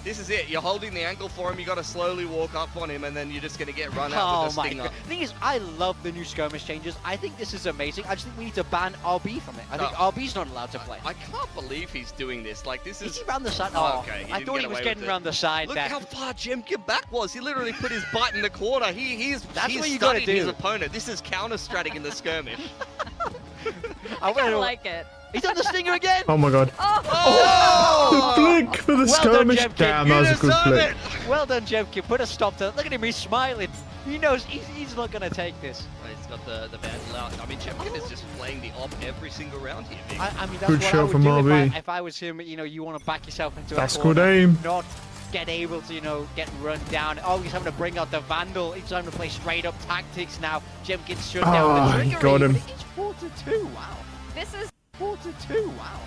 This is it. You're holding the ankle for him. You got to slowly walk up on him, and then you're just going to get run out with the stinger. God. The thing is, I love the new skirmish changes. I think this is amazing. I just think we need to ban RB from it. I think RB's not allowed to play. I can't believe he's doing this. Like, this is... Is he around the side? Oh, okay. I thought he was getting around the side. Look how far Jemkin back was. He literally put his butt in the corner. He's what you gotta do. His opponent. This is counter-stratting in the skirmish. I like it. He's on the stinger again! Oh my god. Oh! The flick for the skirmish. Done, damn, that was a good flick. Well done, Jemkin. Put a stop to it. Look at him, he's smiling. He knows he's not going to take this. He's got the vandal out. I mean, Jemkin is just playing the op every single round here. I mean, that's good what shot I would from do RB. if I was him. You know, you want to back yourself into that's a corner. Good aim. Not get able to, you know, get run down. Oh, he's having to bring out the vandal. He's having to play straight up tactics now. Jemkin shut down the he trigger. got him. It's 4-2. Wow. This is 4-2. Wow.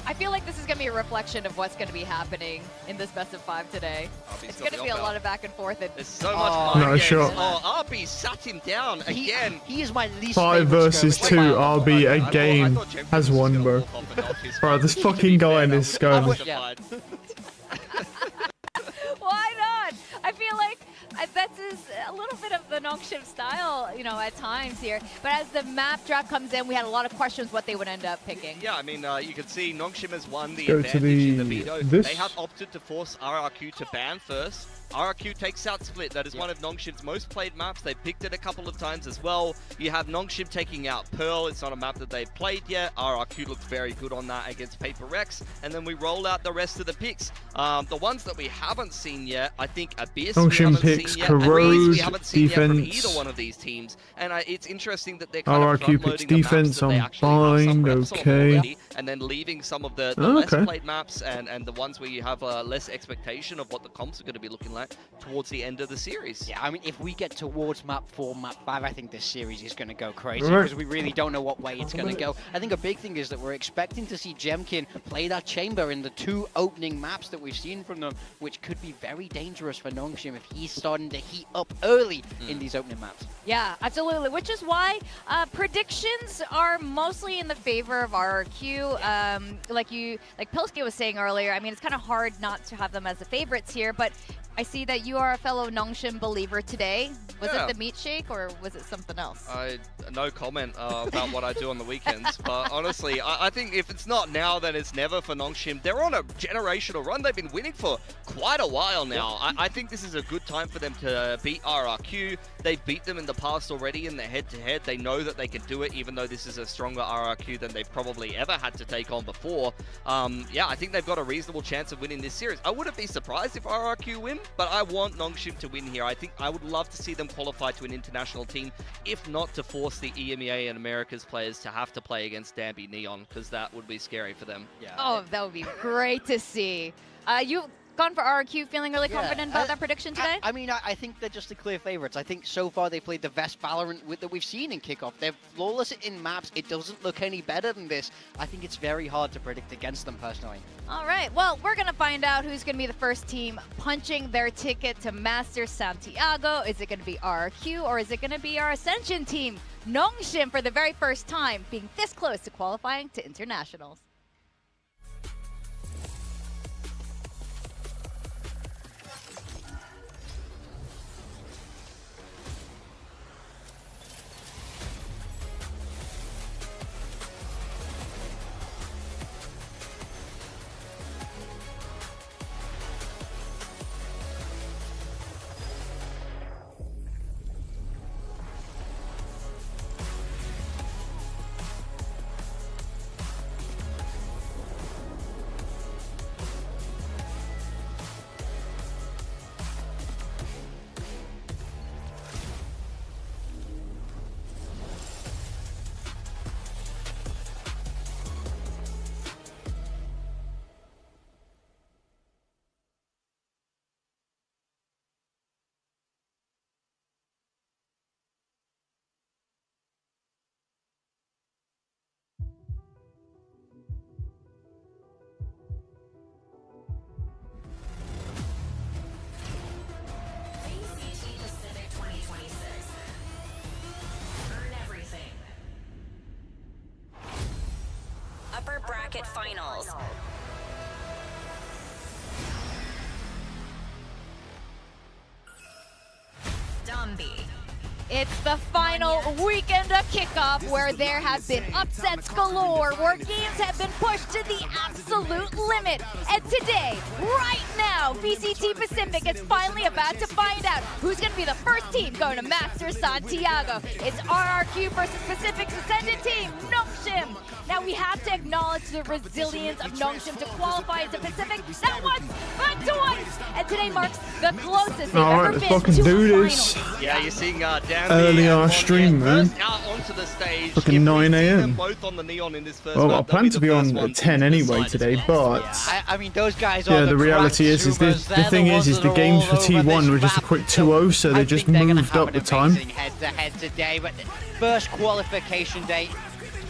I feel like this is going to be a reflection of what's going to be happening in this best of 5 today. It's going to be a lot of back and forth. There's so much no shot. Oh, RB sat him down again. He is my least 5 versus 2. RB again has won, bro. Bro, this fucking guy in this skirmish. Why not? I feel like that's a little bit of the Nongshim style, you know, at times here. But as the map draft comes in, we had a lot of questions what they would end up picking. Yeah, I mean, you can see Nongshim has won the Go advantage to the, in the veto. this. They have opted to force RRQ to ban first. RRQ takes out Split. That is one of Nongshim's most played maps. They picked it a couple of times as well. You have Nongshim taking out Pearl. It's not a map that they've played yet. RRQ looked very good on that against Paper Rex. And then we roll out the rest of the picks. The ones that we haven't seen yet, I think Abyss Nongshim picks Corrode, we haven't seen yet from defense. either one of these teams. And it's interesting that they're kind of RRQ picks front-loading the maps defense, that they I'm actually have some fine, reps on okay. already, and then leaving some of the less played maps and the ones where you have less expectation of what the comps are going to be looking like towards the end of the series. Yeah, I mean, if we get towards map 4, map 5, I think this series is going to go crazy because we really don't know what way it's going to go. I think a big thing is that we're expecting to see Jemkin play that chamber in the 2 opening maps that we've seen from them, which could be very dangerous for Nongshim if he's starting to heat up early in these opening maps. Yeah, absolutely, which is why predictions are mostly in the favor of RRQ. Like Pilsky was saying earlier, I mean, it's kind of hard not to have them as the favorites here, but I see that you are a fellow Nongshim believer today. Was it the meat shake or was it something else? No comment about what I do on the weekends, but honestly, I think if it's not now, then it's never for Nongshim. They're on a generational run. They've been winning for quite a while now. I think this is a good time for them to beat RRQ. They've beat them in the past already in the head-to-head. They know that they can do it, even though this is a stronger RRQ than they've probably ever had to take on before. Yeah, I think they've got a reasonable chance of winning this series. I wouldn't be surprised if RRQ win, but I want Nongshim to win here. I think I would love to see them qualify to an international team, if not to force the EMEA and Americas players to have to play against Danby Neon, because that would be scary for them. Yeah. Oh, that would be great to see. You've gone for RRQ, feeling really confident about that prediction today? I mean, I think they're just the clear favorites. I think so far they played the best Valorant that we've seen in kickoff. They're flawless in maps. It doesn't look any better than this. I think it's very hard to predict against them personally. All right, well, we're going to find out who's going to be the first team punching their ticket to Masters Santiago. Is it going to be RRQ or is it going to be our Ascension team, Nongshim, for the very first time being this close to qualifying to internationals? Upper bracket finals. It's the final weekend of kickoff where there have been upsets galore, where games have been pushed to the absolute limit. And today, right now, VCT Pacific is finally about to find out who's going to be the first team going to Master Santiago. It's RRQ versus Pacific's ascendant team, Nongshim. Now we have to acknowledge the resilience of Nongshim to qualify into Pacific, not once, but twice. And today marks the closest they've ever been fucking to do a this. final. Yeah, you're seeing Dan early hour stream, man. Out onto the stage. Fucking 9 AM. Both on the neon in this first Well, I round. plan to be on at 10 anyway decide today, as well. but I mean, those guys yeah, are the reality is the thing is the games for T1 were just a quick 2-0, so they just moved up the time. Head-to-head today, but first qualification day.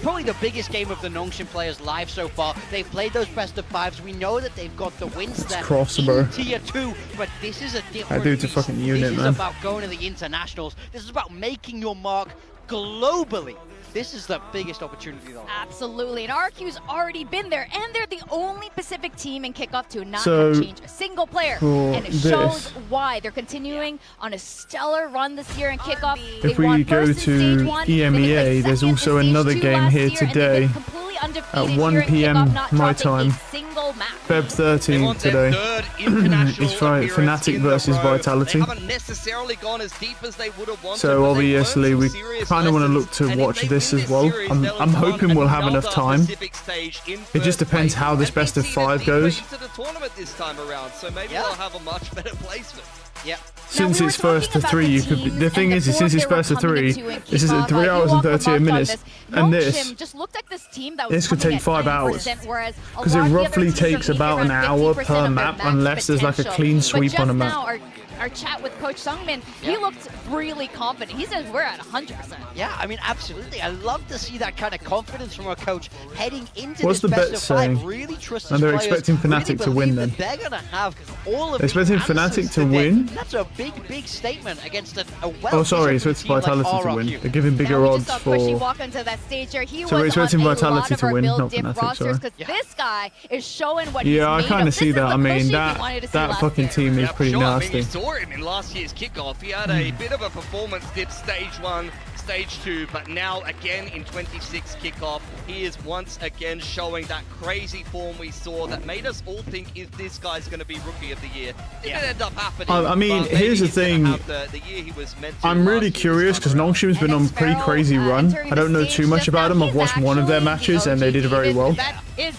Probably the biggest game of the Nongshim players' lives so far. They've played those best of fives. We know that they've got the wins there crossover. in Tier 2, but this is a different dude's a beast. fucking unit, This man. is about going to the internationals. This is about making your mark globally. This is the biggest opportunity though. Absolutely, and RRQ's already been there, and they're the only Pacific team in kickoff to not So, have changed a single player. for And it this, shows why they're continuing on a stellar run this year in kickoff. if They won we go first in to stage 1, they EMEA, placed there's second also in stage another 2 game last here year, and they've today been completely undefeated at 1 here in PM kickoff, not my dropping time. a single map. Feb 13 today. It's FNATIC versus Vitality. They haven't necessarily gone as deep as they would have wanted, So but they obviously learned we some serious kind of want to lessons, look to and if watch they this win as well. series, I'm they'll have hoping won we'll have enough another time. Pacific stage in It just first depends place, how this and best they of see 5 they're goes. deeper into the tournament this time around, so maybe Yeah. they'll have a much better placement. Yep. Since we were it's first to talking about 3, the you could be, teams the thing and is, the since form it's they were first to coming 3, into in this is kickoff. at 3 You hours all and 38 remarked on minutes, this. and Nongshim this just looked like this team that this was could take coming 5 at 10%, hours. whereas a Because it lot of the other roughly teams are takes maybe about an around hour 50% per of their map, max unless there's like a potential. clean But sweep just on a map. now, our chat with Coach Sungmin, he looked really confident. He says we're at 100%. Yeah, I mean, absolutely. I love to see that kind of confidence from our coach heading into What's this the best bet of 5. saying? Really trust And his they're players, expecting FNATIC really to win believe that then. they're going to have all of They're expecting the FNATIC answers to today. win? That's a big statement against a Oh, sorry, so it's team like Vitality to win. RRQ. They're giving bigger Now we odds just saw Pushy for. walk onto that stage there. He So we're was on expecting a Vitality lot of to our win, build not diff FNATIC, rosters sorry. because this guy is showing what he's Yeah, I made kind of. of see This is that. the I mean, Pushy we wanted to see that last fucking year. team is Yeah, pretty sure. I mean, nasty. you saw him in last year's kickoff. He had a bit of a performance dip stage 1, stage 2, but now again in 26 kickoff, he is once again showing that crazy form we saw that made us all think if this guy's going to be Rookie of the Year. It didn't end up happening. I mean, but maybe here's the he's gonna thing. have the year he was meant to I'm really last year curious this because time around. Nongshim's been on a pretty crazy run. I don't know too much about them. I've watched one of their matches and they did very well.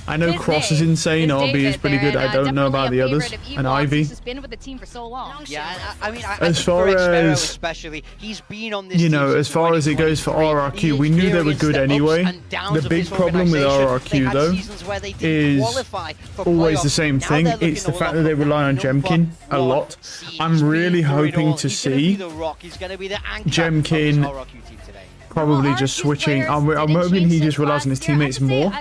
I know Cross is insane, RB is pretty good. I don't know about the others. And Ivy. He's been with the team for so long. Yeah, I mean, I As think far for Xpero as- especially, he's been on this You team know, since as far as it goes for 2023. RRQ, we knew they were Experienced good the ups anyway. and downs The of big this problem with organization. RRQ, They had though, seasons where they didn't is qualify for always playoffs. the same Now thing. they're looking It's the to fact look that they for rely on number Jemkin a 1 lot. seed. I'm He's really been through it hoping all. to He's gonna be see the rock. He's going to be the anchor Jemkin of this RRQ team today. probably just switching. I'm hoping he just relies on his teammates more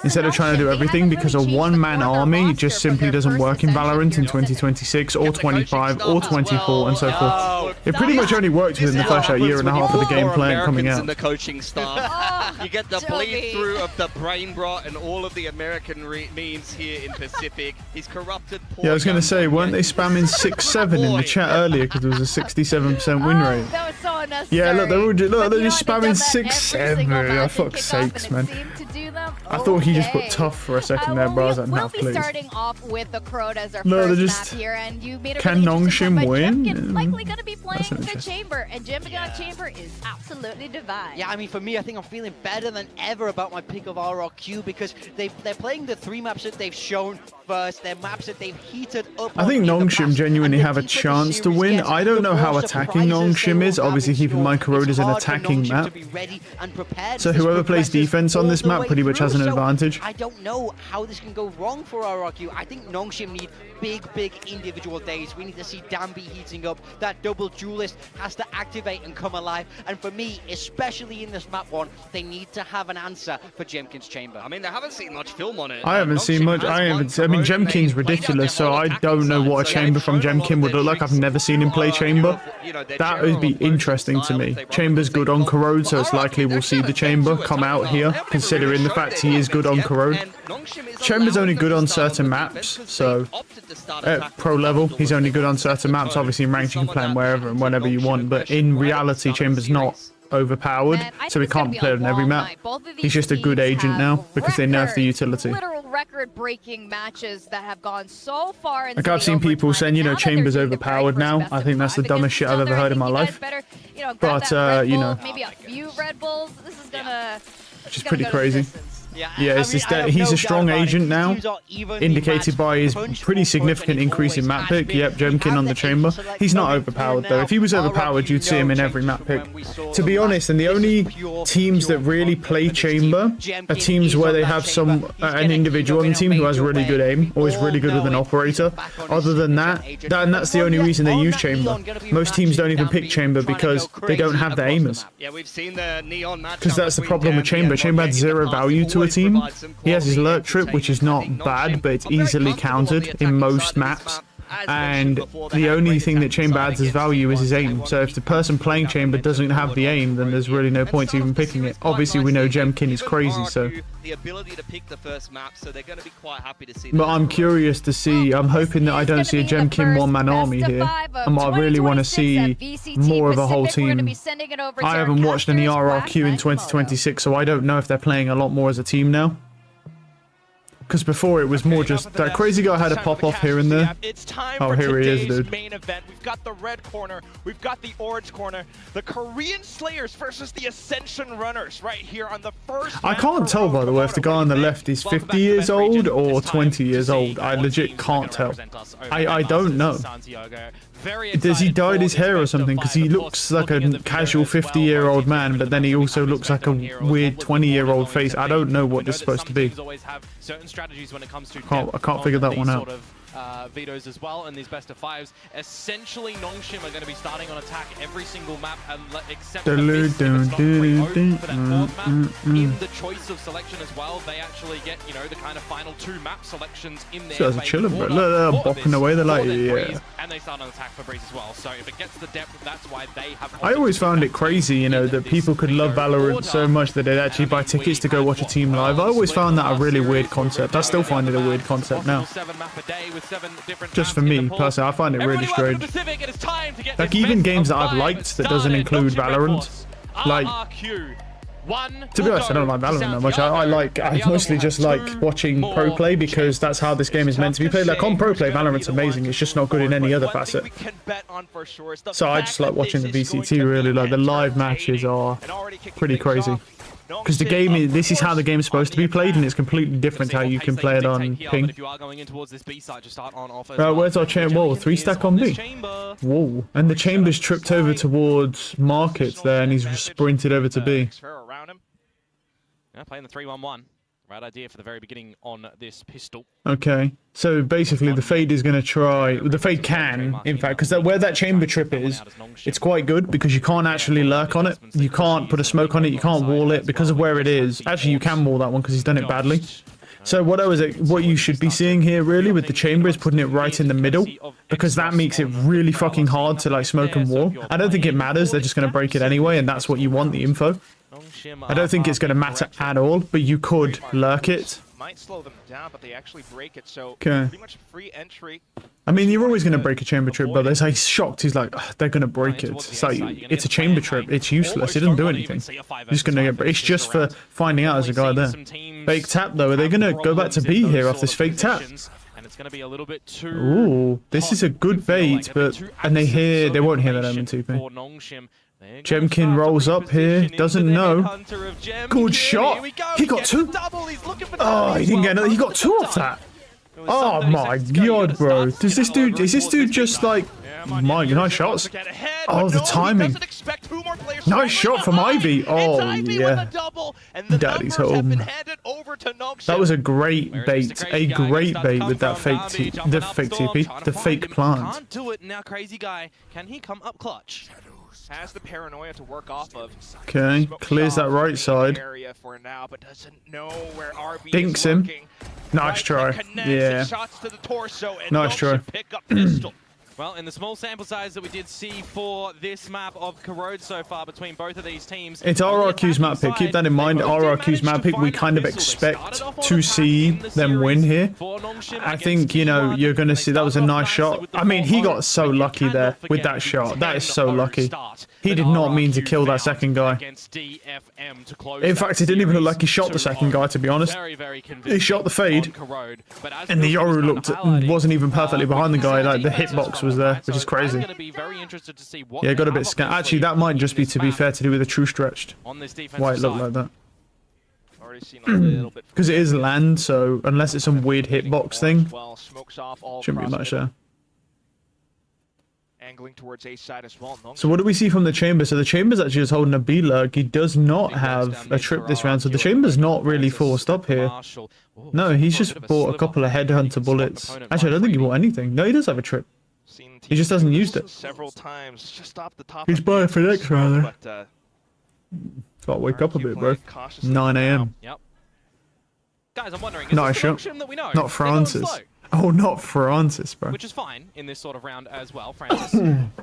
instead of trying to do everything, because a one-man army just simply doesn't work in Valorant in 2026 or 25 or 24 and so forth. It pretty much only worked within the first year and a half of the gameplay and coming Americans out. in the coaching staff. You get the bleed Toby. through of the brain rot and all of the American memes here in Pacific. He's corrupted. Yeah, I was going to say, weren't they spamming 6-7 in the chat earlier because there was a 67% win rate? That was so unnecessary. Yeah, look, they're all just, But look, they're you know just what? They've spamming done that every 6-7. single Oh, match in fuck's kickoff, sakes, and man. it seemed to do them. I thought he just put Okay. tough for a second there, but I was like, We'll no, be please. starting off with the Crowd as our No, they're first just- map here, and you made a Can really interesting Nongshim point, but win? Jemkin likely going to be playing That's the interesting. Chamber, and jumping on Chamber is absolutely divine. Yeah, I mean, for me, I think I'm feeling better than ever about my pick of RRQ because they're playing the 3 maps that they've shown first. They're maps that they've heated up. I think on in the Nongshim past, genuinely and the have a deeper the chance to series win. gets, I don't the know how more attacking surprises they Nongshim will is. have Obviously, in keep in mind store. Corrode is an It's hard for attacking Nongshim map. to be ready and prepared So as this whoever plays progresses defense on all this the map way pretty much has through. an So advantage. I don't know how this can go wrong for RRQ. I think Nongshim need big individual days. We need to see Danby heating up. That double duelist has to activate and come alive. And for me, especially in this map 1, they need to have an answer for Jemkin's Chamber. I mean, they haven't seen much film on it. I haven't seen Nongshim much. has I won haven't. from I mean, Road, and Jemkin's they played out ridiculous, their so whole I attacking don't know side. what a So chamber they've from shown a lot Jemkin of would their look like. I've tricks. never seen him play chamber. You know, their That would be general interesting to style me. that they run Chamber's because good on they've Corrode, got- so it's Well, likely we'll see the they're chamber good come attacking out style. here, They haven't even considering really the showed fact their he is good on Corrode. Chamber's only good on certain maps, so at pro level, he's only good on certain maps. Obviously, in ranked, you can play him wherever and whenever you want, but in reality, Chamber's not overpowered, so he can't play on every map. He's just a good agent now because they nerfed the utility. Record-breaking matches that have gone so far. Like I've seen people saying, you know, Chamber's overpowered now. I think that's the dumbest shit I've ever heard in my life. But you know, maybe a few Red Bulls. This is gonna, which is pretty crazy. Yeah, it's just that he's a strong agent now, indicated by his pretty significant increase in map pick. Yep, Jemkin on the Chamber. He's not overpowered though. If he was overpowered, you'd see him in every map pick. To be honest, and the only teams that really play Chamber are teams where they have an individual on the team who has really good aim or is really good with an operator. Other than that, that's the only reason they use Chamber. Most teams don't even pick Chamber because they don't have the aimers. Yeah, we've seen the Neon match. Because that's the problem with Chamber. Chamber had zero value to it. Team. He has his alert trip, which is not bad, but it's easily countered in most maps. And the only thing that Chamber adds as value is his aim. So if the person playing Chamber doesn't have the aim, then there's really no point even picking it. Obviously, we know Jemkin is crazy, so. But I'm curious to see. I'm hoping that I don't see a Jemkin one-man army here. And I really want to see more of a whole team. I haven't watched any RRQ in 2026, so I don't know if they're playing a lot more as a team now. Because before it was more just that crazy guy had a pop off here and there. Oh, here he is, dude. Main event. We've got the red corner, we've got the orange corner, the Korean Slayers versus the Ascension Runners right here on the first. I can't tell, by the way, if the guy on the left is 50 years old or 20 years old. I legit can't tell. I don't know. Does he dyed his hair or something? Because he looks like a casual 50-year-old man, but then he also looks like a weird 20-year-old face. I don't know what this is supposed to be. I can't figure that one out. Vetoes as well in these best of fives. Essentially, Nongshim are going to be starting on attack every single map except for the for that fourth map. In the choice of selection as well, they actually get, you know, the kind of final two map selections in there. So guys are chilling, bro. Look, they're bopping away. They're like, yeah. And they start on attack for Breeze as well. So if it gets the depth, that's why they have. I always found it crazy, you know, that people could love Valorant so much that they'd actually buy tickets to go watch a team live. I always found that a really weird concept. I still find it a weird concept now. Just for me, personally, I find it really strange. Like, even games that I've liked that doesn't include Valorant, like, to be honest, I don't like Valorant that much. I mostly just like watching pro play because that's how this game is meant to be played. Like, on pro play, Valorant's amazing. It's just not good in any other facet. So I just like watching the VCT, really. Like, the live matches are pretty crazy. Because the game this is how the game's supposed to be played, and it's completely different how you can play it on ping. Where's our chamber? Whoa, 3-stack on B. Whoa. And the chamber's tripped over towards markets there, and he's sprinted over to B. Playing the 3-1-1. Right idea for the very beginning on this pistol. Okay, so basically the Fade is going to try... The Fade can, in fact, because where that chamber trip is, it's quite good because you can't actually lurk on it. You can't put a smoke on it. You can't wall it because of where it is. Actually, you can wall that one because he's done it badly. So what you should be seeing here, really, with the chamber is putting it right in the middle because that makes it really fucking hard to, like, smoke and wall. I don't think it matters. They're just going to break it anyway, and that's what you want, the info. I don't think it's going to matter at all, but you could lurk it. Might slow them down, but they actually break it, so okay. Pretty much free entry. I mean, you're always going to break a chamber trip, but he's like shocked. He's like, they're going to break it. It's like, it's a chamber trip. It's useless. It doesn't do anything. He's going to get. It's just for finding out there's a guy there. Fake tap though. Are they going to go back to B here off this fake tap? It's going to be a little bit too. Ooh, this is a good bait, but they won't hear that M2P. Jemkin rolls up here, doesn't know. Good shot. He got two. Oh, he didn't get another. He got two off that. Oh my god, bro. Is this dude just like... My, nice shots. Oh, the timing. Nice shot from Ivy. Oh, yeah. Daddy's home. That was a great bait. A great bait with that fake TP. The fake plant. Can't do it now, crazy guy. Can he come up clutch? Has the paranoia to work off of. Okay, clears that right side. Dinks him. Nice try. Yeah. Nice try. Well, in the small sample size that we did see for this map of Corrode so far between both of these teams, it's RRQ's map pick. Keep that in mind. RRQ's map pick, we kind of expect to see them win here. I think, you know, you're going to see that was a nice shot. I mean, he got so lucky there with that shot. That is so lucky. He did not mean to kill that second guy. In fact, it didn't even look like he shot the second guy, to be honest. He shot the fade, and the Yoru wasn't even perfectly behind the guy. Like, the hitbox was there, which is crazy. Yeah, got a bit scanned. Actually, that might just be, to be fair, to do with a true stretched. Why it looked like that. Because it is land, so unless it's some weird hitbox thing, shouldn't be much there. Angling towards A side as well. So what do we see from the chamber? So the chamber's actually just holding a B-lurk. He does not have a trip this round, so the chamber's not really forced up here. No, he's just bought a couple of headhunter bullets. Actually, I don't think he bought anything. No, he does have a trip. He just hasn't used it. Several times, just off the top. He's buying for next round. Gotta wake up a bit, bro. 9 AM. Yep. Guys, I'm wondering, Nice shot. Not Francis. Oh, not Francis, bro. Which is fine in this sort of round as well. Francis,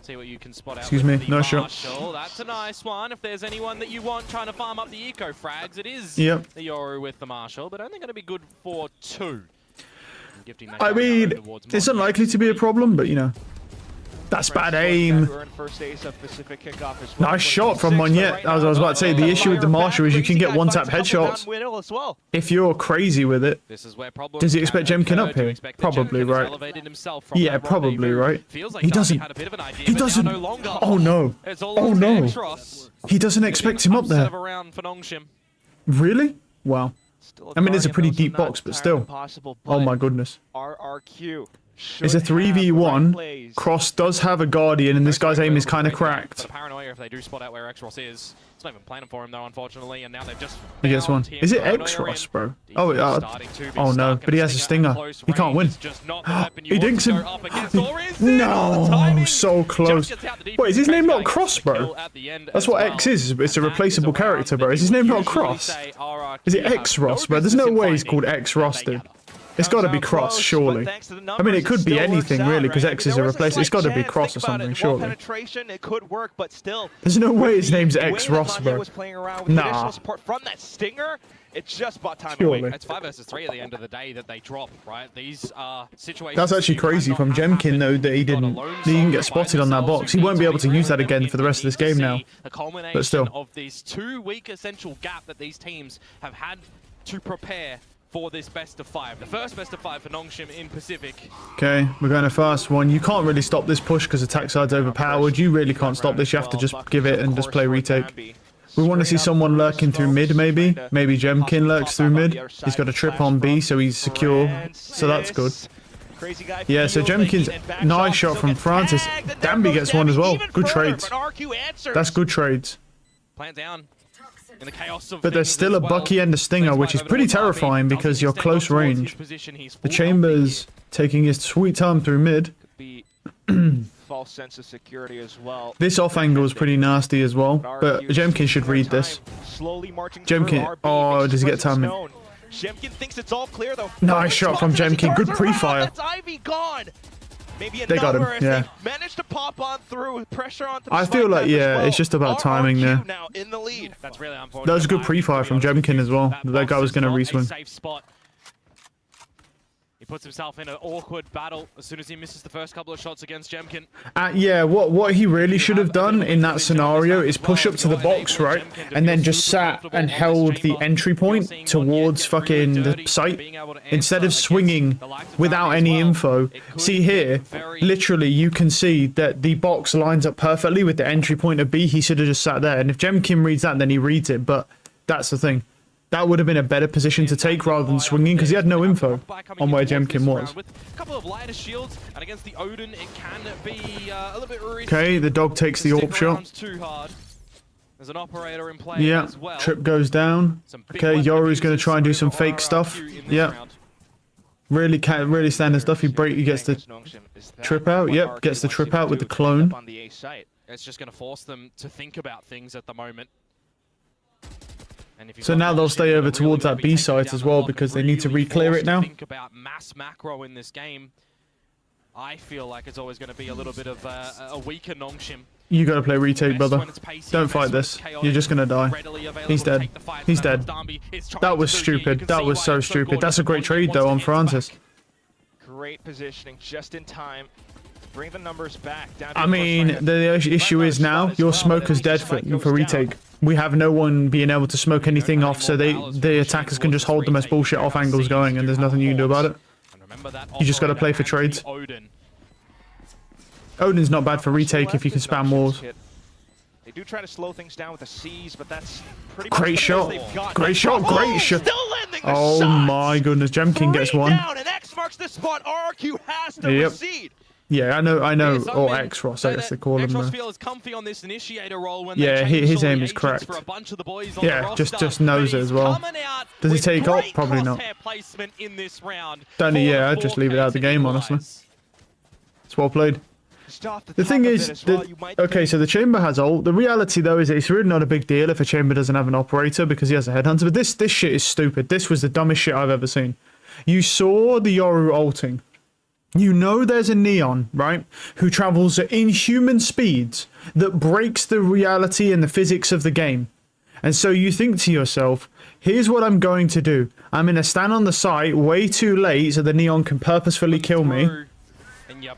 see what you can spot out. Excuse me, no shot. That's a nice one. If there's anyone that you want trying to farm up the eco frags, it is the Yoru with the Marshall, but only going to be good for 2. I mean, it's unlikely to be a problem, but you know. That's bad aim. Nice shot from Monyet. As I was about to say, the issue with the Marshall is you can get one-tap headshots. If you're crazy with it, does he expect Jemkin up here? Probably, right? Yeah, probably, right? He doesn't. He doesn't. Oh, no. Oh, no. He doesn't expect him up there. Really? Wow. I mean, it's a pretty deep box, but still. Oh, my goodness. RRQ. It's a 3v1. Cross does have a Guardian, and this guy's aim is kind of cracked. Paranoia if they do spot out where X-Ross is. It's not even planning for him, though, unfortunately, and now they've just he gets one. Is it X-Ross, bro? Oh, oh no, but he has a stinger. He can't win. He dinks him. No, so close. Wait, is his name not Cross, bro? That's what X is. It's a replaceable character, bro. Is his name not Cross? Is it X-Ross, bro? There's no way he's called X-Ross, dude. It's got to be Cross, surely. I mean, it could be anything, really, because X is a replacement. It's got to be Cross or something, surely. There's no way his name's X-Ross, bro. Nah. From that stinger, it's just about time surely. It's 5 versus 3 at the end of the day that they drop, right? These situations. That's actually crazy from Jemkin, though, that he didn't get spotted on that box. He won't be able to use that again for the rest of this game now. But still. Of this 2-week essential gap that these teams have had to prepare for this best of 5. The first best of 5 for Nongshim in Pacific. Okay, we're going to fast one. You can't really stop this push because attack side's overpowered. You really can't stop this. You have to just give it and just play retake. We want to see someone lurking through mid, maybe. Maybe Jemkin lurks through mid. He's got a trip on B, so he's secure. So that's good. Yeah, so Jemkin's nice shot from Francis. Danby gets one as well. Good trades. That's good trades. Plant down. In the chaos of but there's still a Bucky and a Stinger, which is pretty terrifying because you're close range. The Chamber's taking his sweet time through mid. False sense of security as well. This off angle is pretty nasty as well, but Jemkin should read this. Jemkin, oh, does he get timing? Jemkin thinks it's all clear though. Nice shot from Jemkin, good pre-fire. They got him, yeah. Managed to pop on through, pressure on. I feel like, yeah, it's just about timing there. Now in the lead. That's really unfortunate. That was a good pre-fire from Jemkin as well. That guy was going to reswing. He puts himself in an awkward battle as soon as he misses the first couple of shots against Jemkin. Yeah, what he really should have done in that scenario is push up to the box, right? And then just sat and held the entry point towards fucking the site instead of swinging without any info. See here, literally you can see that the box lines up perfectly with the entry point of B. He should have just sat there. And if Jemkin reads that, then he reads it. But that's the thing. That would have been a better position to take rather than swinging because he had no info on where Jemkin was. Okay, the dog takes the AWP shot. Yeah, trip goes down. Okay, Yoru's going to try and do some fake stuff. Yeah. Really standard stuff. He gets the trip out. Yep, gets the trip out with the clone. It's just going to force them to think about things at the moment. So now they'll stay over towards that B site as well because they need to re-clear it now. Think about mass macro in this game. I feel like it's always going to be a little bit of a weaker Nongshim. You gotta play retake, brother. Don't fight this. You're just gonna die. He's dead. He's dead. That was stupid. That was so stupid. That's a great trade, though, on Francis. Great positioning, just in time. Bring the numbers back. I mean, the issue is now your smoker's dead for retake. We have no one being able to smoke anything off, so the attackers can just hold them as bullshit off angles going, and there's nothing you can do about it. You just gotta play for trades. Odin's not bad for retake if you can spam walls. They do try to slow things down with the C's, but that's pretty great shot. Great shot. Great shot. Oh my goodness, Jemkin gets one. And X marks the spot. RRQ has to recede. Yeah, I know. Or X-Ross, I guess they call him. Yeah, his aim is correct. Yeah, just knows it as well. Does he take up? Probably not. Don't he? Yeah, I'd just leave it out of the game, honestly. It's well played. The thing is, okay, so the Chamber has ult. The reality, though, is that it's really not a big deal if a Chamber doesn't have an operator because he has a headhunter. But this shit is stupid. This was the dumbest shit I've ever seen. You saw the Yoru ulting. You know there's a Neon, right, who travels at inhuman speeds that breaks the reality and the physics of the game. And so you think to yourself, here's what I'm going to do. I'm going to stand on the site way too late so the Neon can purposefully kill me.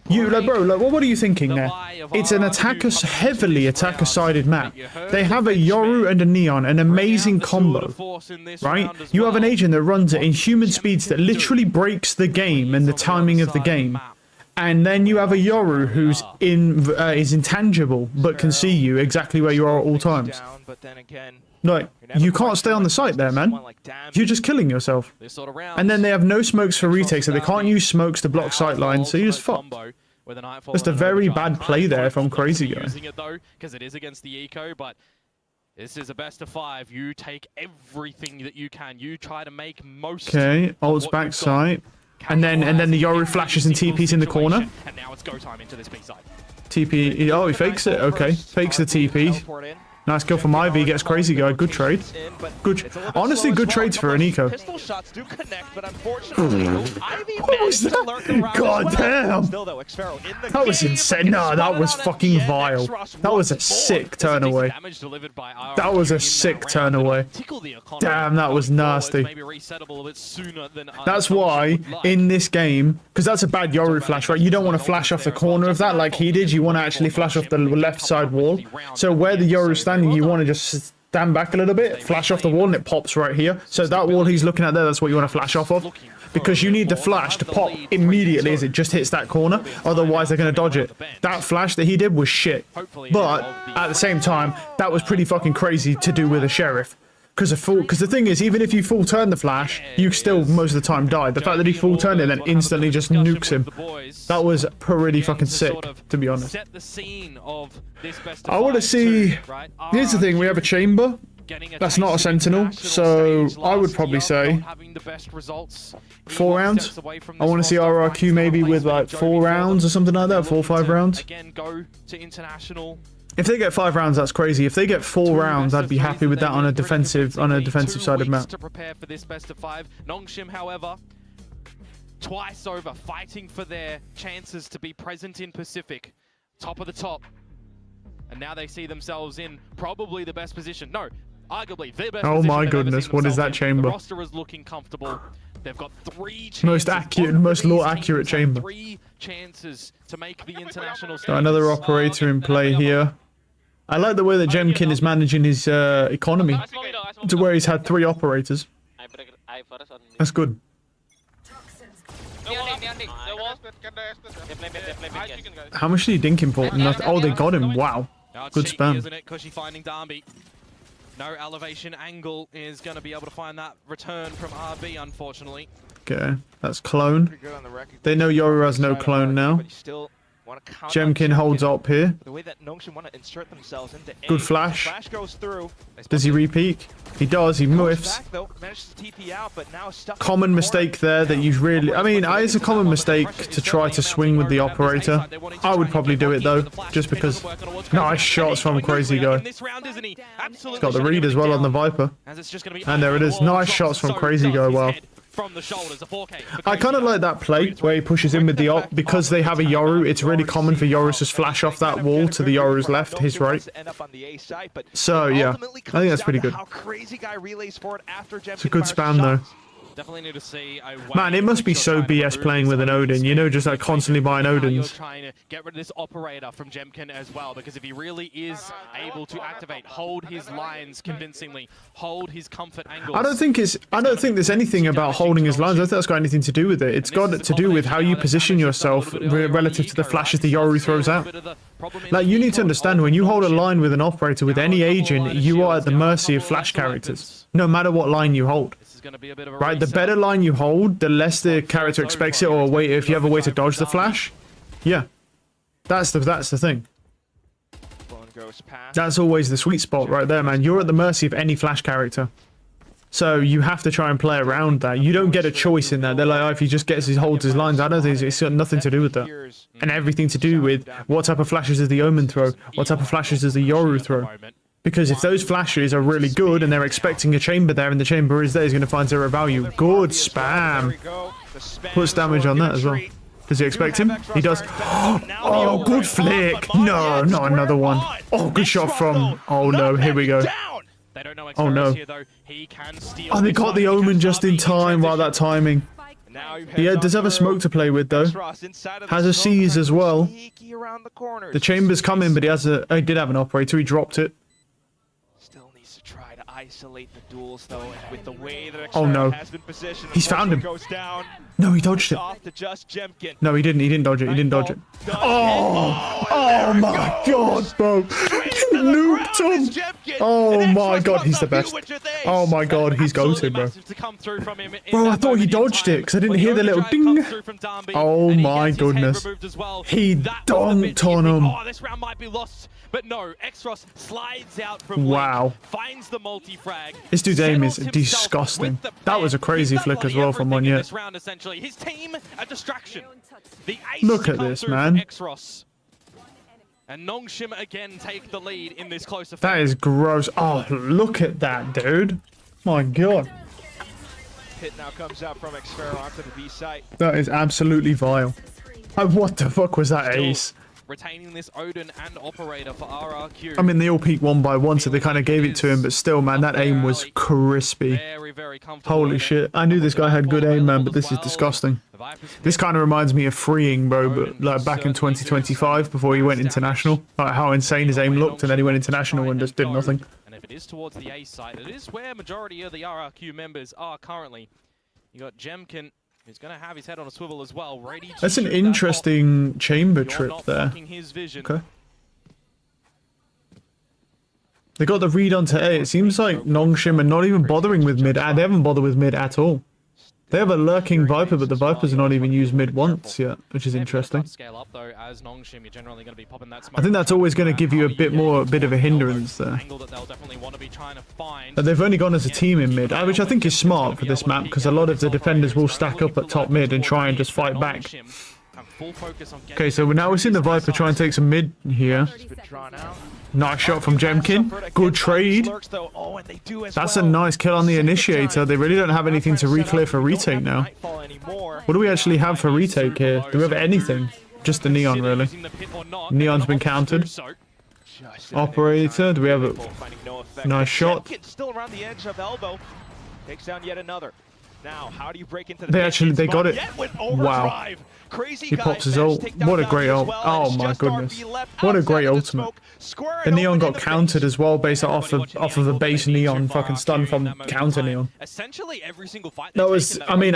You, like, bro, like, what are you thinking there? It's an heavily attacker-sided map. They have a Yoru and a Neon, an amazing combo, right? You have an agent that runs at inhuman speeds that literally breaks the game and the timing of the game. And then you have a Yoru who's is intangible, but can see you exactly where you are at all times. Like, you can't stay on the site there, man. You're just killing yourself. And then they have no smokes for retake, so they can't use smokes to block sight lines, so you just fucked. Just a very bad play there if I'm crazy guy. Because it is against the eco, but this is a best of 5. You take everything that you can. You try to make most. Okay, ult's back side. And then the Yoru flashes and TP's in the corner. And now it's go time into this B side. TP, oh, he fakes it. Okay, fakes the TP. Nice kill from Ivy, gets crazy guy. Good trade. Good. Honestly, good trades for an eco. What was that? God damn. That was insane. No, that was fucking vile. That was a sick turn away. That was a sick turn away. Damn, that was nasty. That's why in this game, because that's a bad Yoru flash, right? You don't want to flash off the corner of that like he did. You want to actually flash off the left side wall. So where the Yoru stands, you want to just stand back a little bit, flash off the wall, and it pops right here. So that wall he's looking at there, that's what you want to flash off of. Because you need the flash to pop immediately as it just hits that corner. Otherwise, they're going to dodge it. That flash that he did was shit. But at the same time, that was pretty fucking crazy to do with a Sheriff. Because the thing is, even if you full turn the flash, you still most of the time die. The fact that he full turned it and then instantly just nukes him, that was pretty fucking sick, to be honest. I want to see. Here's the thing: we have a chamber. That's not a sentinel, so I would probably say 4 rounds. I want to see RRQ maybe with like 4 rounds or something like that, 4 or 5 rounds. If they get 5 rounds, that's crazy. If they get 4 rounds, I'd be happy with that on a defensive side of map. To prepare for this best of 5. Nongshim, however, twice over, fighting for their chances to be present in Pacific, top of the top, and now they see themselves in probably the best position. No, arguably the best. Oh my goodness, what is that chamber? The roster is looking comfortable. They've got 3 chances. Most lore accurate chamber. 3 chances to make the international stage. Got another operator in play here. I like the way that Jemkin is managing his economy to where he's had 3 operators. That's good. How much did he dink important? Oh, they got him. Wow. Good spam. Isn't it? Cushy finding Darby. No elevation angle is going to be able to find that return from RB, unfortunately. Okay, that's clone. They know Yoru has no clone now. Jemkin holds up here. Good flash. Does he re-peek? He does, he whiffs. Common mistake there that you really... I mean, it's a common mistake to try to swing with the operator. I would probably do it though, just because... Nice shots from Crazy Guy. He's got the read as well on the Viper. And there it is. Nice shots from Crazy Guy, wow. from the shoulders, a 4K. I kind of like that play where he pushes in with the ult. Because they have a Yoru, it's really common for Yorus to flash off that wall to the Yoru's left, his right. So, yeah, I think that's pretty good. It's a good spam, though. Definitely need to see. Man, it must be so BS playing with an Odin, you know, just like constantly buying Odins. Trying to get rid of this operator from Jemkin as well, because if he really is able to activate, hold his lines convincingly, hold his comfort angles. I don't think there's anything about holding his lines. I don't think that's got anything to do with it. It's got to do with how you position yourself relative to the flashes the Yoru throws out. Like, you need to understand, when you hold a line with an operator, with any agent, you are at the mercy of flash characters, no matter what line you hold. Right, the better line you hold, the less the character expects it, or wait, if you have a way to dodge the flash, yeah, that's the thing. That's always the sweet spot right there, man. You're at the mercy of any flash character, so you have to try and play around that. You don't get a choice in that. They're like, oh, if he just holds his lines. I don't think it's got nothing to do with that, and everything to do with what type of flashes does the Omen throw, what type of flashes does the Yoru throw. Because if those flashes are really good and they're expecting a chamber there and the chamber is there, he's going to find 0 value. Good spam. Puts damage on that as well. Does he expect him? He does. Oh, good flick. No, not another one. Oh, good shot from... Oh, no. Here we go. Oh, no. Oh, they got the Omen just in time. Wow, that timing. Yeah, does have a smoke to play with, though. Has a seize as well. The chamber's coming, but he did have an operator. He dropped it. Isolate the duels though, and with the way that oh no, has been positioned, he's found him. Goes down. No, he dodged it. No, he didn't dodge it. He didn't dodge it. Oh my god, bro. He looped him. Oh my god, he's the best. Oh my god, he's goated, bro. Bro, I thought he dodged it because I didn't hear the little ding. Oh my goodness. He dunked on him. Oh, this round might be lost. But no, Xros slides out from wow. Finds the multi-frag. This dude's aim is disgusting. That was a crazy flick as well from one yet. His team a distraction. Look at this, man. Xros. And Nongshim again take the lead in this close affair. That is gross. Oh, look at that, dude. My god. Hit now comes out from Xfero onto the B site. That is absolutely vile. What the fuck was that ace? Retaining this Odin and operator for RRQ. I mean, they all peaked one by one, so they kind of gave it to him, but still, man, that aim was crispy. Very holy shit. I knew this guy had good aim, man, but this is disgusting. This kind of reminds me of Freeing, bro, but like back in 2025 before he went international. Like how insane his aim looked, and then he went international and just did nothing. And if it is towards the A side, it is where majority of the RRQ members are currently. You got Jemkin, who's going to have his head on a swivel as well, ready to That's an interesting chamber trip there. Okay. They got the read onto A. It seems like Nongshim are not even bothering with mid. They haven't bothered with mid at all. They have a lurking Viper, but the Vipers are not even used mid once yet, which is interesting. I think that's always going to give you a bit of a hindrance there. But they've only gone as a team in mid, which I think is smart for this map, because a lot of the defenders will stack up at top mid and try and just fight back. Okay, so now we're seeing the Viper try and take some mid here. Nice shot from Jemkin. Good trade. That's a nice kill on the initiator. They really don't have anything to re-clear for retake now. What do we actually have for retake here? Do we have anything? Just the Neon, really. Neon's been countered. Operator, do we have a nice shot? Takes down yet another. Now, how do you break into the they got it. Wow. He pops his ult. What a great ult. Oh my goodness. What a great ultimate. The Neon got countered as well based off of a base Neon fucking stun from counter Neon. That was, I mean,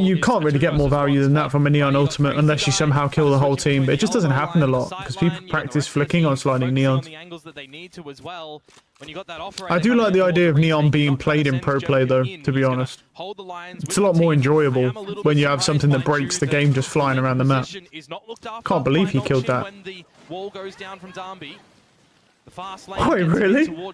you can't really get more value than that from a Neon ultimate unless you somehow kill the whole team, but it just doesn't happen a lot because people practice flicking on sliding Neons. I do like the idea of Neon being played in pro play though, to be honest. It's a lot more enjoyable when you have something that breaks the game just flying around the map. Can't believe he killed that. Wait, really?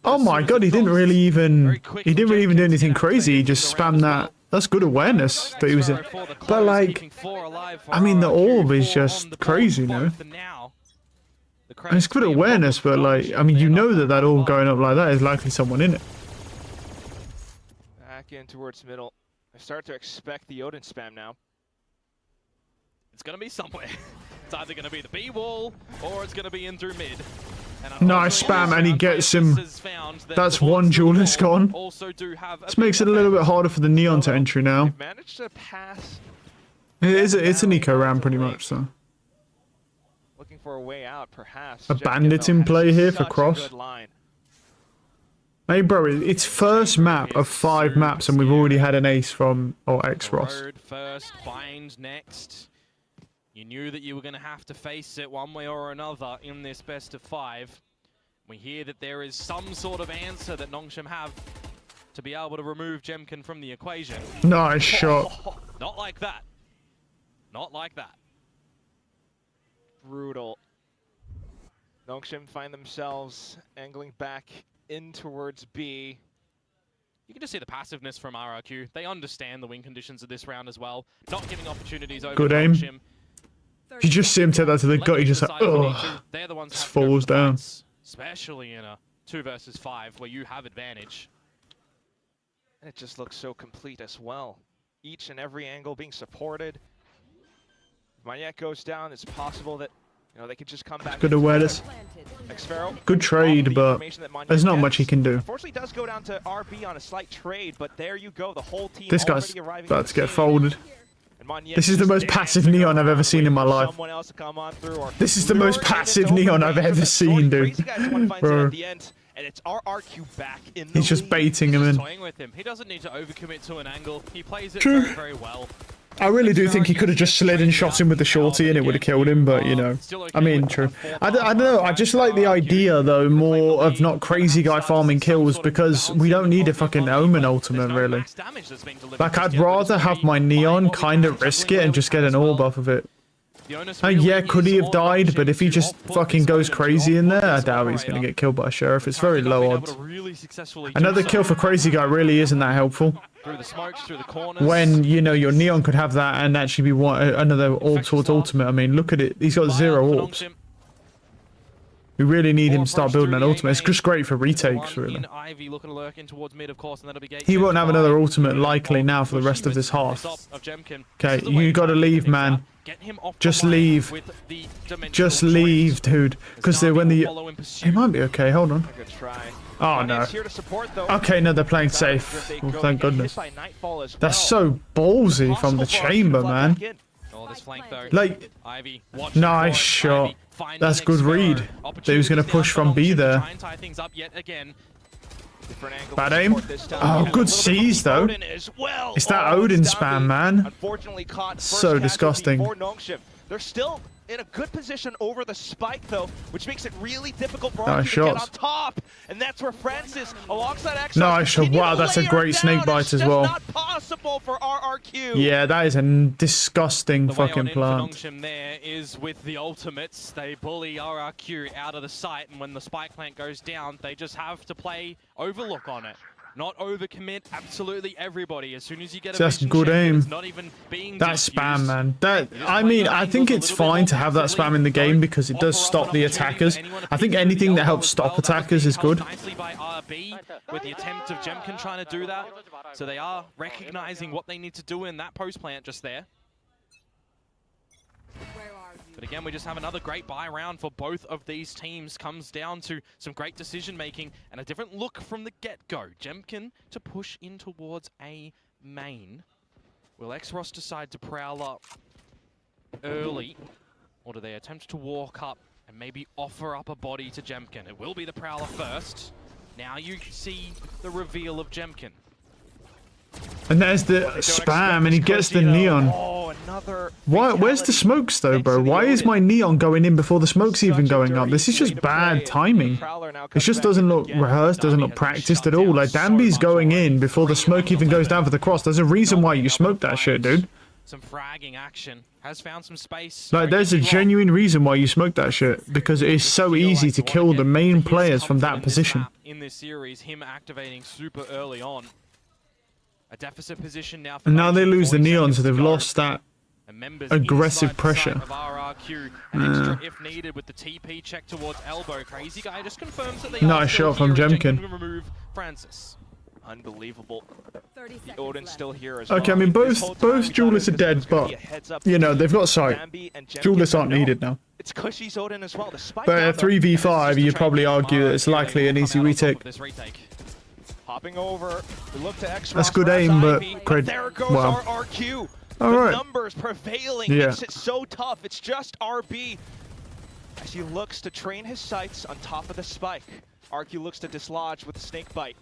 Oh my god, he didn't really even do anything crazy. He just spammed that. That's good awareness that he was in. But like, I mean, the orb is just crazy, no? It's good awareness, but like, I mean, you know that orb going up like that is likely someone in it. Back in towards middle. I start to expect the Odin spam now. It's going to be somewhere. It's either going to be the B wall or it's going to be in through mid. Nice spam, and he gets him. That's one duelist gone. This makes it a little bit harder for the Neon to entry now. They've managed to pass. It's an eco round pretty much, so. Looking for a way out, perhaps. A bandit in play here for Cross. Hey bro, it's first map of 5 maps and we've already had an ace from X-Ross. First, bind next. You knew that you were going to have to face it one way or another in this best of 5. We hear that there is some sort of answer that Nongshim have to be able to remove Jemkin from the equation. Nice shot. Not like that. Not like that. Brutal. Nongshim find themselves angling back in towards B. You can just see the passiveness from RRQ. They understand the win conditions of this round as well. Not giving opportunities over good aim. Nongshim. You just see him take that to the gut, he just like, ugh, just falls down. Especially in a 2 versus 5 where you have advantage. And it just looks so complete as well. Each and every angle being supported. If Magnet goes down, it's possible that they could just come back. Good awareness. Good trade, but there's not much he can do. Unfortunately, does go down to RB on a slight trade, but there you go. The whole team. This guy's about to get folded. This is the most passive Neon I've ever seen in my life. This is the most passive Neon I've ever seen, dude. Bro. He's just baiting him in. He doesn't need to overcommit to an angle. He plays it very, very well. I really do think he could have just slid and shot him with the shorty and it would have killed him, but I mean, true. I don't know, I just like the idea though more of not crazy guy farming kills because we don't need a fucking Omen ultimate really. Like I'd rather have my Neon kind of risk it and just get an orb off of it. Yeah, could he have died, but if he just fucking goes crazy in there, I doubt he's going to get killed by a Sheriff. It's very low odds. Another kill for Crazy Guy really isn't that helpful. When, your Neon could have that and actually be another orb towards ultimate. I mean, look at it. He's got 0 orbs. We really need him to start building an ultimate. It's just great for retakes, really. He won't have another ultimate likely now for the rest of this half. Okay, you gotta leave, man. Just leave. Just leave, dude. Because when he might be okay. Hold on. Oh no. Okay, no, they're playing safe. Well, thank goodness. That's so ballsy from the chamber, man. Like, nice shot. That's good read. He was going to push from B there. Bad aim. Oh, good seize though. It's that Odin spam, man. So disgusting. They're still in a good position over the spike though, which makes it really difficult for nice RRQ to get on top. And that's where Francis, alongside X, nice shot. Wow, that's a great snake bite as well. Not possible for RRQ. Yeah, that is a disgusting fucking plant. Nongshim there is with the ultimates. They bully RRQ out of the sight, and when the spike plant goes down, they just have to play Overlook on it. Not overcommit absolutely everybody. As soon as you get a that's good aim. not even being that spam, man. I mean, I think it's fine to have that spam in the game because it does stop the attackers. I think anything that helps stop attackers is good. Nicely by RB with the attempt of Jemkin trying to do that. So they are recognizing what they need to do in that post plant just there. But again, we just have another great buy round for both of these teams. Comes down to some great decision making and a different look from the get-go. Jemkin to push in towards a main. Will X-Ross decide to prowl up early? Or do they attempt to walk up and maybe offer up a body to Jemkin? It will be the prowler first. Now you see the reveal of Jemkin. And there's the spam, and he gets the Neon. Why? Where's the smokes, though, bro? Why is my Neon going in before the smoke's even going up? This is just bad timing. It just doesn't look rehearsed, doesn't look practiced at all. Like, Danby's going in before the smoke even goes down for the cross. There's a reason why you smoked that shit, dude. Some fragging action. Has found some space. Like, there's a genuine reason why you smoked that shit. Because it is so easy to kill the main players from that position. In this series, him activating super early on. A deficit position now. And now they lose the Neon, so they've lost that aggressive pressure. RRQ, extra if needed with the TP check towards elbow. Crazy Guy just confirms that they nice shot from Jemkin. Remove Francis. Unbelievable. The Odin's still here as well. Okay, I mean, both duelists are dead, but, you know, they've got sight. Duelists aren't needed now. It's Cushy's Odin as well. But at 3v5, you'd probably argue that it's likely an easy retake. Hopping over, we look to X. That's good aim, but there goes wow. RRQ. All right. The numbers prevailing makes it so tough. It's just RB as he looks to train his sights on top of the spike. RQ looks to dislodge with the snake bite.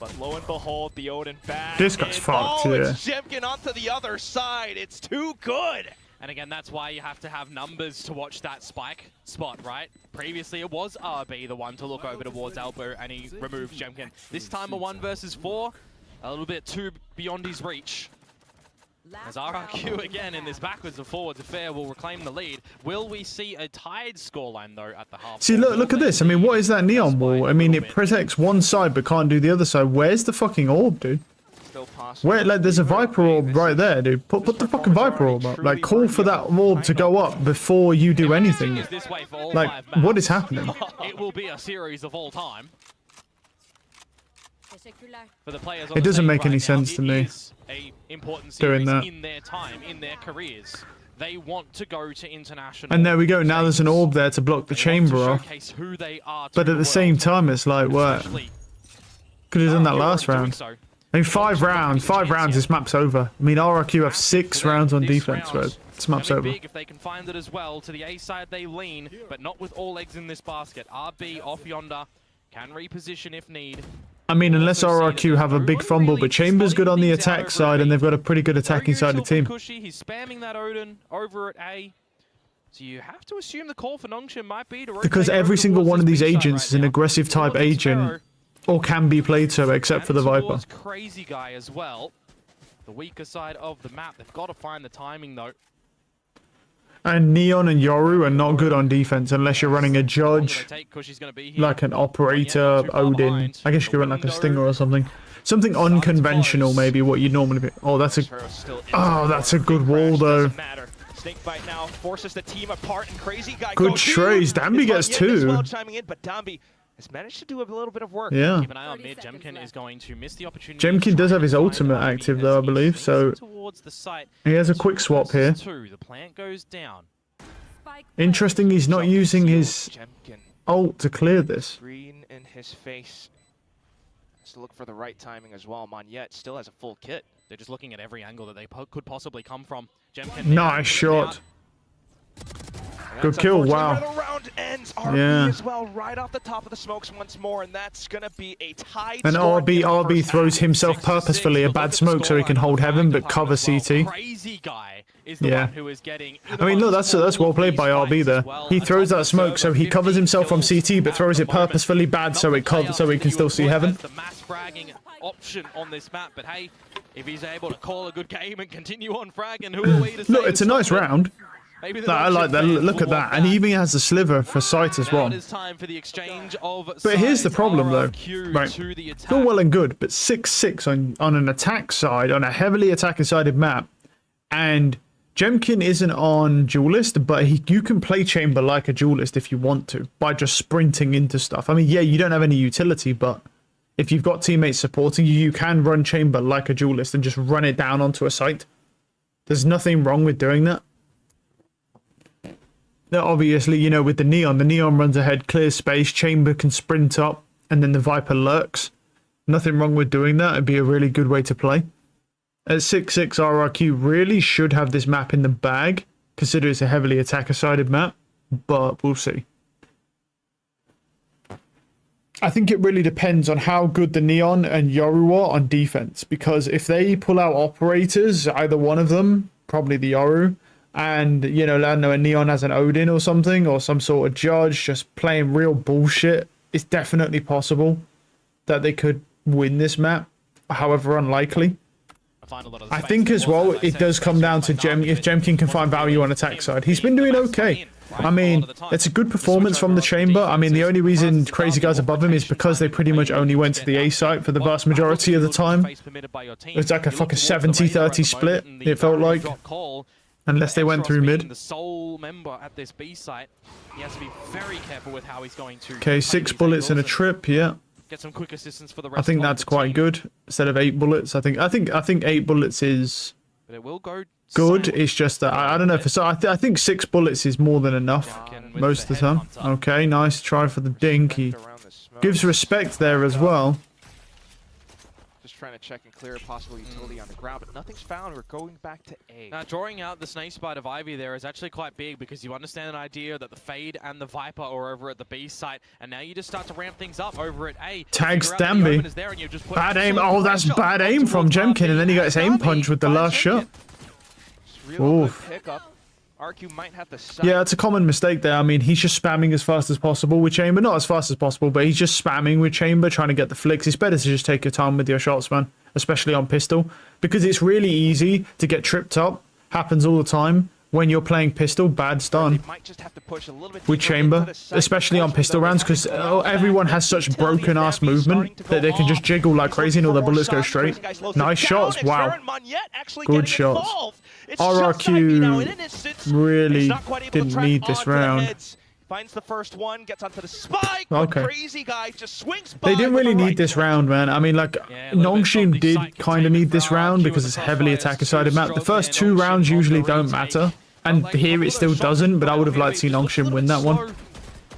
But lo and behold, the Odin back. This guy's fucked, yeah. It's Jemkin onto the other side. It's too good. And again, that's why you have to have numbers to watch that spike spot, right? Previously, it was RB the one to look over towards Elbow, and he removed Jemkin. This time, a 1 versus 4, a little bit too beyond his reach. As RRQ again in this backwards and forwards affair will reclaim the lead. Will we see a tied scoreline though at the half? See, look at this. I mean, what is that neon wall? I mean, it protects one side but can't do the other side. Where's the fucking orb, dude? Still possible. Where, like, there's a Viper orb right there, dude. Put the fucking Viper orb up. Like, call for that orb to go up before you do anything. Like, what is happening? It will be a series of all time. For the players it doesn't make any sense to me. Doing that in their time, in their careers, they want to go to international. And there we go. Now there's an orb there to block the chamber off. But at the same time, it's like, what? Could have done that last round. I mean, 5 rounds. 5 rounds. This map's over. I mean, RRQ have 6 rounds on defense, bro. This map's over. If they can find it as well, to the A side they lean, but not with all eggs in this basket. RB off yonder can reposition if need. I mean, unless RRQ have a big fumble, but Chamber's good on the attack side, and they've got a pretty good attacking side of the team. He's spamming that Odin over at A. So you have to assume the call for Nongshim might be to because every single one of these agents is an aggressive type agent, or can be played so, except for the Viper. Crazy guy as well. The weaker side of the map. They've got to find the timing though. And Neon and Yoru are not good on defense unless you're running a Judge, like an Operator, Odin. I guess you could run like a Stinger or something. Something unconventional, maybe, what you'd normally be. Oh, that's a good wall, though. Good trays. Dambi gets 2. Has managed to do a little bit of work. Yeah. Keep an eye on mid. Jemkin is going to miss the opportunity. Jemkin does have his ultimate active though, I believe, so he has a quick swap here. The plant goes down. Interesting, he's not using his ult to clear this. Green in his face. Has to look for the right timing as well. Monyet still has a full kit. They're just looking at every angle that they could possibly come from. Jemkin nice shot. Good kill, wow. The round ends. RB as well, right off the top of the smokes once more, and that's gonna be a tied. And RB throws himself purposefully a bad smoke so he can hold heaven but cover CT. Crazy guy is the one who is getting. I mean, look, that's well played by RB there. He throws that smoke so he covers himself from CT but throws it purposefully bad so he can still see heaven. The mass fragging option on this map, but hey, if he's able to call a good game and continue on fragging, who are we to say? Look, it's a nice round. I like that. Look at that. And he even has a sliver for sight as well. But here's the problem, though. Right. It's all well and good, but 6-6 on an attack side, on a heavily attacking-sided map, and Jemkin isn't on Duelist, but you can play Chamber like a Duelist if you want to, by just sprinting into stuff. I mean, yeah, you don't have any utility, but if you've got teammates supporting you, you can run Chamber like a Duelist and just run it down onto a site. There's nothing wrong with doing that. Now, obviously, you know, with the Neon runs ahead, clears space, Chamber can sprint up, and then the Viper lurks. Nothing wrong with doing that. It'd be a really good way to play. At 6-6, RRQ really should have this map in the bag, considering it's a heavily attacker-sided map, but we'll see. I think it really depends on how good the Neon and Yoru are on defense, because if they pull out Operators, either one of them, probably the Yoru, and, you know, I don't know, a Neon has an Odin or something, or some sort of Judge just playing real bullshit, it's definitely possible that they could win this map, however unlikely. I think as well, it does come down to if Jemkin can find value on attack side. He's been doing okay. I mean, it's a good performance from the Chamber. I mean, the only reason Crazy Guy's above him is because they pretty much only went to the A site for the vast majority of the time. It was like a fucking 70-30 split, it felt like. Unless they went through mid. The sole member at this B site, he has to be very careful with how he's going to. Okay, 6 bullets and a trip, yeah. get some quick assistance for the rest. I think that's quite good. Instead of 8 bullets, I think 8 bullets is but it will go good. silent. It's just that I don't know. I think 6 bullets is more than enough most of the time. Okay, nice try for the dinky. Gives respect there as well. Just trying to check and clear a possible utility on the ground, but nothing's found. We're going back to A. Now, drawing out the Snake Spider of Ivy there is actually quite big because you understand an idea that the Fade and the Viper are over at the B site, and now you just start to ramp things up over at A. Tags Danby. Bad aim. Oh, that's bad aim from Jemkin, and then he got his aim punch with the last shot. Oof. RRQ might have to yeah, it's a common mistake there. I mean, he's just spamming as fast as possible with Chamber. Not as fast as possible, but he's just spamming with Chamber, trying to get the flicks. It's better to just take your time with your shots, man. Especially on pistol. Because it's really easy to get tripped up. Happens all the time. When you're playing pistol, bad stun. With Chamber. Especially on pistol rounds, because everyone has such broken-ass movement that they can just jiggle like crazy and all their bullets go straight. Nice shots. Wow. Good shots. RRQ really didn't need this round. Finds the first one, gets onto the spike. Okay. Crazy guy just swings by. They didn't really need this round, man. I mean, like, Nongshim did kind of need this round because it's a heavily attacker-sided map. The first 2 rounds usually don't matter. And here it still doesn't, but I would have liked to see Nongshim win that one.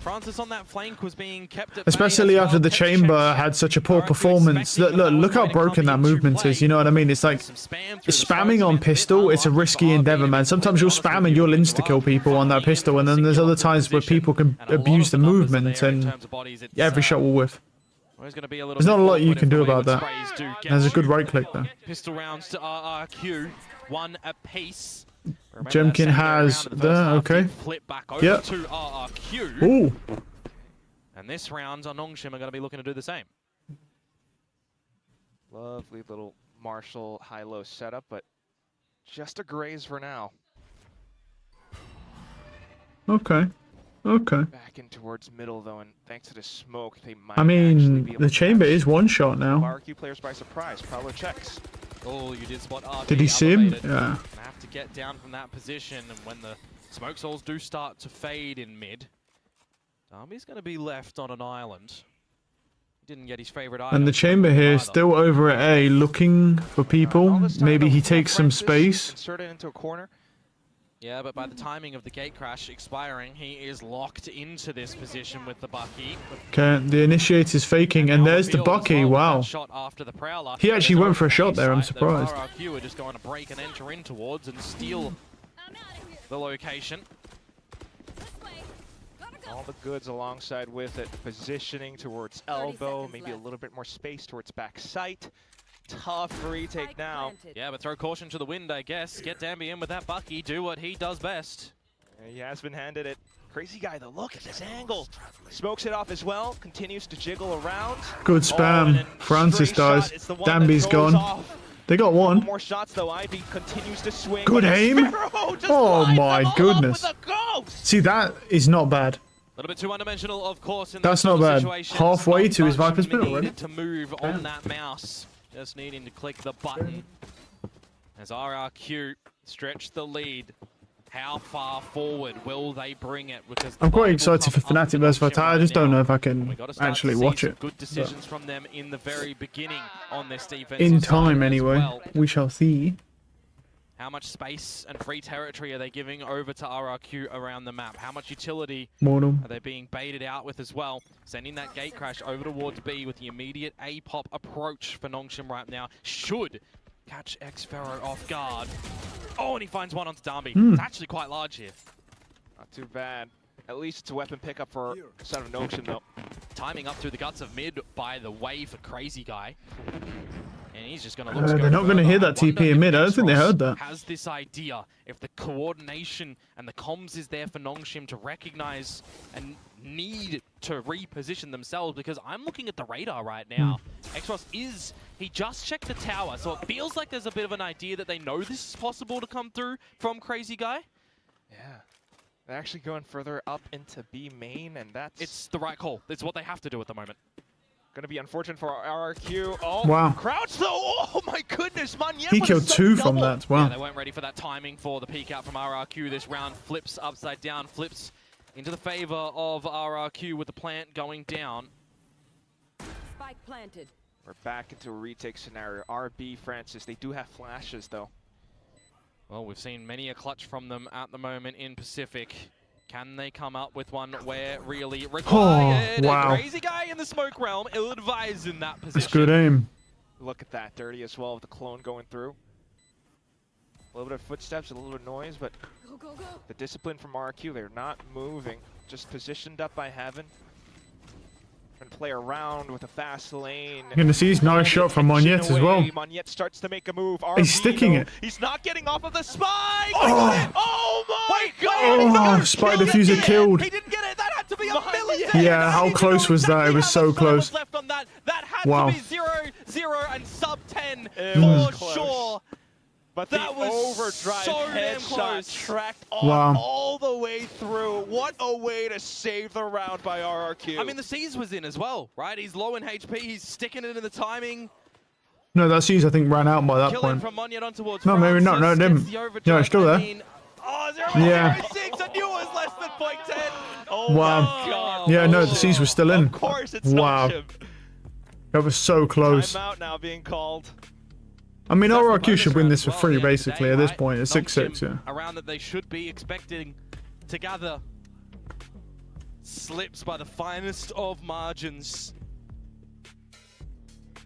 Francis on that flank was being kept at especially after the Chamber had such a poor performance. Look how broken that movement is, you know what I mean? It's like, spamming on pistol, it's a risky endeavor, man. Sometimes you'll spam and you'll insta-kill people on that pistol, and then there's other times where people can abuse the movement and every shot will whiff. There's not a lot you can do about that. There's a good right click though. Pistol rounds to RRQ, 1 apiece. Jemkin has there, okay. Yep. Ooh. And this round, Nongshim are going to be looking to do the same. Lovely little Marshall high-low setup, but just a graze for now. Okay. Okay. Back in towards middle though, and thanks to the smoke, they might. I mean, the Chamber is one shot now. RRQ players by surprise. Prowler checks. Oh, you did spot RB. Did he see him? Yeah. Have to get down from that position, and when the smoke souls do start to fade in mid, Darby's going to be left on an island. He didn't get his favorite item. And the Chamber here is still over at A, looking for people. Maybe he takes some space. Insert it into a corner. Yeah, but by the timing of the gate crash expiring, he is locked into this position with the Bucky. Okay, the initiate is faking, and there's the Bucky. Wow. He actually went for a shot there, I'm surprised. RRQ are just going to break and enter in towards and steal the location. All the goods alongside with it. Positioning towards elbow, maybe a little bit more space towards back sight. Tough retake now. Yeah, but throw caution to the wind, I guess. Get Danby in with that Bucky, do what he does best. He has been handed it. Crazy guy though, look at this angle. Smokes it off as well, continues to jiggle around. Good spam. Francis dies. Danby's gone. Off. They got one. More shots though, Ivy continues to swing. Good aim. Oh my goodness. See, that is not bad. A little bit too one-dimensional, of course. In that's not bad. Halfway to his Viper's pit already. To move on that mouse. Just needing to click the button as RRQ stretch the lead. How far forward will they bring it? Because I'm quite excited for FNATIC vs VIT. I just don't know if I can actually watch it. Good decisions from them in the very beginning on this defense. In time, anyway. We shall see. How much space and free territory are they giving over to RRQ around the map? How much utility are they being baited out with as well? Sending that gate crash over towards B with the immediate A-pop approach for Nongshim right now should catch X-Pharaoh off guard. Oh, and he finds one onto Darby. It's actually quite large here. Not too bad. At least it's a weapon pickup for Son of Nongshim though. Timing up through the guts of mid, by the way, for Crazy Guy. And he's just going to look they're not going to hear that TP in mid. I don't think they heard that. Has this idea, if the coordination and the comms is there for Nongshim to recognize and need to reposition themselves, because I'm looking at the radar right now. Xros he just checked the tower, so it feels like there's a bit of an idea that they know this is possible to come through from Crazy Guy. Yeah. They're actually going further up into B main, and that's... It's the right call. It's what they have to do at the moment. Gonna be unfortunate for RRQ. Oh, wow. Crouch though. Oh my goodness, he killed 2 from that. Wow. Yeah, they weren't ready for that timing for the peek out from RRQ. This round flips upside down, flips into the favor of RRQ with the plant going down. We're back into a retake scenario. RB, Francis, they do have flashes though. Well, we've seen many a clutch from them at the moment in Pacific. Can they come up with one where really required? Oh, wow. A crazy guy in the smoke realm, ill-advised in that position. That's good aim. Look at that, dirty as well with the clone going through. A little bit of footsteps, a little bit of noise, but the discipline from RRQ, they're not moving. Just positioned up by Heaven. And play around with a fast lane. You're gonna see his nice shot from Monyet as well. Monyet starts to make a move. He's sticking it. He's not getting off of the spike. Oh, Oh my God! Oh, Spike Diffuser killed. He didn't get it. That had to be a millisecond. Yeah, how close was that? It was so close. Left on that. That had Wow. to be 0-0 and sub 10 was for close. sure. But that the was overdrive so damn headshot close. tracked on Wow. all the way through. What a way to save the round by RRQ. I mean, the C's was in as well, right? He's low in HP. He's sticking it in the timing. No, that C's I think ran out by that Killing point. from Monyet on towards No, maybe not. No, it Francis, didn't. gets the No, overdrive. it's still there. I mean, oh, 0-0-6. Yeah. I knew it was less than 0.10. Oh Wow. my God. Yeah, no, the C's were still in. Of course, it's Wow. Nongshim. That was so close. Timeout now being called. I mean, That's the RRQ should bonus win round this as for well, free, yeah, basically, today, at this right? point. It's 6-6, yeah. Nongshim, a round that they should be expecting to gather. Slips by the finest of margins.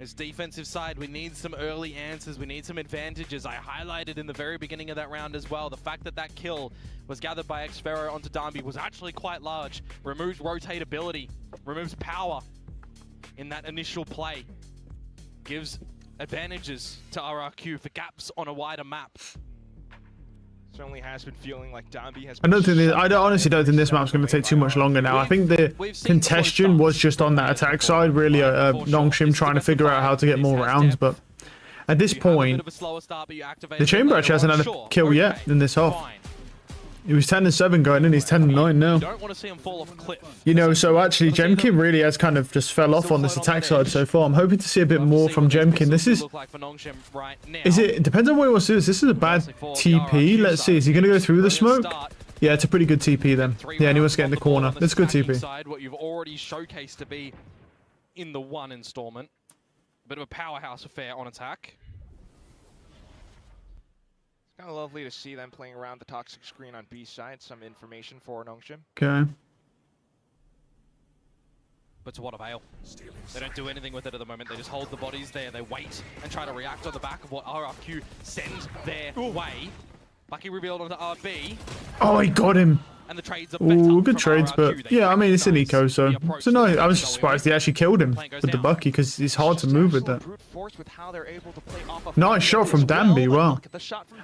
As defensive side, we need some early answers. We need some advantages. I highlighted in the very beginning of that round as well. The fact that that kill was gathered by Xfero onto Darby was actually quite large. Removes rotatability, removes power in that initial play. Gives advantages to RRQ for gaps on a wider map. Certainly has been feeling like Dambi has I honestly don't think this map's going to take too much longer now. I think the congestion was just on that attack side, really. Nongshim trying to figure out how to get more rounds, but at this point, the Chamber actually hasn't had a kill yet in this half. He was 10-7 going in, he's 10-9 now. Don't want to see him fall off a cliff. You know, so actually Jemkin really has kind of just fell off on this attack side so far. I'm hoping to see a bit more from Jemkin. This is... it depends on what he wants to do. This is a bad TP. Let's see, is he going to go through the smoke? Yeah, it's a pretty good TP then. Yeah, and he wants to get in the corner. That's a good TP. What you've already showcased to be in the one installment. A bit of a powerhouse affair on attack. Kind of lovely to see them playing around the toxic screen on B side. Some information for Nongshim. Okay. But to what avail? They don't do anything with it at the moment. They just hold the bodies there. They wait and try to react on the back of what RRQ sends their way. Lucky revealed onto RB. Oh, he got him. And the trades are Ooh, good trades, but yeah, I mean, it's an eco, so no, I was surprised he actually killed him with the Bucky, because it's hard to move with that. Nice shot from Danby, wow.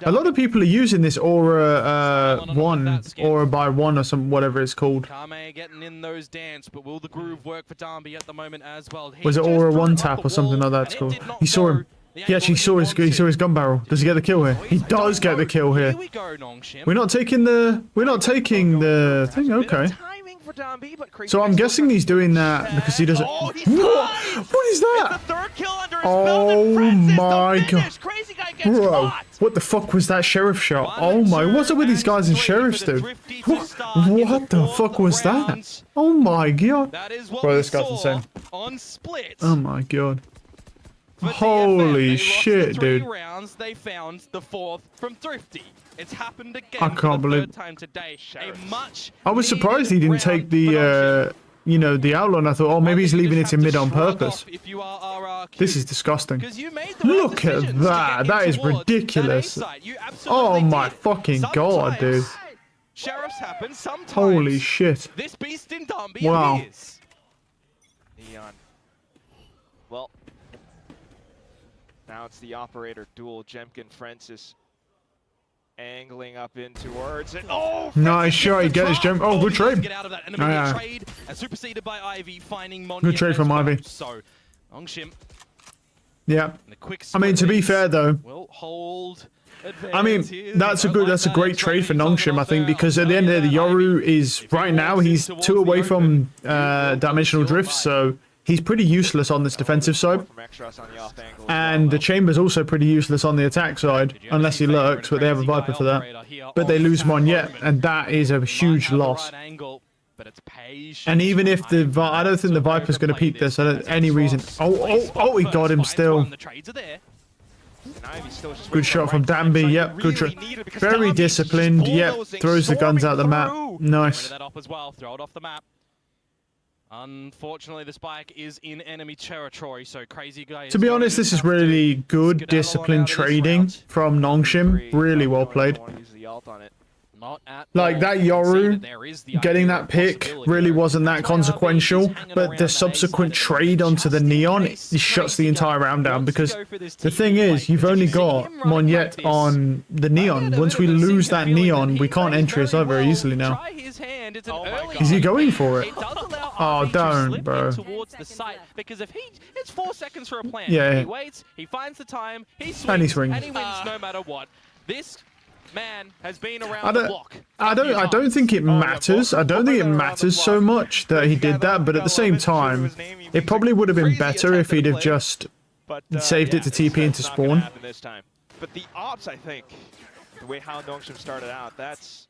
A lot of people are using this Aura 1, Aura by 1 or some whatever it's called. Kame getting in those dance, but will the groove work for Danby at the moment as well? Was it Aura 1 tap or something like that it's called? He saw him. He actually saw his gun barrel. Does he get the kill here? He does get the kill here. We're not taking the thing. Okay. So I'm guessing he's doing that because he doesn't. What is that? Oh my God, bro! What the fuck was that sheriff shot? Oh my! What's up with these guys in sheriffs, dude? What the fuck was that? Oh my God, bro! This guy's insane. Oh my God. Holy shit, dude. Rounds, they found the 4th from Thrifty. It's happened again I can't believe the 3rd time today. I was surprised he didn't take the you know, the outlaw, and I thought, oh, maybe he's leaving it in mid on purpose. This is disgusting. Look at that. That is ridiculous. Oh my fucking God, dude. Sheriffs happen sometimes. Holy shit. This beast in Darby wow. appears. Neon. Well, now it's the operator duel. Jemkin, Francis angling up in towards it. Oh, nice shot. He gets his jump. Oh, good trade. Get out of that enemy trade and superseded by Ivy, finding Monyet. Good trade from Ivy. So, Nongshim. Yeah. I mean, to be fair though, will hold. I mean, that's a great trade for Nongshim, I think, because at the end of the Yoru is right now he's 2 away from dimensional drift, so he's pretty useless on this defensive side. And the Chamber's also pretty useless on the attack side, unless he lurks, but they have a Viper for that. But they lose Monyet, and that is a huge loss. but it's patience. And even if the I don't think the Viper's going to peek this. I don't any reason. Oh, he got him still. The trades are there. Good shot from Danby. Yep, good shot. Very disciplined. Yep, throws the guns out the map. Nice. That up as well. Throw it off the map. Unfortunately, the spike is in enemy territory, so Crazy Guy. To be honest, this is really good disciplined trading from Nongshim. Really well played. Like that Yoru getting that pick really wasn't that consequential, but the subsequent trade onto the Neon, it shuts the entire round down, because the thing is, you've only got Monyet on the Neon. Once we lose that Neon, we can't enter his over easily now. Is he going for it? Oh, don't, bro. Towards the site, because if it's 4 seconds for a plan. Yeah. He waits, he finds the time, he swings, and he wins no matter what. This man has been around the block. I don't think it matters. I don't think it matters so much that he did that, but at the same time, it probably would have been better if he'd have just saved it to TP into spawn. But the ops, I think, the way how Nongshim started out, that's...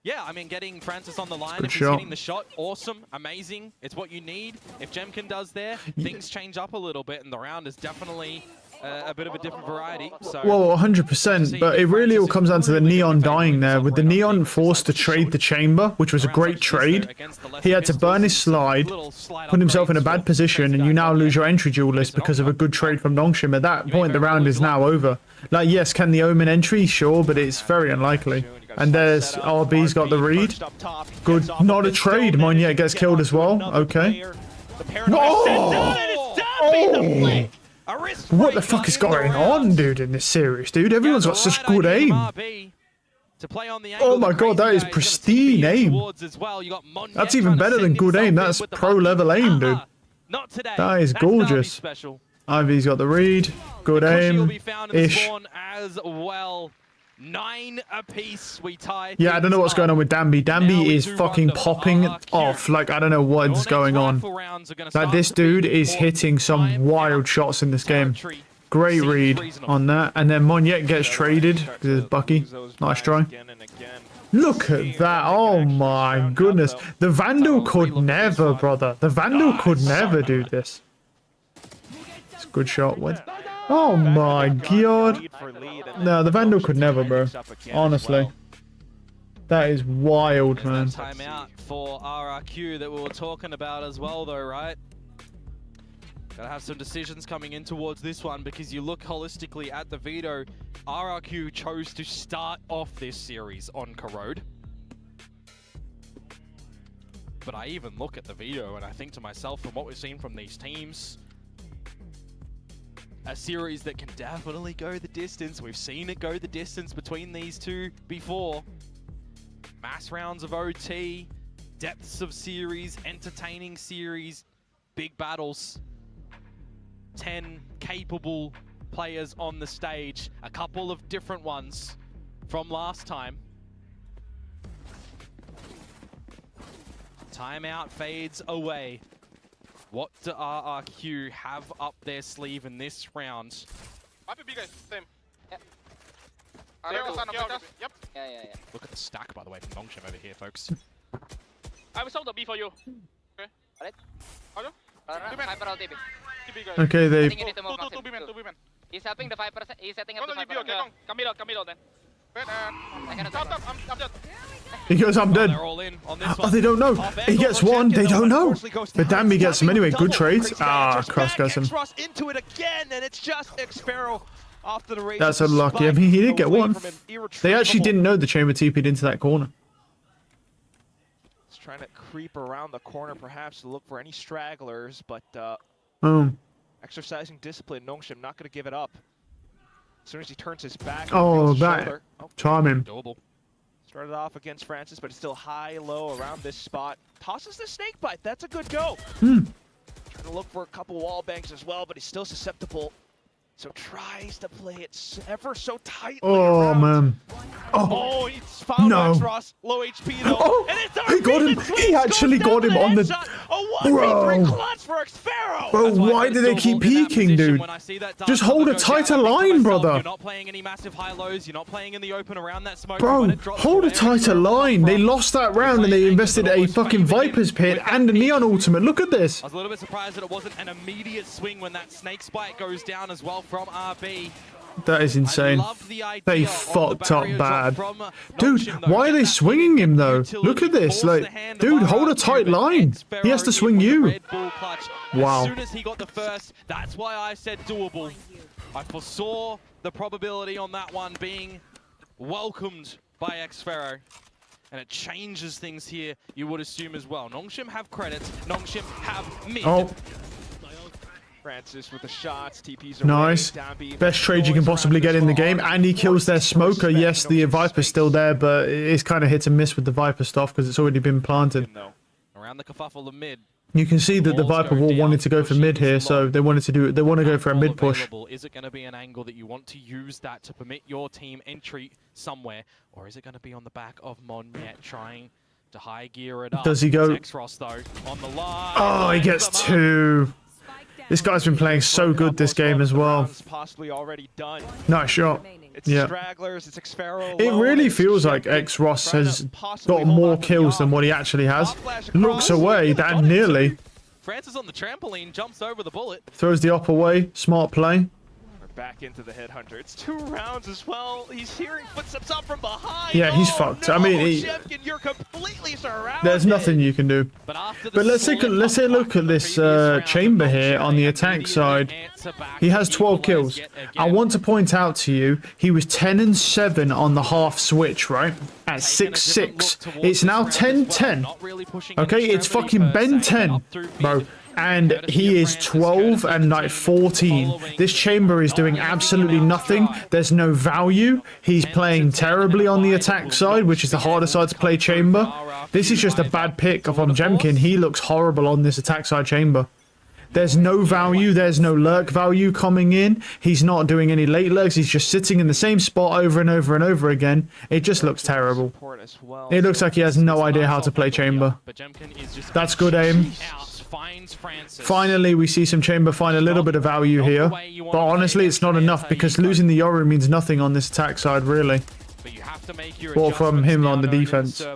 Yeah, I mean, getting Francis on the line, if he's hitting the shot, awesome, amazing. It's what you need. If Jemkin does there, things change up a little bit, and the round is definitely a bit of a different variety. So, well, 100%, but it really all comes down to the Neon dying there. With the Neon forced to trade the chamber, which was a great trade, he had to burn his slide, put himself in a bad position, and you now lose your entry duelist because of a good trade from Nongshim. At that point, the round is now over. Like, yes, can the Omen entry? Sure, but it's very unlikely. And there's RB's got the read. Good, not a trade. Monyet gets killed as well. Okay. Oh! What the fuck is going on, dude, in this series, dude? Everyone's got such good aim. Oh my god, that is pristine aim. That's even better than good aim. That's pro-level aim, dude. That is gorgeous. Ivy's got the read. Good aim-ish. 9 apiece, we tie. Yeah, I don't know what's going on with Danby. Danby is fucking popping off. Like, I don't know what's going on. Like, this dude is hitting some wild shots in this game. Great read on that. And then Monyet gets traded. This is Bucky. Nice try. Look at that. Oh my goodness. The Vandal could never, brother. The Vandal could never do this. It's a good shot. Oh my god. No, the Vandal could never, bro. Honestly. That is wild, man. Timeout for RRQ that we were talking about as well, though, right? Gotta have some decisions coming in towards this one, because you look holistically at the veto. RRQ chose to start off this series on Corrode. But I even look at the veto and I think to myself, from what we've seen from these teams, a series that can definitely go the distance. We've seen it go the distance between these two before. Mass rounds of OT, depths of series, entertaining series, big battles. 10 capable players on the stage. A couple of different ones from last time. Timeout fades away. What do RRQ have up their sleeve in this round? Same. Yep. Yeah. Look at the stack, by the way, from Nongshim over here, folks. I will solve the B for you. Okay. Alright. Hello? Viper all TP. Okay, they... Two B-man. He's helping the 5%. He's setting up the 5%. Okay, come middle then. Wait, stop, I'm dead. He goes, I'm dead. They're all in on this Oh, one. they don't know. He gets one. They don't know. But Danby gets him anyway. Good trades. Cross gets him. Into it again, and it's just Xparrow off to the races. That's unlucky. I mean, he did get one. They actually didn't know the chamber TP'd into that corner. He's trying to creep around the corner, perhaps to look for any stragglers, but exercising discipline. Nongshim not going to give it up. As soon as he turns his back, that timing. Started off against Francis, but it's still high-low around this spot. Tosses the snake bite. That's a good go. Trying to look for a couple wall bangs as well, but he's still susceptible. So tries to play it ever so tightly. Oh, around. man. Oh, he's found No. Ross. Low HP though. Oh, and it's he got him. He actually got him on the... A 1v3 Bro. clutch for Xfero. Bro, why do they keep peeking, dude? Just hold a tighter line, brother. You're not playing any massive high lows. You're not playing in the open around that smoke. Bro, hold a tighter line. They lost that round and they invested a fucking Viper's Pit and a Neon Ultimate. Look at this. I was a little bit surprised that it wasn't an immediate swing when that Snake Spike goes down as well from RB. That is insane. They fucked up bad. Dude, why are they swinging him though? Look at this. Like, dude, hold a tight line. He has to swing you. Wow. As soon as he got the first, that's why I said doable. I foresaw the probability on that one being welcomed by Xfero. And it changes things here, you would assume as well. Nongshim have credits, Nongshim have mid. Oh. Francis with the shots, TP's Nice. Best trade you can possibly get in the game. And he kills their smoker. Yes, the Viper's still there, but it's kind of hit and miss with the Viper stuff because it's already been planted. Around the kerfuffle of mid. You can see that the Viper wall wanted to go for mid here, so they wanted to do it. They want to go for a mid push. Is it going to be an angle that you want to use that to permit your team entry somewhere, or is it going to be on the back of Monyet trying to high gear it up? Does he go? Xross, though, on the line. Oh, he gets two. This guy's been playing so good this game as well. Possibly already done. Nice shot. It's Yeah. Stragglers, it's Xfero It alone, really it's feels like Jemkin X-Ross trying to has possibly got hold more on to the kills than off. what he actually has. Off flash Looks across. away, that nearly. Francis on the trampoline, jumps over the bullet. Throws the up away. Smart play. We're back into the headhunter. It's 2 rounds as well. He's hearing footsteps up from behind. Yeah, he's Oh, fucked. no, I mean, Jemkin, you're completely surrounded. There's nothing you can do. But let's take a look at this chamber here on the attack side. He has 12 kills. I want to point out to you, he was 10 and 7 on the half switch, right? At 6-6. It's now 10-10. Okay, it's fucking Ben 10, bro. And he is 12 and like 14. This chamber is doing absolutely nothing. There's no value. He's playing terribly on the attack side, which is the harder side to play chamber. This is just a bad pick from Jemkin. He looks horrible on this attack side chamber. There's no value. There's no lurk value coming in. He's not doing any late lurks. He's just sitting in the same spot over and over and over again. It just looks terrible. It looks like he has no idea how to play chamber. That's good aim. Finally, we see some chamber find a little bit of value here. But honestly, it's not enough because losing the Yoru means nothing on this attack side, really. Or from him on the defense.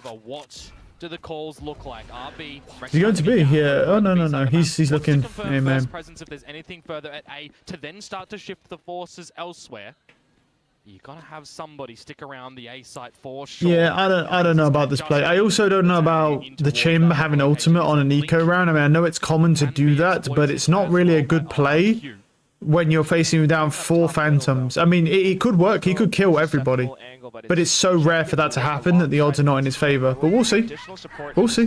Do the calls look like? RB. Is he going to be here? Oh, no. He's looking. Hey, man. Presence if there's anything further at A to then start to shift the forces elsewhere. You gotta have somebody stick around the A site for sure. Yeah, I don't know about this play. I also don't know about the chamber having ultimate on an eco round. I mean, I know it's common to do that, but it's not really a good play when you're facing down 4 phantoms. I mean, it could work. He could kill everybody. But it's so rare for that to happen that the odds are not in his favor. But we'll see. We'll see.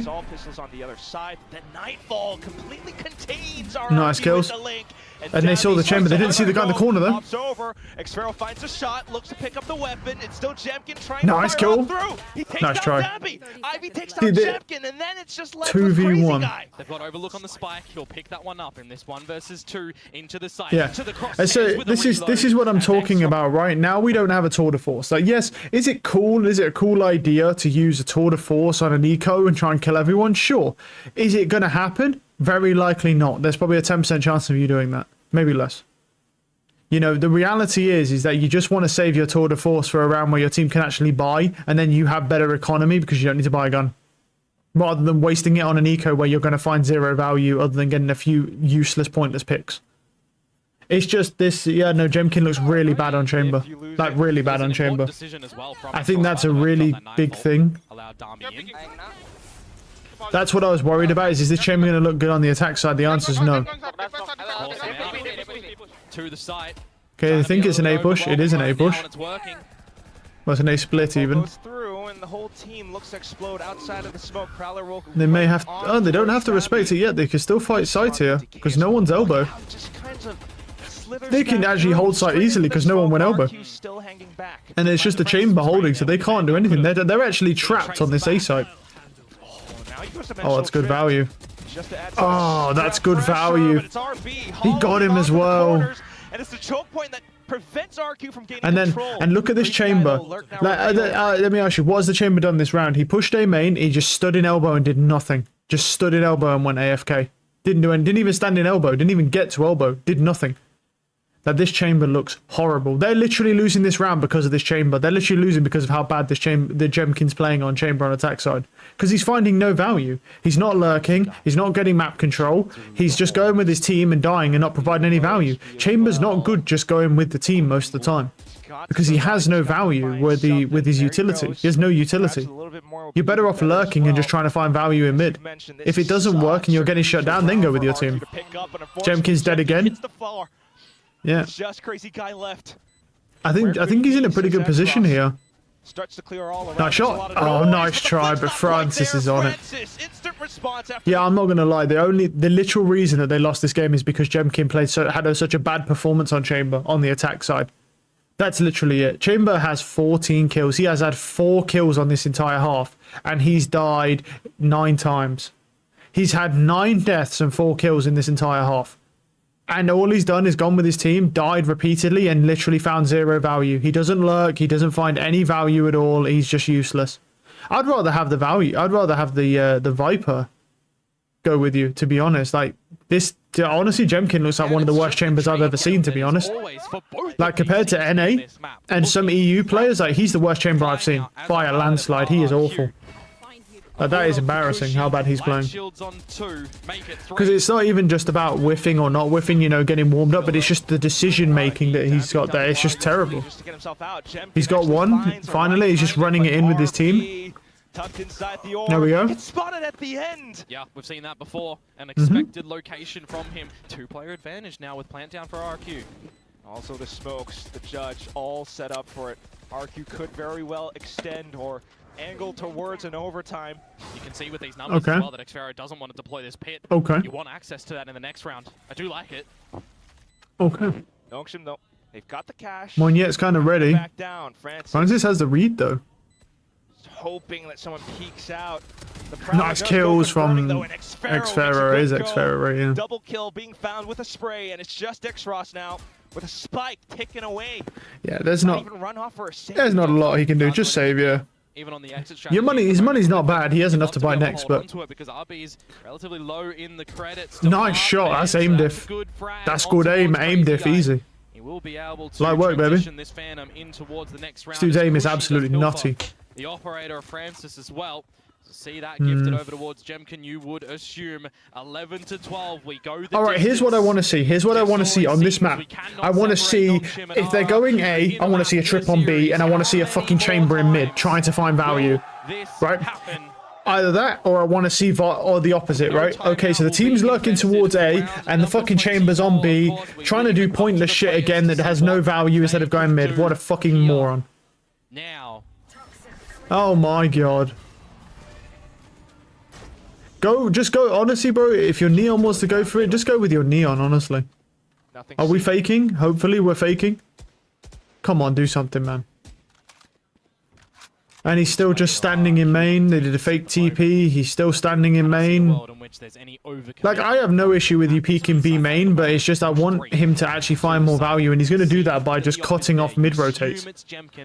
Nice kills. And they saw the chamber. They didn't see the guy in the corner, though. Xfero finds a shot, looks to pick up the weapon. It's still Jemkin trying nice to kill. He takes Nice try. Ivy takes down Jemkin, and then it's just left 2v1. They've got overlook on the spike. He'll pick that one up in this 1 versus 2 into the site. Yeah. To the cross. And so this is what I'm talking about right now. We don't have a tour de force. Like, yes, is it cool? Is it a cool idea to use a tour de force on an eco and try and kill everyone? Sure. Is it going to happen? Very likely not. There's probably a 10% chance of you doing that. Maybe less. You know, the reality is that you just want to save your tour de force for a round where your team can actually buy, and then you have better economy because you don't need to buy a gun. Rather than wasting it on an eco where you're going to find 0 value other than getting a few useless, pointless picks. It's just this, yeah, no, Jemkin looks really bad on chamber. Like, really bad on chamber. I think that's a really big thing. That's what I was worried about, is this chamber going to look good on the attack side? The answer is no. To the site. Okay, I think it's an A push. It is an A push. Well, it's an A split even. They may have... Oh, they don't have to respect it yet. They can still fight site here because no one's elbow. They can actually hold site easily because no one went elbow. And it's just a chamber holding, so they can't do anything. They're actually trapped on this A site. Oh, that's good value. Oh, that's good value. He got him as well. And it's the choke point that prevents RRQ from gaining And then, control. and look at this chamber. Let me ask you, what has the chamber done this round? He pushed A main, he just stood in elbow and did nothing. Just stood in elbow and went AFK. Didn't do anything, didn't even stand in elbow, didn't even get to elbow, did nothing. That this chamber looks horrible. They're literally losing this round because of this chamber. They're literally losing because of how bad this chamber, the Jemkin's playing on chamber on attack side. Because he's finding no value. He's not lurking. He's not getting map control. He's just going with his team and dying and not providing any value. Chamber's not good just going with the team most of the time. Because he has no value with his utility. He has no utility. You're better off lurking and just trying to find value in mid. If it doesn't work and you're getting shut down, then go with your team. Jemkin's dead again. Yeah. Just crazy guy left. I think he's in a pretty good position here. Starts to clear all around. Nice shot. Oh, nice try, but Francis is on it. Yeah, I'm not gonna lie. The literal reason that they lost this game is because Jemkin had such a bad performance on Chamber on the attack side. That's literally it. Chamber has 14 kills. He has had 4 kills on this entire half, and he's died 9 times. He's had 9 deaths and 4 kills in this entire half. And all he's done is gone with his team, died repeatedly, and literally found 0 value. He doesn't lurk. He doesn't find any value at all. He's just useless. I'd rather have the value. I'd rather have the Viper go with you, to be honest. Like, this, honestly, Jemkin looks like one of the worst chambers I've ever seen, to be honest. Like, compared to NA and some EU players, like, he's the worst chamber I've seen. By a landslide. He is awful. That is embarrassing how bad he's playing. Because it's not even just about whiffing or not whiffing, you know, getting warmed up, but it's just the decision making that he's got there. It's just terrible. He's got one. Finally, he's just running it in with his team. There we go. It's spotted at the end. Yeah, we've seen that before. An expected location from him. 2-player advantage now with plant down for RRQ. Also the smokes, the judge, all set up for it. RRQ could very well extend or angle towards an overtime. You can see with these numbers as well that Xfero doesn't want to deploy this pit. Okay. You want access to that in the next round. I do like it. Okay. Nongshim though, they've got the cash. Monyet's kind of ready. Back down. Francis has the read though. Hoping that someone peeks out. Nice kills from Xfero. Is Xfero right? Yeah. Double kill being found with a spray, and it's just Xross now with a spike ticking away. Yeah, there's not a lot he can do. Just save you. Even on the exit his money's not bad. He has enough to buy next, but because RB's relatively low in the credits. Nice shot. That's aim diff. That's good aim. Aim diff easy. He will be able to light work, baby. this Phantom in towards the next round. This dude's aim is absolutely nutty. The operator of Francis as well. To see that gifted over towards Jemkin, you would assume 11-12. We go. All right, here's what I want to see. Here's what I want to see on this map. I want to see if they're going A. I want to see a trip on B, and I want to see a fucking chamber in mid trying to find value. Right? Either that, or I want to see or the opposite. Right? Okay, so the team's lurking towards A, and the fucking chamber's on B, trying to do pointless shit again that has no value instead of going mid. What a fucking moron! Now. Oh my god. Just go, honestly, bro, if your Neon wants to go for it, just go with your Neon, honestly. Are we faking? Hopefully we're faking. Come on, do something, man. And he's still just standing in main. They did a fake TP. He's still standing in main. Like, I have no issue with you peeking B main, but it's just I want him to actually find more value, and he's going to do that by just cutting off mid-rotates.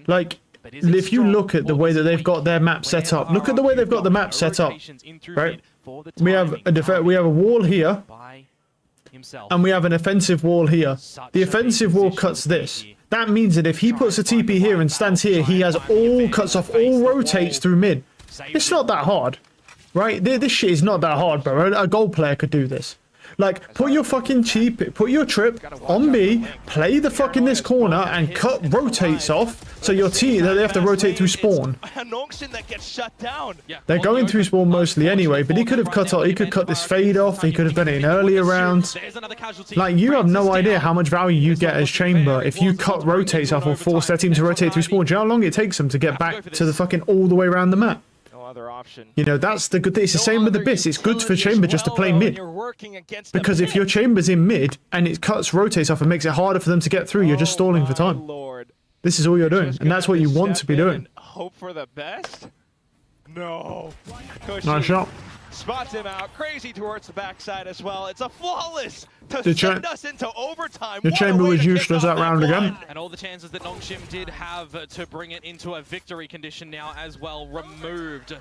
Like, if you look at the way that they've got their map set up, look at the way they've got the map set up, right? We have a wall here, and we have an offensive wall here. The offensive wall cuts this. That means that if he puts a TP here and stands here, he has cuts off all rotates through mid. It's not that hard, right? This shit is not that hard, bro. A gold player could do this. Like, put your trip on B, play the fucking this corner, and cut rotates off, so your team, they have to rotate through spawn. They're going through spawn mostly anyway, but he could have cut this fade off, he could have done it in earlier rounds. Like, you have no idea how much value you get as chamber if you cut rotates off or force their team to rotate through spawn. Do you know how long it takes them to get back to the fucking all the way around the map? You know, that's the good thing. It's the same with the BIS. It's good for chamber just to play mid. Because if your chamber's in mid and it cuts rotates off and makes it harder for them to get through, you're just stalling for time. This is all you're doing, and that's what you want to be doing. Hope for the best? No. Nice shot. Spots him out. Crazy towards the backside as well. It's a flawless to send us into overtime. The chamber was useless that round again. And all the chances that Nongshim did have to bring it into a victory condition now as well removed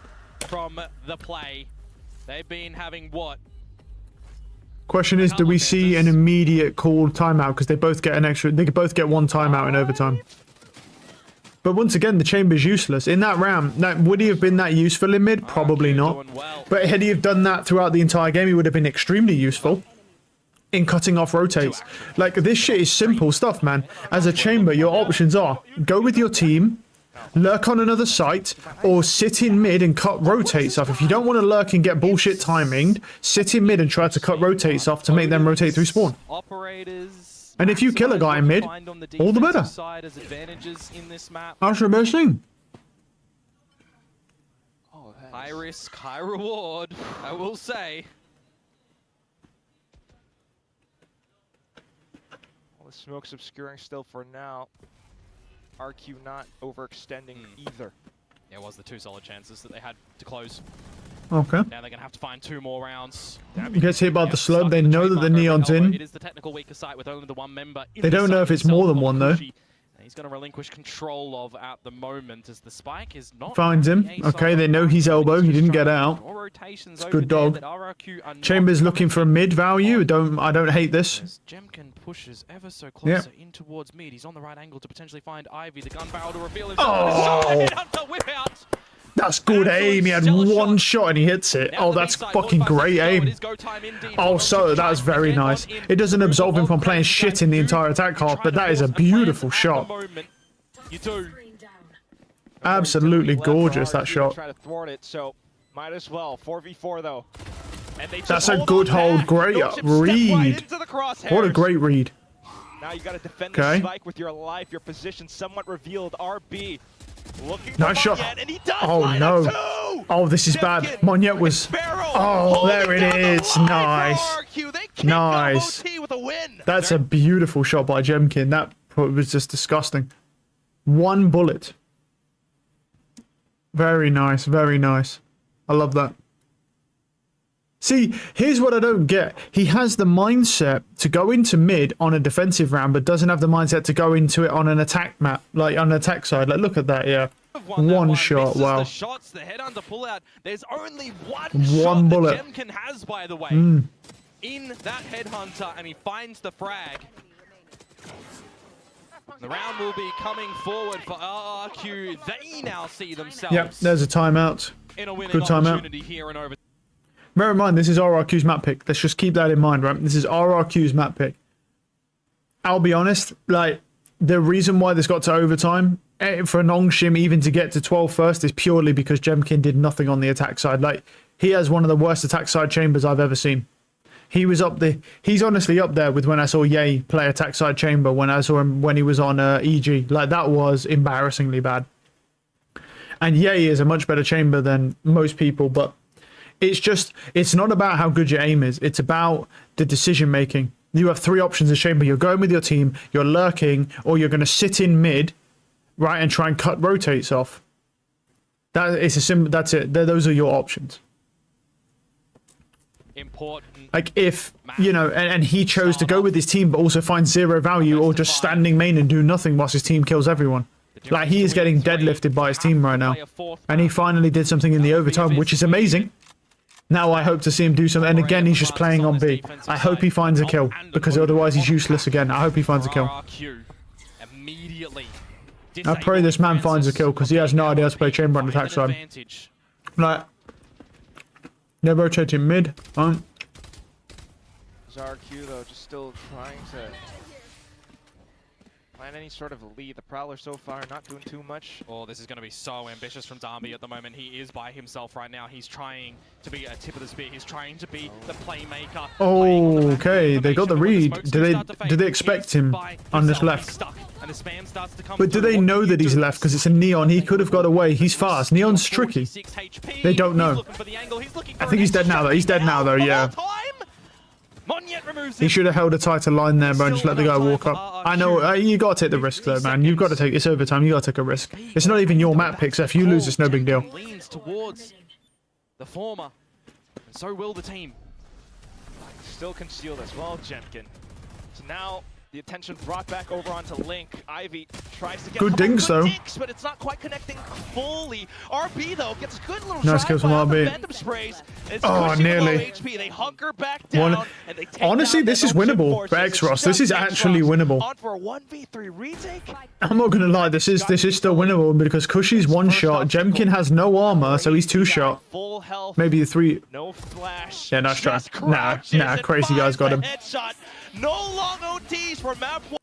from the play. They've been having what? Question is, do we see an immediate called timeout? Because they both get an extra. They could both get one timeout in overtime. But once again, the chamber's useless. In that round, would he have been that useful in mid? Probably not. But had he have done that throughout the entire game, he would have been extremely useful in cutting off rotates. Like, this shit is simple stuff, man. As a chamber, your options are go with your team, lurk on another site, or sit in mid and cut rotates off. If you don't want to lurk and get bullshit timinged, sit in mid and try to cut rotates off to make them rotate through spawn. And if you kill a guy in mid, all the better. That's the best thing. High risk, high reward, I will say. Well, the smoke's obscuring still for now. RQ not overextending either. It was the 2 solid chances that they had to close. Okay. Now they're going to have to find 2 more rounds. Gets hit by the slug. They know that the neon's in. It is the technical weaker site with only the 1 member. They don't know if it's more than one, though. He's going to relinquish control of at the moment as the spike is not. Finds him. Okay, they know he's elbow. He didn't get out. It's a good dog. Chamber's looking for a mid value. I don't hate this. Jemkin pushes ever so closer in towards mid. He's on the right angle to potentially find Ivy. The gun barrel to reveal himself. Oh! Headhunter whip out. That's good aim. He had one shot and he hits it. Oh, that's fucking great aim. Oh, so that's very nice. It doesn't absolve him from playing shit in the entire attack half, but that is a beautiful shot. Absolutely gorgeous, that shot. Try to thwart it, so might as well. 4v4 though. That's a good hold. Great read. What a great read. Now you got to defend the spike with your life. Your position somewhat revealed. RB. Nice shot. And he does. Oh no. Oh, this is bad. Monyet was. Oh, there it is. Nice. Nice. That's a beautiful shot by Jemkin. That was just disgusting. 1 bullet. Very nice. Very nice. I love that. See, here's what I don't get. He has the mindset to go into mid on a defensive round, but doesn't have the mindset to go into it on an attack map, like on an attack side. Like, look at that, yeah. One shot, wow. There's only one bullet. That Jemkin has, by the way, in that headhunter, and he finds the frag. The round will be coming forward for RRQ. They now see themselves. Yep, there's a timeout. In a winning good timeout. opportunity here and over. Bear in mind, this is RRQ's map pick. Let's just keep that in mind, right? This is RRQ's map pick. I'll be honest, like, the reason why this got to overtime for Nongshim even to get to 12 first is purely because Jemkin did nothing on the attack side. Like, he has one of the worst attack side chambers I've ever seen. He was up there. He's honestly up there with when I saw Ye play attack side chamber when I saw him when he was on EG. Like, that was embarrassingly bad. And Ye is a much better chamber than most people, but it's just, it's not about how good your aim is. It's about the decision making. You have 3 options as chamber. You're going with your team, you're lurking, or you're going to sit in mid, right, and try and cut rotates off. That's it. Those are your options. Important. Like, if, you know, and he chose to go with his team, but also find 0 value, or just standing main and do nothing whilst his team kills everyone. Like, he is getting deadlifted by his team right now. And he finally did something in the overtime, which is amazing. Now I hope to see him do something. And again, he's just playing on B. I hope he finds a kill, because otherwise he's useless again. I hope he finds a kill. I pray this man finds a kill, because he has no idea how to play chamber on the attack side. Like, they're rotating mid. RRQ though, just still trying to find any sort of lead. The Prowler so far not doing too much. Oh, this is going to be so ambitious from Darby at the moment. He is by himself right now. He's trying to be a tip of the spear. He's trying to be the playmaker. Oh, okay, they got the read. Do they expect him on this left? But do they know that he's left? Because it's a Neon. He could have got away. He's fast. Neon's tricky. They don't know. I think he's dead now, though. He's dead now, though, yeah. He should have held a tighter line there, bro, and just let the guy walk up. I know, you got to take the risk, though, man. You've got to take, it's overtime. You got to take a risk. It's not even your map pick, so if you lose, it's no big deal. Leans towards the former. And so will the team. Still concealed as well, Jemkin. So now the attention brought back over onto Link. Ivy tries to get good dinks though. Dinks, but it's not quite connecting fully. RB though gets a good little nice kills from RB. Phantom sprays. It's oh, nearly. HP. They hunker back down and they take honestly, down this is winnable for X-Ross. This is actually winnable. On for a 1v3 retake. I'm not gonna lie, this is still winnable because Cushy's one shot. Jemkin has no armor, so he's 2 shot. Full health. Maybe 3. No flash. Yeah, nice try. Nah, crazy guys got him. Headshot. No long OTs for map 1.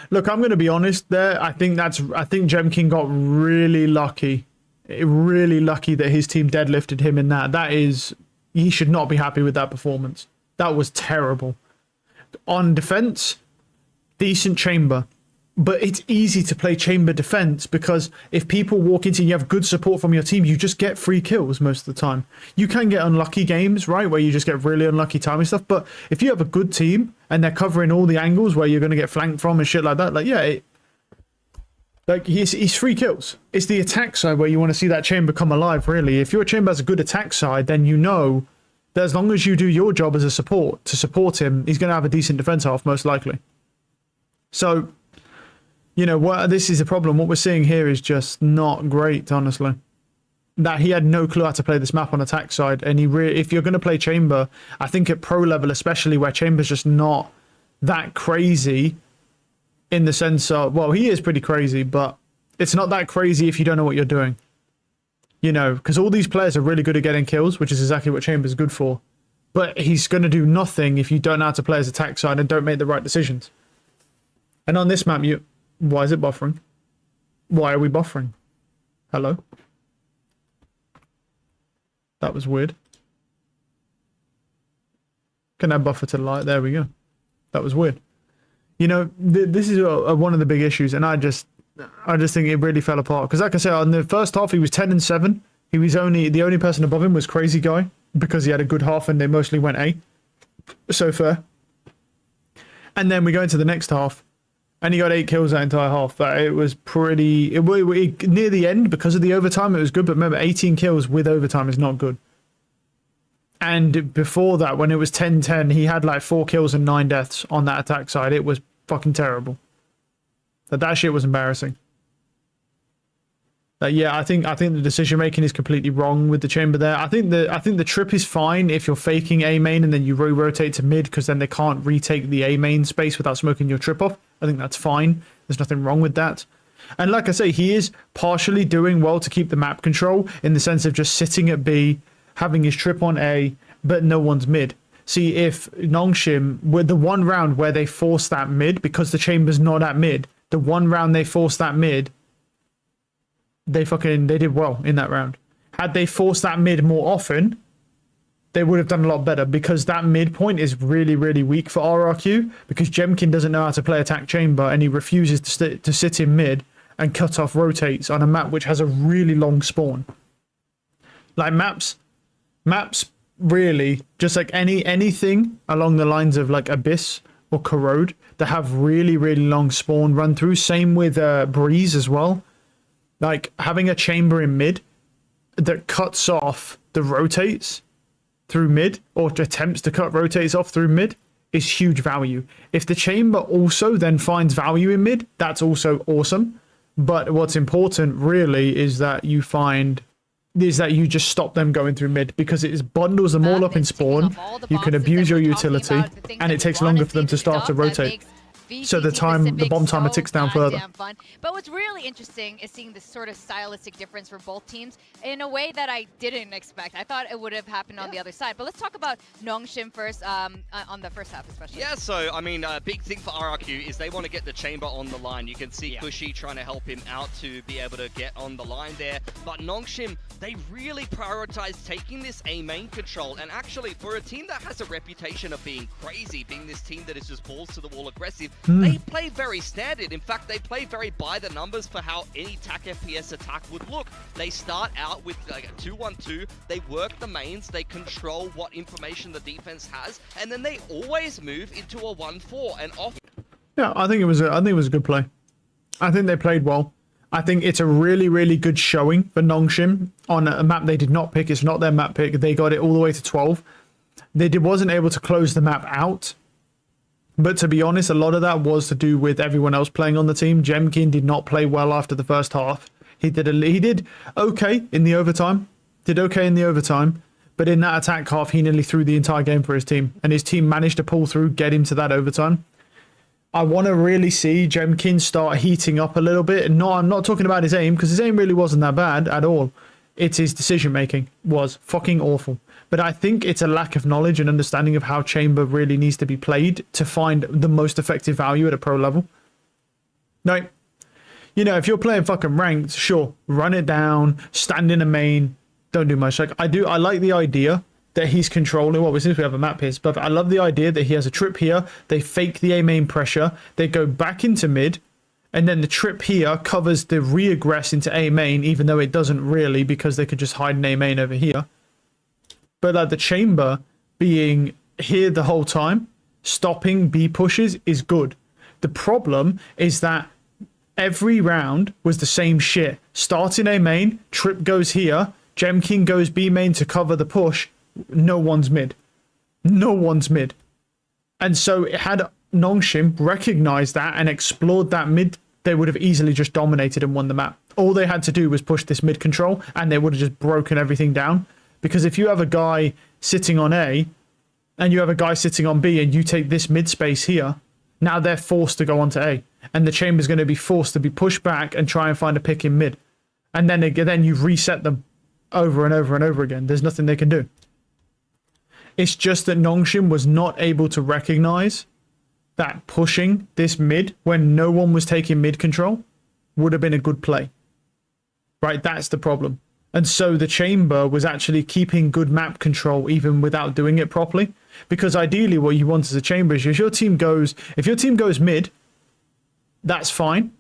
Look, I'm gonna be honest there. I think Jemkin got really lucky. Really lucky that his team deadlifted him in that. That is, he should not be happy with that performance. That was terrible. On defense, decent chamber. But it's easy to play chamber defense because if people walk into you have good support from your team, you just get free kills most of the time. You can get unlucky games, right, where you just get really unlucky timing stuff. But if you have a good team and they're covering all the angles where you're going to get flanked from and shit like that, like, yeah, he's free kills. It's the attack side where you want to see that chamber come alive, really. If your chamber has a good attack side, then you know that as long as you do your job as a support to support him, he's going to have a decent defense half, most likely. So, you know, this is a problem. What we're seeing here is just not great, honestly. That he had no clue how to play this map on attack side, and if you're going to play chamber, I think at pro level especially, where chamber's just not that crazy in the sense of, well, he is pretty crazy, but it's not that crazy if you don't know what you're doing. You know, because all these players are really good at getting kills, which is exactly what chamber's good for. But he's going to do nothing if you don't know how to play his attack side and don't make the right decisions. And on this map, why is it buffering? Why are we buffering? Hello? That was weird. Can I buffer to the light? There we go. That was weird. You know, this is one of the big issues, and I just think it really fell apart. Because like I said, on the first half, he was 10-7. He was the only person above him was Crazy Guy, because he had a good half and they mostly went A. So fair. And then we go into the next half, and he got 8 kills that entire half. But it was pretty... near the end, because of the overtime, it was good. But remember, 18 kills with overtime is not good. And before that, when it was 10-10, he had like 4 kills and 9 deaths on that attack side. It was fucking terrible. That shit was embarrassing. Yeah, I think the decision making is completely wrong with the chamber there. I think the trip is fine if you're faking A main and then you rotate to mid, because then they can't retake the A main space without smoking your trip off. I think that's fine. There's nothing wrong with that. And like I say, he is partially doing well to keep the map control in the sense of just sitting at B, having his trip on A, but no one's mid. See, if Nongshim, with the one round where they force that mid, because the chamber's not at mid, the one round they forced that mid, they did well in that round. Had they forced that mid more often, they would have done a lot better, because that mid point is really, really weak for RRQ, because Jemkin doesn't know how to play attack chamber, and he refuses to sit in mid and cut off rotates on a map which has a really long spawn. Like maps really, just like anything along the lines of like Abyss or Corrode that have really, really long spawn run through. Same with Breeze as well. Like having a chamber in mid that cuts off the rotates through mid, or attempts to cut rotates off through mid, is huge value. If the chamber also then finds value in mid, that's also awesome. But what's important really is that you just stop them going through mid, because it bundles them all up in spawn. You can abuse your utility, and it takes longer for them to start to rotate. So the bomb timer ticks down further. Fun. But what's really interesting is seeing this sort of stylistic difference for both teams in a way that I didn't expect. I thought it would have happened on the other side. But let's talk about Nongshim first, on the first half especially. Yeah, so, I mean, a big thing for RRQ is they want to get the chamber on the line. You can see Cushy trying to help him out to be able to get on the line there. But Nongshim, they really prioritize taking this A main control. And actually, for a team that has a reputation of being crazy, being this team that is just balls to the wall aggressive, they play very standard. In fact, they play very by the numbers for how any attack FPS attack would look. They start out with like a 2-1-2, they work the mains, they control what information the defense has, and then they always move into a 1-4 and off. Yeah, I think it was a good play. I think they played well. I think it's a really, really good showing for Nongshim on a map they did not pick. It's not their map pick. They got it all the way to 12. They wasn't able to close the map out. But to be honest, a lot of that was to do with everyone else playing on the team. Jemkin did not play well after the first half. He did okay in the overtime. But in that attack half, he nearly threw the entire game for his team. And his team managed to pull through, get him to that overtime. I want to really see Jemkin start heating up a little bit. No, I'm not talking about his aim, because his aim really wasn't that bad at all. It's his decision making was fucking awful. But I think it's a lack of knowledge and understanding of how Chamber really needs to be played to find the most effective value at a pro level. Like, you know, if you're playing fucking ranked, sure, run it down, stand in a main, don't do much. Like, I like the idea that he's controlling. Well, since we have a map here, but I love the idea that he has a trip here. They fake the A main pressure. They go back into mid, and then the trip here covers the re-aggress into A main, even though it doesn't really, because they could just hide an A main over here. But like the Chamber being here the whole time, stopping B pushes is good. The problem is that every round was the same shit. Starting A main, trip goes here, Jemkin goes B main to cover the push. No one's mid. And so had Nongshim recognized that and explored that mid, they would have easily just dominated and won the map. All they had to do was push this mid control and they would have just broken everything down. Because if you have a guy sitting on A and you have a guy sitting on B and you take this mid space here, now they're forced to go onto A. And the Chamber's going to be forced to be pushed back and try and find a pick in mid. And then you reset them over and over and over again. There's nothing they can do. It's just that Nongshim was not able to recognize that pushing this mid when no one was taking mid control would have been a good play. Right? That's the problem. And so the Chamber was actually keeping good map control even without doing it properly. Because ideally what you want as a Chamber is if your team goes mid, that's fine.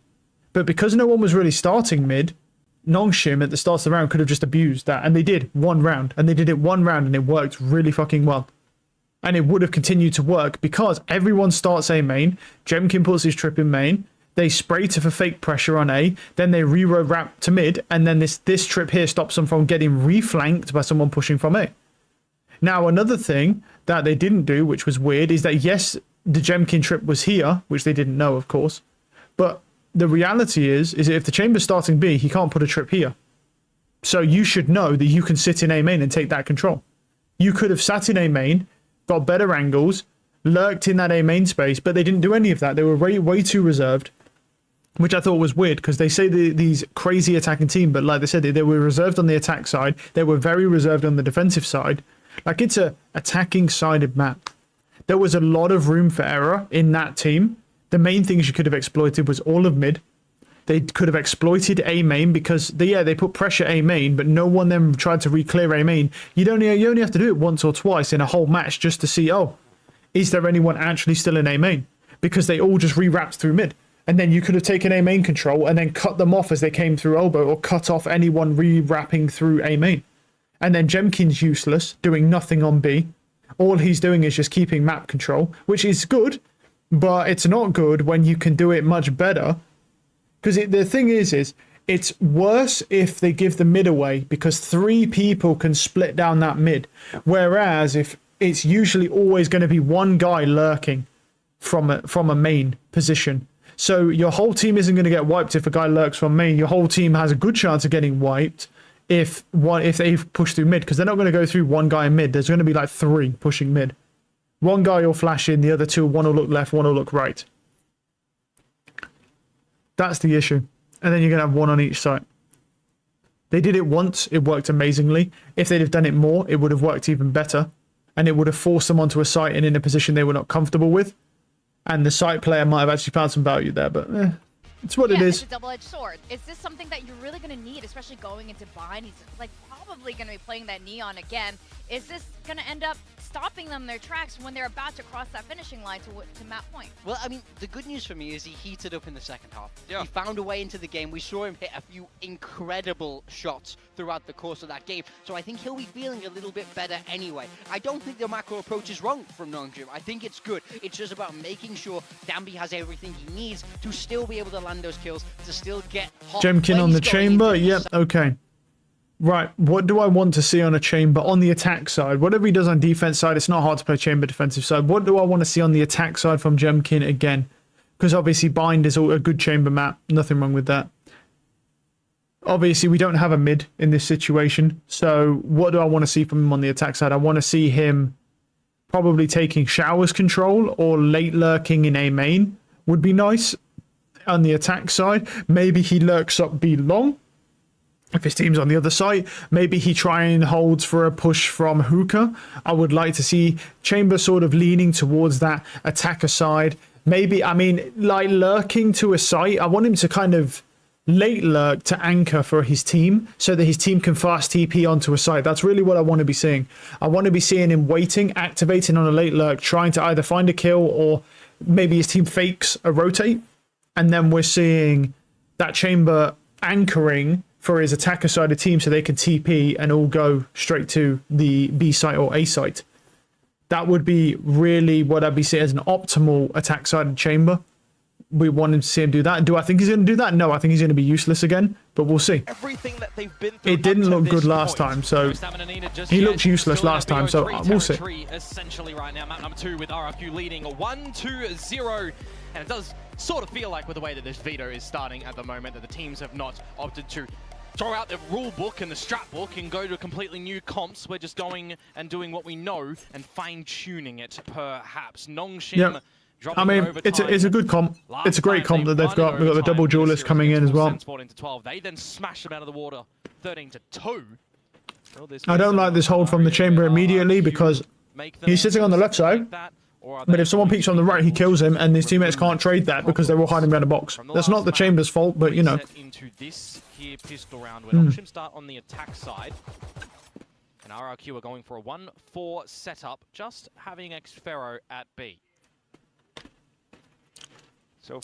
But because no one was really starting mid, Nongshim at the start of the round could have just abused that. And they did one round. And they did it one round and it worked really fucking well. And it would have continued to work because everyone starts A main. Jemkin puts his trip in main. They spray for fake pressure on A. Then they reroll wrap to mid. And then this trip here stops them from getting reflanked by someone pushing from A. Now, another thing that they didn't do, which was weird, is that yes, the Jemkin trip was here, which they didn't know, of course. But the reality is that if the Chamber's starting B, he can't put a trip here. So you should know that you can sit in A main and take that control. You could have sat in A main, got better angles, lurked in that A main space, but they didn't do any of that. They were way too reserved, which I thought was weird because they say these crazy attacking team, but like they said, they were reserved on the attack side. They were very reserved on the defensive side. Like, it's a attacking sided map. There was a lot of room for error in that team. The main things you could have exploited was all of mid. They could have exploited A main because they put pressure A main, but no one then tried to re-clear A main. You only have to do it once or twice in a whole match just to see, oh, is there anyone actually still in A main? Because they all just re-wrapped through mid. And then you could have taken A main control and then cut them off as they came through elbow or cut off anyone re-wrapping through A main. And then Jemkin's useless, doing nothing on B. All he's doing is just keeping map control, which is good, but it's not good when you can do it much better. Because the thing is it's worse if they give the mid away because 3 people can split down that mid. Whereas if it's usually always going to be one guy lurking from a main position. So your whole team isn't going to get wiped if a guy lurks from main. Your whole team has a good chance of getting wiped if they push through mid, because they're not going to go through one guy in mid. There's going to be like 3 pushing mid. One guy will flash in, the other 2, one will look left, one will look right. That's the issue. And then you're going to have one on each side. They did it once, it worked amazingly. If they'd have done it more, it would have worked even better. And it would have forced them onto a site and in a position they were not comfortable with. And the site player might have actually found some value there, but it's what it is. It's a double-edged sword. Is this something that you're really going to need, especially going into bind? He's like probably going to be playing that Neon again. Is this going to end up stopping them in their tracks when they're about to cross that finishing line to map point. Well, I mean, the good news for me is he heated up in the second half. Yeah. He found a way into the game. We saw him hit a few incredible shots throughout the course of that game. So I think he'll be feeling a little bit better anyway. I don't think the macro approach is wrong from Nongshim. I think it's good. It's just about making sure Dambi has everything he needs to still be able to land those kills, to still get hot Jemkin on the plays going chamber. into Yep. Okay. Right, what do I want to see on a chamber on the attack side? Whatever he does on defense side, it's not hard to play chamber defensive side. What do I want to see on the attack side from Jemkin again? Because obviously Bind is a good chamber map. Nothing wrong with that. Obviously, we don't have a mid in this situation. So what do I want to see from him on the attack side? I want to see him probably taking showers control or late lurking in A main would be nice on the attack side. Maybe he lurks up B long. If his team's on the other side, maybe he try and holds for a push from Hookah. I would like to see Chamber sort of leaning towards that attacker side. Maybe, I mean, like lurking to a site. I want him to kind of late lurk to anchor for his team so that his team can fast TP onto a site. That's really what I want to be seeing. I want to be seeing him waiting, activating on a late lurk, trying to either find a kill or maybe his team fakes a rotate. And then we're seeing that Chamber anchoring for his attacker side of team so they can TP and all go straight to the B site or A site. That would be really what I'd be seeing as an optimal attack side of Chamber. We want him to see him do that. Do I think he's going to do that? No, I think he's going to be useless again, but we'll see. Everything that they've been through It didn't look good last time, so he looked useless last time, so we'll see. Essentially right now, map number 2 with RRQ leading 1-2-0, and it does sort of feel like with the way that this veto is starting at the moment that the teams have not opted to throw out the rule book and the strat book and go to completely new comps. We're just going and doing what we know and fine-tuning it, perhaps. Nongshim. Yep. I mean, it's a good comp. It's a great comp that they've got. We've got the double duelist coming in as well. They then smash them out of the water, 13-2. I don't like this hold from the chamber immediately because he's sitting on the left side. But if someone peeks on the right, he kills him, and his teammates can't trade that because they're all hiding behind a box. That's not the chamber's fault, but you know. Into this here pistol round where Nongshim start on the attack side, and RRQ are going for a 1-4 setup, just having Xfero at B.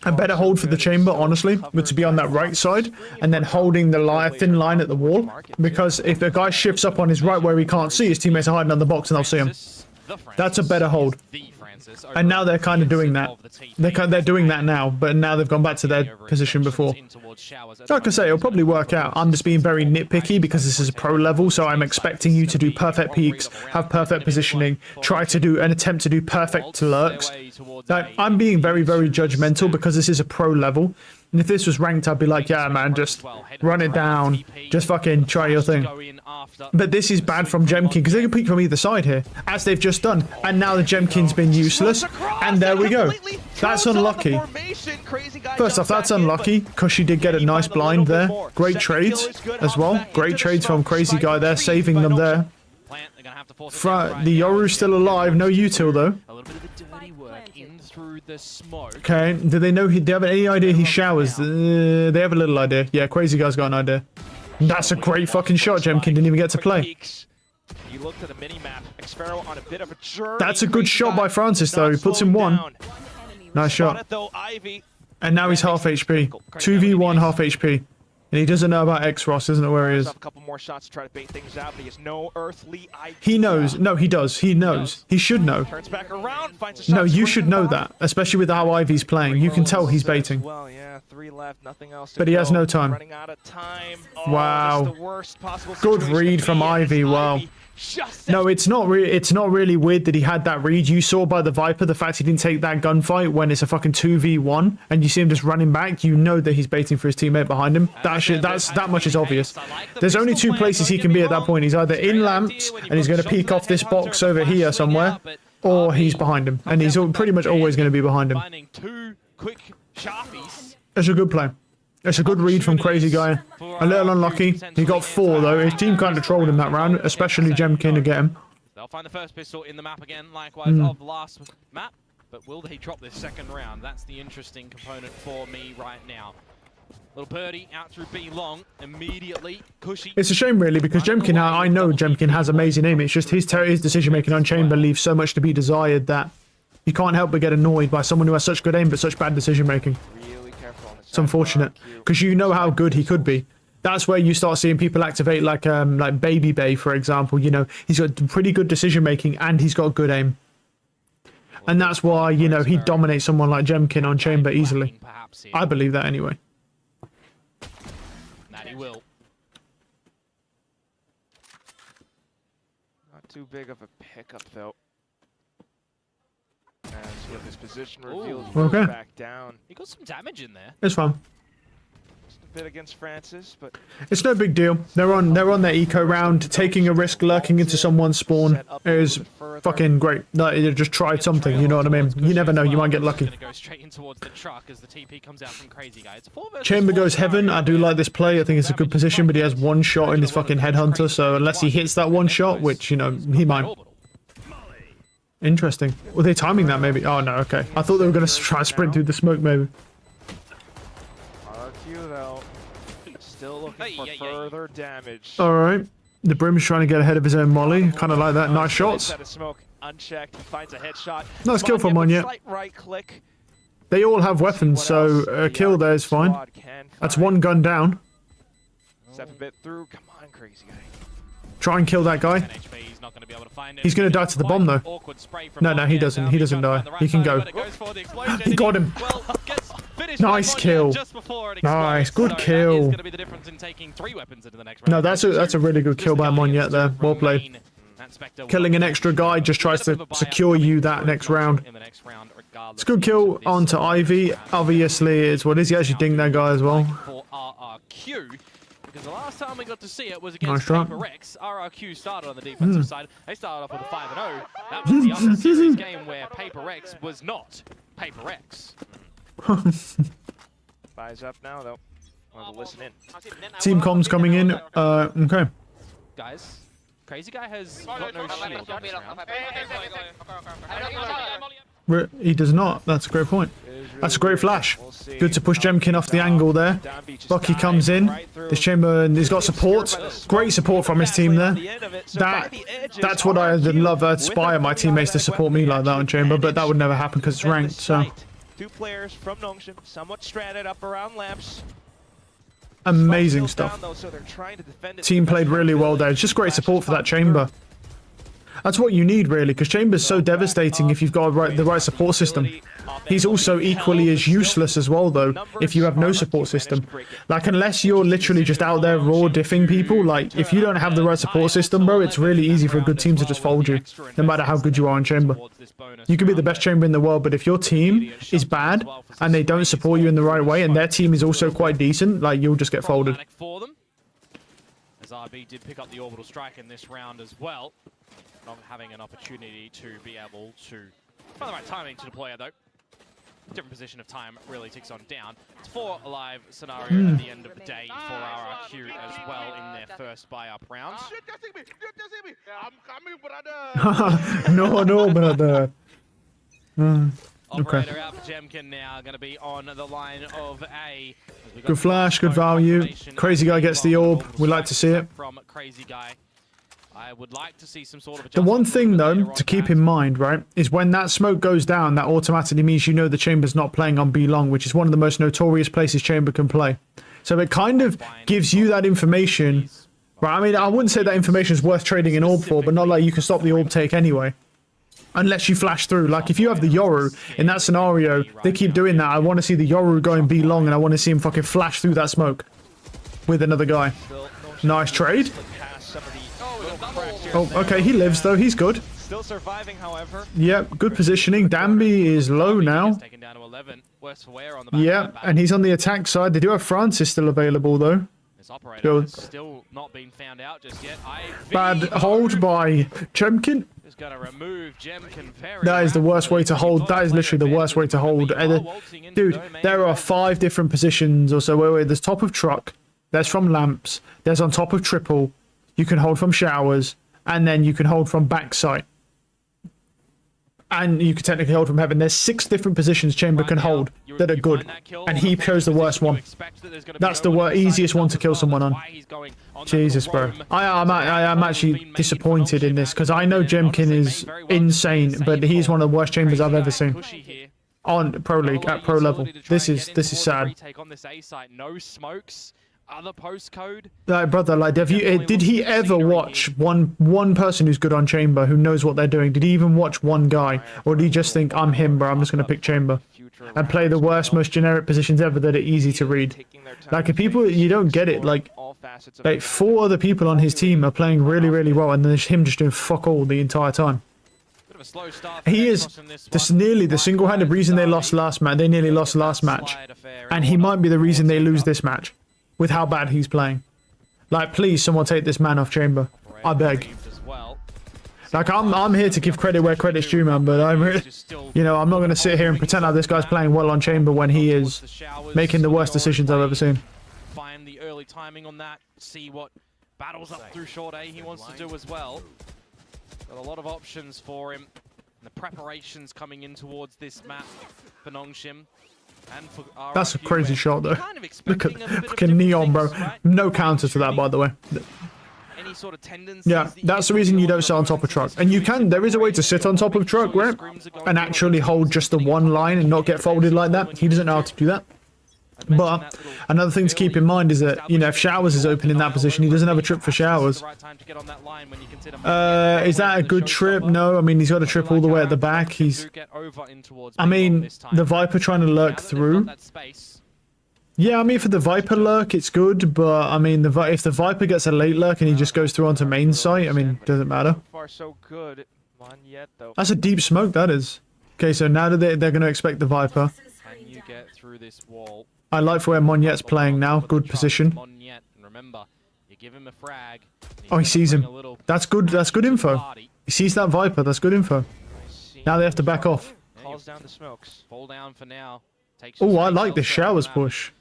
A better hold for the chamber, honestly, would to be on that right side and then holding the thin line at the wall. Because if the guy shifts up on his right where he can't see, his teammates are hiding on the box and they'll see him. That's a better hold. And now they're kind of doing that. They're doing that now, but now they've gone back to their position before. Like I say, it'll probably work out. I'm just being very nitpicky because this is a pro level, so I'm expecting you to do perfect peaks, have perfect positioning, try to do and attempt to do perfect lurks. Like, I'm being very, very judgmental because this is a pro level. And if this was ranked, I'd be like, yeah, man, just run it down. Just fucking try your thing. But this is bad from Jemkin because they can peek from either side here, as they've just done. And now the Jemkin's been useless. And there we go. That's unlucky. First off, that's unlucky because she did get a nice blind there. Great trades as well. Great trades from Crazy Guy there, saving them there. The Yoru's still alive. No util though. Okay, do they know? Do they have any idea he showers? They have a little idea. Yeah, Crazy Guy's got an idea. That's a great fucking shot. Jemkin didn't even get to play. That's a good shot by Francis though. He puts him one. Nice shot. And now he's half HP. 2v1 half HP. And he doesn't know about X-Ross, doesn't know where he is. A couple more shots to try to bait things out, but he has no earthly idea. He knows. No, he does. He knows. He should know. Turns back around, finds a shot. No, you should know that, especially with how Ivy's playing. You can tell he's baiting. Well, yeah, 3 left, nothing else to but he has no time. Running out of time. Oh, wow. the worst possible good read from Ivy. Wow. No, it's not really weird that he had that read. You saw by the Viper the fact he didn't take that gunfight when it's a fucking 2v1 and you see him just running back. You know that he's baiting for his teammate behind him. That much is obvious. There's only 2 places he can be at that point. He's either in lamps and he's going to peek off this box over here somewhere, or he's behind him, and he's pretty much always going to be behind him. It's a good play. It's a good read from Crazy Guy. A little unlucky. He got 4 though. His team kind of trolled him that round, especially Jemkin to get him. They'll find the first pistol in the map again, likewise of last map. But will they drop this second round? That's the interesting component for me right now. Little birdie out through B long immediately. Cushy. It's a shame, really, because Jemkin, I know Jemkin has amazing aim. It's just his decision-making on chamber leaves so much to be desired that you can't help but get annoyed by someone who has such good aim but such bad decision-making. Really careful on It's unfortunate, because you know how good he could be. That's where you start seeing people activate like Baby Bay, for example. You know, he's got pretty good decision-making and he's got good aim. And that's why, you know, he dominates someone like Jemkin on chamber easily. I believe that anyway. He will. Not too big of a pickup though. As with his position revealed, he goes back down. He got some damage in there. It's fine. Just a bit against Francis, but it's no big deal. They're on their eco round. Taking a risk, lurking into someone's spawn is fucking great. Like, you just tried something. You know what I mean? You never know. You might get lucky. Go straight in towards the truck as the TP comes out from Crazy Guy. It's 4 versus Chamber 4 goes heaven. I do like this play. I think it's a good position, but he has one shot in his fucking headhunter. So unless he hits that one shot, which, you know, he might. Interesting. Were they timing that maybe? Oh no, okay. I thought they were going to try to sprint through the smoke maybe. RRQ though, still looking for further damage. Alright. The Brim's trying to get ahead of his own molly. Kind of like that. Nice shots. Smoke unchecked. He finds a headshot. Nice kill from Monya. Right click. They all have weapons, so a kill there is fine. That's one gun down. Step a bit through. Come on, Crazy Guy. Try and kill that guy. He's going to die to the bomb, though. No, he doesn't. He doesn't die. He can go. He got him. Nice kill. Nice. Good kill. No, that's a really good kill by Monyet there. Well played. Killing an extra guy just tries to secure you that next round. It's a good kill onto Ivy. Obviously, it's what is he actually dinged that guy as well. Because the last time we got to see it was against Paper X. RRQ started on the defensive side. They started off with a 5-0. That was the other series game where Paper X was not Paper X. Buys up now, though. We'll listen in. Team comms coming in. Okay. Guys, Crazy Guy has got no shield on this round. He does not. That's a great point. That's a great flash. Good to push Jemkin off the angle there. Bucky comes in. This chamber, and he's got support. Great support from his team there. That's what I love. I aspire my teammates to support me like that on chamber, but that would never happen because it's ranked. So 2 players from Nongshim, somewhat stranded up around lamps. Amazing stuff. Team played really well there. It's just great support for that chamber. That's what you need, really, because Chamber's so devastating if you've got the right support system. He's also equally as useless as well, though, if you have no support system. Like, unless you're literally just out there raw diffing people, like, if you don't have the right support system, bro, it's really easy for a good team to just fold you, no matter how good you are in Chamber. You can be the best Chamber in the world, but if your team is bad, and they don't support you in the right way, and their team is also quite decent, like, you'll just get folded. As RB did pick up the orbital strike in this round as well. Not having an opportunity to be able to find the right timing to deploy it, though. Different position of time really ticks on down. It's 4 alive scenario at the end of the day for RRQ as well in their first buy-up round. I'm coming, brother. No, brother. Operator out for Jemkin now, going to be on the line of A. Good flash, good value. Crazy Guy gets the orb. We like to see it. From Crazy Guy. I would like to see some sort of the one thing, though, to keep in mind, right, is when that smoke goes down, that automatically means you know the Chamber's not playing on B long, which is one of the most notorious places Chamber can play. So it kind of gives you that information. Right, I mean, I wouldn't say that information is worth trading an orb for, but not like you can stop the orb take anyway. Unless you flash through. Like, if you have the Yoru, in that scenario, they keep doing that. I want to see the Yoru going B long, and I want to see him fucking flash through that smoke with another guy. Nice trade. Oh, okay, he lives, though. He's good. Still surviving, however. Yep, good positioning. Danby is low now. Yeah, and he's on the attack side. They do have Francis still available, though. Still not been found out just yet. Bad hold by Jemkin. That is the worst way to hold. That is literally the worst way to hold. Dude, there are 5 different positions or so. Wait, there's top of truck. There's from lamps. There's on top of triple. You can hold from showers. And then you can hold from backside. and you can technically hold from heaven. There's 6 different positions Chamber can hold that are good, and he chose the worst one. That's the easiest one to kill someone on. Jesus, bro. I'm actually disappointed in this, because I know Jemkin is insane, but he's one of the worst Chambers I've ever seen on Pro League, at pro level. This is sad. No smokes. Other postcode. Like, brother, like, did he ever watch one person who's good on Chamber, who knows what they're doing? Did he even watch one guy, or did he just think, I'm him, bro, I'm just gonna pick Chamber and play the worst, most generic positions ever that are easy to read? Like, if people, you don't get it. Like 4 other people on his team are playing really, really well, and then there's him just doing fuck all the entire time. He is nearly the single-handed reason they lost last match. They nearly lost last match, and he might be the reason they lose this match, with how bad he's playing. Like, please, someone take this man off Chamber. I beg. Like, I'm here to give credit where credit's due, man, but I'm really, you know, I'm not going to sit here and pretend like this guy's playing well on Chamber when he is making the worst decisions I've ever seen. Find the early timing on that, see what battles up through short A he wants to do as well. Got a lot of options for him. And the preparations coming in towards this map for Nongshim. And for RRQ, that's a crazy shot, though. Look at fucking Neon, bro. No counter to that, by the way. Any sort of tendencies, yeah, that's the reason you don't sit on top of truck. And you can, there is a way to sit on top of truck, right? And actually hold just the one line and not get folded like that. He doesn't know how to do that. But another thing to keep in mind is that, you know, if Showers is open in that position, he doesn't have a trip for Showers. Is that a good trip? No, I mean, he's got a trip all the way at the back. He's, I mean, the Viper trying to lurk through. Yeah, I mean, for the Viper lurk, it's good, but I mean, if the Viper gets a late lurk and he just goes through onto main site, I mean, doesn't matter. That's a deep smoke, that is. Okay, so now they're going to expect the Viper. Can you get through this wall? I like for where Monyet's playing now. Good position. Oh, he sees him. That's good. That's good info. He sees that Viper. That's good info. Now they have to back off. Oh, I like this Showers push.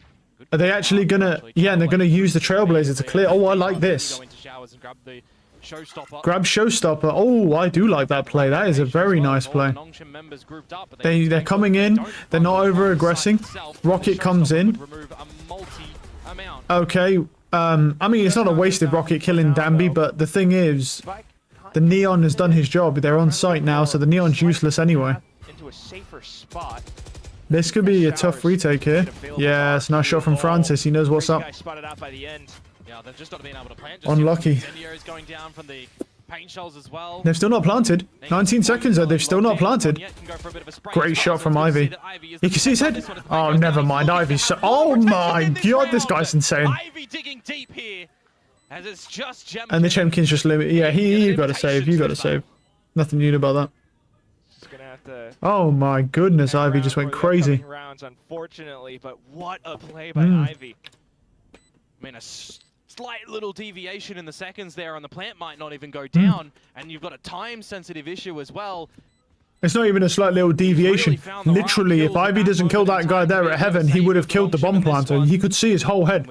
Are they actually gonna? Yeah, and they're gonna use the Trailblazer to clear. Oh, I like this. Grab Showstopper. Oh, I do like that play. That is a very nice play. They're coming in. They're not over-aggressing. Rocket comes in. Okay. I mean, it's not a wasted rocket killing Danby, but the thing is, the Neon has done his job. They're on site now, so the Neon's useless anyway. This could be a tough retake here. Yeah, it's a nice shot from Francis. He knows what's up. Unlucky. They've still not planted. 19 seconds though, they've still not planted. Great shot from Ivy. You can see his head. Oh, never mind. Ivy's so... Oh my god, this guy's insane. And the Chemkin's just limited. Yeah, you got to save. You got to save. Nothing new about that. Oh my goodness, Ivy just went crazy. Unfortunately, but what a play by Ivy. I mean, a slight little deviation in the seconds there on the plant might not even go down, and you've got a time-sensitive issue as well. It's not even a slight little deviation. Literally, if Ivy doesn't kill that guy there at Heaven, he would have killed the bomb planter. He could see his whole head.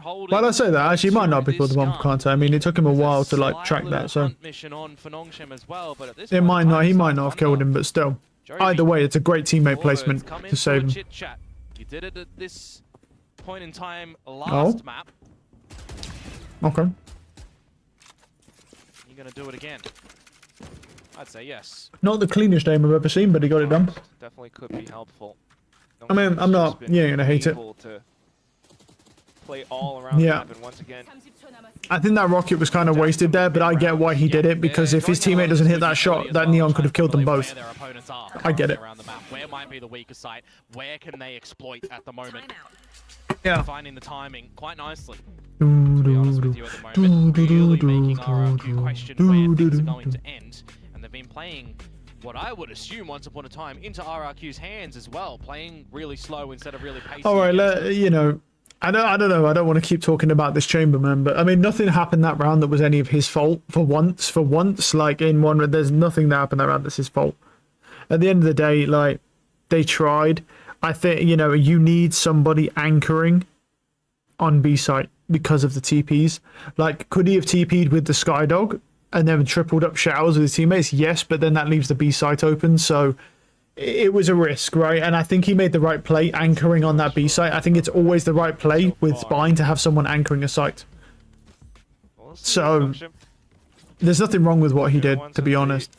Well, I say that, actually, he might not have killed the bomb planter. I mean, it took him a while to, like, track that, so... It might not, he might not have killed him, but still. Either way, it's a great teammate placement to save him. You did it at this point in time last map. Okay. You're going to do it again. I'd say yes. Not the cleanest aim I've ever seen, but he got it done. Definitely could be helpful. I mean, I'm not. You ain't gonna hate it. Play all around the map, and once again, I think that rocket was kind of wasted there, but I get why he did it, because if his teammate doesn't hit that shot, that Neon could have killed them both. I get it. Where might be the weaker site? Where can they exploit at the moment? Yeah. Finding the timing quite nicely. To be honest with you at the moment, really making RRQ question where things are going to end. And they've been playing what I would assume once upon a time into RRQ's hands as well, playing really slow instead of really pacey. All right, you know, I don't know. I don't want to keep talking about this Chamberman, but I mean, nothing happened that round that was any of his fault. For once, like in one, there's nothing that happened that round that's his fault. At the end of the day, like, they tried. I think, you know, you need somebody anchoring on B site because of the TPs. Like, could he have TP'd with the Skydog and then tripled up showers with his teammates, yes, but then that leaves the B site open, so it was a risk, right? And I think he made the right play anchoring on that B site. I think it's always the right play with Spine to have someone anchoring a site. So there's nothing wrong with what he did, to be honest.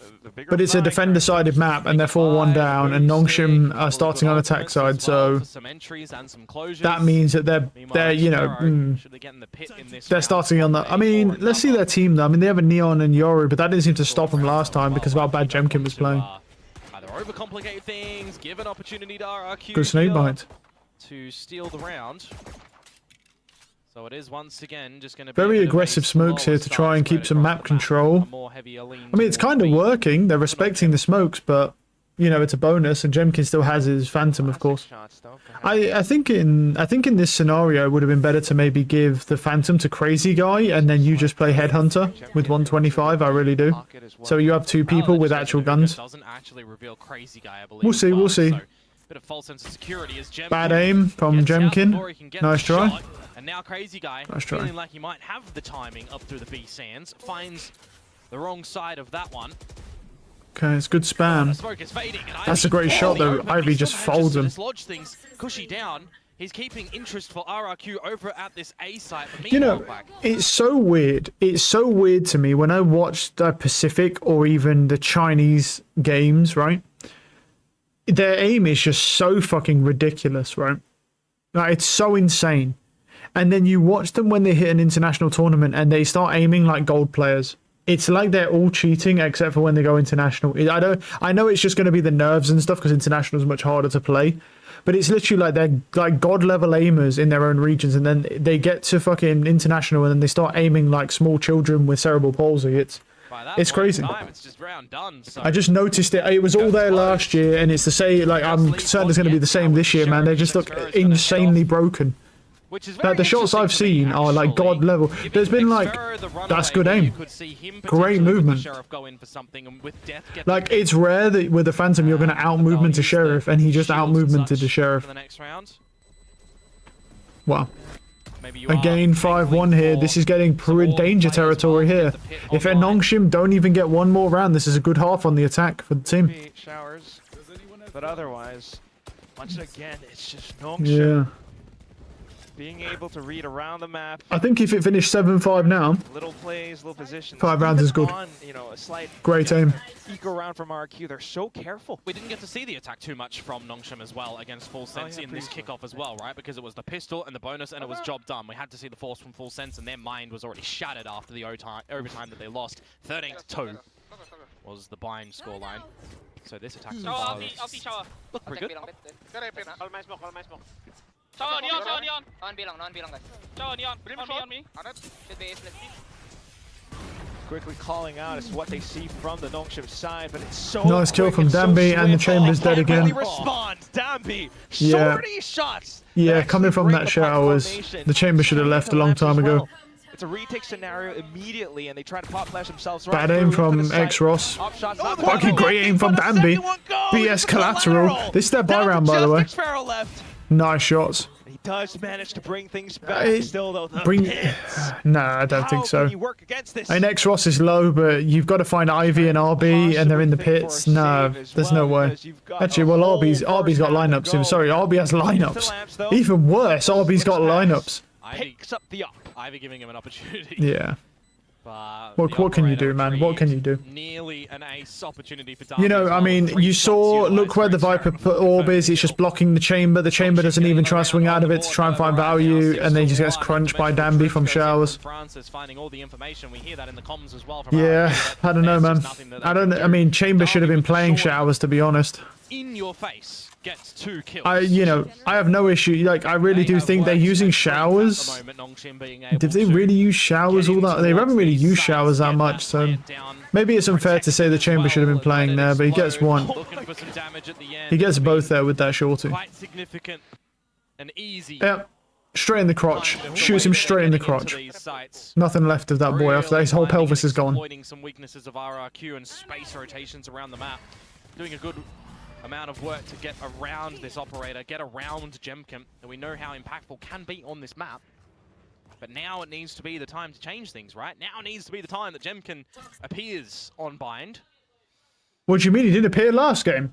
But it's a defender-sided map, and they're 4-1 down, and Nongshim are starting on attack side, so that means that they're you know, they're starting on the. I mean, let's see their team though. I mean, they have a Neon and Yoru, but that didn't seem to stop them last time because of how bad Jemkin was playing. Either overcomplicate things, give an opportunity to RRQ. Good snake bite to steal the round. So it is once again just going to be very aggressive smokes here to try and keep some map control. I mean, it's kind of working. They're respecting the smokes, but you know, it's a bonus, and Jemkin still has his Phantom, of course. I think in this scenario it would have been better to maybe give the Phantom to Crazy Guy, and then you just play Headhunter with 125. I really do. So you have two people with actual guns. We'll see. We'll see. Bit of false sense of security as Bad aim from Jemkin. Nice try. And now Crazy Guy, feeling like he might have the timing up through the B sands, finds the wrong side of that one. Okay, it's good spam. That's a great shot though. Ivy just folds him. Things cushy down. He's keeping interest for RRQ over at this A site. You know, it's so weird. It's so weird to me when I watch the Pacific or even the Chinese games, right? Their aim is just so fucking ridiculous, right? Like, it's so insane. And then you watch them when they hit an international tournament and they start aiming like gold players. It's like they're all cheating except for when they go international. I know it's just going to be the nerves and stuff because international is much harder to play. But it's literally like they're like god level aimers in their own regions, and then they get to fucking international and then they start aiming like small children with cerebral palsy. It's crazy. It's just round done, so. I just noticed it. It was all there last year, and it's the same. Like, I'm concerned it's going to be the same this year, man. They just look insanely broken. Like, the shots I've seen are like god level. There's been like, that's good aim. Great movement. Like, it's rare that with the Phantom you're going to out movement to Sheriff, and he just out movemented to Sheriff. Wow. Again, 5-1 here. This is getting danger territory here. If Nongshim don't even get one more round, this is a good half on the attack for the team. But otherwise, once again, it's just Nongshim. Yeah. Being able to read around the map. I think if it finished 7-5 now, little plays, little positions. 5 rounds is good. You know, a slight great aim. Eco round from RRQ. They're so careful. We didn't get to see the attack too much from Nongshim as well against Full Sense in this kickoff as well, right? Because it was the pistol and the bonus, and it was job done. We had to see the force from Full Sense, and their mind was already shattered after the overtime that they lost. 13-2 was the bind scoreline. So this attack look pretty good. Shower neon. Non bilang guys. Shower neon. On me. Should be ace, let's see. Quickly calling out is what they see from the Nongshim side, but it's so nice kill from Danby, and the Chamber's dead again. Respond, Danby. So many shots. Yeah, coming from that showers. The Chamber should have left a long time ago. It's a retake scenario immediately, and they try to pop flash themselves. Bad aim from X-Ross. Fucking great aim from Danby. BS collateral. This is their buy round, by the way. Nice shots. He does manage to bring things back. Still though, no, I don't think so. I mean, X-Ross is low, but you've got to find Ivy and RB, and they're in the pits. No, there's no way. Actually, well, RB's got lineups. Sorry, RB has lineups. Even worse, RB's got lineups. Picks up the up. Ivy giving him an opportunity. Yeah. What can you do, man? What can you do? Nearly an ace opportunity for you know, I mean, you saw, look where the Viper put orb is. It's just blocking the Chamber. The Chamber doesn't even try to swing out of it to try and find value, and then he just gets crunched by Danby from showers. Yeah, I don't know, man. I mean, Chamber should have been playing showers, to be honest. In your face. Gets 2 kills. I have no issue. Like, I really do think they're using showers. Did they really use showers all that? They haven't really used showers that much, so maybe it's unfair to say the Chamber should have been playing there, but he gets one. He gets both there with that shorty. Quite significant and easy. Yep. Straight in the crotch. Shoots him straight in the crotch. Nothing left of that boy after his whole pelvis is gone. Exploiting some weaknesses of RRQ and space rotations around the map. Doing a good amount of work to get around this operator, get around Jemkin, and we know how impactful can be on this map. But now it needs to be the time to change things, right? Now needs to be the time that Jemkin appears on Bind. What do you mean? He didn't appear last game.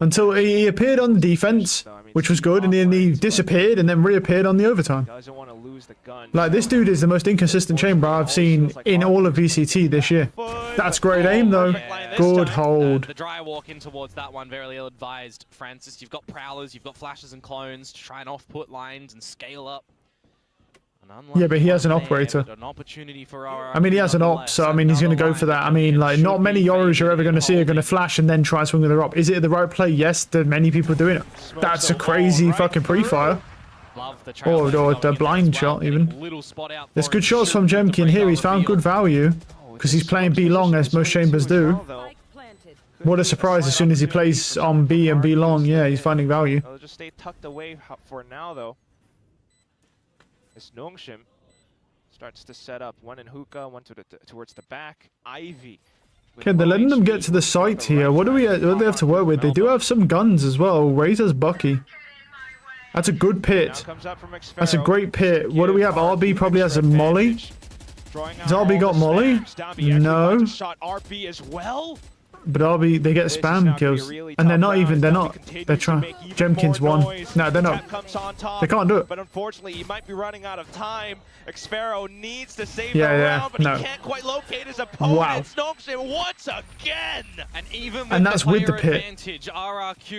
Until he appeared on the defense, which was good, and then he disappeared and then reappeared on the overtime. Doesn't want to lose the gun. Like, this dude is the most inconsistent chamber I've seen in all of VCT this year. That's great aim, though. Good hold. The dry walk in towards that one, very ill-advised, Francis. You've got Prowlers, you've got Flashes and Clones to try and off-put lines and scale up. Yeah, but he has an operator. An opportunity for RRQ. I mean, he has an op, so I mean, he's going to go for that. I mean, like, not many Yoros you're ever going to see are going to flash and then try and swing with their op. Is it the right play? Yes, there are many people doing it. That's a crazy fucking pre-fire. Or the blind shot, even. There's good shots from Jemkin here. He's found good value because he's playing B long, as most chambers do. What a surprise as soon as he plays on B and B long. Yeah, he's finding value. They'll just stay tucked away for now, though. This Nongshim starts to set up one in hookah, one towards the back. Ivy. Okay, they're letting them get to the site here. What do they have to work with? They do have some guns as well. Razor's Bucky. That's a good pit. That's a great pit. What do we have? RB probably has a molly. Has RB got molly? No. RB as well. But RB, they get spam kills. And they're not. They're trying. Jemkin's won. No, they're not. They can't do it. But unfortunately, he might be running out of time. Xfero needs to save the round, but he can't quite locate his opponent. Wow. Nongshim once again. And that's with the pit.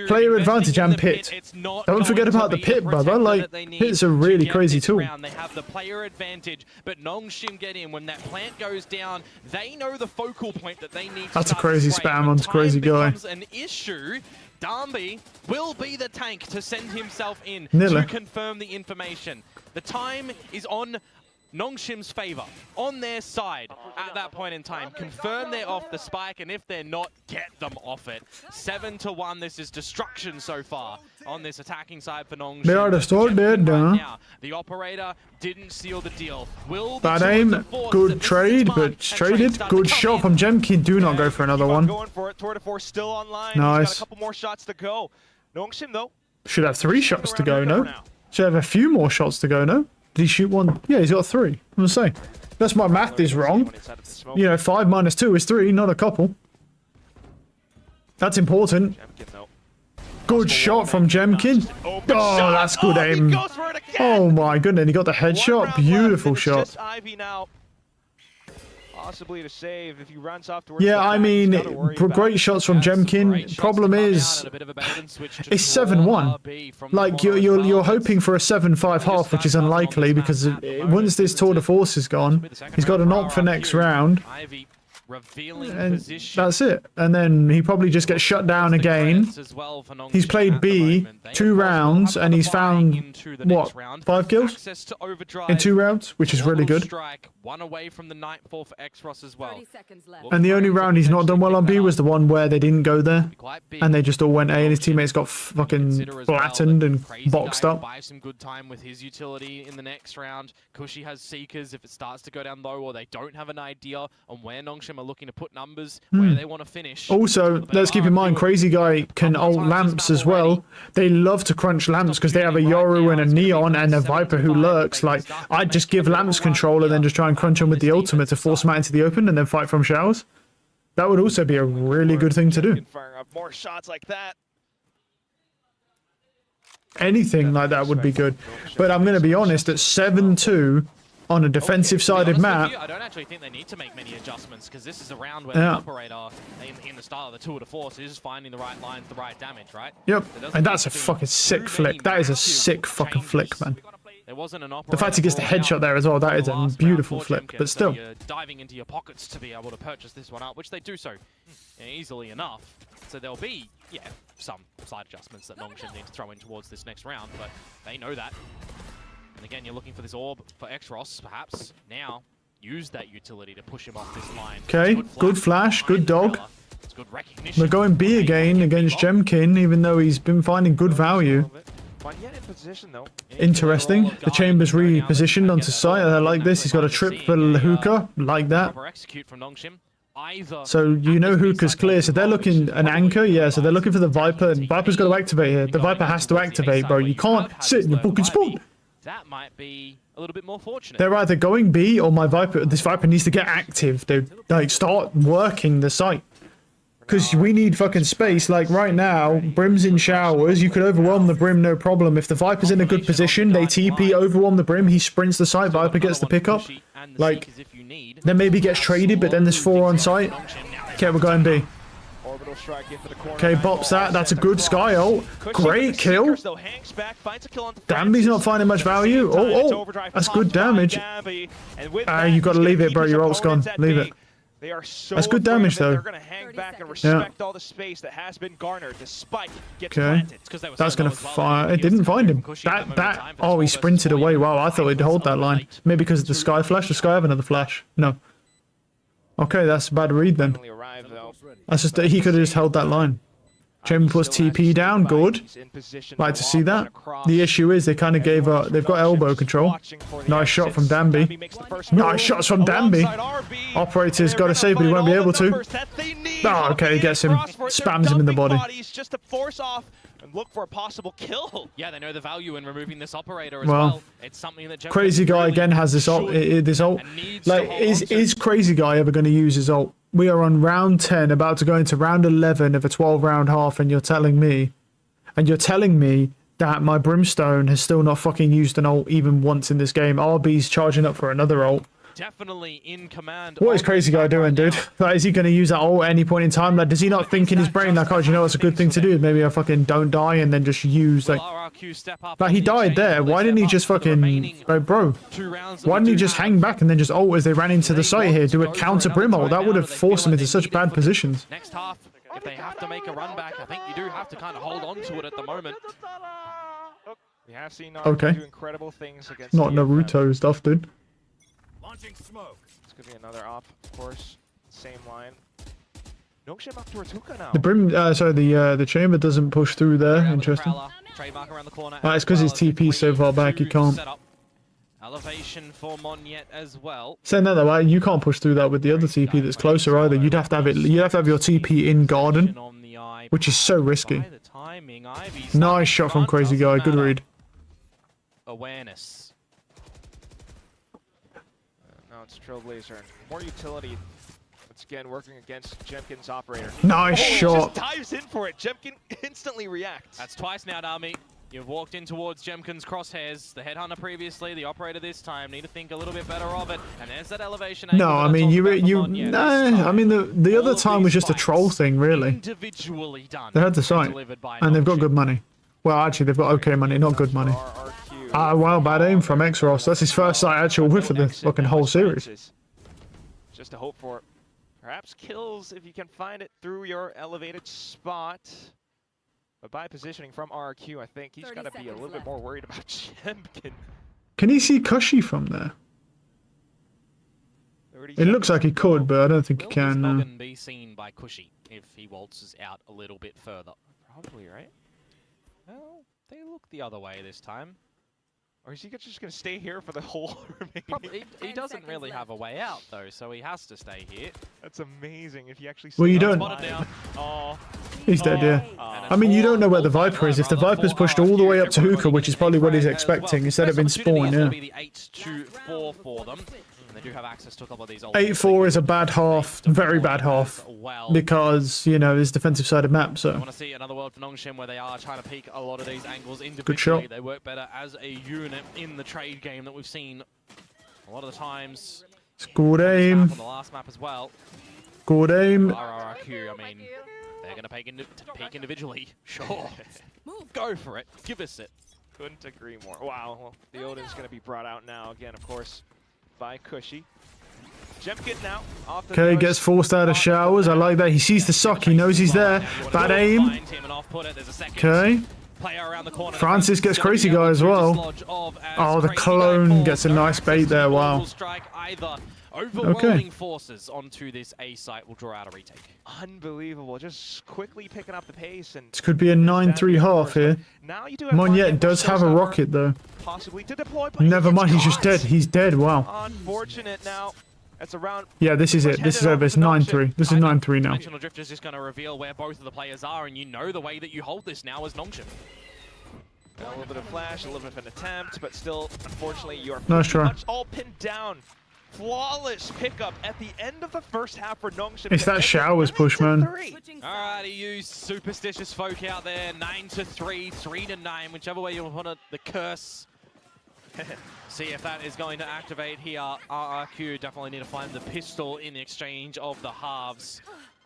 Player advantage and pit. Don't forget about the pit, brother. Like, pit's a really crazy tool. They have the player advantage, but Nongshim get in. When that plant goes down, they know the focal point that they need. That's a crazy spam on crazy guy. An issue. Darby will be the tank to send himself in Nilla. to confirm the information. The time is on Nongshim's favor, on their side at that point in time. Confirm they're off the spike, and if they're not, get them off it. 7-1, this is destruction so far on this attacking side for Nongshim. They are destroyed dead, now. The operator didn't seal the deal. Bad aim, good trade, but it's traded. Good shot from Jemkin. Do not go for another one. Going for it. Tour de Force still online. Nice. He's got a couple more shots to go. Nongshim, though. Should have 3 shots to go, no? Should have a few more shots to go, no? Did he shoot 1? Yeah, he's got 3. I'm gonna say. That's my math is wrong. You know, 5 minus 2 is 3, not a couple. That's important. Good shot from Jemkin. Oh, that's good aim. Oh my goodness, he got the headshot. Beautiful shot. Possibly to save if he runs off towards I mean, great shots from Jemkin. Problem is, it's 7-1. Like, you're hoping for a 7-5 half, which is unlikely because once this tour de force is gone, he's got an op for next round. And that's it. And then he probably just gets shut down again. He's played B 2 rounds and he's found, what, 5 kills? In 2 rounds, which is really good. And the only round he's not done well on B was the one where they didn't go there. And they just all went A and his teammates got fucking flattened and boxed up. Buy some good time with his utility in the next round. Cushy has Seekers if it starts to go down low or they don't have an idea on where Nongshim are looking to put numbers, where they want to finish. Also, let's keep in mind, Crazy Guy can ult lamps as well. They love to crunch lamps because they have a Yoru and a Neon and a Viper who lurks. Like, I'd just give lamps control and then just try and crunch them with the ultimate to force them out into the open and then fight from showers. That would also be a really good thing to do. More shots like that. Anything like that would be good. But I'm going to be honest, at 7-2 on a defensive-sided map. I don't actually think they need to make many adjustments because this is a round where the operator, in the style of the tour de force, is finding the right lines, the right damage, right? Yep, and that's a fucking sick flick. That is a sick fucking flick, man. There wasn't an the fact he gets the headshot there as well, that is a beautiful flick, but still. You're diving into your pockets to be able to purchase this one up, which they do so easily enough. So there'll be, some slight adjustments that Nongshim need to throw in towards this next round, but they know that. And again, you're looking for this orb for Xros, perhaps. Now, use that utility to push him off this line. Okay, good flash, good dog. We're going B again against Jemkin, even though he's been finding good value. Interesting. The chamber's repositioned onto site. I like this. He's got a triple hookah, like that. So you know hookah's clear. So they're looking an anchor, so they're looking for the Viper. And Viper's got to activate here. The Viper has to activate, bro. You can't sit in the fucking spot. that might be a little bit more fortunate. They're either going B or this Viper needs to get active. They like start working the site. Because we need fucking space. Like right now, Brim's in showers. You could overwhelm the Brim, no problem. If the Viper's in a good position, they TP, overwhelm the Brim. He sprints the site. Viper gets the pickup. Like, then maybe gets traded, but then there's 4 on site. Okay, we're going B. Okay, bops that. That's a good Sky ult. Great kill. Damby's not finding much value. Oh, that's good damage. You gotta leave it, bro. Your ult's gone. Leave it. They are so That's good damage, though. They're going to hang back and respect all the space that has been garnered. The spike gets planted. That's going to fire. It didn't find him. Oh, he sprinted away. Wow, I thought he'd hold that line. Maybe because of the Sky flash. Does Sky have another flash? No. Okay, that's a bad read then. That's just he could have just held that line. Chamber puts TP down, good. Like to see that. The issue is they kind of gave up. They've got elbow control. Nice shot from Danby. Nice shots from Danby. Operator's got to save, but he won't be able to. Oh, okay, he gets him. Spams him in the body. Just to force off and look for a possible kill. Yeah, they know the value in removing this operator as well. It's something that Crazy Guy again has this ult. Like, is Crazy Guy ever going to use his ult? We are on round 10, about to go into round 11 of a 12-round half, and you're telling me that my Brimstone has still not fucking used an ult even once in this game. RB's charging up for another ult. Definitely in command. What is Crazy Guy doing, dude? Like, is he going to use that ult at any point in time? Like, does he not think in his brain, like, oh, do you know what's a good thing to do? Maybe I fucking don't die and then just use, like he died there. Why didn't he just fucking, like, bro? Why didn't he just hang back and then just ult as they ran into the site here? Do a counter Brim ult? That would have forced them into such bad positions. Next half, if they have to make a run back, I think you do have to kind of hold on to it at the moment. We have seen Naruto do incredible things against not Naruto stuff, dude. Smoke. This could be another op, of course. Same line. Nongshim up towards Hookah now. The Brim, sorry, the chamber doesn't push through there. Interesting. It's because his TP's so far back, he can't. Elevation for Monyet as well. Saying that though, you can't push through that with the other TP that's closer either. You'd have to have it. You'd have to have your TP in garden, which is so risky. Nice shot from Crazy Guy. Good read. Awareness. It's Trailblazer. More utility. Once again, working against Jemkin's operator. Nice shot. Just dives in for it. Jemkin instantly reacts. That's twice now, Dami. You've walked in towards Jemkin's crosshairs. The headhunter previously, the operator this time. Need to think a little bit better of it. And there's that elevation. No, I mean I mean the other time was just a troll thing, really. Individually done. They had the site, and they've got good money. Well, actually, they've got okay money, not good money. Ah, wow, bad aim from X-Ross. That's his first site actual whiff of the fucking whole series. Just to hope for perhaps kills if you can find it through your elevated spot. But by positioning from RRQ, I think he's got to be a little bit more worried about Jemkin. Can he see Cushy from there? It looks like he could, but I don't think he can. Will be seen by Cushy if he waltzes out a little bit further? Probably, right? Well, they look the other way this time. Or is he just going to stay here for the whole remaining? He doesn't really have a way out, though, so he has to stay here. That's amazing if you actually... Well, you don't... He's dead, yeah. I mean, you don't know where the Viper is. If the Viper's pushed all the way up to Hookah, which is probably what he's expecting, instead of in spawn, yeah. 8-4 for them. They do have access to a couple of these 8-4 is a bad half, very bad half, because, you know, it's defensive side of map, so. I want to see another world for Nongshim where they are trying to peek a lot of these angles individually. Good shot. They work better as a unit in the trade game that we've seen a lot of the times. It's good aim. On the last map as well. Good aim. RRQ, I mean, they're going to peek individually. Sure. Go for it. Give us it. Couldn't agree more. Wow. Well, the Odin's going to be brought out now again, of course, by Cushy. Jemkin now off the okay, gets forced out of showers. I like that. He sees the sock. He knows he's there. Bad aim. Okay. Francis gets Crazy Guy as well. Oh, the clone gets a nice bait there. Wow. Overwhelming forces onto this A site will draw out a retake. Unbelievable. Just quickly picking up the pace. And this could be a 9-3 half here. Monyet does have a rocket though. Possibly to deploy, never mind, he's just dead. He's dead. Wow. Unfortunate now. That's around. Yeah, this is it. This is over. It's 9-3. This is 9-3 now. Dimensional Drift is just going to reveal where both of the players are, and you know the way that you hold this now as Nongshim. A little bit of flash, a little bit of an attempt, but still, unfortunately, you're Nice pretty try. much all pinned down. Flawless pickup at the end of the first half for Nongshim. It's that showers push, man. Alright, he used superstitious folk out there. 9-3, 3-9, whichever way you want it. The curse. See if that is going to activate here. RRQ definitely need to find the pistol in the exchange of the halves.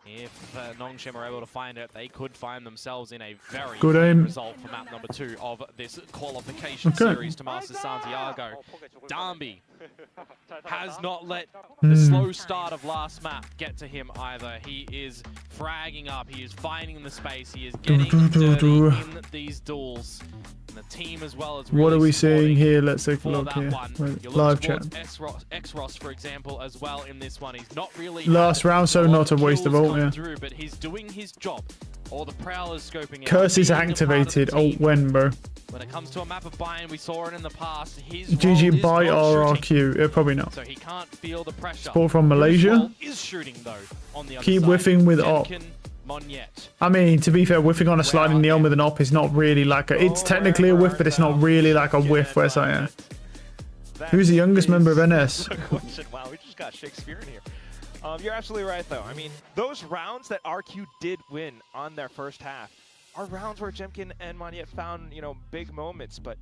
If Nongshim are able to find it, they could find themselves in a very good good aim result for map number 2 of this qualification series to Master Santiago. Darby has not let the slow start of last map get to him either. He is fragging up, he is finding the space, he is getting dirty in these duels. And the team as well as What really are we seeing here? Let's take a for look that here. one. Wait, You live look chat. towards X-Ross, for example, as well in this one. He's not really Last round, so not a waste of kills ult, come yeah. through, but he's doing his job. All the Prowlers scoping out. Curse is Being a part of the activated. Oh, team. when, bro? When it comes to a map of Bayern, we saw it in the past. His GG role is by not shooting, RRQ. Probably not. so he can't feel the pressure. Support from His Malaysia. role is shooting though. On the other Keep side. whiffing with op. Jemkin, Monyet. I mean, to be fair, whiffing on a sliding neon with an op is not really like a... It's technically a whiff, but it's not really like a whiff where it's like... Yeah. Who's the youngest member of NS? Wow, we just got Shakespeare in here. You're absolutely right, though. I mean, those rounds that RQ did win on their first half are rounds where Jemkin and Monyet found, you know, big moments, but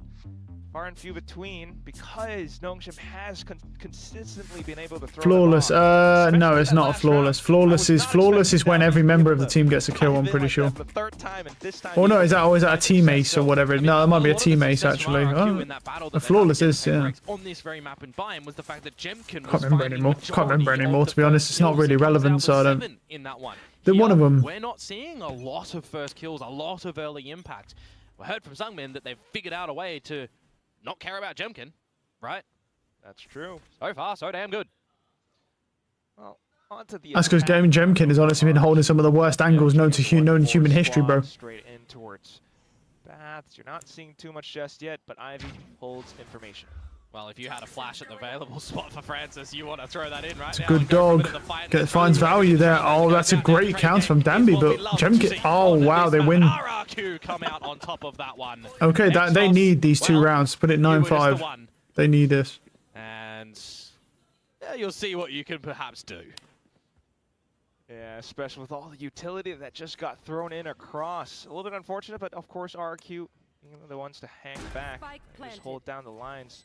far and few between because Nongshim has consistently been able to throw Flawless. No, it's not flawless. Flawless is when every member of the team gets a kill, I'm pretty sure. The third time, and this time Oh no, is that a team ace or whatever? No, that might be a team ace actually. Oh, the flawless is, yeah. On this very map in Bayern was the fact that Jemkin Can't remember anymore. Can't remember anymore, to be honest. It's not really relevant, so I don't... In that one. They're one of them. We're not seeing a lot of first kills, a lot of early impact. We heard from Sungmin that they've figured out a way to not care about Jemkin, right? That's true. So far, so damn good. Well, on to the That's because Game Jemkin has honestly been holding some of the worst angles known to human history, bro. Straight in towards Baths. You're not seeing too much just yet, but Ivy holds information. Well, if you had a flash at the available spot for Francis, you want to throw that in right It's a now. good dog. Finds value there. Oh, that's a great counter from Danby, but Jemkin... Oh, wow, they win. RRQ come out on top of that one. Okay, they need these 2 rounds. Put it 9-5. They need this. And yeah, you'll see what you can perhaps do. Yeah, especially with all the utility that just got thrown in across. A little bit unfortunate, but of course RRQ, the ones to hang back, just hold down the lines.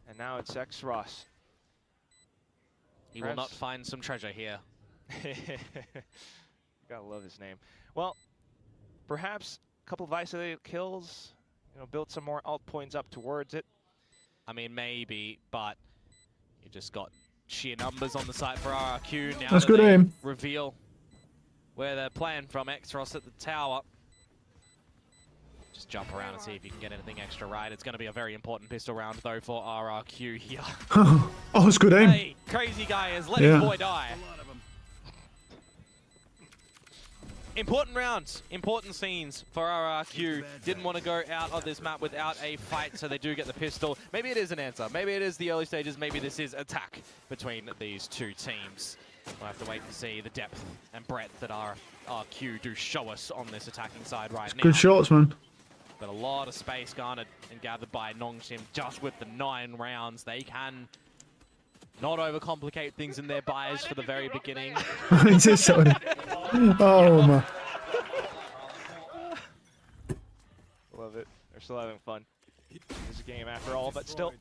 And now it's X-Ross. He will not find some treasure here. Gotta love his name. Well, perhaps a couple of isolated kills, build some more alt points up towards it. I mean, maybe, but you just got sheer numbers on the site for RRQ. Now That's that good they aim. reveal where they're playing from, X-Ross at the tower. Just jump around and see if you can get anything extra right. It's going to be a very important pistol round, though, for RRQ here. Oh, it's good aim. Hey, crazy guy has let his boy die. Important rounds, important scenes for RRQ. Didn't want to go out of this map without a fight, so they do get the pistol. Maybe it is an answer. Maybe it is the early stages. Maybe this is attack between these two teams. We'll have to wait to see the depth and breadth that RRQ do show us on this attacking side right now. Good shots, man. But a lot of space garnered and gathered by Nongshim just with the 9 rounds. They can not overcomplicate things in their buys for the very beginning. Is this so? Oh my! Love it. They're still having fun. It's a game after all, but still.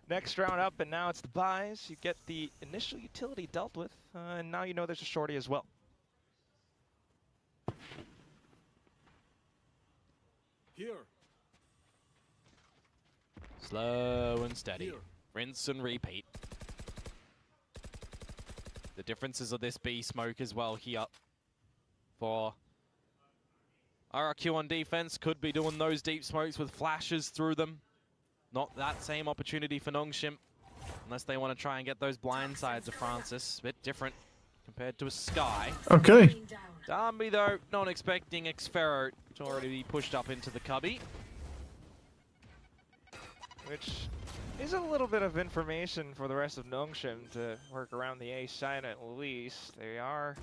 Next round up, and now it's the buys. You get the initial utility dealt with, and now you know there's a shorty as well. Here. Slow and steady. Rinse and repeat. The differences of this B smoke as well here for RRQ on defense. Could be doing those deep smokes with flashes through them. Not that same opportunity for Nongshim, unless they want to try and get those blind sides of Francis. A bit different compared to a Sky. Okay. Darby, though, not expecting Xfero to already be pushed up into the cubby. Which is a little bit of information for the rest of Nongshim to work around the A side at least. They are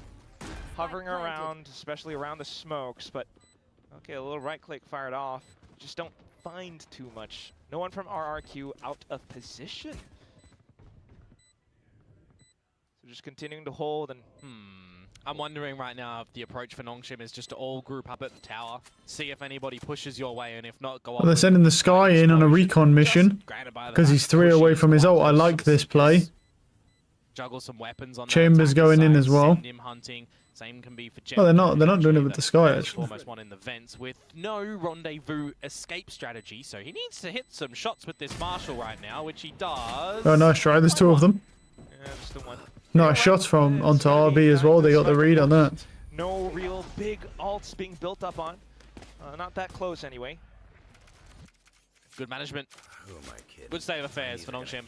hovering around, especially around the smokes, but okay, a little right click fired off. Just don't find too much. No one from RRQ out of position. So just continuing to hold and... I'm wondering right now if the approach for Nongshim is just to all group up at the tower, see if anybody pushes your way, and if not, go up. Well, they're sending the Sky in on a recon mission because he's 3 away from his ult. I like this play. Juggle some weapons on Chambers going in as well. Send him hunting. Same can be for Oh, they're not doing it with the Sky actually. Almost one in the vents with no rendezvous escape strategy, so he needs to hit some shots with this Marshall right now, which he does. Oh, nice try. There's 2 of them. Yeah, just the one. Nice shots from onto RB as well. They got the read on that. No real big ults being built up on. Not that close anyway. Good management. Good state of affairs for Nongshim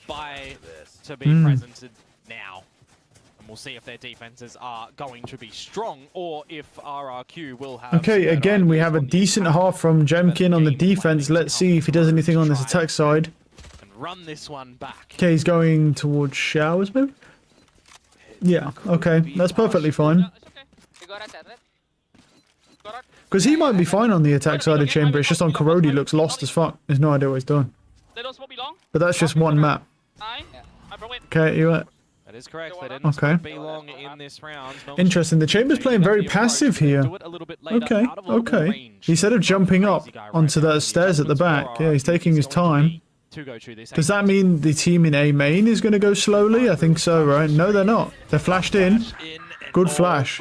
to be present now. And we'll see if their defenses are going to be strong or if RRQ will have... Okay, again, we have a decent half from Jemkin on the defense. Let's see if he does anything on this attack side. And run this one back. Okay, he's going towards showers, maybe? Yeah, okay, that's perfectly fine. Because he might be fine on the attack side of Chamber, it's just on Corrode he looks lost as fuck. There's no idea what he's doing. But that's just one map. Okay, you That is correct, they didn't be long in this round. Interesting, the Chamber's playing very passive here. Okay, okay. Instead of jumping up onto the stairs at the back, yeah, he's taking his time. Does that mean the team in A main is going to go slowly? I think so, right? No, they're not. They're flashed in. Good flash.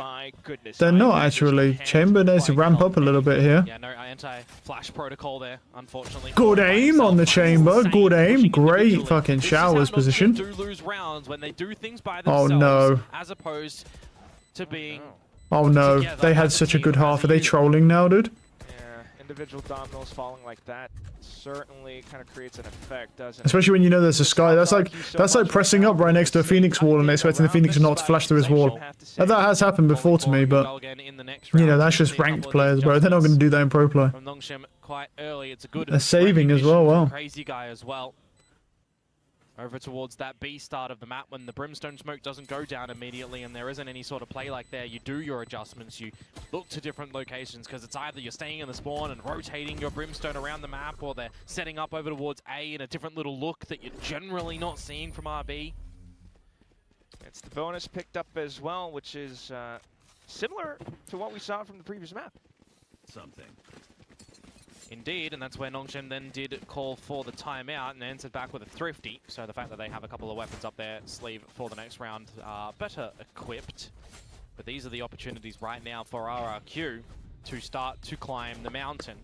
They're not actually. Chamber needs to ramp up a little bit here. Yeah, no anti-flash protocol there, unfortunately. Good aim on the Chamber. Good aim. Great fucking showers position. Oh no. As opposed to being... Oh no. They had such a good half. Are they trolling now, dude? Individual dominoes falling like that certainly kind of creates an effect, doesn't it? Especially when you know there's a Sky. That's like pressing up right next to a Phoenix wall and expecting the Phoenix not to flash through his wall. That has happened before to me, but you know, that's just ranked players, bro. They're not going to do that in pro play. They're saving as well. Wow. Crazy guy as well. Over towards that B start of the map, when the Brimstone smoke doesn't go down immediately and there isn't any sort of play like there, you do your adjustments, you look to different locations, because it's either you're staying in the spawn and rotating your Brimstone around the map, or they're setting up over towards A in a different little look that you're generally not seeing from RB. It's the bonus picked up as well, which is similar to what we saw from the previous map. Indeed, and that's where Nongshim then did call for the timeout and answered back with a thrifty. So the fact that they have a couple of weapons up their sleeve for the next round are better equipped. But these are the opportunities right now for RRQ to start to climb the mountain,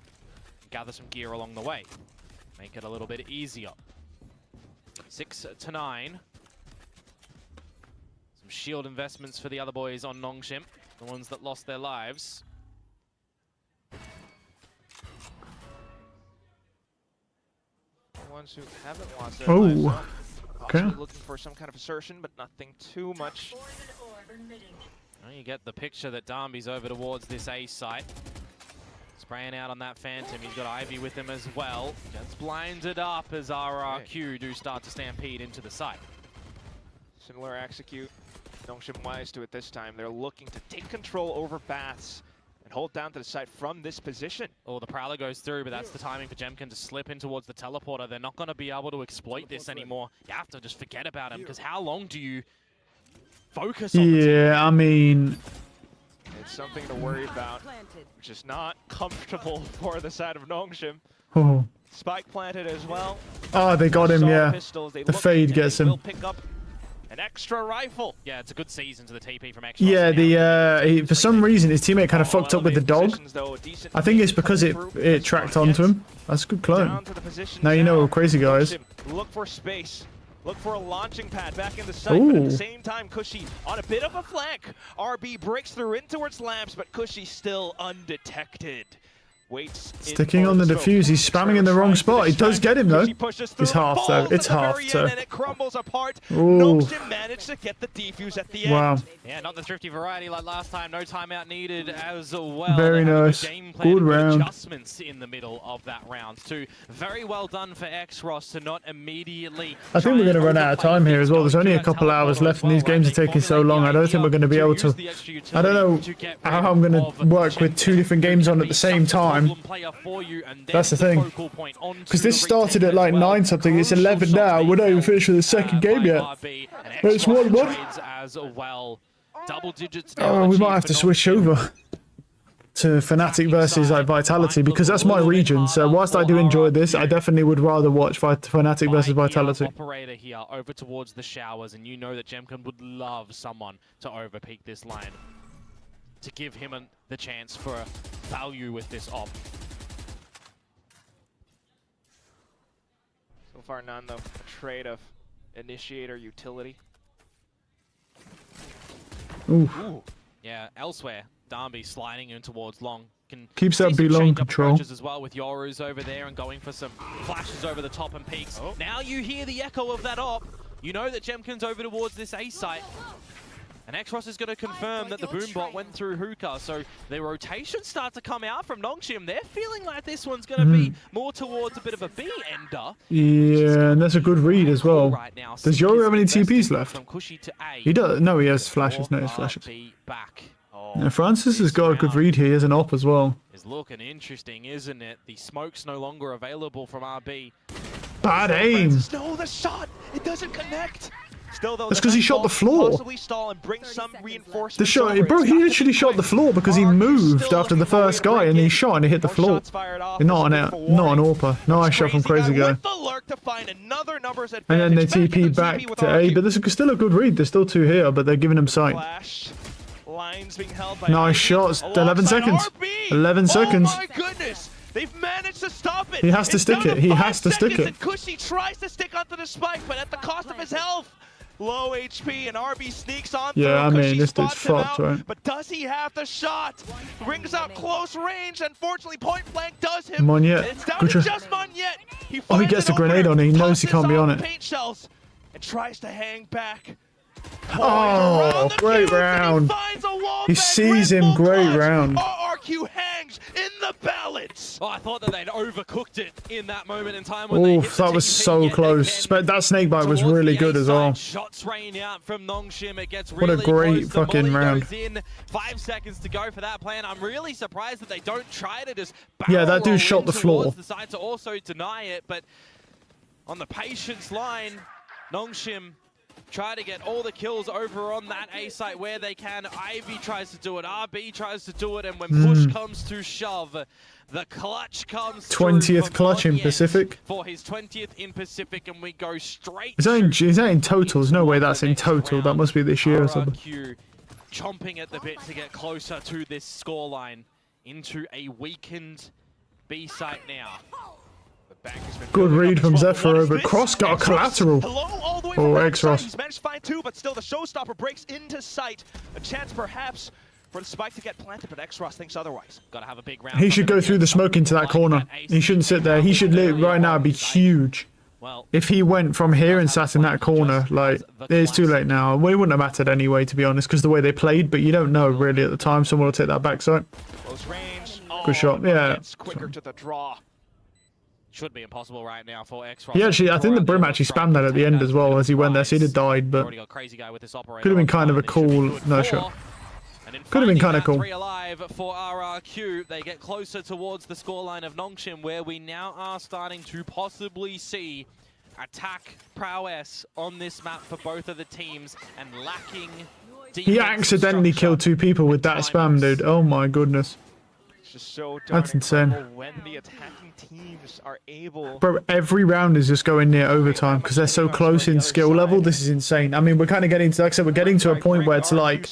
gather some gear along the way, make it a little bit easier. 6 to 9. Some shield investments for the other boys on Nongshim, the ones that lost their lives. Ones who haven't lost their lives. Okay. Looking for some kind of assertion, but nothing too much. Well, you get the picture that Darby's over towards this A site. Spraying out on that Phantom. He's got Ivy with him as well. Gets blinded up as RRQ do start to stampede into the site. Similar execute. Nongshim wise to it this time. They're looking to take control over Baths and hold down to the site from this position. Oh, the Prowler goes through, but that's the timing for Jemkin to slip in towards the teleporter. They're not going to be able to exploit this anymore. You have to just forget about him, because how long do you focus on the team? I mean... It's something to worry about, which is not comfortable for the side of Nongshim. Oh. Spike planted as well. Oh, they got him, yeah. The fade gets him. Pick up an extra rifle. Yeah, it's a good season to the TP from extra. Yeah, for some reason his teammate kind of fucked up with the dog. I think it's because it tracked onto him. That's a good clone. Now you know who Crazy Guy is. Look for space. Look for a launching pad back in the site, but at the same time, Cushy on a bit of a flank. RB breaks through in towards Lamps, but Cushy still undetected. Waits sticking on the defuse, he's spamming in the wrong spot. He does get him though. It's half though. It's half so. And it crumbles apart. Nongshim managed to get the defuse at the end. Wow. Yeah, not the thrifty variety like last time. No timeout needed as well. Very nice. Good round. Adjustments in the middle of that round too. Very well done for X-Ross to not immediately. I think we're going to run out of time here as well. There's only a couple hours left and these games are taking so long. I don't think we're going to be able to. I don't know how I'm going to work with 2 different games on at the same time. time. That's the thing. Because this started at like 9 something. It's 11 now. We're not even finished with the second game yet. It's 1-1. Oh, we might have to switch over to FNATIC versus like Vitality, because that's my region. So whilst I do enjoy this, I definitely would rather watch FNATIC versus Vitality. Operator here over towards the showers, and you know that Jemkin would love someone to overpeak this line to give him the chance for a value with this op. So far, none though. A trade of initiator utility. Ooh. Yeah, elsewhere. Darby sliding in towards long. Keeps that B long control. As well with Yoru's over there and going for some flashes over the top and peaks. Oh. Now you hear the echo of that op. You know that Jemkin's over towards this A site. And Xross is going to confirm that the boombot went through hookah. So the rotations start to come out from Nongshim. They're feeling like this one's going to be more towards a bit of a B ender. Yeah, and that's a good read as well. Right now, does Yoru have any TPs left? From Cushy to A. He does. No, he has flashes. No, he has flashes. Back. Yeah, Francis has got a good read here. He has an op as well. Is looking interesting, isn't it? The smoke's no longer available from RB. Bad aim. No, the shot. It doesn't connect. Still, though, that's because he shot the floor. The shot, bro, he literally shot the floor because he moved after the first guy and he shot and he hit the floor. Not an AWPer. Nice shot from Crazy Guy. And then they TP back to A, but this is still a good read. There's still 2 here, but they're giving him sight. Nice shots. 11 seconds. 11 seconds. Oh my goodness! They've managed to stop it. He has to stick it. He has to stick it. Cushy tries to stick onto the spike, but at the cost of his health. Low HP and RB sneaks on through. Yeah, I mean, this dude's fucked, right? But does he have the shot? Brings out close range. Unfortunately, point blank does him. Monyet. It's down to just Monyet. He gets the grenade on it. He knows he can't be on it. Paint shells and tries to hang back. Oh, great round. He sees him, great round. RRQ hangs in the balance. Oh, I thought that they'd overcooked it in that moment in time. Oof, that was so close. But that snakebite was really good as well. Shots rain out from Nongshim. It gets what a great fucking round. 5 seconds to go for that plan. I'm really surprised that they don't try to just that dude shot the floor. Decide to also deny it, but on the patience line, Nongshim try to get all the kills over on that A site where they can. Ivy tries to do it, RB tries to do it, and when push comes to shove, the clutch comes 20th clutch in Pacific. For his 20th in Pacific, and we go straight. Is that in total? There's no way that's in total. That must be this year or something. RRQ chomping at the bit to get closer to this scoreline into a weakened B site now. Good read from Zephyro, but Cross got a collateral. Oh, Xross. He's managed to find 2, but still the showstopper breaks into sight. A chance perhaps for the spike to get planted, but Xross thinks otherwise. Gotta have a big round. He should go through the smoke into that corner. He shouldn't sit there. He should right now be huge. If he went from here and sat in that corner, like, it's too late now. Well, it wouldn't have mattered anyway, to be honest, because the way they played, but you don't know really at the time. Someone will take that backside. Close range. Good shot. Yeah. It's quicker to the draw. Should be impossible right now for Xross. Yeah, actually, I think the Brim actually spammed that at the end as well as he went there, so he'd have died, but could have been kind of a cool no shot. Could have been kind of cool. Alive for RRQ. They get closer towards the scoreline of Nongshim, where we now are starting to possibly see attack prowess on this map for both of the teams and lacking. He accidentally killed 2 people with that spam, dude. Oh my goodness. Just so that's insane. When the attacking teams are able. Bro, every round is just going near overtime because they're so close in skill level. This is insane. I mean, we're kind of getting to, like I said, we're getting to a point where it's like,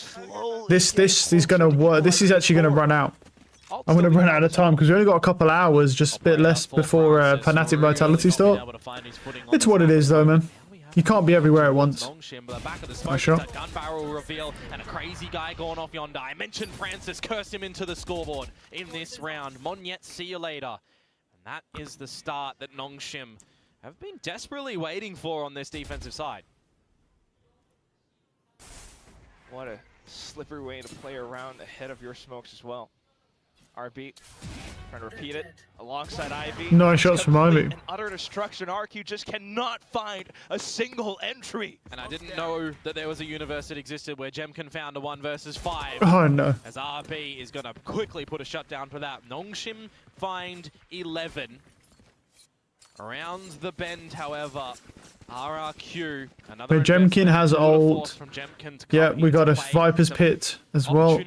this is going to work. This is actually going to run out. I'm going to run out of time because we only got a couple hours, just a bit less before FNATIC Vitality start. It's what it is though, man. You can't be everywhere at once. Nice shot. Gun barrel reveal and a crazy guy going off yonder. I mentioned Francis, curse him into the scoreboard in this round. Monyet, see you later. And that is the start that Nongshim have been desperately waiting for on this defensive side. What a slippery way to play around ahead of your smokes as well. RB trying to repeat it alongside Ivy. Nice shots from Ivy. And utter destruction. RQ just cannot find a single entry. And I didn't know that there was a universe that existed where Jemkin found a 1 versus 5. Oh no. As RB is going to quickly put a shutdown for that. Nongshim find 11. Around the bend, however, RRQ. But Jemkin has ult. Yeah, we got a Viper's Pit as well.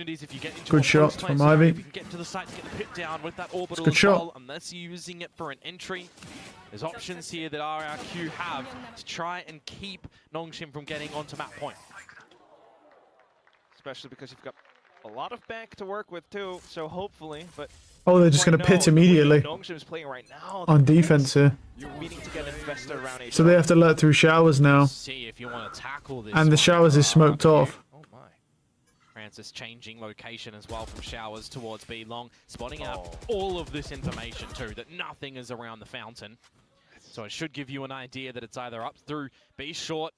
Good shot from Ivy. If you can get to the site to get the pit down with that orbital Good shot. unless you're using it for an entry. There's options here that RRQ have to try and keep Nongshim from getting onto map point. Especially because you've got a lot of bank to work with too, so hopefully, but... Oh, they're just going to pit immediately Nongshim's playing right now. on defense here. You're meaning to get invested around So they have to let through showers now. See if you want to tackle this. And the showers is smoked off. Oh my. Francis changing location as well from showers towards B long, spotting out all of this information too, that nothing is around the fountain. So it should give you an idea that it's either up through B short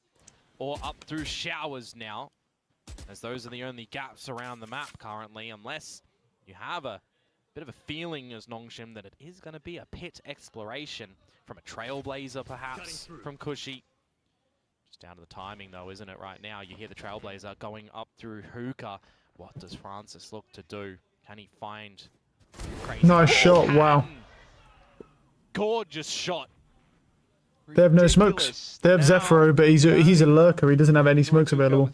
or up through showers now, as those are the only gaps around the map currently, unless you have a bit of a feeling as Nongshim that it is going to be a pit exploration from a Trailblazer perhaps from Cushy. Just down to the timing though, isn't it, right now? You hear the Trailblazer going up through Hookah. What does Francis look to do? Can he find crazy? Nice shot, wow. Gorgeous shot. They have no smokes. They have Zephyro, but he's a lurker. He doesn't have any smokes available.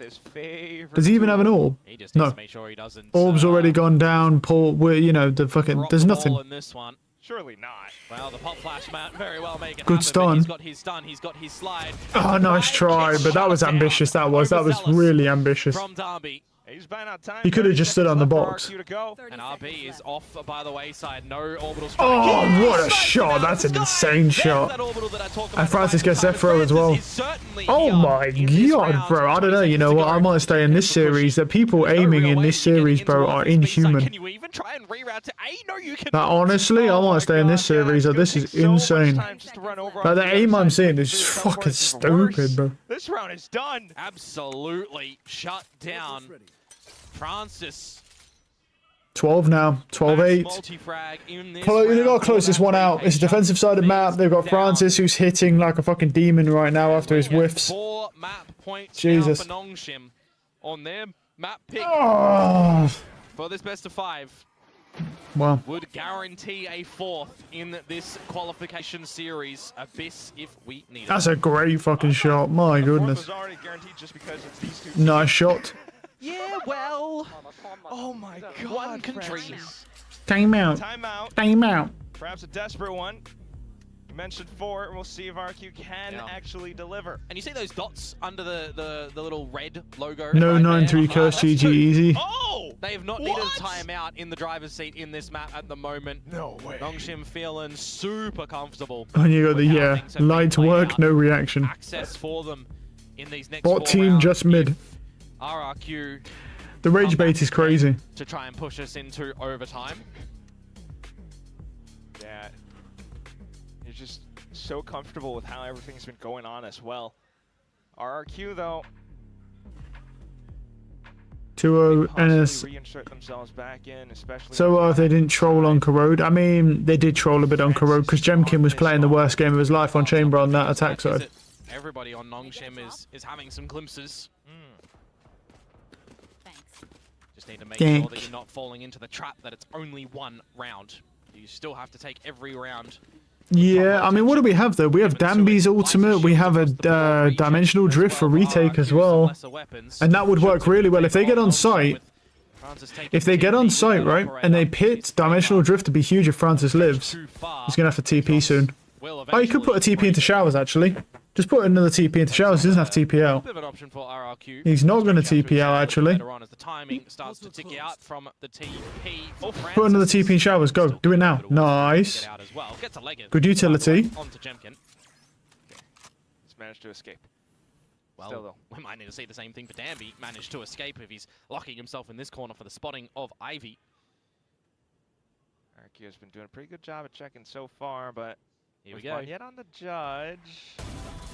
Does he even have an orb? He just No. needs to make sure he doesn't, Orb's already gone down. Paul, you know, the fucking. There's nothing. in this one. Surely not. Well, the pop flash man very well make it Good happen, stun. but he's got his stun, he's got his slide. Oh, nice try, but that was ambitious. That was really ambitious. From Derby. He's buying out time. He could have just stood on the box. RRQ to go. And RB is off by the wayside. No orbital strike. Oh, what a shot. That's an insane shot. And Francis gets Zephyro as well. Oh my god, bro. I don't know. You know what? I might stay in this series. The people aiming in this series, bro, are inhuman. Can you even try and reroute to A? No, you can. Like, honestly, I might stay in this series. This is insane. Like, the aim I'm seeing is just fucking stupid, bro. This round is done. Absolutely shut down. Francis. 12 now. 12-8. They've got to close this one out. It's a defensive sided map. They've got Francis who's hitting like a fucking demon right now after his whiffs. 4 map points Jesus. now for Nongshim on their map pick for this best of 5. Wow. Would guarantee a 4th in this qualification series. Abyss if we need it. That's a great fucking shot. My goodness. Just because it's these two Nice shot. Yeah, well. Oh my god. One can dream. Time out. Timeout. Time out. Perhaps a desperate one. You mentioned 4, and we'll see if RQ can actually deliver. And you see those dots under the little red logo? No right 9-3 curse GG easy. Oh! They have not needed a timeout in the driver's seat in this map at the moment. No way. Nongshim feeling super comfortable. And you got the, with how yeah, things have been light played work, out. no reaction. Access for them in these next Bot 4 team rounds just mid. if RRQ The rage bait is crazy. to try and push us into overtime. Yeah. You're just so comfortable with how everything's been going on as well. RRQ though. 2-0 NS. Reinsert themselves back in, especially. So if they didn't troll on Corrode. I mean, they did troll a bit on Corrode because Jemkin was playing the worst game of his life on Chamber on that attack side. Everybody on Nongshim is having some glimpses. Just need to make sure that you're not falling into the trap that it's only 1 round. You still have to take every round. Yeah, I mean, what do we have though? We have Danby's ultimate, we have a dimensional drift for retake as well. And that would work really well if they get on site. If they get on site, right, and they pit, dimensional drift would be huge if Francis lives. He's going to have to TP soon. Oh, you could put a TP into showers actually. Just put another TP into showers, he doesn't have TP out. He's not going to TP out actually. Put another TP in showers, go. Do it now. Nice. Good utility. He's managed to escape. Well, we might need to see the same thing for Danby. Managed to escape if he's locking himself in this corner for the spotting of Ivy. RRQ has been doing a pretty good job at checking so far, but here we go. Yet on the judge.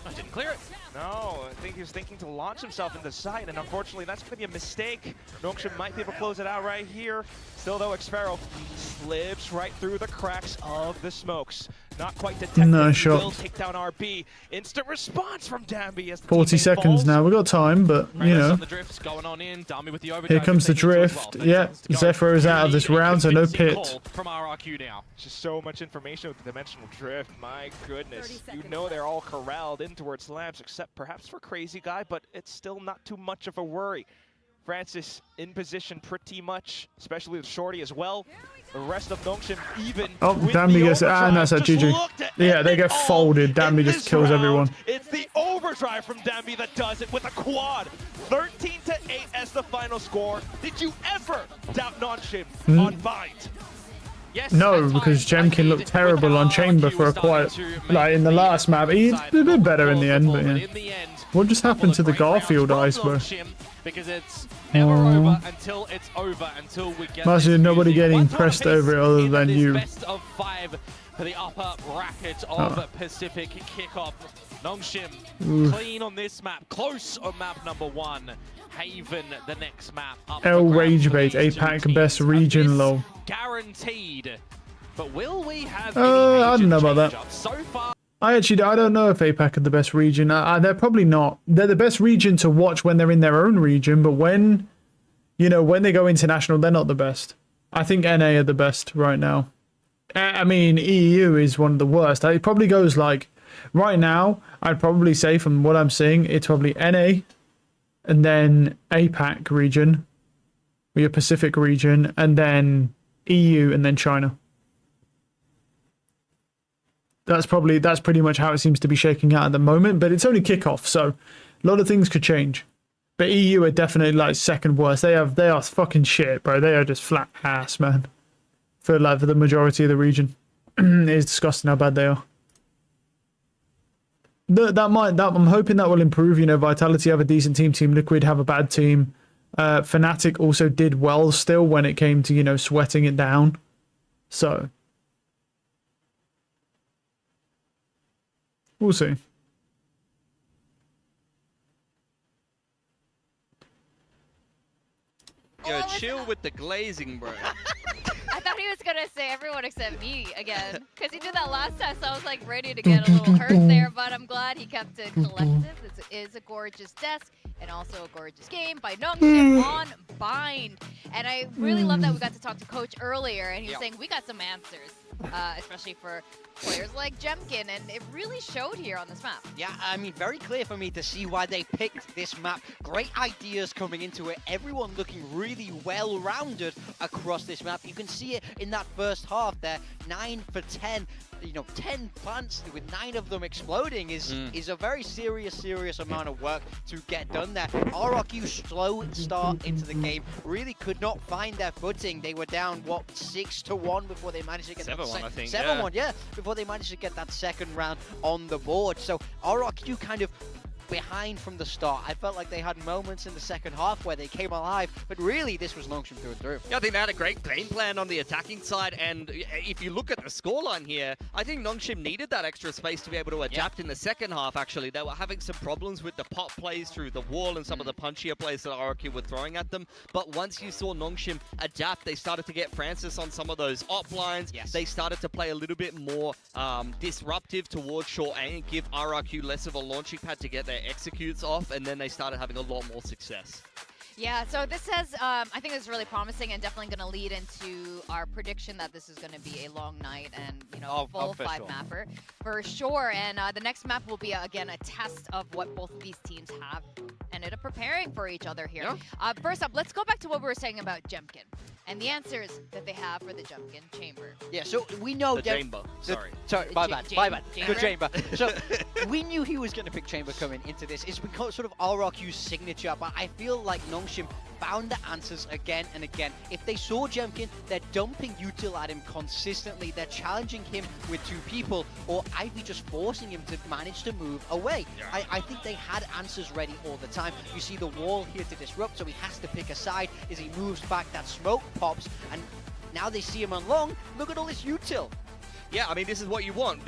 I didn't clear it. No, I think he was thinking to launch himself into the site, and unfortunately that's going to be a mistake. Nongshim might be able to close it out right here. Still though, Xpharaoh slips right through the cracks of the smokes. not quite detected. No He shot. will take down RB. Instant response from Danby as the 40 teammate seconds falls. now. We've got time, but, you know. On the drifts going on in. Dami with the Here overdrive comes the if they need to as drift. well. Yeah, Zephyr is out of this round, so no Convincing pit. call from RRQ now. Just so much information with the dimensional drift. My goodness. You know they're all corralled in towards Labs, except perhaps for Crazy Guy, but it's still not too much of a worry. Francis in position pretty much, especially with Shorty as well. The rest of Nongshim even. Oh, with Danby the gets it. And that's a overdrive, GG. just looked at Yeah, they get it all folded. in Danby just this kills round. everyone. It's the overdrive from Danby that does it with a quad. 13-8 as the final score. Did you ever doubt Nongshim on VIT? Yes, No, at because times, Jemkin I looked did, terrible with on how Chamber RRQ for a was quite, starting to like in the make last map. He did a bit better in the end, but yeah. in the end, What just happened to the great rounds Garfield from iceberg? Nongshim, because it's never over until it's over, until we get Must this be nobody music. getting One impressed more over it other in than this you. Best of 5 for the upper bracket of Pacific kickoff. Nongshim clean on this map, close on map number 1. Haven, the next map. Up L for grabs for Ragebait, these two APAC best teams. region, And this lol. Guaranteed. But will we have I don't know about that. change-ups? So far, I don't know if APAC are the best region. They're probably not. They're the best region to watch when they're in their own region, but when, you know, when they go international, they're not the best. I think NA are the best right now. I mean, EU is one of the worst. It probably goes like, right now, I'd probably say from what I'm seeing, it's probably NA, and then APAC region, or your Pacific region, and then EU, and then China. That's pretty much how it seems to be shaking out at the moment, but it's only kickoff, so a lot of things could change. But EU are definitely like second worst. They are fucking shit, bro. They are just flat ass, man. For the majority of the region. It's disgusting how bad they are. I'm hoping that will improve. You know, Vitality have a decent team. Team Liquid have a bad team. FNATIC also did well still when it came to, you know, sweating it down. So we'll see. Yo, chill with the glazing, bro. I thought he was gonna say everyone except me again, because he did that last time, so I was like ready to get a little hurt there, but I'm glad he kept it collective. This is a gorgeous desk and also a gorgeous game by Nongshim on Bind. And I really love that we got to talk to Coach earlier, and he was saying we got some answers, especially for players like Jemkin, and it really showed here on this map. Yeah, I mean, very clear for me to see why they picked this map. Great ideas coming into it. Everyone looking really well-rounded across this map. You can see it in that first half there, 9 for 10. You know, 10 plants with 9 of them exploding is a very serious amount of work to get done there. RRQ slow start into the game, really could not find their footing. They were down, what, 6-1 before they managed to get 7-1, I think. 7-1, yeah, before they managed to get that second round on the board. So RRQ kind of behind from the start. I felt like they had moments in the second half where they came alive, but really this was Nongshim through and through. Yeah, I think they had a great game plan on the attacking side, and if you look at the scoreline here, I think Nongshim needed that extra space to be able to adapt in the second half, actually. They were having some problems with the pop plays through the wall and some of the punchier plays that RRQ were throwing at them, but once you saw Nongshim adapt, they started to get Francis on some of those op lines. They started to play a little bit more disruptive towards short A and give RRQ less of a launching pad to get their executes off, and then they started having a lot more success. Yeah, so this has, I think this is really promising and definitely going to lead into our prediction that this is going to be a long night and, you know, a full 5-mapper for sure. And the next map will be, again, a test of what both of these teams have ended up preparing for each other here. First up, let's go back to what we were saying about Jemkin and the answers that they have for the Jemkin chamber. Yeah, so we know the chamber. Sorry, my bad. Good chamber. So we knew he was going to pick chamber coming into this. It's because sort of RRQ's signature, but I feel like Nongshim found the answers again and again. If they saw Jemkin, they're dumping util at him consistently. They're challenging him with 2 people, or Ivy just forcing him to manage to move away. I think they had answers ready all the time. You see the wall here to disrupt, so he has to pick a side. As he moves back, that smoke pops, and now they see him on long. Look at all this util. Yeah, I mean, this is what you want.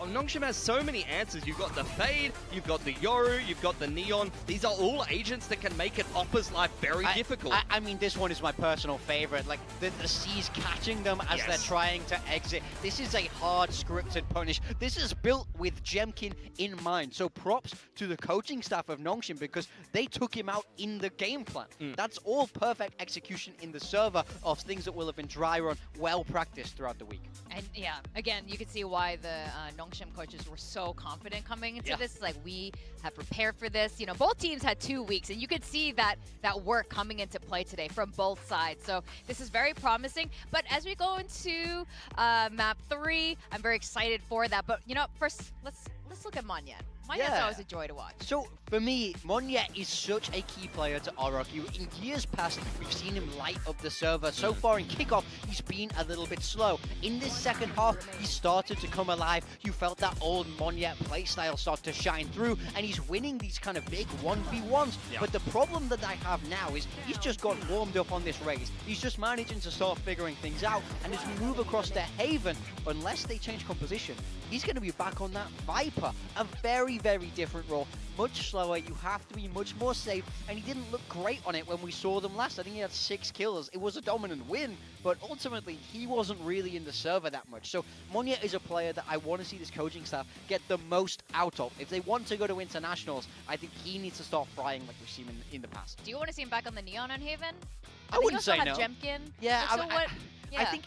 Nongshim has so many answers. You've got the Fade, you've got the Yoru, you've got the Neon. These are all agents that can make an Oppa's life very difficult. I mean, this one is my personal favorite. Like, the C's catching them as they're trying to exit. This is a hard scripted punish. This is built with Jemkin in mind. So props to the coaching staff of Nongshim because they took him out in the game plan. That's all perfect execution in the server of things that will have been dry run, well practiced throughout the week. And yeah, again, you can see why the Nongshim coaches were so confident coming into this. Like, we have prepared for this. You know, both teams had 2 weeks, and you could see that work coming into play today from both sides. So this is very promising. But as we go into map 3, I'm very excited for that. But you know, first let's look at Monyet. Monyet's always a joy to watch. So for me, Monyet is such a key player to RRQ. In years past, we've seen him light up the server. So far in kickoff, he's been a little bit slow. In this second half, he started to come alive. You felt that old Monyet playstyle start to shine through, and he's winning these kind of big 1v1s. But the problem that I have now is he's just got warmed up on this race. He's just managing to start figuring things out. And as we move across to Haven, unless they change composition, he's going to be back on that Viper. A very, very different role. Much slower, you have to be much more safe, and he didn't look great on it when we saw them last. I think he had 6 kills. It was a dominant win, but ultimately he wasn't really in the server that much. So Monyet is a player that I want to see this coaching staff get the most out of. If they want to go to internationals, I think he needs to start frying like we've seen in the past. Do you want to see him back on the Neon on Haven? I wouldn't say no. Have Jemkin. Yeah, so I think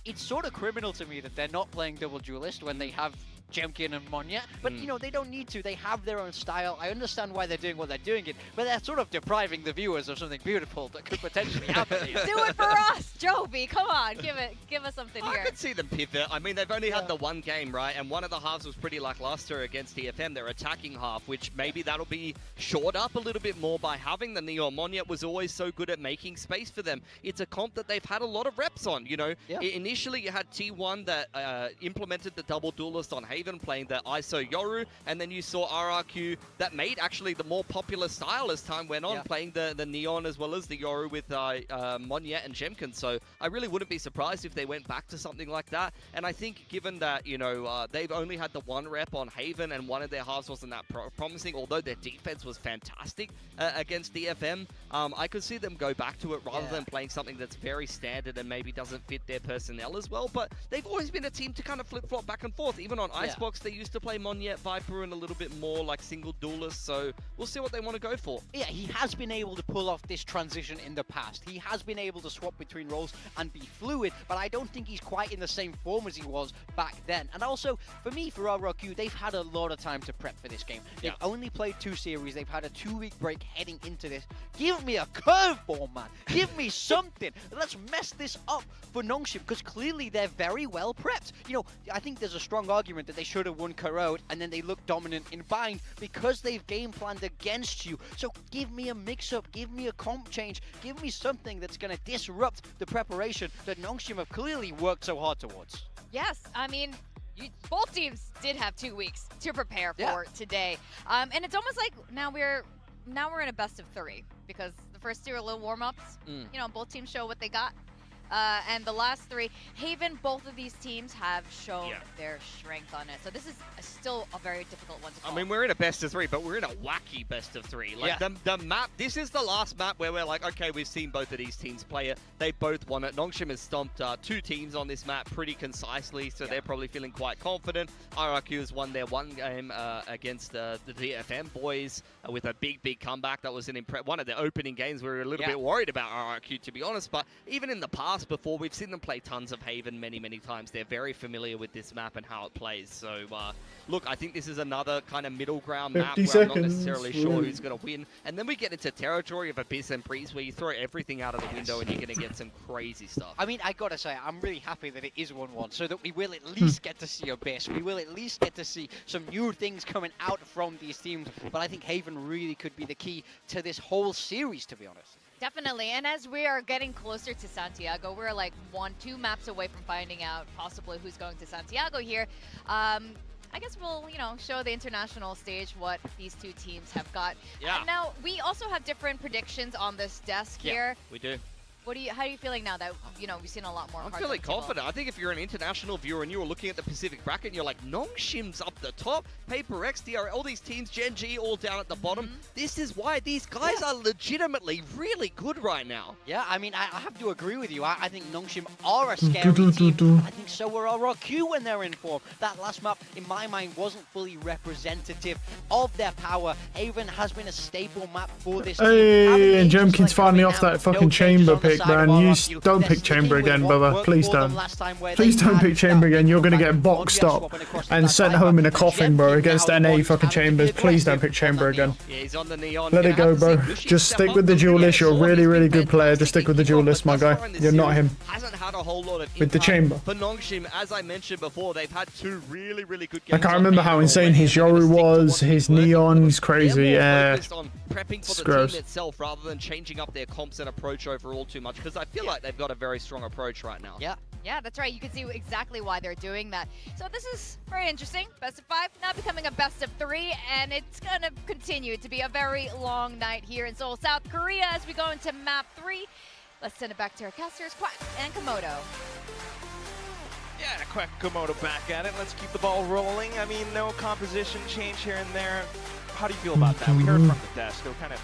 it's sort of criminal to me that they're not playing double duelist when they have Jemkin and Monyet, but you know, they don't need to. They have their own style. I understand why they're doing what they're doing it, but they're sort of depriving the viewers of something beautiful that could potentially happen here. Do it for us, Jovi. Come on, give us something here. I could see them pivot. I mean, they've only had the one game, right? And one of the halves was pretty lackluster against EFM, their attacking half, which maybe that'll be shored up a little bit more by having the Neon. Monyet was always so good at making space for them. It's a comp that they've had a lot of reps on, you know. Initially, you had T1 that implemented the double duelist on Haven, playing the ISO Yoru, and then you saw RRQ that made actually the more popular style as time went on, playing the Neon as well as the Yoru with Monyet and Jemkin. So I really wouldn't be surprised if they went back to something like that. And I think given that, you know, they've only had the one rep on Haven and one of their halves wasn't that promising, although their defense was fantastic against DFM, I could see them go back to it rather than playing something that's very standard and maybe doesn't fit their personnel as well. But they've always been a team to kind of flip-flop back and forth. Even on Icebox, they used to play Monyet, Viper, and a little bit more like single duelist, so we'll see what they want to go for. Yeah, he has been able to pull off this transition in the past. He has been able to swap between roles and be fluid, but I don't think he's quite in the same form as he was back then. And also, for me, for RRQ, they've had a lot of time to prep for this game. They've only played 2 series. They've had a 2-week break heading into this. Give me a curveball, man. Give me something. Let's mess this up for Nongshim, because clearly they're very well prepped. You know, I think there's a strong argument that they should have won Corrode, and then they look dominant in Bind because they've game planned against you. So give me a mix-up, give me a comp change, give me something that's going to disrupt the preparation that Nongshim have clearly worked so hard towards. Yes, I mean, both teams did have 2 weeks to prepare for today. And it's almost like now we're in a best of 3 because the first 2 are little warm-ups. You know, both teams show what they got. And the last 3, Haven, both of these teams have shown their strength on it. So this is still a very difficult one to call. I mean, we're in a best of 3, but we're in a wacky best of 3. Like the map, this is the last map where we're like, okay, we've seen both of these teams play it. They both won it. Nongshim has stomped 2 teams on this map pretty concisely, so they're probably feeling quite confident. RRQ has won their 1 game against the DFM boys with a big comeback. That was one of the opening games we were a little bit worried about RRQ, to be honest. But even in the past, before, we've seen them play tons of Haven many times. They're very familiar with this map and how it plays. So look, I think this is another kind of middle ground map where I'm not necessarily sure who's going to win. And then we get into territory of Abyss and Breeze where you throw everything out of the window and you're going to get some crazy stuff. I mean, I gotta say, I'm really happy that it is 1-1 so that we will at least get to see Abyss. We will at least get to see some new things coming out from these teams. But I think Haven really could be the key to this whole series, to be honest. Definitely, and as we are getting closer to Santiago, we're like 1-2 maps away from finding out possibly who's going to Santiago here. I guess we'll, you know, show the international stage what these 2 teams have got. And now, we also have different predictions on this desk here. We do. How are you feeling now that we've seen a lot more? I'm cards feeling on the table? confident. I think if you're an international viewer and you were looking at the Pacific bracket, and you're like, Nongshim's up the top, Paper X, DR, all these teams, Gen G, all down at the bottom. This is why these guys are legitimately really good right now. Yeah, I mean, I have to agree with you. I think Nongshim are a scary team. I think so are RRQ when they're in form. That last map, in my mind, wasn't fully representative of their power. Haven has been a staple map for this team. Hey, and Jemkin's finally off that fucking chamber pick, man. You don't pick chamber again, brother. Please don't. Please don't pick chamber again. You're going to get boxed up and sent home in a coffin, bro, against NA fucking chambers. Please don't pick chamber again. Yeah, he's on the neon. Let it go, bro. Just stick with the duelist. You're a really, really good player. Just stick with the duelist, my guy. You're not him. Hasn't had a whole lot of with the chamber. For Nongshim, as I mentioned before, they've had 2 really, really good games. I can't remember how insane his Yoru was, his neon's crazy. Yeah. On prepping for the team itself rather than changing up their comps and approach overall too much, because I feel like they've got a very strong approach right now. Yeah, that's right. You can see exactly why they're doing that. So this is very interesting. Best of 5 now becoming a best of 3, and it's going to continue to be a very long night here in Seoul, South Korea as we go into map 3. Let's send it back to our casters, Quack and Komodo. Yeah, Quack Komodo back at it. Let's keep the ball rolling. I mean, no composition change here and there. How do you feel about that? We heard from the desk. They were kind of,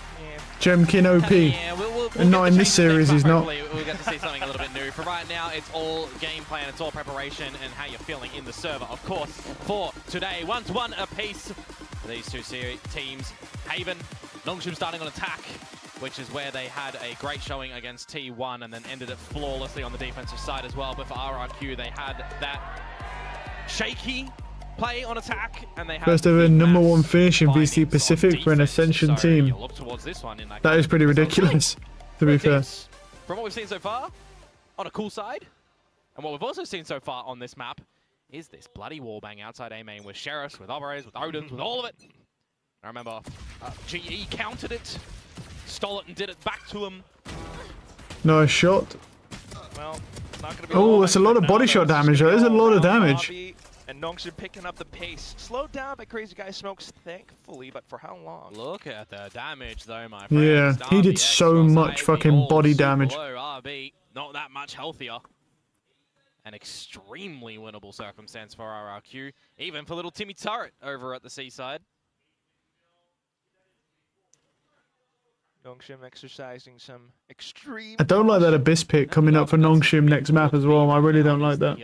Jemkin OP. Yeah, we'll not in this series, he's not. We'll get to see something a little bit new. For right now, it's all game plan, it's all preparation, and how you're feeling in the server. Of course, for today, 1-1 apiece for these two teams. Haven, Nongshim starting on attack, which is where they had a great showing against T1 and then ended it flawlessly on the defensive side as well. But for RRQ, they had that shaky play on attack, and they first ever #1 finish in VCT Pacific for an Ascension team. That is pretty ridiculous, to be fair. From what we've seen so far, on a cool side, and what we've also seen so far on this map, is this bloody wallbang outside A main with Sheriffs, with Oberos, with Odins, with all of it. I remember GE countered it, stole it and did it back to him. Nice shot. Well, not gonna be that's a lot of body shot damage. That is a lot of damage. And Nongshim picking up the pace. Slowed down by Crazy Guy Smokes, thankfully, but for how long? Look at the damage, though, my friend. Yeah, he did so much fucking body damage. RB, not that much healthier. An extremely winnable circumstance for RRQ, even for little Timmy Turret over at the seaside. Nongshim exercising some extreme... I don't like that Abyss pick coming up for Nongshim next map as well. I really don't like that.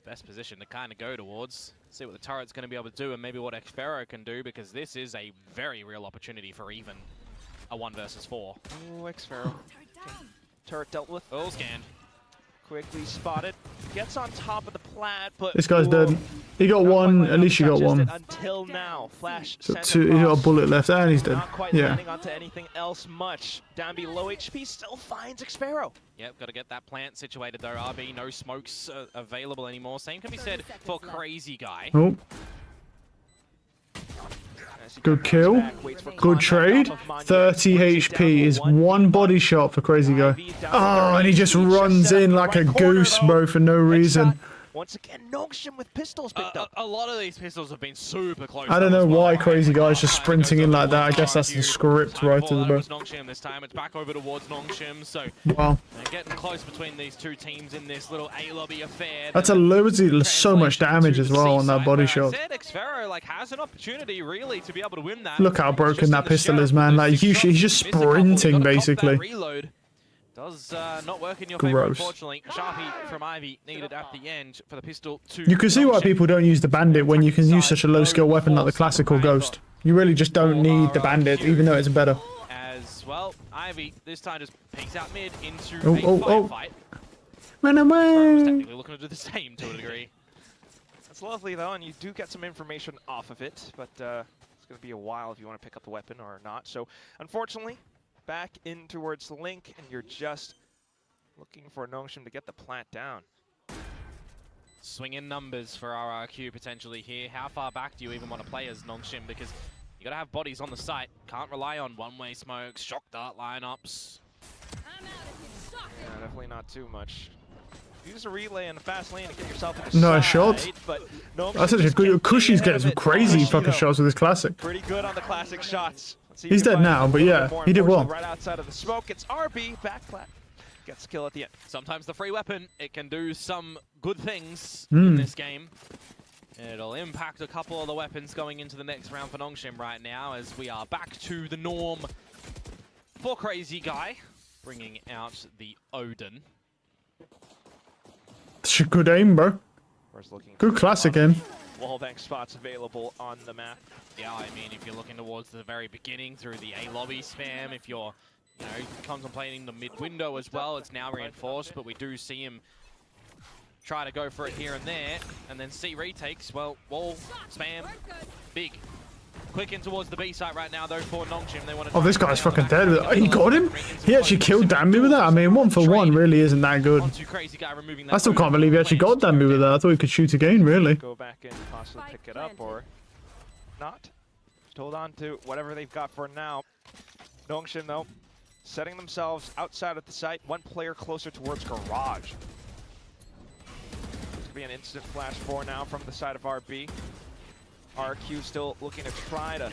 Best position to kind of go towards. See what the turret's going to be able to do and maybe what Xfero can do, because this is a very real opportunity for even a 1 versus 4. Oh, Xfero. Turret dealt with. All scanned. Quickly spotted. Gets on top of the plat, but... This guy's dead. He got one. At least you got one. Until now. Flash so he got a bullet left and he's dead. Not quite landing onto anything else much. Down below HP still finds Xfero. Yep, got to get that plant situated though. RB, no smokes available anymore. Same can be said for Crazy Guy. Oh. Good kill. Good trade. 30 HP is 1 body shot for Crazy Guy. Oh, and he just runs in like a goose, bro, for no reason. Once again, Nongshim with pistols picked up. A lot of these pistols have been super close. I don't know why Crazy Guy's just sprinting in like that. I guess that's the script writers, bro. Nongshim this time. It's back over towards Nongshim. So wow, they're getting close between these two teams in this little A-lobby affair. That's so much damage as well on that body shot. Xfero like has an opportunity really to be able to win that. Look how broken that pistol is, man. Like he's just sprinting basically. Does not work in your favor, unfortunately. Sharpie from Ivy needed at the end for the pistol to... You can see why people don't use the Bandit when you can use such a low skill weapon like the classical Ghost. You really just don't need the Bandit, even though it's better. As well, Ivy this time just peeks out mid into a firefight. Run away! Was technically looking to do the same to a degree. That's lovely though, and you do get some information off of it, but it's going to be a while if you want to pick up the weapon or not. So, unfortunately, back in towards the link, and you're just looking for Nongshim to get the plant down. Swinging numbers for RRQ potentially here. How far back do you even want to play as Nongshim? Because you got to have bodies on the site. Can't rely on one-way smokes, shock dart lineups. Yeah, definitely not too much. Use a relay in the fast lane to get yourself in a nice shot. That's such a good... Cushy's getting some crazy fucking shots with his classic. Pretty good on the classic shots. He's dead now, but yeah, he did well. Right outside of the smoke, it's RB back flat. Gets a kill at the end. Sometimes the free weapon, it can do some good things in this game. It'll impact a couple of the weapons going into the next round for Nongshim right now, as we are back to the norm for Crazy Guy, bringing out the Odin. It's a good aim, bro. Good classic aim. Wallbang spots available on the map. Yeah, I mean, if you're looking towards the very beginning through the A lobby spam, if you're, you know, contemplating the mid window as well, it's now reinforced, but we do see him try to go for it here and there, and then see retakes. Well, wall spam, big. Quick in towards the B site right now, though, for Nongshim. They want to. Oh, this guy's fucking dead. He got him. He actually killed Danby with that. I mean, 1-for-1 really isn't that good. I still can't believe he actually got Danby with that. I thought he could shoot again, really. Go back and possibly pick it up, or not. Just hold on to whatever they've got for now. Nongshim, though, setting themselves outside of the site. One player closer towards Garage. This could be an instant flash 4 now from the side of RB. RRQ still looking to try to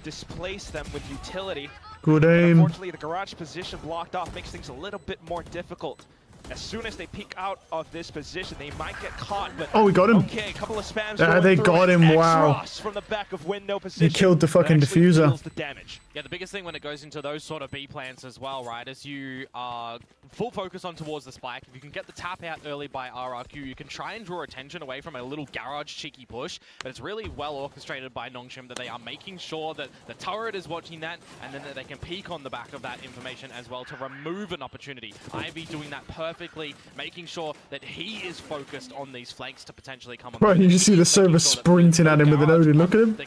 displace them with utility. Good But aim. unfortunately, the Garage position blocked off makes things a little bit more difficult. As soon as they peek out of this position, they might get caught. But oh, we got him. Okay, a couple of spams. Yeah, they got him. Wow. From the back of window position. He killed the fucking diffuser. The damage. Yeah, the biggest thing when it goes into those sort of B plants as well, right, is you are full focus on towards the spike. If you can get the tap out early by RRQ, you can try and draw attention away from a little garage cheeky push, but it's really well orchestrated by Nongshim that they are making sure that the turret is watching that, and then that they can peek on the back of that information as well to remove an opportunity. Ivy doing that perfectly, making sure that he is focused on these flanks to potentially come on. Bro, you just see the server sprinting at him with an Odin. Look at him.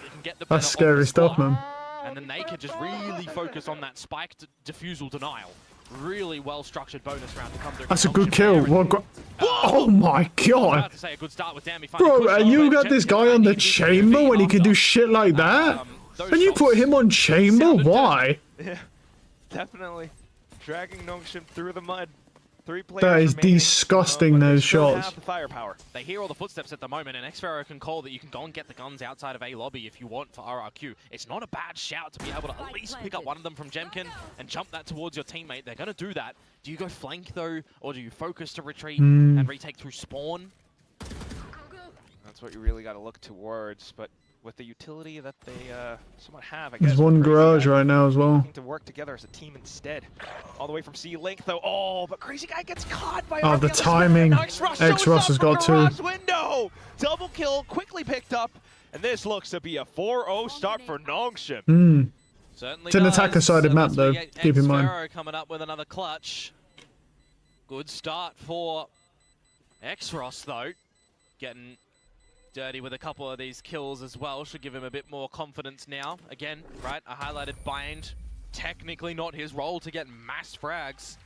That's scary stuff, man. And then they could just really focus on that spike defusal denial. Really well-structured bonus round to come through. That's a good kill. Oh my god. Bro, and you got this guy on the chamber when he can do shit like that? And you put him on chamber? Why? Yeah, definitely. Dragging Nongshim through the mud. 3 players That is remaining, disgusting, those shots. have the firepower. They hear all the footsteps at the moment, and Xferro can call that you can go and get the guns outside of A lobby if you want for RRQ. It's not a bad shout to be able to at least pick up one of them from Jemkin and jump that towards your teammate. They're going to do that. Do you go flank, though, or do you focus to retreat and retake through spawn? That's what you really got to look towards, but with the utility that they somewhat have, I guess. There's one garage right now as well. To work together as a team instead. All the way from C-Link, though. Oh, but Crazy Guy gets caught by the timing. X-Ross has got 2. Window. Double kill, quickly picked up. And this looks to be a 4-0 start for Nongshim. Certainly it's an attacker-sided map, though. Keep in mind. Xferro coming up with another clutch. Good start for X-Ross, though. Getting dirty with a couple of these kills as well. Should give him a bit more confidence now. Again, right, a highlighted bind. Technically not his role to get mass frags.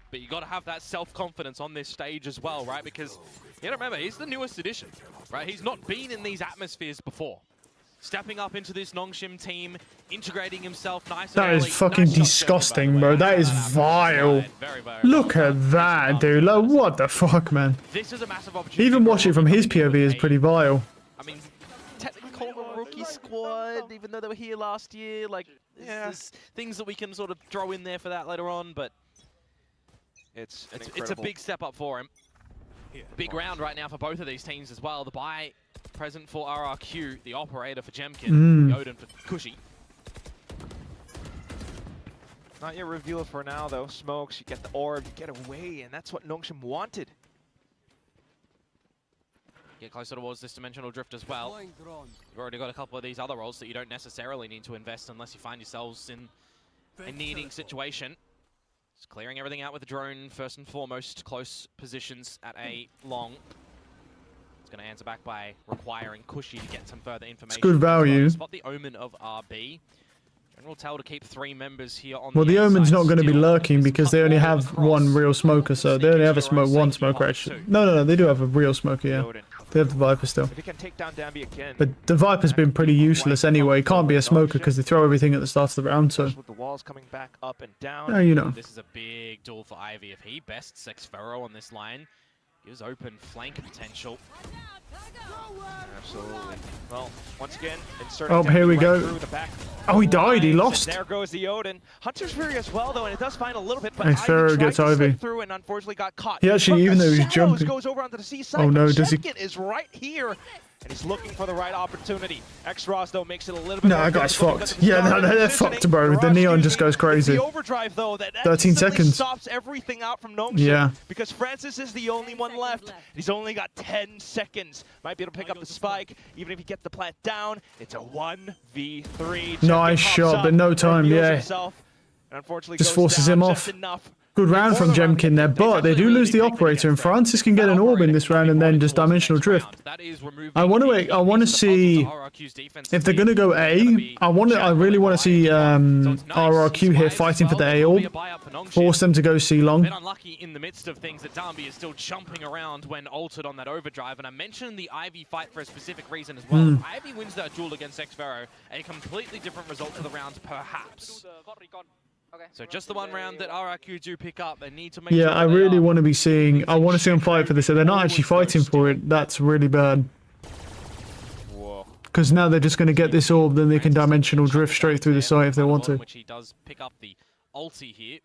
But you got to have that self-confidence on this stage as well, right? Because you got to remember, he's the newest addition, right? He's not been in these atmospheres before. Stepping up into this Nongshim team, integrating himself nice and early. That is fucking disgusting, bro. That is vile. Look at that, dude. Like, what the fuck, man? This is a massive opportunity. Even watching from his POV is pretty vile. I mean, technically call them a rookie squad, even though they were here last year. Like, there's things that we can sort of throw in there for that later on, but it's a big step up for him. Big round right now for both of these teams as well. The buy present for RRQ, the operator for Jemkin, the Odin for Cushy. Not yet revealed for now, though. Smokes, you get the orb, you get away, and that's what Nongshim wanted. Get closer towards this dimensional drift as well. You've already got a couple of these other roles that you don't necessarily need to invest unless you find yourselves in a needing situation. Just clearing everything out with the drone, first and foremost, close positions at A long. It's going to answer back by requiring Cushy to get some further information. It's good value. Spot the Omen of RB. General tell to keep 3 members here on the Omen's not going to be lurking because they only have 1 real smoker, so they only have one smoker actually. No, they do have a real smoker, yeah. They have the Viper still. If he can take down Danby again, but the Viper's been pretty useless anyway. Can't be a smoker because they throw everything at the start of the round, so. With the walls coming back up and down. Yeah, you know. This is a big duel for Ivy. If he bests Xferro on this line, gives open flank potential. Absolutely. Well, once again, inserting Oh, here we right go. through the back Oh, he died. He lines, lost. and there goes the Odin. Hunter's Fury as well, though, and it does find a little bit, but Xferro Ivy tried gets to slip Ivy. through and unfortunately got caught. He actually, From even the though he's shadows, jumping. goes over onto the seaside, Oh, no, but does he- Jemkin is right here. And he's looking for the right opportunity. X-Ross, though, makes it a little bit No, more that guy's difficult because fucked. of the Yeah, start no, they're positioning. fucked, bro. The Rush, neon excuse just me. goes It's crazy. the overdrive, though, that 13 instantly seconds. stops everything out from Nongshim. Yeah. Because Francis is the only one left. He's only got 10 seconds. Might be able to pick up the spike. Even if he gets the plant down, it's a 1v3. Nice shot, but no time, yeah. Himself, and unfortunately Just goes forces down him just off. enough. Good round from Jemkin there, but they do lose the operator, and Francis can get an orb in this round and then just dimensional drift. I want to see if they're gonna go A. I really want to see RRQ here fighting for the A orb. Force them to go C long. Bit unlucky in the midst of things that Darby is still jumping around when altered on that overdrive, and I mentioned the Ivy fight for a specific reason as well. If Ivy wins that duel against Xferro, a completely different result to the round, perhaps. So just the one round that RRQ do pick up, they need to make sure. Yeah, I really want to be seeing. I want to see them fight for this. So they're not actually fighting for it. That's really bad. Because now they're just going to get this orb, then they can dimensional drift straight through the site if they want to. Which he does pick up the ulti here.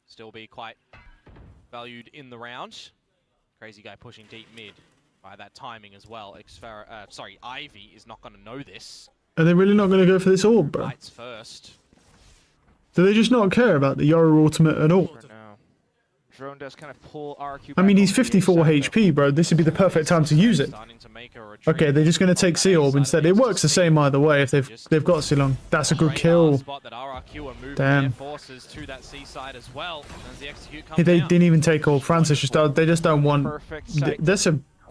Still be quite valued in the round. Crazy guy pushing deep mid by that timing as well. Ivy is not going to know this. Are they really not going to go for this orb, bro? Fights first. Do they just not care about the Yoru ultimate at all? No. Drone does kind of pull RRQ. I mean, he's 54 HP, bro. This would be the perfect time to use it. Okay, they're just going to take C orb instead. It works the same either way if they've got C long. That's a good kill. Damn. They didn't even take orb. Francis they just don't want.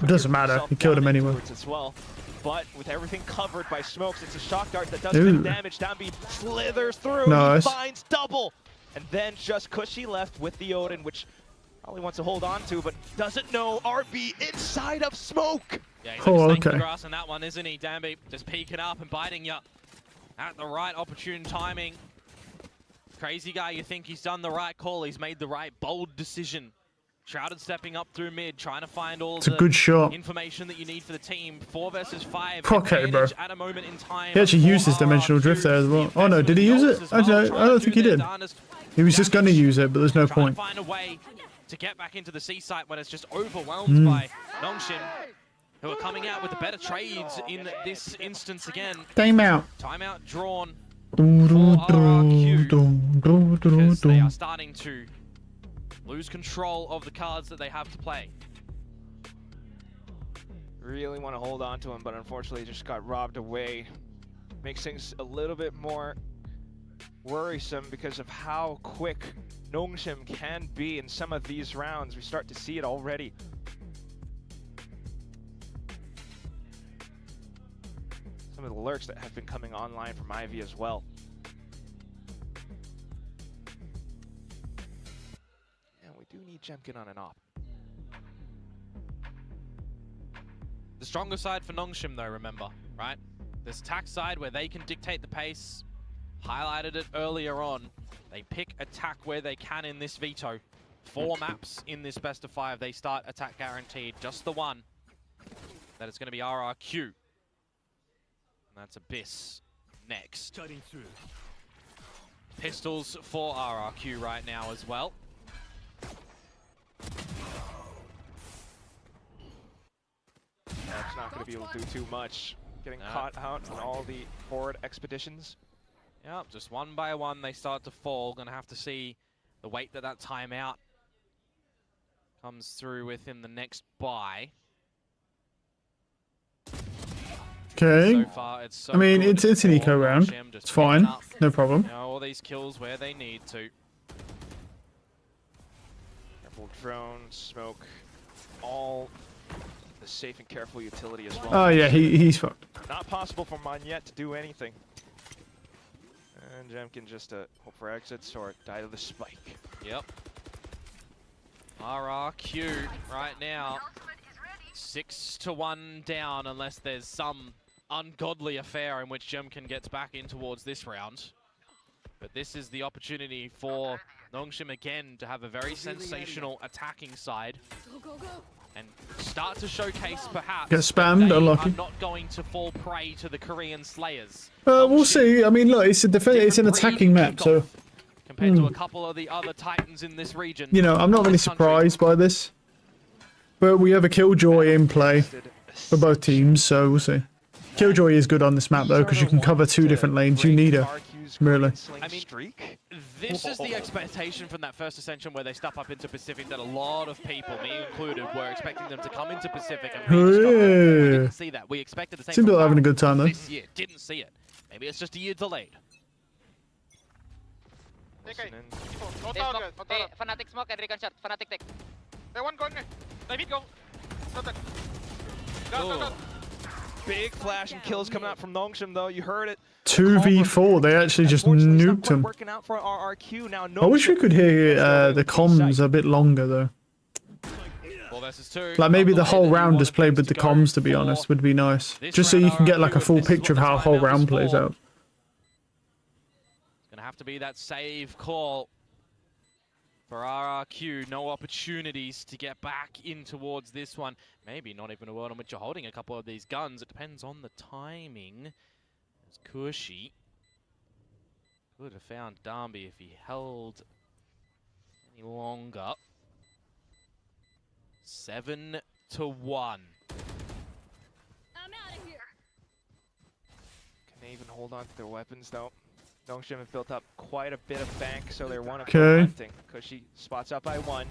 Doesn't matter. He killed him anyway. But with everything covered by smokes, it's a shock dart that does big damage. Downbeat slithers through. Nice. He finds double. And then just Cushy left with the Odin, which probably wants to hold on to, but doesn't know RB inside of smoke. Yeah, he's like snake in the grass on that one, isn't he? Danby just peeking up and biting you at the right opportune timing. Crazy guy, you think he's done the right call. He's made the right bold decision. Shrouded stepping up through mid, trying to find all the good shot. Information that you need for the team. 4 versus 5. Okay, bro. At a moment in time. He actually used his dimensional drift there as well. Oh no, did he use it? Actually, I don't think he did. He was just going to use it, but there's no point. Find a way to get back into the C site when it's just overwhelmed by Nongshim, who are coming out with the better trades in this instance again. Timeout. Timeout drawn for RRQ because they are starting to lose control of the cards that they have to play. Really want to hold on to him, but unfortunately just got robbed away. Makes things a little bit more worrisome because of how quick Nongshim can be in some of these rounds. We start to see it already. Some of the lurks that have been coming online from Ivy as well. And we do need Jemkin on an op. The stronger side for Nongshim though, remember, right? This attack side where they can dictate the pace. Highlighted it earlier on. They pick attack where they can in this veto. 4 maps in this best of 5. They start attack guaranteed. Just the one. That is going to be RRQ. And that's Abyss next. Pistols for RRQ right now as well. That's not going to be able to do too much. Getting caught out on all the forward expeditions. Yep, just one by one they start to fall. Gonna have to see the weight that timeout comes through within the next buy. Okay. So far, it's so I mean, good it's an eco for round. Nongshim, just It's fine. up, No problem. you know, all these kills where they need to. Careful drone, smoke, all the safe and careful utility as well. Oh yeah, he's fucked. Not possible for Monyet to do anything. And Jemkin just hope for exits or die to the spike. Yep. RRQ right now, 6-1 down unless there's some ungodly affair in which Jemkin gets back in towards this round. But this is the opportunity for Nongshim again to have a very sensational attacking side. and start to showcase perhaps Get spammed, they unlucky. are not going to fall prey to the Korean Slayers. We'll see. I mean, look, it's an attacking map, so compared to a couple of the other Titans in this region. you know, I'm not really surprised by this. But we have a Killjoy in play for both teams, so we'll see. Killjoy is good on this map though, because you can cover 2 different lanes. You need her, really. I mean, this is the expectation from that first Ascension where they step up into Pacific that a lot of people, me included, were expecting them to come into Pacific and really struggle. We didn't see that. We expected the same. Seems like they're having a good time though. This year, didn't see it. Maybe it's just a year delayed. Okay. They smoke. Hey, FNATIC smoke and recon shot. FNATIC take. They one going. David go. Go. Go. Big flash and kills coming out from Nongshim though. You heard it. 2v4. They actually just nuked him. Working out for RRQ now. I wish we could hear the comms a bit longer though. 4 versus 2. Like maybe the whole round is played with the comms, to be honest, would be nice. Just so you can get like a full picture of how a whole round plays out. It's gonna have to be that save call for RRQ. No opportunities to get back in towards this one. Maybe not even a world in which you're holding a couple of these guns. It depends on the timing. As Kushi could have found Darby if he held any longer. 7-1. I'm out of here. Can they even hold on to their weapons though? Nongshim have built up quite a bit of bank, so they're one of hunting. Kushi spots up by 1.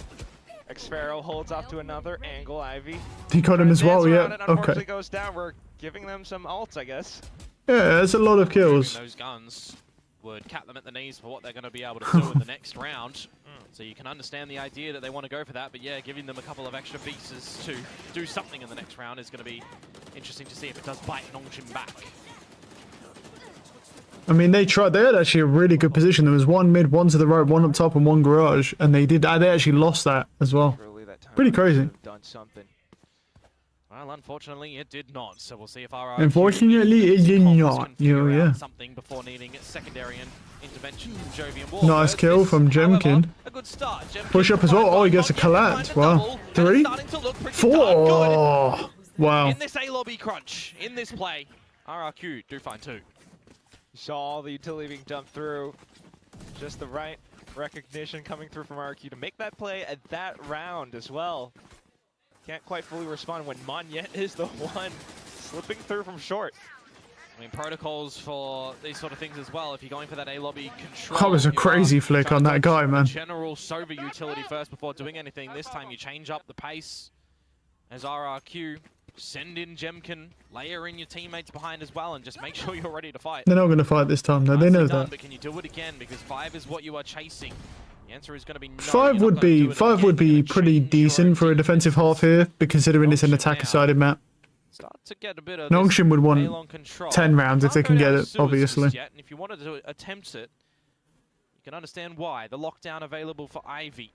Xpharaoh holds off to another angle. Ivy. He got him as well, yeah. Unfortunately Okay. goes down. We're giving them some ults, I guess. Yeah, there's a lot of kills. Those guns would cap them at the knees for what they're going to be able to do in the next round. So you can understand the idea that they want to go for that, but yeah, giving them a couple of extra pieces to do something in the next round is going to be interesting to see if it does bite Nongshim back. I mean, they tried. They had actually a really good position. There was 1 mid, 1 to the right, 1 up top, and 1 garage, and they actually lost that as well. Pretty crazy. Done something. Well, unfortunately, it did not. So we'll see if RRQ Unfortunately, it did not. Yeah. Something before needing secondary intervention from Jovian. Nice kill from Jemkin. A good start. Jemkin Push up as well. Oh, he gets a collapse. Wow. 3, 4. Oh, wow. In this A lobby crunch, in this play, RRQ do find 2. You saw all the utility being dumped through. Just the right recognition coming through from RRQ to make that play at that round as well. Can't quite fully respond when Monyet is the one slipping through from short. I mean, protocols for these sort of things as well. If you're going for that A lobby control, That was a crazy flick on that guy, man. General Sova utility first before doing anything. This time you change up the pace as RRQ. Send in Jemkin, layer in your teammates behind as well, and just make sure you're ready to fight. They're not going to fight this time, though. They know that. But can you do it again? Because 5 is what you are chasing. The answer is going to be no. 5 would be pretty decent for a defensive half here, considering it's an attacker-sided map. Start to get a bit of Nongshim would want 10 rounds if they can get it, obviously. And if you wanted to attempt it, you can understand why. The lockdown available for Ivy.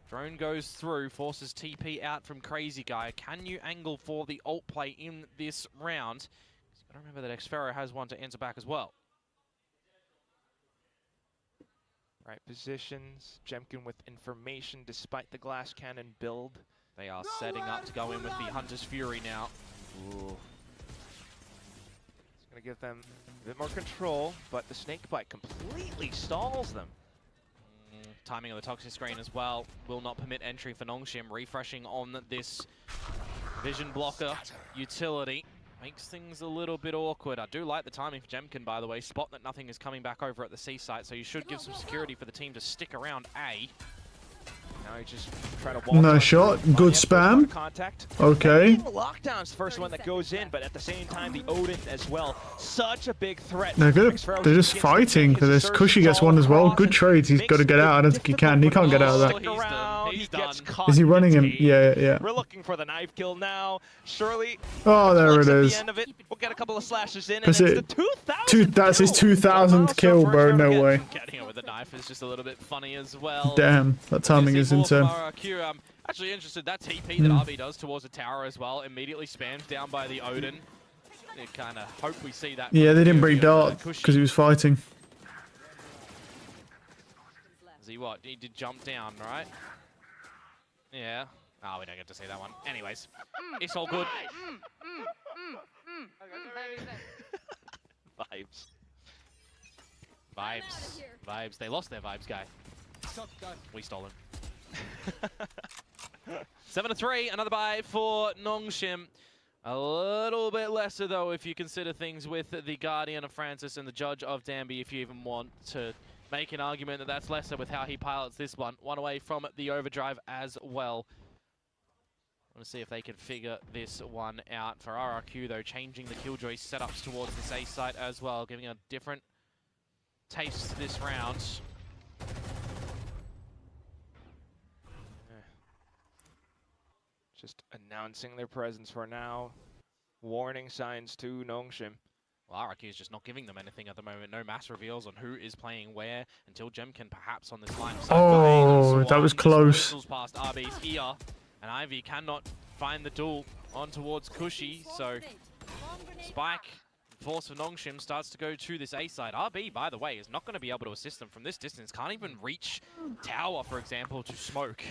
Drone goes through, forces TP out from Crazy Guy. Can you angle for the ult play in this round? I don't remember that Xpharaoh has one to answer back as well. Right positions. Jemkin with information despite the glass cannon build. They are setting up to go in with the Hunter's Fury now. Ooh. It's going to give them a bit more control, but the snake bite completely stalls them. Timing of the toxic screen as well will not permit entry for Nongshim. Refreshing on this vision blocker utility makes things a little bit awkward. I do like the timing for Jemkin, by the way. Spot that nothing is coming back over at the C site, so you should give some security for the team to stick around A. Now he just trying to walk. Nice shot. Good spam. Contact. Okay. Lockdown's the first one that goes in, but at the same time, the Odin as well. Such a big threat. They're good. They're just fighting for this. Kushi gets one as well. Good trades. He's got to get out. I don't think he can. He can't get out of that. He's done. Is he running him? Yeah, yeah. We're looking for the knife kill now. Surely. Oh, there it is. At the end of it, we'll get a couple of slashes in, and That's it's it. the 2000th That's his 2000th kill, bro. No way. Getting it with a knife is just a little bit funny as well. Damn, that timing is insane. I'm actually interested. That TP that RB does towards the tower as well, immediately spammed down by the Odin. They kind of hope we see that. Yeah, they didn't break dart because he was fighting. See what? He did jump down, right? Yeah. Oh, we don't get to see that one. Anyways, it's all good. Vibes. Vibes. They lost their vibes, guy. We stole him. 7-3, another bye for Nongshim. A little bit lesser, though, if you consider things with the Guardian of Francis and the Judge of Danby, if you even want to make an argument that that's lesser with how he pilots this one. One away from the overdrive as well. I want to see if they can figure this one out. For RRQ, though, changing the Killjoy setups towards this A site as well, giving a different taste this round. Just announcing their presence for now. Warning signs to Nongshim. Well, RRQ is just not giving them anything at the moment. No mass reveals on who is playing where until Jemkin perhaps on this line. Oh, that was close. Past RB's ear, and Ivy cannot find the duel on towards Cushy. So Spike, force for Nongshim, starts to go to this A side. RB, by the way, is not going to be able to assist them from this distance. Can't even reach tower, for example, to smoke.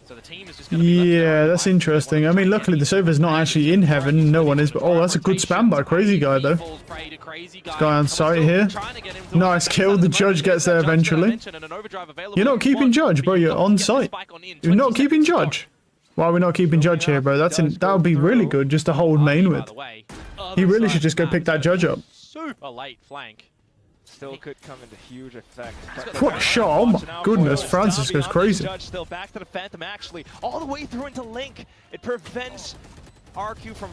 So the team is just going to be yeah, that's interesting. I mean, luckily the server's not actually in heaven. No one is. But oh, that's a good spam by Crazy Guy, though. This guy on site here. Nice kill. The Judge gets there eventually. You're not keeping Judge, bro. You're on site. You're not keeping Judge. Why are we not keeping Judge here, bro? That would be really good just to hold main with. He really should just go pick that Judge up. Super late flank. Still could come into huge effect. What a shot. Oh my goodness. Francis goes crazy. Judge still back to the Phantom, actually. All the way through into Link. It prevents RQ from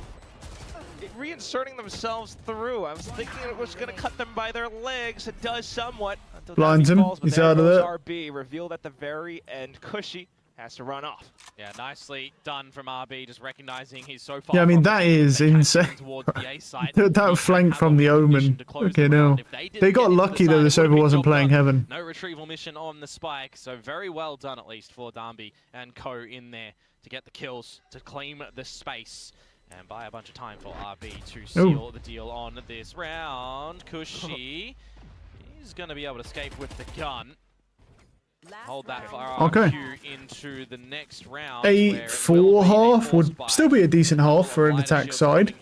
reinserting themselves through. I was thinking it was going to cut them by their legs. It does somewhat. Blinds him. He's out of there. RB revealed at the very end. Cushy has to run off. Yeah, nicely done from RB, just recognizing he's so far. Yeah, I mean, that is insane. That flank from the Omen. Okay, no. They got lucky, though, the server wasn't playing heaven. No retrieval mission on the Spike, so very well done, at least, for Danby and Co. in there to get the kills, to claim the space, and buy a bunch of time for RB to seal the deal on this round. Cushy, he's going to be able to escape with the gun. Hold that for RRQ into the next round. 8-4 half would still be a decent half for an attack side.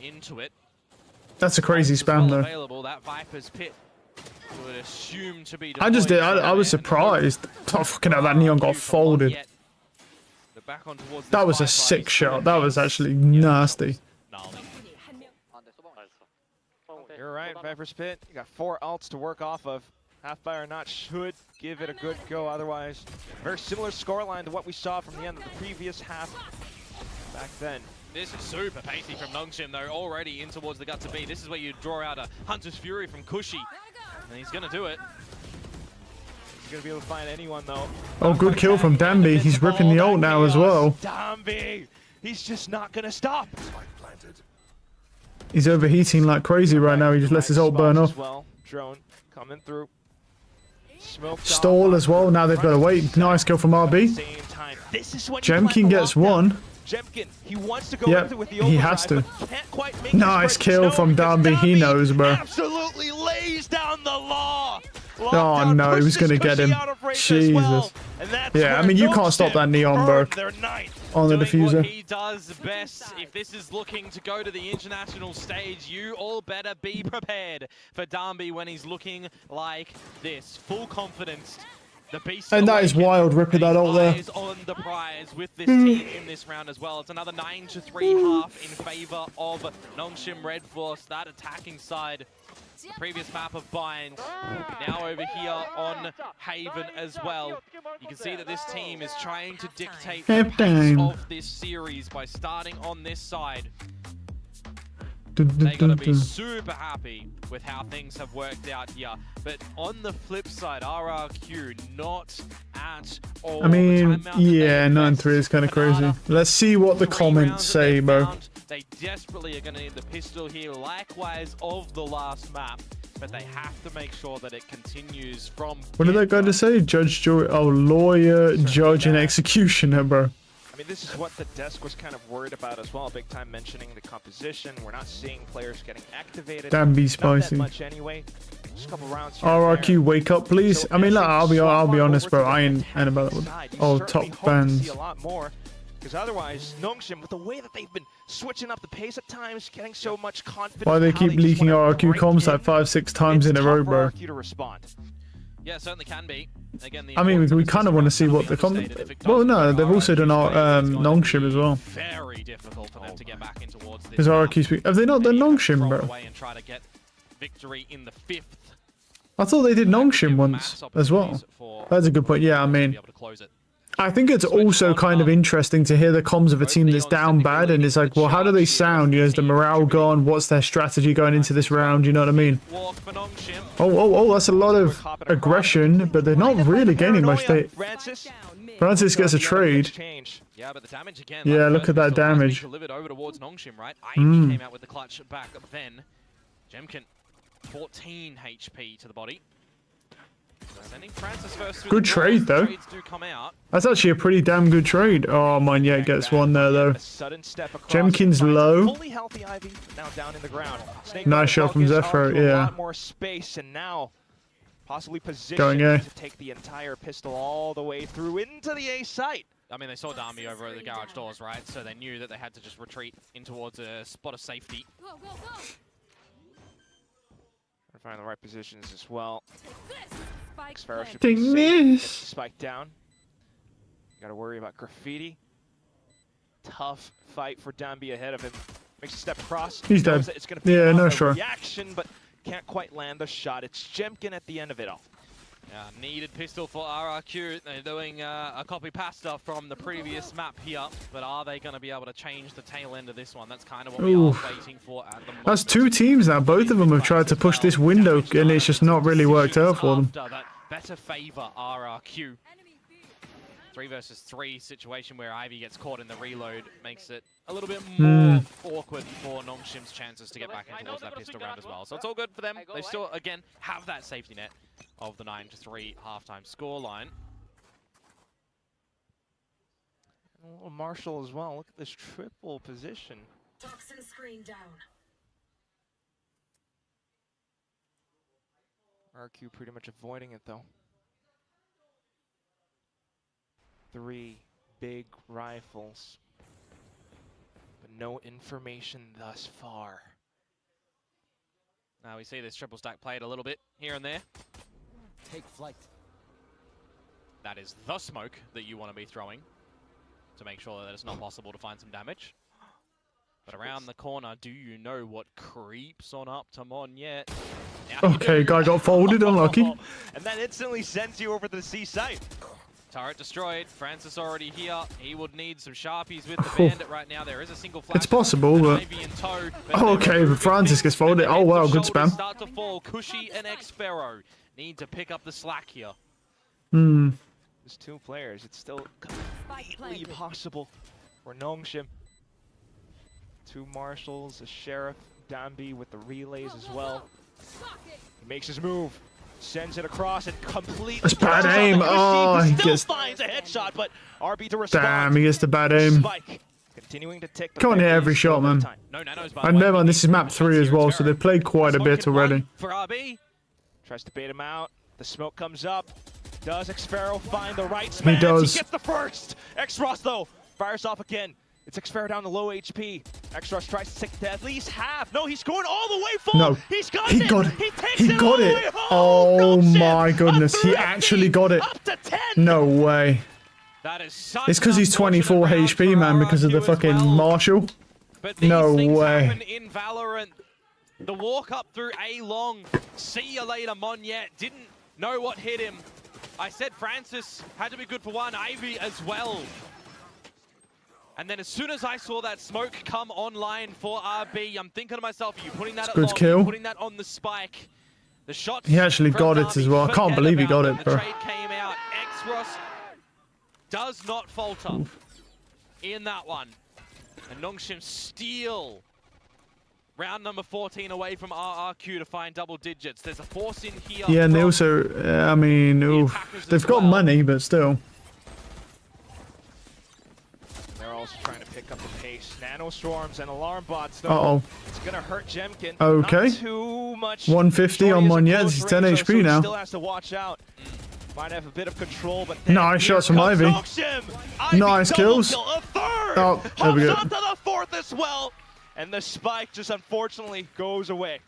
That's a crazy spam though. That Viper's pit would assume to be I was surprised. Oh, fucking hell, that Neon got folded. That was a sick shot. That was actually nasty. You're right, Viper's pit. You got 4 ults to work off of. Half-Fire or not should give it a good go, otherwise very similar scoreline to what we saw from the end of the previous half back then. This is super pacey from Nongshim though, already in towards the guts of B. This is where you draw out a Hunter's Fury from Cushy, and he's gonna do it. He's gonna be able to find anyone though. Oh, good kill from Danby. He's ripping the ult now as well. Danby, he's just not gonna stop. He's overheating like crazy right now. He just lets his ult burn off. Well, drone coming through. Stall as well. Now they've got to wait. Nice kill from RB. Jemkin gets one. Jemkin, he wants to go with the he has to. Nice kill from Danby. He knows, bro. Absolutely lays down the law. Oh no, he was gonna get him. Jesus. Yeah, I mean you can't stop that Neon, bro. On the diffuser. What he does best. If this is looking to go to the international stage, you all better be prepared for Danby when he's looking like this. Full confidence. The beast and that is wild, ripping that ult there. On the prize with this team in this round as well. It's another 9-3 half in favor of Nongshim Red Force. That attacking side. The previous map of Bind, now over here on Haven as well. You can see that this team is trying to dictate the pace of this series by starting on this side. They gotta be super happy with how things have worked out here. But on the flip side, RRQ not at all. I mean, yeah, 9-3 is kind of crazy. Let's see what the comments say, bro. They desperately are going to need the pistol here, likewise of the last map, but they have to make sure that it continues from... What did that guy to say? Judge, jury, oh, lawyer, judge, and executioner, bro. I mean, this is what the desk was kind of worried about as well. Big time mentioning the composition. We're not seeing players getting activated. Damn, be spicy. Not that much anyway. Just a couple rounds here RRQ, wake up, please. So I mean, look, I'll be honest, bro. I ain't about that. Oh, top bands. A lot more. Because otherwise, Nongshim, with the way that they've been switching up the pace at times, getting so much confidence. Why they keep leaking RRQ comms like 5-6 times in a row, bro? RRQ to respond. Yeah, it certainly can be. Again, I mean, we kind of want to see what the well, no, they've also done Nongshim as well. Very difficult for them to get back in towards this. Because RRQ have they not done Nongshim, bro? And try to get victory in the 5th. I thought they did Nongshim once as well. That's a good point. Yeah, I mean, I think it's also kind of interesting to hear the comms of a team that's down bad, and it's like, well, how do they sound? You know, is the morale gone? What's their strategy going into this round? You know what I mean? Oh, that's a lot of aggression, but they're not really gaining much. Francis gets a trade. Yeah, but the damage again. Yeah, look at that damage. Delivered over towards Nongshim, right? Ivy came out with the clutch back then. Jemkin, 14 HP to the body. Sending Francis first through. Good trade though. That's actually a pretty damn good trade. Oh, Monyet gets one there though. Jemkin's low. Fully healthy Ivy, now down in the ground. Nice shot from Zephyro, yeah. A lot more space, and now possibly positioned Going A. to take the entire pistol all the way through into the A site. I mean, they saw Dami over at the garage doors, right? So they knew that they had to just retreat in towards a spot of safety. Find the right positions as well. Ding this. Spike down. Got to worry about Graffiti. Tough fight for Dambi ahead of him. Makes a step across. He's dead. It's gonna be no, sure. Reaction, but can't quite land the shot. It's Jemkin at the end of it all. Needed pistol for RRQ. They're doing a copy pasta from the previous map here, but are they going to be able to change the tail end of this one? That's kind of what we are waiting for at the moment. That's 2 teams now. Both of them have tried to push this window, and it's just not really worked out for them. That better favor RRQ. 3 versus 3 situation where Ivy gets caught in the reload makes it a little bit more awkward for Nongshim's chances to get back in towards that pistol round as well. So it's all good for them. They still, again, have that safety net of the 9-3 halftime scoreline. A little Marshall as well. Look at this triple position. Toxin screen down. RQ pretty much avoiding it though. 3 big rifles, but no information thus far. Now we see this triple stack played a little bit here and there. Take flight. That is the smoke that you want to be throwing to make sure that it's not possible to find some damage. But around the corner, do you know what creeps on up to Monyet? Okay, guy got folded, unlucky. And that instantly sends you over to the C site. Turret destroyed. Francis already here. He would need some sharpies with the bandit right now. There is a single flash. It's possible, but... okay, but Francis gets folded. Oh wow, good spam. Start to fall. Cushy and Xfero need to pick up the slack here. There's 2 players. It's still completely possible for Nongshim. 2 marshals, a sheriff, Dambi with the relays as well. He makes his move. Sends it across and completely. That's bad aim. Oh, he still finds a headshot, but RB to respond. Damn, he gets the bad aim. Spike continuing to tick. Can't hit every shot, man. And never mind, this is map 3 as well, so they've played quite a bit already. For RB. Tries to bait him out. The smoke comes up. Does Xfero find the right spot? He does. He gets the first. Xross though fires off again. It's Xfero down to low HP. Xross tries to take it to at least half. No, he's going all the way full. No, he's got he it. got it. He takes he it got it. Oh my goodness, he actually got it. Up to 10. No way. That is such it's because he's 24 HP, man, because of the fucking Marshall. But these no things way. Happen in Valorant. The walk up through A long. See you later, Monyet. Didn't know what hit him. I said Francis had to be good for one. Ivy as well. And then as soon as I saw that smoke come online for RB, I'm thinking to myself, are you putting that at long? Are you putting that on the spike? The shot. He actually got it as well. I can't believe he got it, bro. The trade came out. Xross does not falter in that one. And Nongshim steal round number 14 away from RRQ to find double digits. There's a force in here. Yeah, and they also, I mean, they've got money, but still. They're also trying to pick up the pace. Nano storms and alarm bots. Though. Uh-oh. It's gonna hurt Jemkin. Okay. Not too much. 150 on Monyet. He's 10 HP now. Still has to watch out. Might have a bit of control, but nice shots from Ivy. Nice kills. Kill, a third. Oh, there we go. On to the fourth as well. And the spike just unfortunately goes away.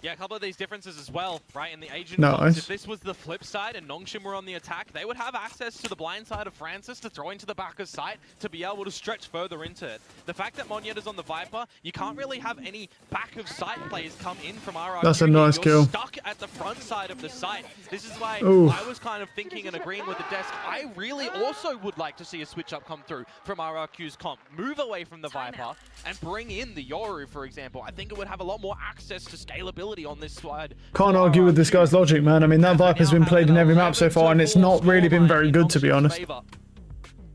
Yeah, a couple of these differences as well, right? In the Asian Nice. comps, if this was the flip side and Nongshim were on the attack, they would have access to the blind side of Francis to throw into the back of sight to be able to stretch further into it. The fact that Monyetta's on the Viper, you can't really have any back of sight players come in from RRQ. That's a nice You're kill. Stuck at the front side of the site. This is why Oof. I was kind of thinking and agreeing with the desk. I really also would like to see a switch up come through from RRQ's comp. Move away from the Viper and bring in the Yoru, for example. I think it would have a lot more access to scalability on this side. Can't argue with this guy's logic, man. I mean, that Viper's been played in every map so far, and it's not really been very good, to be honest.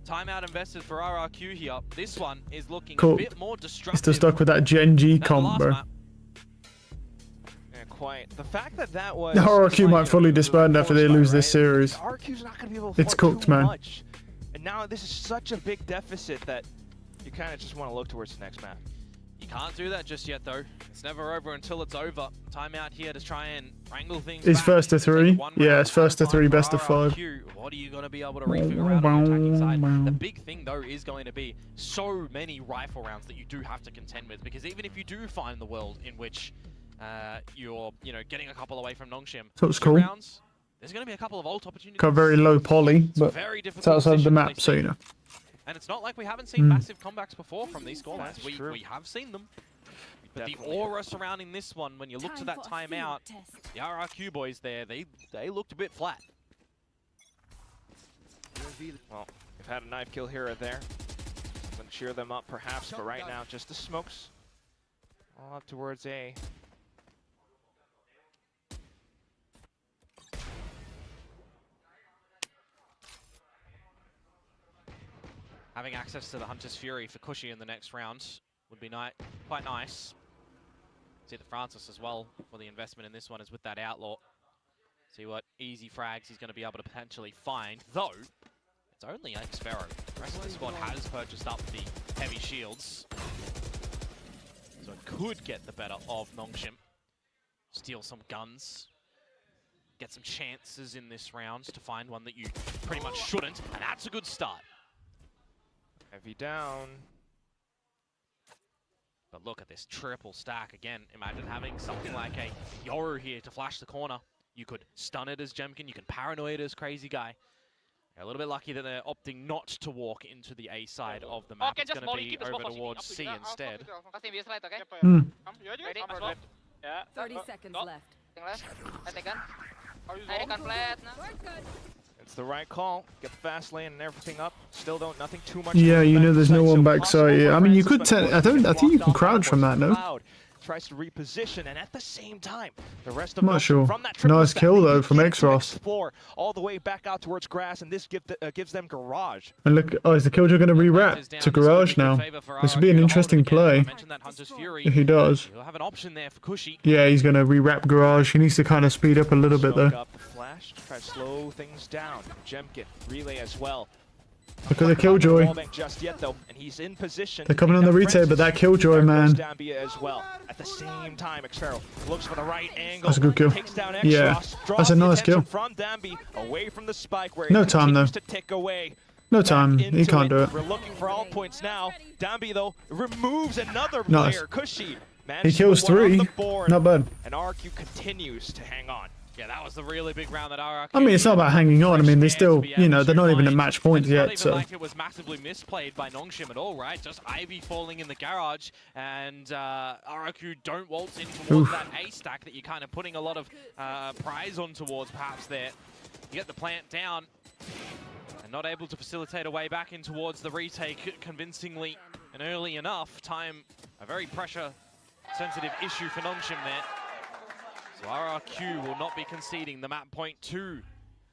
Timeout invested for RRQ here. This one is looking Cool. a bit more destructive. Still stuck with that Gen G than the comp, last bro. map. Yeah, quite. The fact that that was... The RRQ might fully disband after they lose this series. RRQ's not going to be able to It's afford cooked, too man. much. And now this is such a big deficit that you kind of just want to look towards the next map. You can't do that just yet, though. It's never over until it's over. Timeout here to try and wrangle things It's back. first to three. Take one Yeah, round it's first to at a three, time best for of 5. RRQ. What are you going to be able to refigure out on the attacking side? The big thing, though, is going to be so many rifle rounds that you do have to contend with. Because even if you do find the world in which you're, getting a couple away from Nongshim, So it's cool. rounds, there's going to be a couple of ult opportunities. Got very low poly, but very it's difficult outside of the position to map, play so safe. you know. And it's not like we haven't seen massive comebacks before from these scorelines. That's true. We have seen them. But the Definitely. aura surrounding this one, when you look to that timeout, the RRQ boys there, they looked a bit flat. Well, we've had a knife kill here or there. Gonna cheer them up perhaps, but right now just the smokes. All up towards A. Having access to the Hunter's Fury for Cushy in the next round would be quite nice. See the Francis as well for the investment in this one is with that Outlaw. See what easy frags he's going to be able to potentially find, though it's only X-Pharaoh. The rest of the squad has purchased up the heavy shields. So it could get the better of Nongshim. Steal some guns. Get some chances in this round to find one that you pretty much shouldn't, and that's a good start. Heavy down. But look at this triple stack again. Imagine having something like a Yoru here to flash the corner. You could stun it as Jemkin, you can paranoid it as Crazy Guy. They're a little bit lucky that they're opting not to walk into the A side of the map. Okay, It's just going to molly, be keep the over smoke towards up to C you. instead. Casting V slide, okay? Hmm. Ready? Yeah. 30 seconds left. Left. I take gun. I recon flat. It's the right call. Get the fast lane and everything up. Still nothing too much. Yeah, you know there's no one So backside. Yeah, I mean you could. I think you can crouch from that, no? Cloud tries to reposition, and at the same time, the rest of I'm not Nongshim sure. from that triple Nice stack, kill, they though, from begin to Xross. explore all the way back out towards grass, and this gives them garage. And look, is the Killjoy going to re-wrap to Garage now? This would be an interesting play if he does. You'll have an option there for Cushy. Yeah, he's going to re-wrap Garage. He needs to kind of speed up a little bit, Smoke though. up the flash to try to slow things down. Jemkin relay as well. Look at the Killjoy. Just yet though, and he's in position. They're coming on the retake, but that Killjoy, man. As well. At the same time, X-Pharaoh looks for the right angle. That's a good kill. Takes down Yeah, Xross, draws that's a the nice attention kill. From Danby away from the spike where No it time, continues though. to tick away. No Back time. He into can't do it. We're looking for all points now. Danby though removes another Nice. player. Cushy He kills 3. Not bad. And RRQ continues to hang on. Yeah, that was the really big round that RRQ. I mean, it's not about hanging on. I mean, they still, you know, they're not even at match points It's not yet, even so. like it was massively misplayed by Nongshim at all, right? Just Ivy falling in the garage, and RRQ don't waltz in towards that A stack that you're kind of putting a lot of prize on towards, perhaps there. You get the plant down, and not able to facilitate a way back in towards the retake convincingly and early enough. Time, a very pressure-sensitive issue for Nongshim there. So RRQ will not be conceding the map point to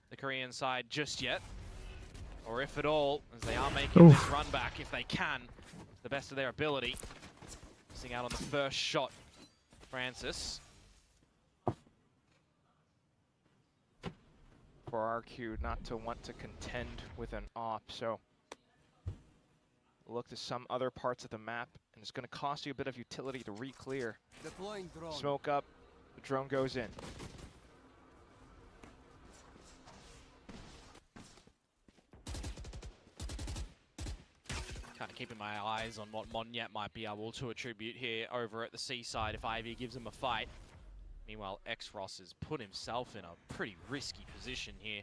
the Korean side just yet. Or if at all, as they are making this run back, if they can, to the best of their ability. Missing out on the first shot, Francis. For RRQ not to want to contend with an op, so look to some other parts of the map, and it's going to cost you a bit of utility to re-clear. Smoke up, the drone goes in. keeping my eyes on what Monyet might be able to attribute here over at the seaside if Ivy gives him a fight. Meanwhile, X-Ross has put himself in a pretty risky position here.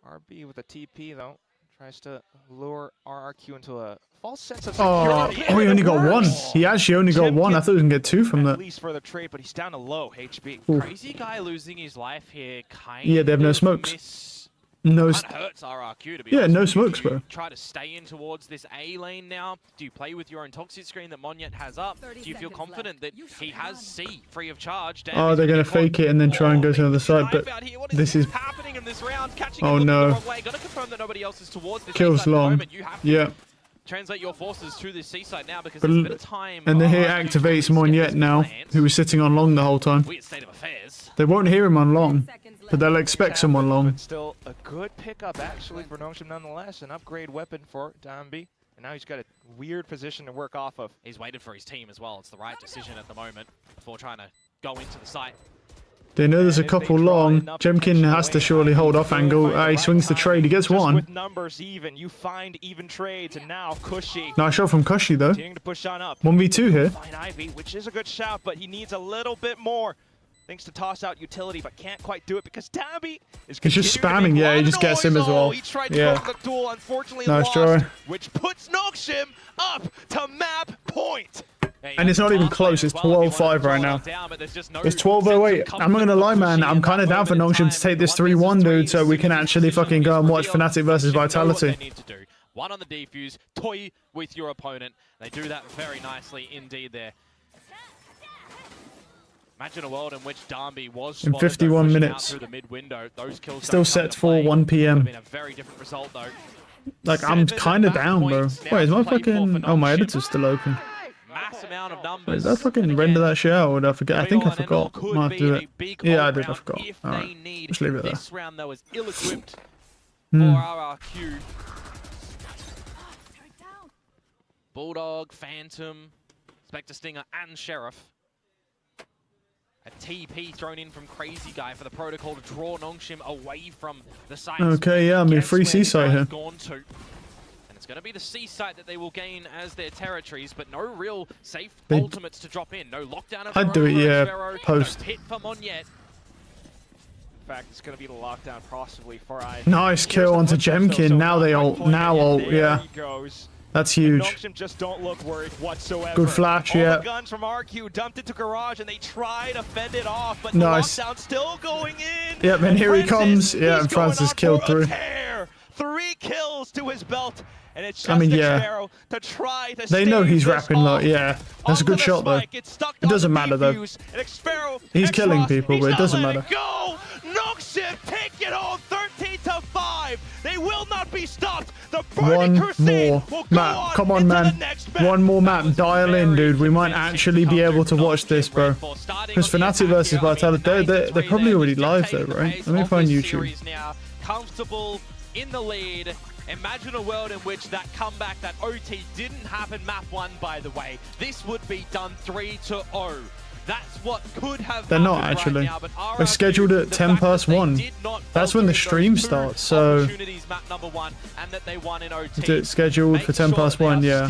RB with a TP though. Tries to lure RRQ into a false sense of security. Oh, he only got one. He actually only got one. I thought he was going to get two from that. At least for the trade, but he's down to low HP. Ooh. Crazy guy losing his life here. Yeah, they have no smokes. No. Kind of hurts RRQ, to be yeah, honest. no smokes, bro. Try to stay in towards this A lane now. Do you play with your own toxic screen that Monyet has up? Do you feel confident that he has C free of charge? Damn, oh, they're going to fake it and then try and go to the other side, but this is happening in this round. Catching oh no. Gotta confirm that nobody else is towards this Kills long. Yeah. Translate your forces to this seaside now because there's a bit of time. And then he activates Monyet now, who was sitting on long the whole time. Weird state of affairs. They won't hear him on long, but they'll expect someone long. But still a good pickup actually for Nongshim nonetheless. An upgrade weapon for Dambi. And now he's got a weird position to work off of. He's waited for his team as well. It's the right decision at the moment before trying to go into the site. They know there's a couple long. Jemkin has to surely hold off angle. He swings the trade. He gets one. With numbers even, you find even trades, and now Cushy. Nice shot from Cushy though. Continuing to push on up. 1v2 here. Fine Ivy, which is a good shout, but he needs a little bit more. Thinks to toss out utility, but can't quite do it because Tabby is he's just spamming. Yeah, he just gets him as well. He tried to go for the duel, unfortunately nice lost, try. which puts Nongshim up to map point. And it's not even close. It's 12-5 right now. It's 12-08. I'm not gonna lie, man. I'm kind of down for Nongshim to take this 3-1, dude, so we can actually fucking go and watch FNATIC versus Vitality. One on the defuse, toy with your opponent. They do that very nicely indeed there. Imagine a world in which Darby was in 51 minutes. Through the mid window. Those kills still set for 1 p.m. Been a very different result though. Like I'm kind of down, bro. Wait, is my fucking oh my editor's still open? Mass amount of numbers. Wait, did I fucking render that shit out or did I forget? I think I forgot. Might have to do it. Yeah, I did. I forgot. Alright, just leave it there. This round though is ill-equipped for RRQ. Bulldog, Phantom, Spectre Stinger, and Sheriff. A TP thrown in from Crazy Guy for the protocol to draw Nongshim away from the site. Okay, yeah, I mean, free C site here. Gone to. And it's going to be the C site that they will gain as their territories, but no real safe ultimates to drop in. No lockdown of I'd do it, yeah, post. No hit for Monyet. In fact, it's going to be the lockdown possibly for I. Nice kill onto Jemkin. Now they ult. Now ult, yeah. That's huge. Nongshim just don't look worried whatsoever. Good flash, yeah. All the guns from RQ dumped into garage and they try to fend it off, but nice. The lockdown still going in. Yep, and here he comes. Yeah, and Francis killed through. 3 kills to his belt, and it's just I mean, yeah. to try to they know he's rapping, like, yeah. That's a good shot though. It doesn't matter though. He's killing people, but it doesn't matter. Go! Nongshim take it home, 13-5. They will not be stopped. The one more map. Come on, man. One more map. Dial in, dude. We might actually be able to watch this, bro. Because FNATIC versus Vitality, they're probably already live though, right? Let me find YouTube. Comfortable in the lead. Imagine a world in which that comeback, that OT didn't happen map 1, by the way. This would be done 3-0. That's what could have They're not actually. Right now, we're scheduled at 1:10. That's when the stream starts, so it's scheduled for 1:10, yeah.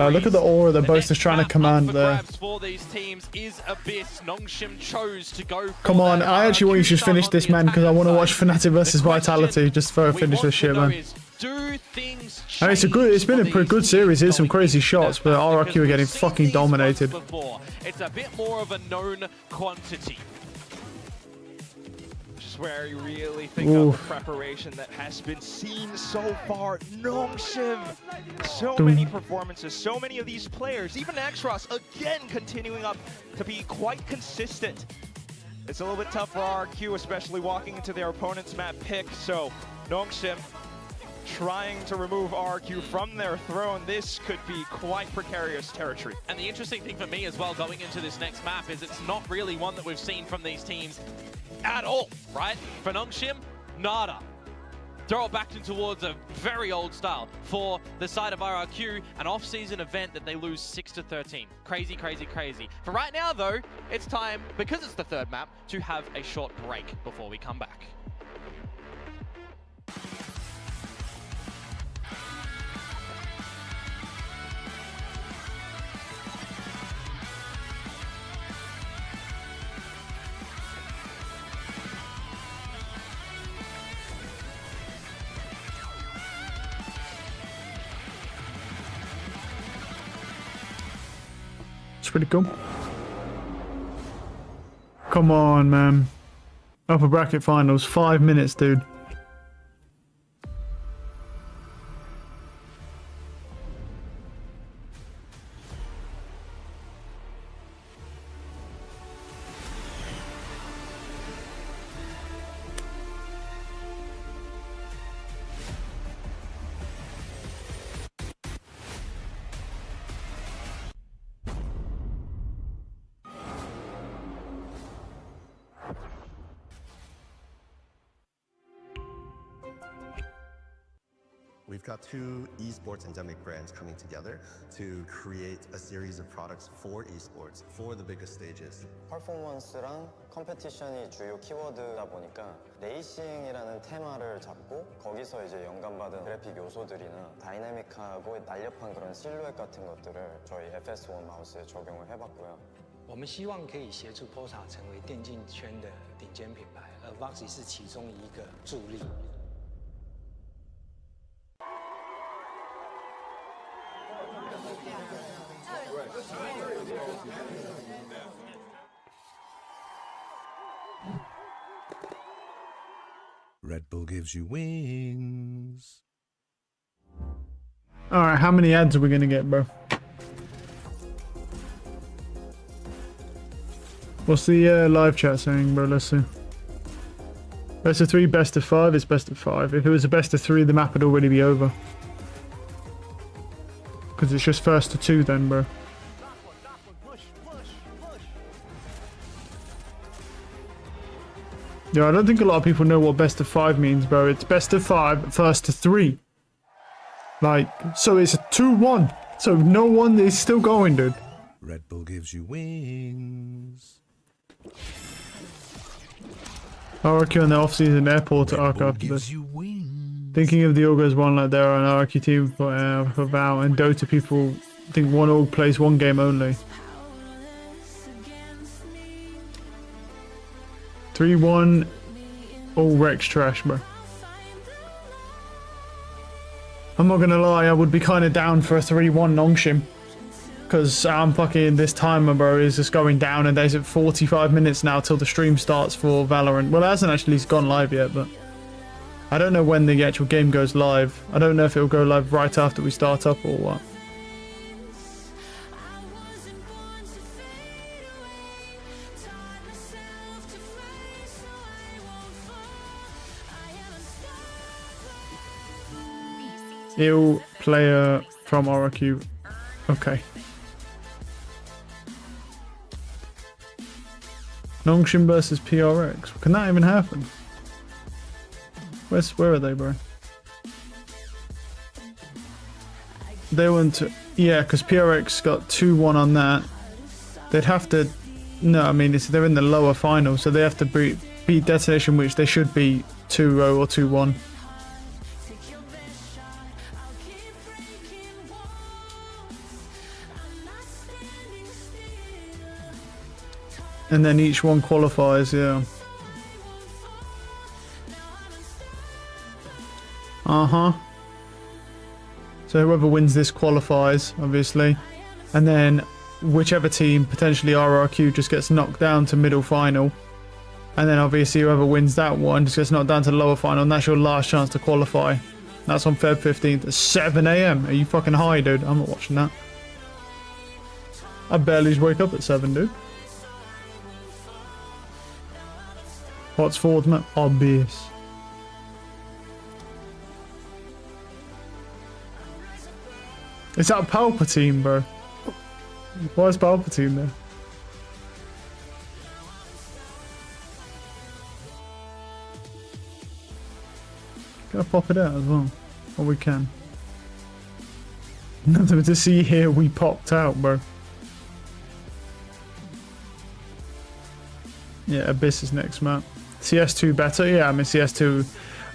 Look at the aura that Boast is trying to command there. Come on, I actually want you to just finish this, man, because I want to watch FNATIC versus Vitality. Just finish this shit, man. And it's been a pretty good series. Here's some crazy shots, but RRQ are getting fucking dominated. It's a bit more of a known quantity. Just where you really think of the preparation that has been seen so far. Nongshim, so many performances, so many of these players, even X-Ross again continuing up to be quite consistent. It's a little bit tough for RRQ, especially walking into their opponent's map pick. So Nongshim trying to remove RRQ from their throne. This could be quite precarious territory. And the interesting thing for me as well going into this next map is it's not really one that we've seen from these teams at all, right? For Nongshim, nada. Throw it back towards a very old style. For the side of RRQ, an off-season event that they lose 6-13. Crazy, crazy, crazy. For right now though, it's time, because it's the 3rd map, to have a short break before we come back. pretty cool. Come on, man. Upper bracket finals, 5 minutes, dude. We've got two esports endemic brands coming together to create a series of products for esports for the biggest stages. 퍼포먼스랑 컴페티션이 주요 키워드다 보니까 레이싱이라는 테마를 잡고 거기서 이제 영감받은 그래픽 요소들이나 다이내믹하고 날렵한 그런 실루엣 같은 것들을 저희 FS1 마우스에 적용을 해봤고요. 我们希望可以协助 POSA 成为电竞圈的顶尖品牌，而 VOXI 是其中一个助力。 Red Bull gives you wings. Alright, how many ads are we gonna get, bro? What's the live chat saying, bro? Let's see. Best of 3, best of 5, it's best of 5. If it was a best of 3, the map would already be over. Because it's just first to 2 then, bro. Yeah, I don't think a lot of people know what best of 5 means, bro. It's best of 5, first to 3. Like, so it's a 2-1. So no one is still going, dude. Red Bull gives you wings. RRQ on the off-season airport arc after this. Thinking of the Augurs one like they're an RRQ team for Val and Dota people think one org plays one game only. 3-1 all Rex trash, bro. I'm not gonna lie, I would be kind of down for a 3-1 Nongshim. Because I'm fucking, this timer, bro, is just going down and there's 45 minutes now till the stream starts for Valorant. Well, it hasn't actually gone live yet, but I don't know when the actual game goes live. I don't know if it'll go live right after we start up or what. Ill player from RRQ. Okay. Nongshim versus PRX. Can that even happen? Where are they, bro? They went to... Yeah, because PRX got 2-1 on that. They'd have to... No, I mean, they're in the lower final, so they have to beat Detonation, which they should be 2-0 or 2-1. And then each one qualifies, yeah. So whoever wins this qualifies, obviously. And then whichever team, potentially RRQ, just gets knocked down to middle final. And then obviously whoever wins that one just gets knocked down to the lower final, and that's your last chance to qualify. That's on Feb 15th at 7 AM. Are you fucking high, dude? I'm not watching that. I barely just wake up at 7, dude. What's forward map? Obvious. Is that Palpatine, bro? Why is Palpatine there? Gotta pop it out as well. Or we can. Nothing to see here, we popped out, bro. Yeah, Abyss is next map. CS2 better? Yeah, I mean CS2...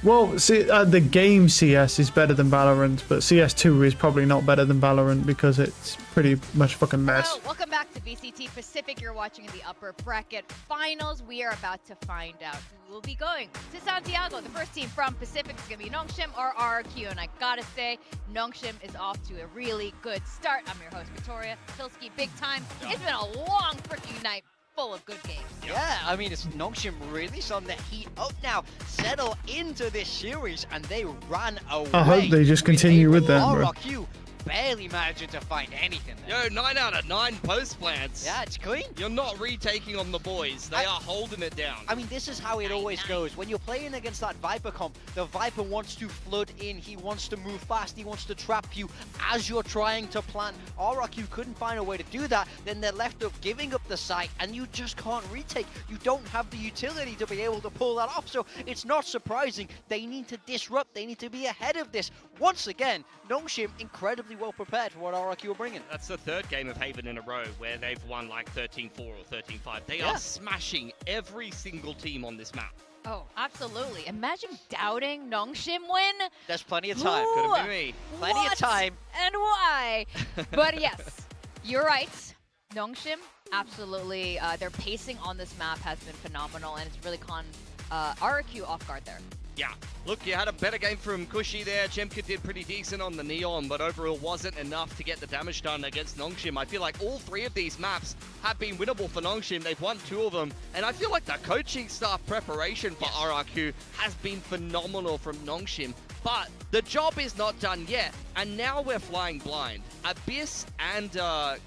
Well, see, the game CS is better than Valorant, but CS2 is probably not better than Valorant because it's pretty much fucking mess. Hello, welcome back to VCT Pacific, you're watching in the upper bracket finals. We are about to find out who will be going to Santiago. The first team from Pacific is going to be Nongshim or RRQ, and I gotta say, Nongshim is off to a really good start. I'm your host, Victoria. Pilski, big time. It's been a long freaking night full of good games. Yeah, I mean, it's Nongshim really on the heat up now, settle into this series, and they ran away. I hope they just continue with that, bro. RRQ barely managing to find anything there. Yo, 9 out of 9 post plants. Yeah, it's clean. You're not retaking on the boys. They are holding it down. I mean, this is how it always goes. When you're playing against that Viper comp, the Viper wants to flood in. He wants to move fast. He wants to trap you as you're trying to plant. RRQ couldn't find a way to do that. Then they're left up giving up the site, and you just can't retake. You don't have the utility to be able to pull that off. So it's not surprising. They need to disrupt. They need to be ahead of this. Once again, Nongshim incredibly well prepared for what RRQ are bringing. That's the third game of Haven in a row where they've won like 13-4 or 13-5. They are smashing every single team on this map. Oh, absolutely. Imagine doubting Nongshim win. There's plenty of time. Could have been me. Plenty of time. And why? But yes, you're right. Nongshim, absolutely. Their pacing on this map has been phenomenal, and it's really caught RRQ off guard there. Yeah, look, you had a better game from Cushy there. Jemka did pretty decent on the Neon, but overall wasn't enough to get the damage done against Nongshim. I feel like all 3 of these maps have been winnable for Nongshim. They've won 2 of them, and I feel like the coaching staff preparation for RRQ has been phenomenal from Nongshim. But the job is not done yet, and now we're flying blind. Abyss and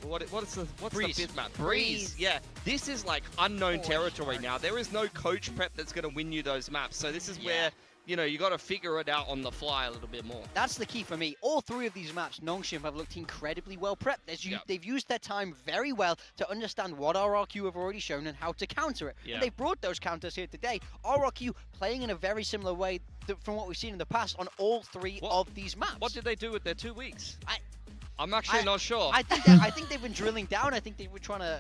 what's the Abyss map? Breeze. Yeah, this is like unknown territory now. There is no coach prep that's going to win you those maps. So this is where, you know, you got to figure it out on the fly a little bit more. That's the key for me. All 3 of these maps, Nongshim have looked incredibly well prepped. They've used their time very well to understand what RRQ have already shown and how to counter it. And they brought those counters here today. RRQ playing in a very similar way from what we've seen in the past on all 3 of these maps. What did they do with their 2 weeks? I'm actually not sure. I think they've been drilling down. I think they were trying to,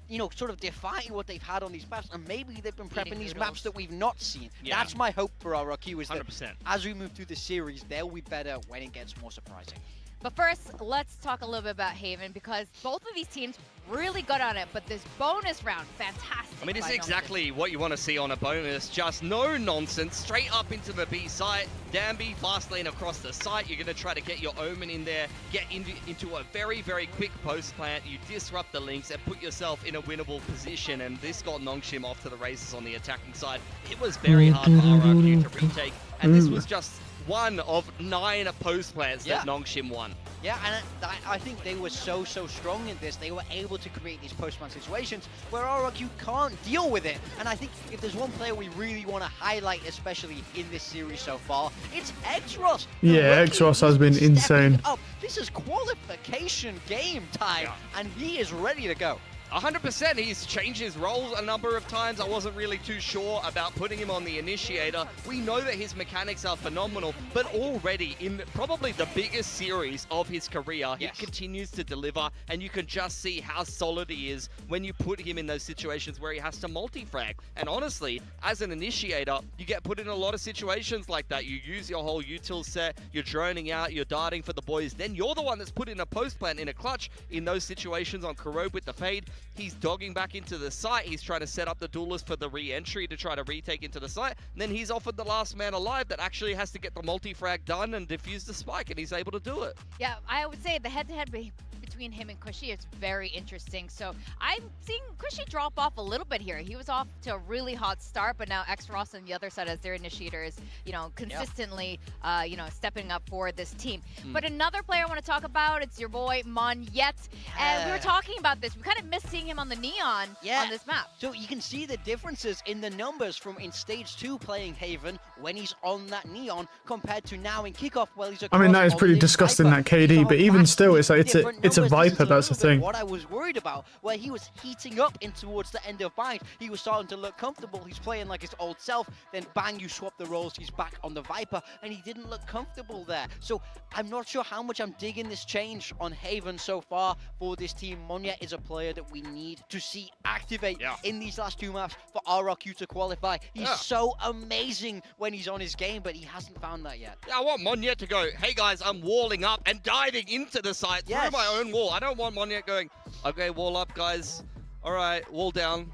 you know, sort of define what they've had on these maps, and maybe they've been prepping these maps that we've not seen. That's my hope for RRQ, is that 100%. as we move through the series, they'll be better when it gets more surprising. But first, let's talk a little bit about Haven, because both of these teams really got on it, but this bonus round, fantastic. I mean, it's exactly what you want to see on a bonus. Just no nonsense, straight up into the B site. Danby, fast lane across the site. You're going to try to get your Omen in there, get into a very, very quick post plant. You disrupt the links and put yourself in a winnable position, and this got Nongshim off to the races on the attacking side. It was very hard for RRQ to retake, and this was just one of 9 post plants that Nongshim won. Yeah, and I think they were so strong in this. They were able to create these post-plant situations where RRQ can't deal with it. And I think if there's one player we really want to highlight, especially in this series so far, it's Xros. Yeah, Xros has been insane. This is qualification game time, and he is ready to go. 100%. He's changed his roles a number of times. I wasn't really too sure about putting him on the initiator. We know that his mechanics are phenomenal, but already in probably the biggest series of his career, he continues to deliver, and you can just see how solid he is when you put him in those situations where he has to multi-frag. And honestly, as an initiator, you get put in a lot of situations like that. You use your whole util set, you're droning out, you're darting for the boys, then you're the one that's put in a post plant in a clutch in those situations on Corrode with the fade. He's dogging back into the site. He's trying to set up the duelist for the re-entry to try to retake into the site. And then he's offered the last man alive that actually has to get the multi-frag done and defuse the spike, and he's able to do it. Yeah, I would say the head-to-head between him and Cushy is very interesting. So I'm seeing Cushy drop off a little bit here. He was off to a really hot start, but now Xros on the other side as their initiators, you know, consistently, you know, stepping up for this team. But another player I want to talk about, it's your boy Monyet. And we were talking about this. We kind of missed seeing him on the Neon on this map. So you can see the differences in the numbers from in Stage 2 playing Haven when he's on that Neon compared to now in Kickoff. Well, he's I mean, that is pretty disgusting, that KD, but even still, it's like it's a Viper, that's the thing. What I was worried about, where he was heating up in towards the end of Bind, he was starting to look comfortable. He's playing like his old self. Then bang, you swap the roles. He's back on the Viper, and he didn't look comfortable there. So I'm not sure how much I'm digging this change on Haven so far for this team. Monyet is a player that we need to see activate in these last 2 maps for RRQ to qualify. He's so amazing when when he's on his game, but he hasn't found that yet. Yeah, I want Monyet to go, hey guys, I'm walling up and diving into the site through my own wall. I don't want Monyet going, okay, wall up, guys. All right, wall down.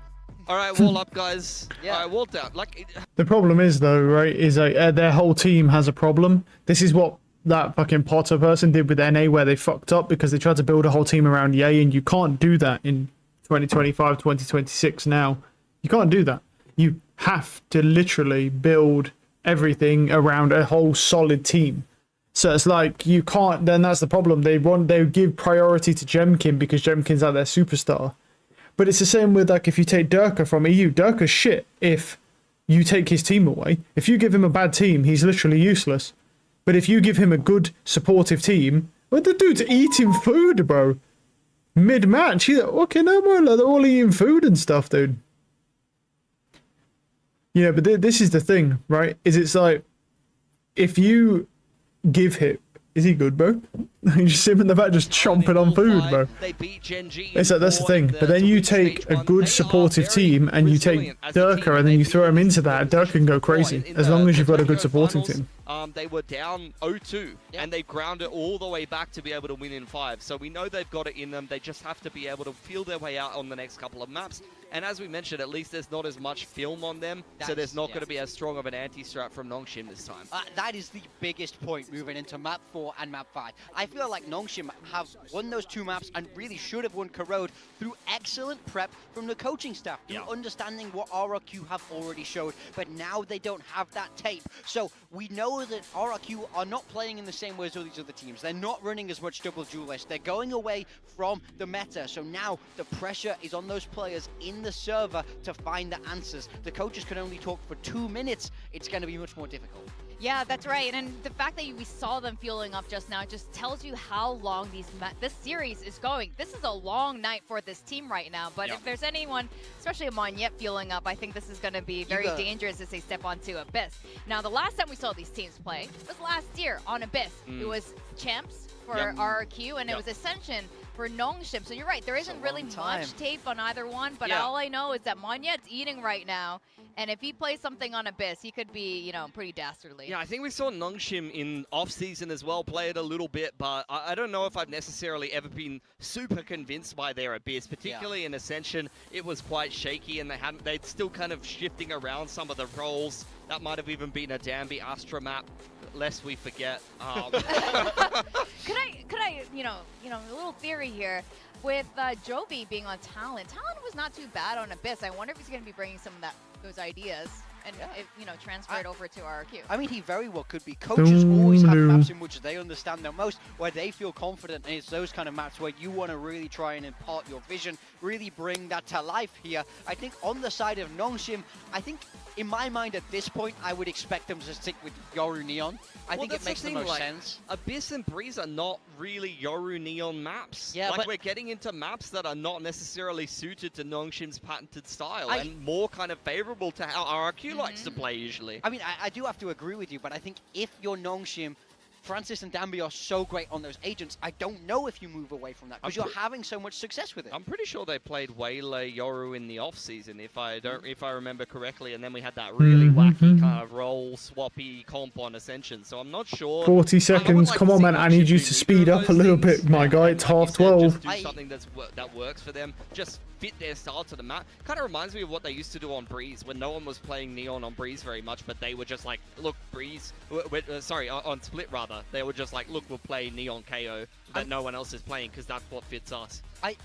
All right, wall up, guys. All right, wall down. The problem is, though, right, is their whole team has a problem. This is what that fucking Potter person did with NA, where they fucked up because they tried to build a whole team around Ye, and you can't do that in 2025, 2026 now. You can't do that. You have to literally build everything around a whole solid team. So it's like, you can't, then that's the problem. They give priority to Jemkin because Jemkin's like their superstar. But it's the same with, like, if you take Durka from EU. Durka's shit if you take his team away. If you give him a bad team, he's literally useless. But if you give him a good, supportive team, well, the dude's eating food, bro. Mid-match, he's like, okay, no, bro, they're all eating food and stuff, dude. Yeah, but this is the thing, right? It's like, if you give him... Is he good, bro? You just see him in the back just chomping on food, bro. It's like, that's the thing. But then you take a good supportive team and you take Durka and then you throw him into that. Durka can go crazy as long as you've got a good supporting team. They were down 0-2 and they ground it all the way back to be able to win in 5. So we know they've got it in them. They just have to be able to feel their way out on the next couple of maps. And as we mentioned, at least there's not as much film on them, so there's not going to be as strong of an anti-strat from Nongshim this time. That is the biggest point moving into map 4 and map 5. I feel like Nongshim have won those 2 maps and really should have won Corrode through excellent prep from the coaching staff, through understanding what RRQ have already showed, but now they don't have that tape. So we know that RRQ are not playing in the same way as all these other teams. They're not running as much double duelist. They're going away from the meta. So now the pressure is on those players in the server to find the answers. The coaches can only talk for 2 minutes. It's going to be much more difficult. Yeah, that's right. And the fact that we saw them fueling up just now just tells you how long this series is going. This is a long night for this team right now. But if there's anyone, especially Monyet, fueling up, I think this is going to be very dangerous as they step onto Abyss. Now, the last time we saw these teams play was last year on Abyss. It was Champs for RRQ, and it was Ascension for Nongshim. So you're right, there isn't really much tape on either one, but all I know is that Monyet's eating right now, and if he plays something on Abyss, he could be, you know, pretty dastardly. Yeah, I think we saw Nongshim in off-season as well play it a little bit, but I don't know if I've necessarily ever been super convinced by their Abyss, particularly in Ascension. It was quite shaky, and they'd still kind of shifting around some of the roles. That might have even been a Danby Astra map, lest we forget. Could I, you know, a little theory here. With Jovi being on Talon was not too bad on Abyss. I wonder if he's going to be bringing some of those ideas and transfer it over to RRQ. I mean, he very well could be. Coaches always have maps in which they understand the most, where they feel confident, and it's those kind of maps where you want to really try and impart your vision, really bring that to life here. I think on the side of Nongshim, I think in my mind at this point, I would expect them to stick with Yoru Neon. I think it makes the most sense. Abyss and Breeze are not really Yoru Neon maps. Yeah, like, we're getting into maps that are not necessarily suited to Nongshim's patented style and more kind of favorable to how RRQ likes to play usually. I mean, I do have to agree with you, but I think if you're Nongshim, Francis and Danby are so great on those agents, I don't know if you move away from that, because you're having so much success with it. I'm pretty sure they played Waylay Yoru in the off-season, if I remember correctly, and then we had that really wacky kind of role swappy comp on Ascension, so I'm not sure. 40 seconds, come on man, I need you to speed up a little bit, my guy, it's half 12. Just do something that works for them, just fit their style to the map. Kind of reminds me of what they used to do on Breeze, when no one was playing Neon on Breeze very much, but they were just like, look, Breeze, sorry, on Split rather, they were just like, look, we'll play Neon KO that no one else is playing because that's what fits us.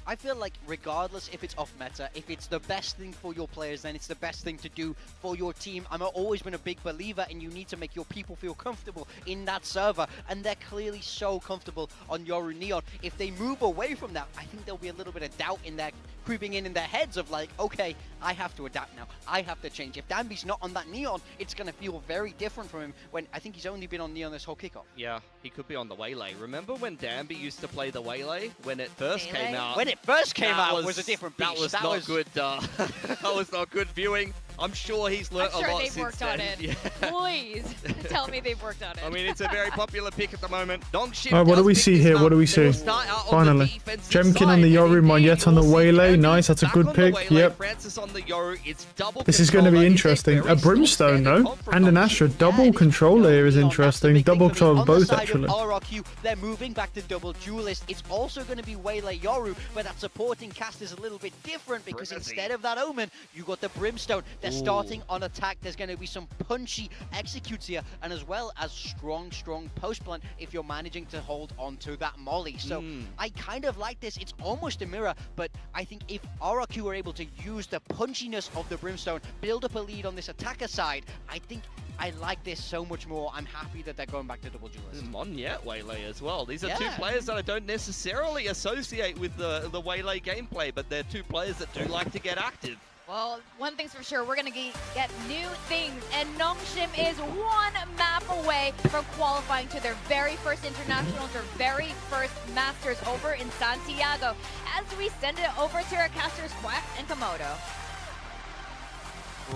I feel like regardless if it's off meta, if it's the best thing for your players, then it's the best thing to do for your team. I've always been a big believer in you need to make your people feel comfortable in that server, and they're clearly so comfortable on Yoru Neon. If they move away from that, I think there'll be a little bit of doubt in their creeping in their heads of like, okay, I have to adapt now. I have to change. If Danby's not on that Neon, it's going to feel very different from him when I think he's only been on Neon this whole kickoff. Yeah, he could be on the Waylay. Remember when Danby used to play the Waylay when it first came out? When it first came out, was a different beast. That was not good. That was not good viewing. I'm sure he's learned a lot they've since worked then. on it. Yeah. Please tell me they've worked on it. I mean, it's a very popular pick at the moment. Nongshim Alright, what do we does see pick here? this What do we up. They will see? start out on Finally. the defensive Jemkin on side, the and Yoru, indeed, Monyet on the you'll see Waylay. Jemkin Nice, that's a back good on the pick. Waylay, Yep. Francis on the Yoru. It's double This is going to be controller. It's interesting. very A Brimstone, small though, and an Astra. Double control here is interesting. Double control of both, actually. RRQ, they're moving back to double duelist. It's also going to be Waylay Yoru, but that supporting cast is a little bit different because instead of that Omen, you got the Brimstone. They're starting on attack. There's going to be some punchy executes here, and as well as strong post plant if you're managing to hold on to that molly. So I kind of like this. It's almost a mirror, but I think if RRQ are able to use the punchiness of the Brimstone, build up a lead on this attacker side, I think I like this so much more. I'm happy that they're going back to double duelist. Monyet Waylay as well. These are two players that I don't necessarily associate with the Waylay gameplay, but they're two players that do like to get active. Well, one thing's for sure, we're going to get new things, and Nongshim is one map away from qualifying to their very first internationals, their very first Masters over in Santiago, as we send it over to our casters, Quack and Komodo.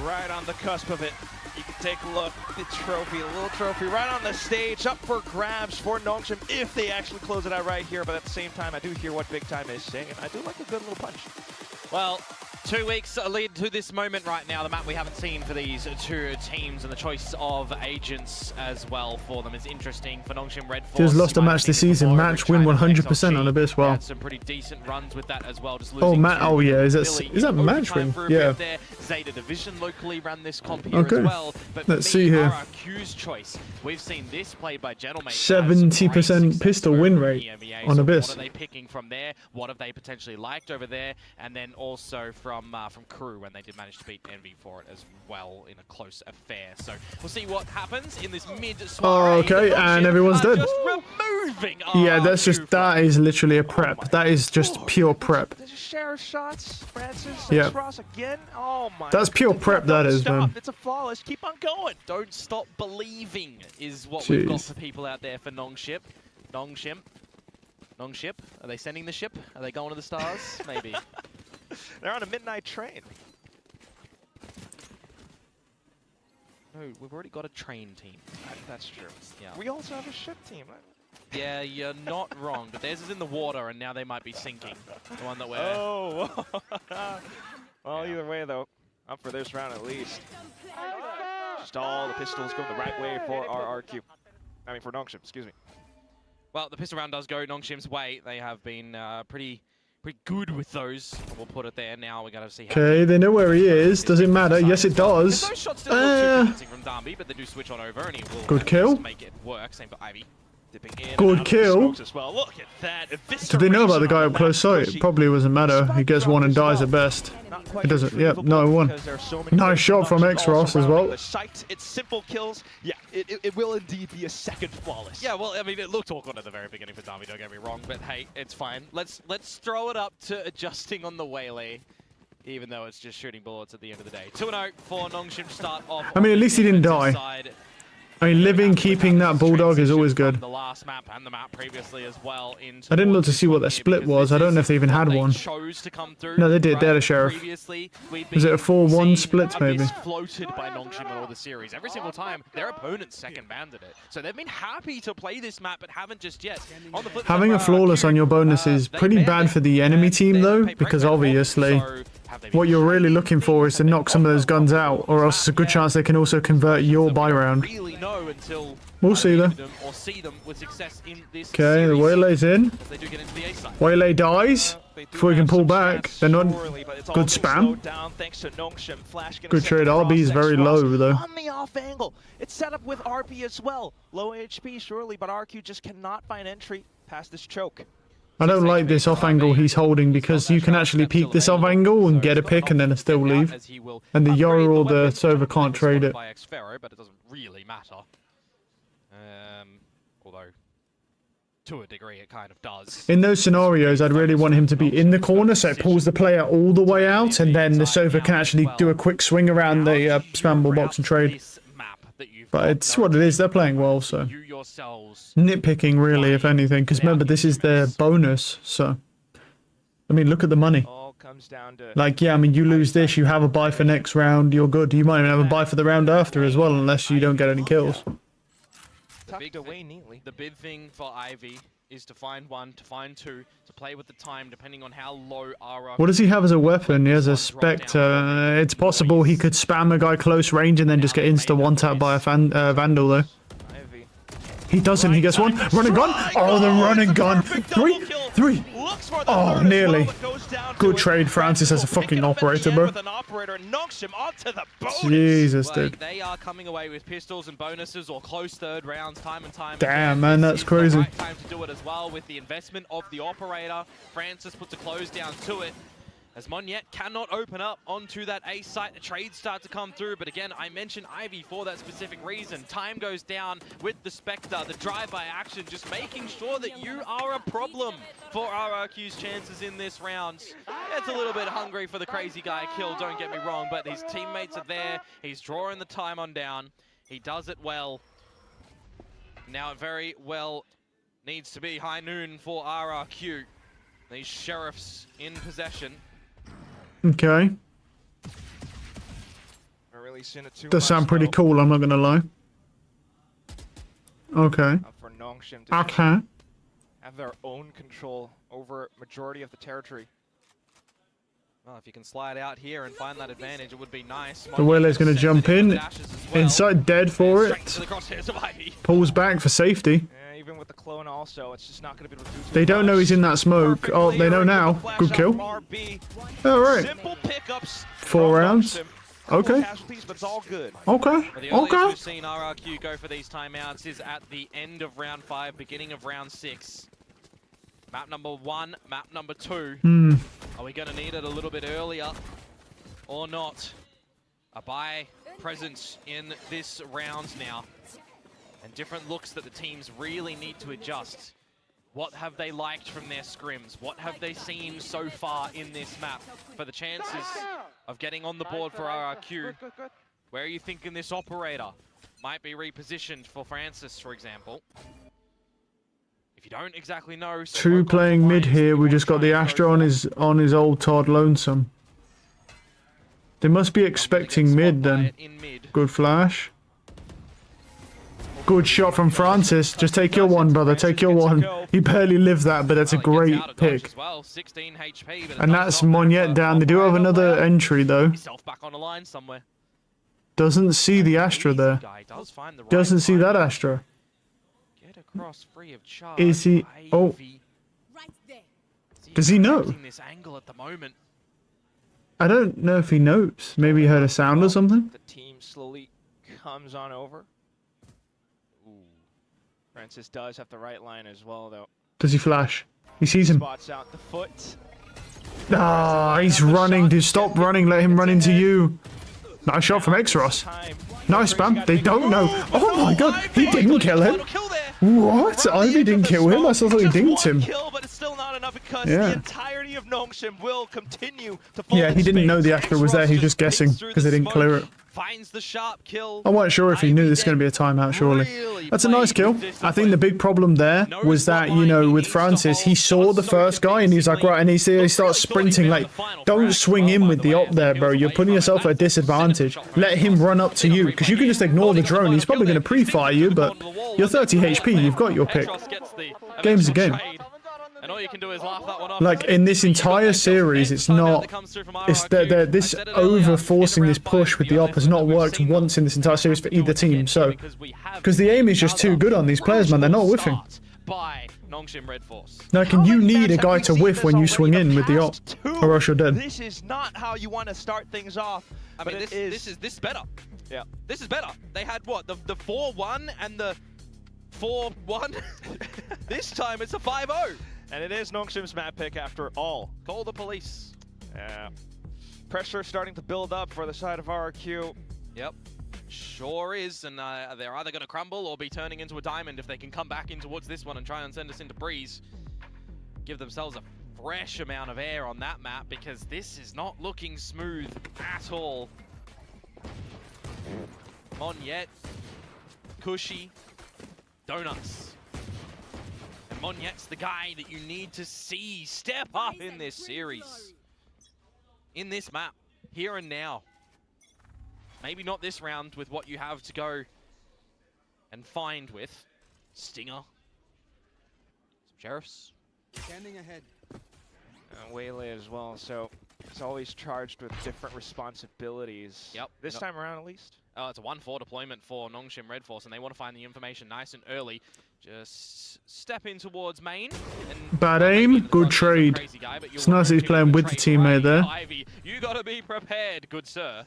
Right on the cusp of it. You can take a look. The trophy, a little trophy right on the stage, up for grabs for Nongshim if they actually close it out right here. But at the same time, I do hear what Big Time is saying, and I do like a good little punch. Well, 2 weeks lead to this moment right now, the map we haven't seen for these two teams, and the choice of agents as well for them is interesting. For Nongshim Red Force, Just lost a match this season. Match win 100% on Abyss. Wow. Had some pretty decent runs with that as well. Just Oh, losing oh yeah, is that match win? Yeah. Zeta Division locally ran this comp here as well. But let's see here. RRQ's choice. We've seen this played by Gentlemate. 70% pistol win rate on Abyss. What are they picking from there? What have they potentially liked over there? And then also from Crew when they did manage to beat Envy for it as well in a close affair. So we'll see what happens in this mid-soiree. Oh, okay, and everyone's dead. Just removing yeah, that is literally a prep. That is just pure prep. Did you share shots, Francis? Yeah. Ross again? Oh my. That's pure prep, that is, man. It's a flawless. Keep on going. Don't stop believing is what we've got for people out there for Nongshim. Nongshim. Are they sending the ship? Are they going to the stars? Maybe. They're on a midnight train. No, we've already got a train team. That's true. Yeah. We also have a ship team. Yeah, you're not wrong, but theirs is in the water, and now they might be sinking. The one that we're... Oh! Well, either way, though, up for this round at least. Just all the pistols going the right way for RRQ. I mean, for Nongshim, excuse me. Well, the pistol round does go Nongshim's way. They have been pretty good with those. We'll put it there. Now we got to see. Okay, they know where he is. Does it matter? Yes, it does. Those shots still look too convincing from Darby, but they do switch on over, and he will good kill. Make it work. Same for Ivy. Good kill. As well. Look at that. Did they know about the guy up close sight? It probably doesn't matter. He gets one and dies at best. It doesn't. Yep, no one. Nice shot from X-Ross as well. It's simple kills. Yeah, it will indeed be a second flawless. Yeah, well, I mean, it looked awkward at the very beginning for Darby, don't get me wrong, but hey, it's fine. Let's throw it up to adjusting on the Waylay, even though it's just shooting bullets at the end of the day. 2-0 for Nongshim to start off. I mean, at least he didn't die. I mean, living, keeping that Bulldog is always good. The last map and the map previously as well. I didn't look to see what that split was. I don't know if they even had one. No, they did. They had a sheriff. Was it a 4-1 split, maybe? Floated by Nongshim in all the series. Every single time, their opponents second-banded it. So they've been happy to play this map, but haven't just yet. Having a flawless on your bonus is pretty bad for the enemy team, though, because obviously what you're really looking for is to knock some of those guns out, or else it's a good chance they can also convert your buy round. We'll see though. Okay, the Waylay's in. Waylay dies before he can pull back. They're not good spam. Good trade. RB is very low though. On the off angle, it's set up with RB as well. Low HP surely, but RQ just cannot find entry past this choke. I don't like this off angle he's holding because you can actually peek this off angle and get a pick and then still leave. And the Yoru or the Sova can't trade it. But it doesn't really matter. Although, to a degree, it kind of does. In those scenarios, I'd really want him to be in the corner so it pulls the player all the way out and then the Sova can actually do a quick swing around the spammable box and trade. But it's what it is. They're playing well, so nitpicking really, if anything, because remember this is their bonus. So, I mean, look at the money. comes down to Like, yeah, I mean, you lose this, you have a bye for next round, you're good. You might even have a bye for the round after as well, unless you don't get any kills. tucked away neatly. The big thing for Ivy is to find one, to find two, to play with the time, depending on how low RRQ. What does he have as a weapon? He has a Spectre. It's possible he could spam a guy close range and then just get insta one-tap by a Vandal, though. He doesn't. He gets one. Run and gun. Oh, the run and gun. Three. Oh, nearly. Good trade. Francis as a fucking operator, bro. Jesus, dude. They are coming away with pistols and bonuses or close third rounds time and time. Damn, man, that's crazy. Right time to do it as well with the investment of the operator. Francis puts a close down to it. As Monyet cannot open up onto that A site, the trades start to come through, but again, I mentioned Ivy for that specific reason. Time goes down with the Spectre, the drive-by action, just making sure that you are a problem for RRQ's chances in this round. It's a little bit hungry for the crazy guy kill, don't get me wrong, but his teammates are there. He's drawing the time on down. He does it well. Now it very well needs to be high noon for RRQ. These sheriffs in possession. Okay. Really seen it too Does sound pretty cool, I'm not gonna lie. Okay. For Nongshim to Okay. have their own control over majority of the territory. Well, if you can slide out here and find that advantage, it would be nice. The Willer's gonna jump in. Inside dead for it. Pulls back for safety. Even with the clone also, it's just not going to be able to do too They don't know he's in that smoke. Oh, they know now. Good kill. Alright. 4 rounds. Okay. Okay. The earliest Okay. we've seen RRQ go for these timeouts is at the end of round 5, beginning of round 6. Map number 1, map number 2. Are we going to need it a little bit earlier or not? A buy presence in this round now. And different looks that the teams really need to adjust. What have they liked from their scrims? What have they seen so far in this map for the chances of getting on the board for RRQ? Where are you thinking this operator might be repositioned for Francis, for example? If you don't exactly know... Two playing mid here. We just got the Astra on his old Todd Lonesome. They must be expecting mid then. Good flash. Good shot from Francis. Just take your one, brother. Take your one. He barely lived that, but that's a great pick. And that's Monyet down. They do have another entry, though. Doesn't see the Astra there. Doesn't see that Astra. Is he... Oh. Does he know? I don't know if he knows. Maybe he heard a sound or something. The team slowly comes on over. Francis does have the right line as well, though. Does he flash? He sees him. Spots out the foot. Ah, he's running. Dude, stop running. Let him run into you. Nice shot from Xros. Nice spam. They don't know. Oh my god, he didn't kill him. What? Ivy didn't kill him? I still thought he dinked him. Yeah. Yeah, he didn't know the Astra was there. He's just guessing because they didn't clear it. Finds the sharp kill. I wasn't sure if he knew this was going to be a timeout, surely. That's a nice kill. I think the big problem there was that, you know, with Francis, he saw the first guy and he's like, right, and he starts sprinting. Like, don't swing in with the op there, bro. You're putting yourself at a disadvantage. Let him run up to you, because you can just ignore the drone. He's probably going to pre-fire you, but you're 30 HP. You've got your pick. Game's a game. And all you can do is laugh that one off. Like, in this entire series, it's not... It's this over-forcing this push with the op has not worked once in this entire series for either team, so... Because the aim is just too good on these players, man. They're not whiffing. Like, and you need a guy to whiff when you swing in with the op, or else you're dead. This is not how you want to start things off. I mean, this is better. Yeah. This is better. They had, what, the 4-1 and the 4-1? This time it's a 5-0. And it is Nongshim's map pick after all. Call the police. Yeah. Pressure starting to build up for the side of RRQ. Yep. Sure is, and they're either going to crumble or be turning into a diamond if they can come back in towards this one and try and send us into breeze. Give themselves a fresh amount of air on that map, because this is not looking smooth at all. Monyet, Cushy, Donuts. And Monyet's the guy that you need to see step up in this series. in this map, here and now. Maybe not this round with what you have to go and find with. Stinger. Some Sheriffs. Standing ahead. Waylay as well, so it's always charged with different responsibilities. Yep. This time around, at least. It's a 1-4 deployment for Nongshim Red Force, and they want to find the information nice and early. Just step in towards main. And bad aim, good trade. It's nice that he's playing with the teammate there. Ivy, you gotta be prepared, good sir.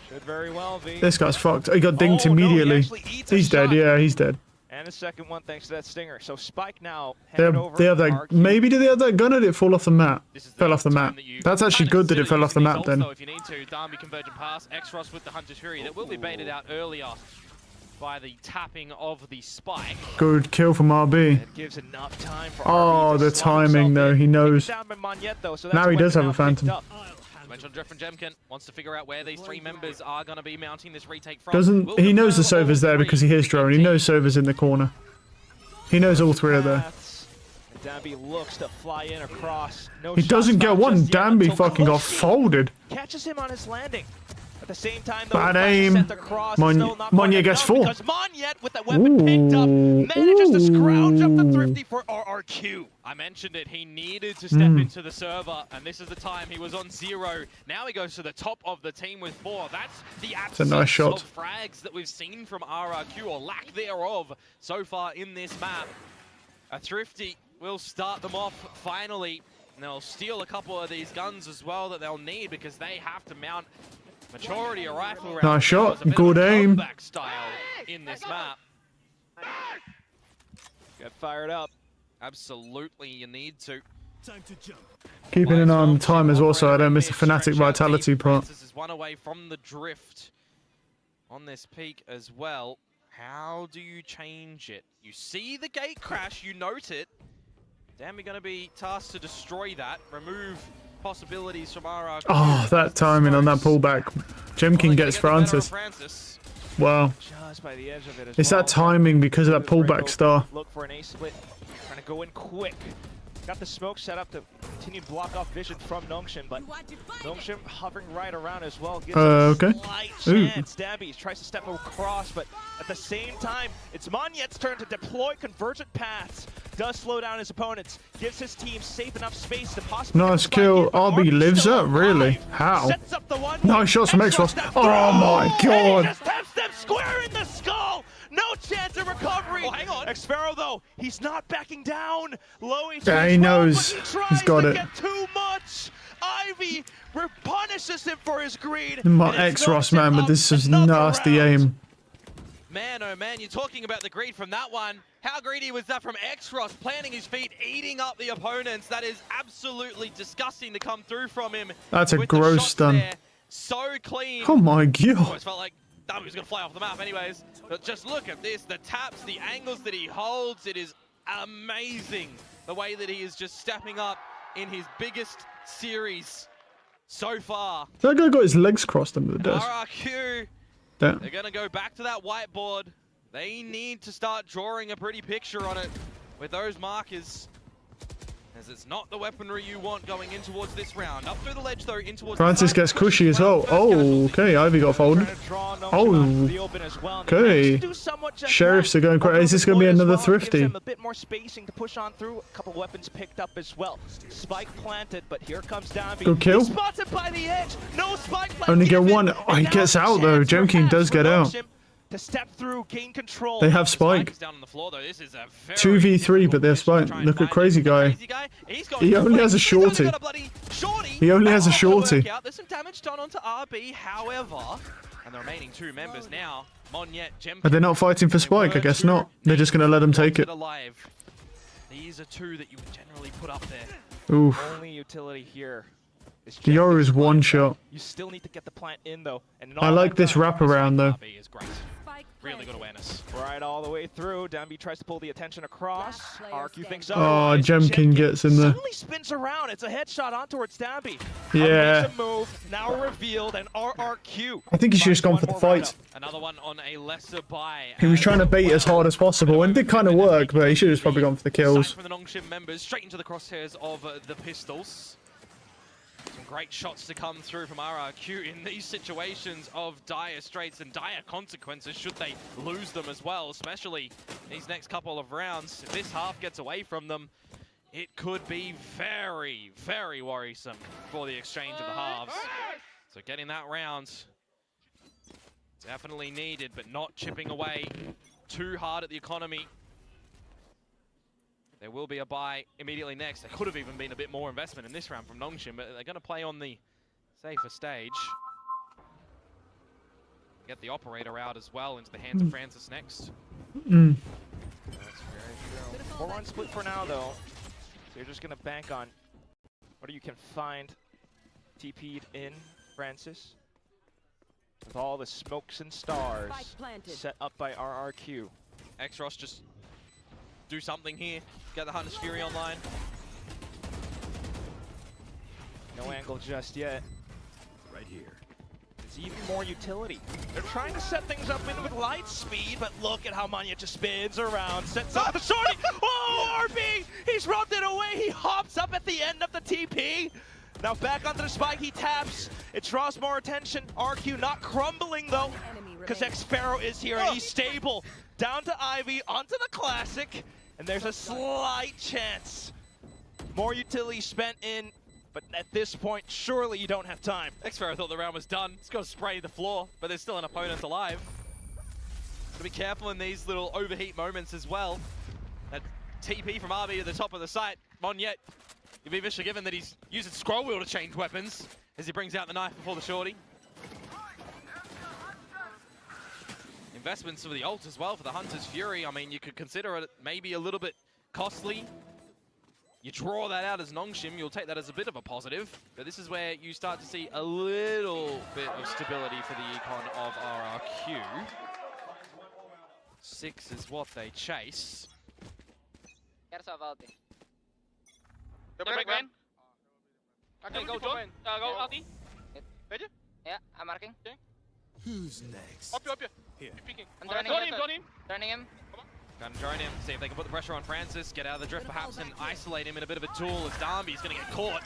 Should very well be. This guy's fucked. He got dinked immediately. He's dead. Yeah, he's dead. And a second one thanks to that stinger. So Spike now They have that. Maybe did they have that gun or did it fall off the map? Fell off the map. That's actually good that it fell off the map then. If you need to, Darby convergent pass, X-Ross with the Hunter's Fury. That will be baited out earlier by the tapping of the spike. Good kill from RB. It gives enough time for oh, the timing though. He knows. Now he does have a phantom. Mentioned Drift and Jemkin wants to figure out where these three members are going to be mounting this retake from. Doesn't he knows the Sova's there because he hears drone. He knows Sova's in the corner. He knows all three are there. Danby looks to fly in across. No he doesn't get one. Danby fucking got folded. Catches him on his landing. At the same time, bad aim. Monyet gets 4. Because Monyet, with that weapon picked up, manages to scrounge up the Thrifty for RRQ. I mentioned it. He needed to step into the server, and this is the time he was on 0. Now he goes to the top of the team with 4. That's the absence nice shot. of frags that we've seen from RRQ, or lack thereof, so far in this map. A Thrifty will start them off finally, and they'll steal a couple of these guns as well that they'll need because they have to mount majority a rifle round. Nice shot, good aim. Style in this map. Get fired up. Absolutely, you need to. Time to jump. Keeping an eye on the time as well, so I don't miss the FNATIC vitality part. This is one away from the drift on this peak as well. How do you change it? You see the gate crash, you note it. Damn, we're going to be tasked to destroy that, remove possibilities from RRQ. Oh, that timing on that pullback. Jemkin gets Francis. Wow. Just by the edge of it as it's well. that timing because of that pullback star. Look for an A split. Trying to go in quick. Got the smoke set up to continue to block off vision from Nongshim, but Nongshim hovering right around as well. Gives okay. A slight chance. Dabby tries to step across, but at the same time, it's Monyet's turn to deploy convergent paths. Does slow down his opponents. Gives his team safe enough space to possibly. Nice kill. RB lives up, really? How? Nice shots from X-Ross. Oh my god. He just taps them square in the skull. No chance of recovery. Oh, hang on. X-Pharaoh, though, he's not backing down. Low HP. Yeah, he knows. He's got it. Get too much. Ivy punishes him for his greed. X-Ross, man, but this is nasty aim. Man, oh man, you're talking about the greed from that one. How greedy was that from X-Ross, planting his feet, eating up the opponents? That is absolutely disgusting to come through from him. That's a gross stun. So clean. Oh my god. Almost felt like Darby was going to fly off the map anyways. But just look at this, the taps, the angles that he holds. It is amazing the way that he is just stepping up in his biggest series so far. That guy got his legs crossed under the desk. RRQ. Damn. They're going to go back to that whiteboard. They need to start drawing a pretty picture on it with those markers, as it's not the weaponry you want going in towards this round. Up through the ledge, though, in towards Francis gets cushy as well. Oh, okay. Ivy got folded. Oh, okay. Sheriffs are going crazy. Is this going to be another Thrifty? A bit more spacing to push on through. A couple weapons picked up as well. Spike planted, but here comes Danby. Good kill. Spotted by the edge. No spike planted. Only get one. Oh, he gets out though. Jemkin does get out. To step through, gain control. They have Spike. Down on the floor, though. This is a 2v3, but they have Spike. Look at Crazy Guy. He only has a shorty. He only has a shorty. There's some damage done onto RB, however, and the remaining 2 members now, Monyet, Jemkin. Are they not fighting for Spike? I guess not. They're just going to let him take it. These are 2 that you would generally put up there. Oof. Only utility here. Dior is one shot. You still need to get the plant in though. And I like this wraparound though. Is great. Really good awareness. Right all the way through. Danby tries to pull the attention across. RRQ thinks oh, Jemkin gets in there. Suddenly spins around. It's a headshot on towards Danby. Yeah. Move, now revealed, and RRQ. I think he should have gone for the fight. Another one on a lesser buy. He was trying to bait as hard as possible, and it did kind of work, but he should have probably gone for the kills. From the Nongshim members, straight into the crosshairs of the pistols. Some great shots to come through from RRQ in these situations of dire straits and dire consequences should they lose them as well, especially these next couple of rounds. If this half gets away from them, it could be very, very worrisome for the exchange of the halves. So getting that round, definitely needed, but not chipping away too hard at the economy. There will be a buy immediately next. There could have even been a bit more investment in this round from Nongshim, but they're going to play on the safer stage. Get the operator out as well into the hands of Francis next. That's very true. 4-1 split for now, though. So you're just going to bank on what you can find TP'd in Francis. With all the smokes and stars set up by RRQ. Xros just do something here. Get the Hunter's Fury online. No angle just yet. Right here. It's even more utility. They're trying to set things up in with light speed, but look at how Manya just spins around, sets up the shorty. Oh, RB! He's rubbed it away. He hops up at the end of the TP. Now back onto the spike, he taps. It draws more attention. RQ not crumbling though, because X-Pharaoh is here and he's stable. Down to Ivy, onto the Classic, and there's a slight chance. More utility spent in, but at this point, surely you don't have time. X-Pharaoh thought the round was done. He's got to spray the floor, but there's still an opponent alive. Got to be careful in these little overheat moments as well. That TP from RB at the top of the site. Monyet, you've been given that he's using scroll wheel to change weapons as he brings out the knife before the shorty. Investments for the ult as well for the Hunter's Fury. I mean, you could consider it maybe a little bit costly. You draw that out as Nongshim, you'll take that as a bit of a positive. But this is where you start to see a little bit of stability for the econ of RRQ. 6 is what they chase. Okay, go John. Go Alti. Ready? Yeah, I'm marking. Who's next? Up here. Here. I'm Join him. Turning him. Gonna join him, see if they can put the pressure on Francis, get out of the drift perhaps and isolate him in a bit of a duel as Darby's gonna get caught.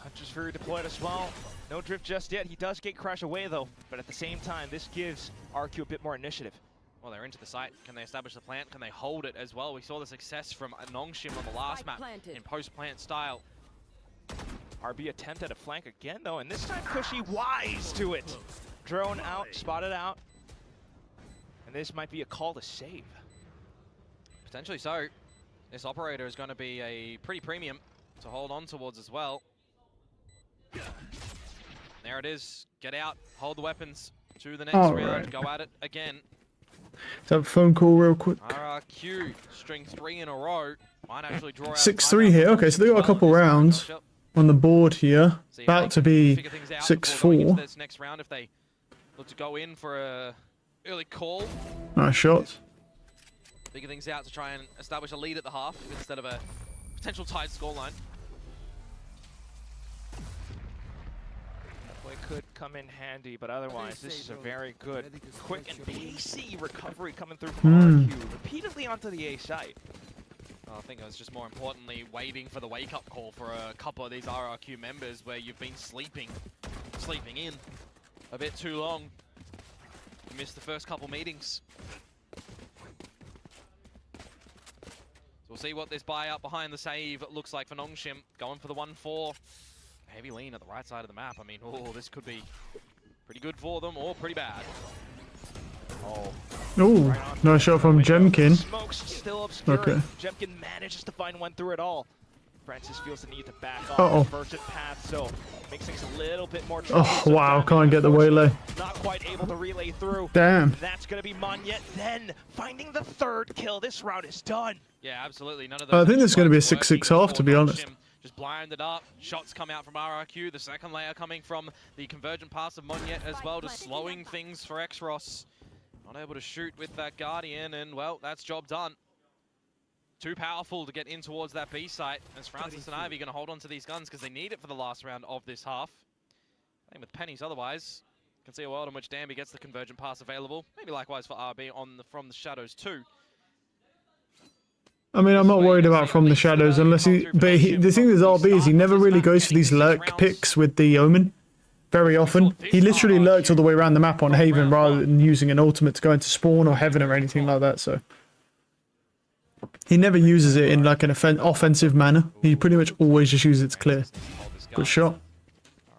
Hunter's Fury deployed as well. No drift just yet. He does gate crash away though, but at the same time, this gives RQ a bit more initiative. Well, they're into the site. Can they establish the plant? Can they hold it as well? We saw the success from Nongshim on the last map in post-plant style. RB attempt at a flank again though, and this time Cushy wise to it. Drone out, spotted out. And this might be a call to save. Potentially so. This operator is going to be a pretty premium to hold on towards as well. There it is. Get out, hold the weapons to the next round, right. Go at it again. Let's have a phone call real quick. RRQ, string 3 in a row. Might actually draw out 6-3 here. Okay, so they got a couple rounds on the board here. About to be 6-4. This next round if they look to go in for a early call. Nice shot. Figure things out to try and establish a lead at the half instead of a potential tied scoreline. It could come in handy, but otherwise this is a very good, quick and pacey recovery coming through from RQ repeatedly onto the A site. I think it was just more importantly waiting for the wake-up call for a couple of these RRQ members where you've been sleeping in a bit too long. You missed the first couple meetings. So we'll see what this buy out behind the save looks like for Nongshim. Going for the 1-4. Heavy lean at the right side of the map. I mean, oh, this could be pretty good for them or pretty bad. Oh, ooh, nice shot from Jemkin. Smoke's still obscuring. Okay. Jemkin manages to find one through it all. Francis feels the need to back off the Virgin path, so makes things a little bit more tricky. Oh, wow, can't get the waylay. Not quite able to relay through. Damn. That's going to be Monyet then finding the third kill. This round is done. Yeah, absolutely. None of those. I think there's going to be a 6-6 half, to be honest. Just blinded up. Shots come out from RRQ. The second layer coming from the convergent pass of Monyet as well, just slowing things for Xros. Not able to shoot with that Guardian, and well, that's job done. Too powerful to get in towards that B site. As Francis and Ivy going to hold on to these guns because they need it for the last round of this half. Same with pennies otherwise. Can see a world in which Danby gets the convergent pass available. Maybe likewise for RB on from the shadows too. I mean, I'm not worried about from the shadows unless he... But the thing with RB is he never really goes for these lurk picks with the Omen very often. He literally lurks all the way around the map on Haven rather than using an ultimate to go into spawn or Heaven or anything like that, so... He never uses it in like an offensive manner. He pretty much always just uses it to clear. Good shot.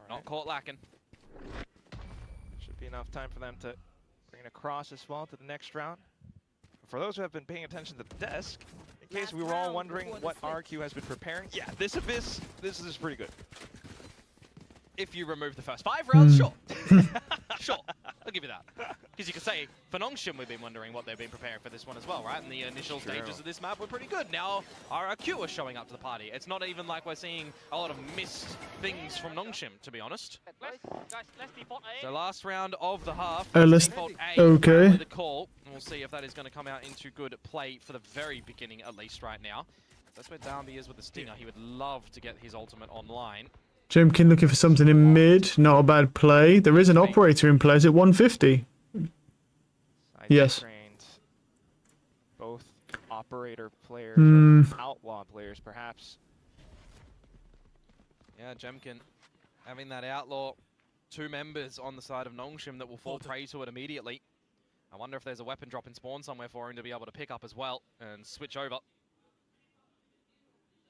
Not caught lacking. Should be enough time for them to bring it across as well to the next round. For those who have been paying attention to the desk, in case we were all wondering what RRQ has been preparing, yeah, this Abyss, this is pretty good. If you remove the first 5 rounds, sure. Sure, I'll give you that. Because you could say, for Nongshim, we've been wondering what they've been preparing for this one as well, right? And the initial stages of this map were pretty good. Now, RRQ are showing up to the party. It's not even like we're seeing a lot of missed things from Nongshim, to be honest. So last round of the half, default A, okay. The call, and we'll see if that is going to come out into good play for the very beginning, at least right now. That's where Darby is with the Stinger. He would love to get his ultimate online. Jemkin looking for something in mid. Not a bad play. There is an operator in play. Is it 150? Yes. Both operator players, or outlaw players, perhaps. Yeah, Jemkin having that outlaw. 2 members on the side of Nongshim that will fall prey to it immediately. I wonder if there's a weapon drop in spawn somewhere for him to be able to pick up as well and switch over.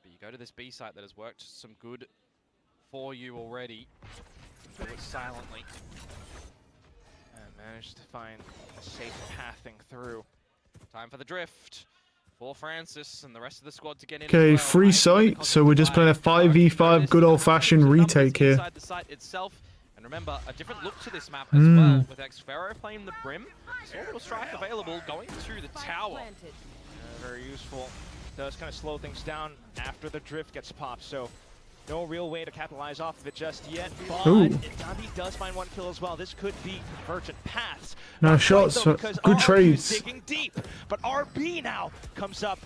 But you go to this B site that has worked some good for you already. Do it silently. And managed to find a safe pathing through. Time for the drift for Francis and the rest of the squad to get in. Okay, free site, so we're just playing a 5v5 good old-fashioned retake here. The site itself. And remember, a different look to this map as well, with Xfero playing the Brim. So a little strike available, going through the tower. Very useful. Does kind of slow things down after the drift gets popped, so no real way to capitalize off of it just yet. But Dabi does find 1 kill as well. This could be convergent paths. No shots, good trades. Digging deep, but RB now comes up.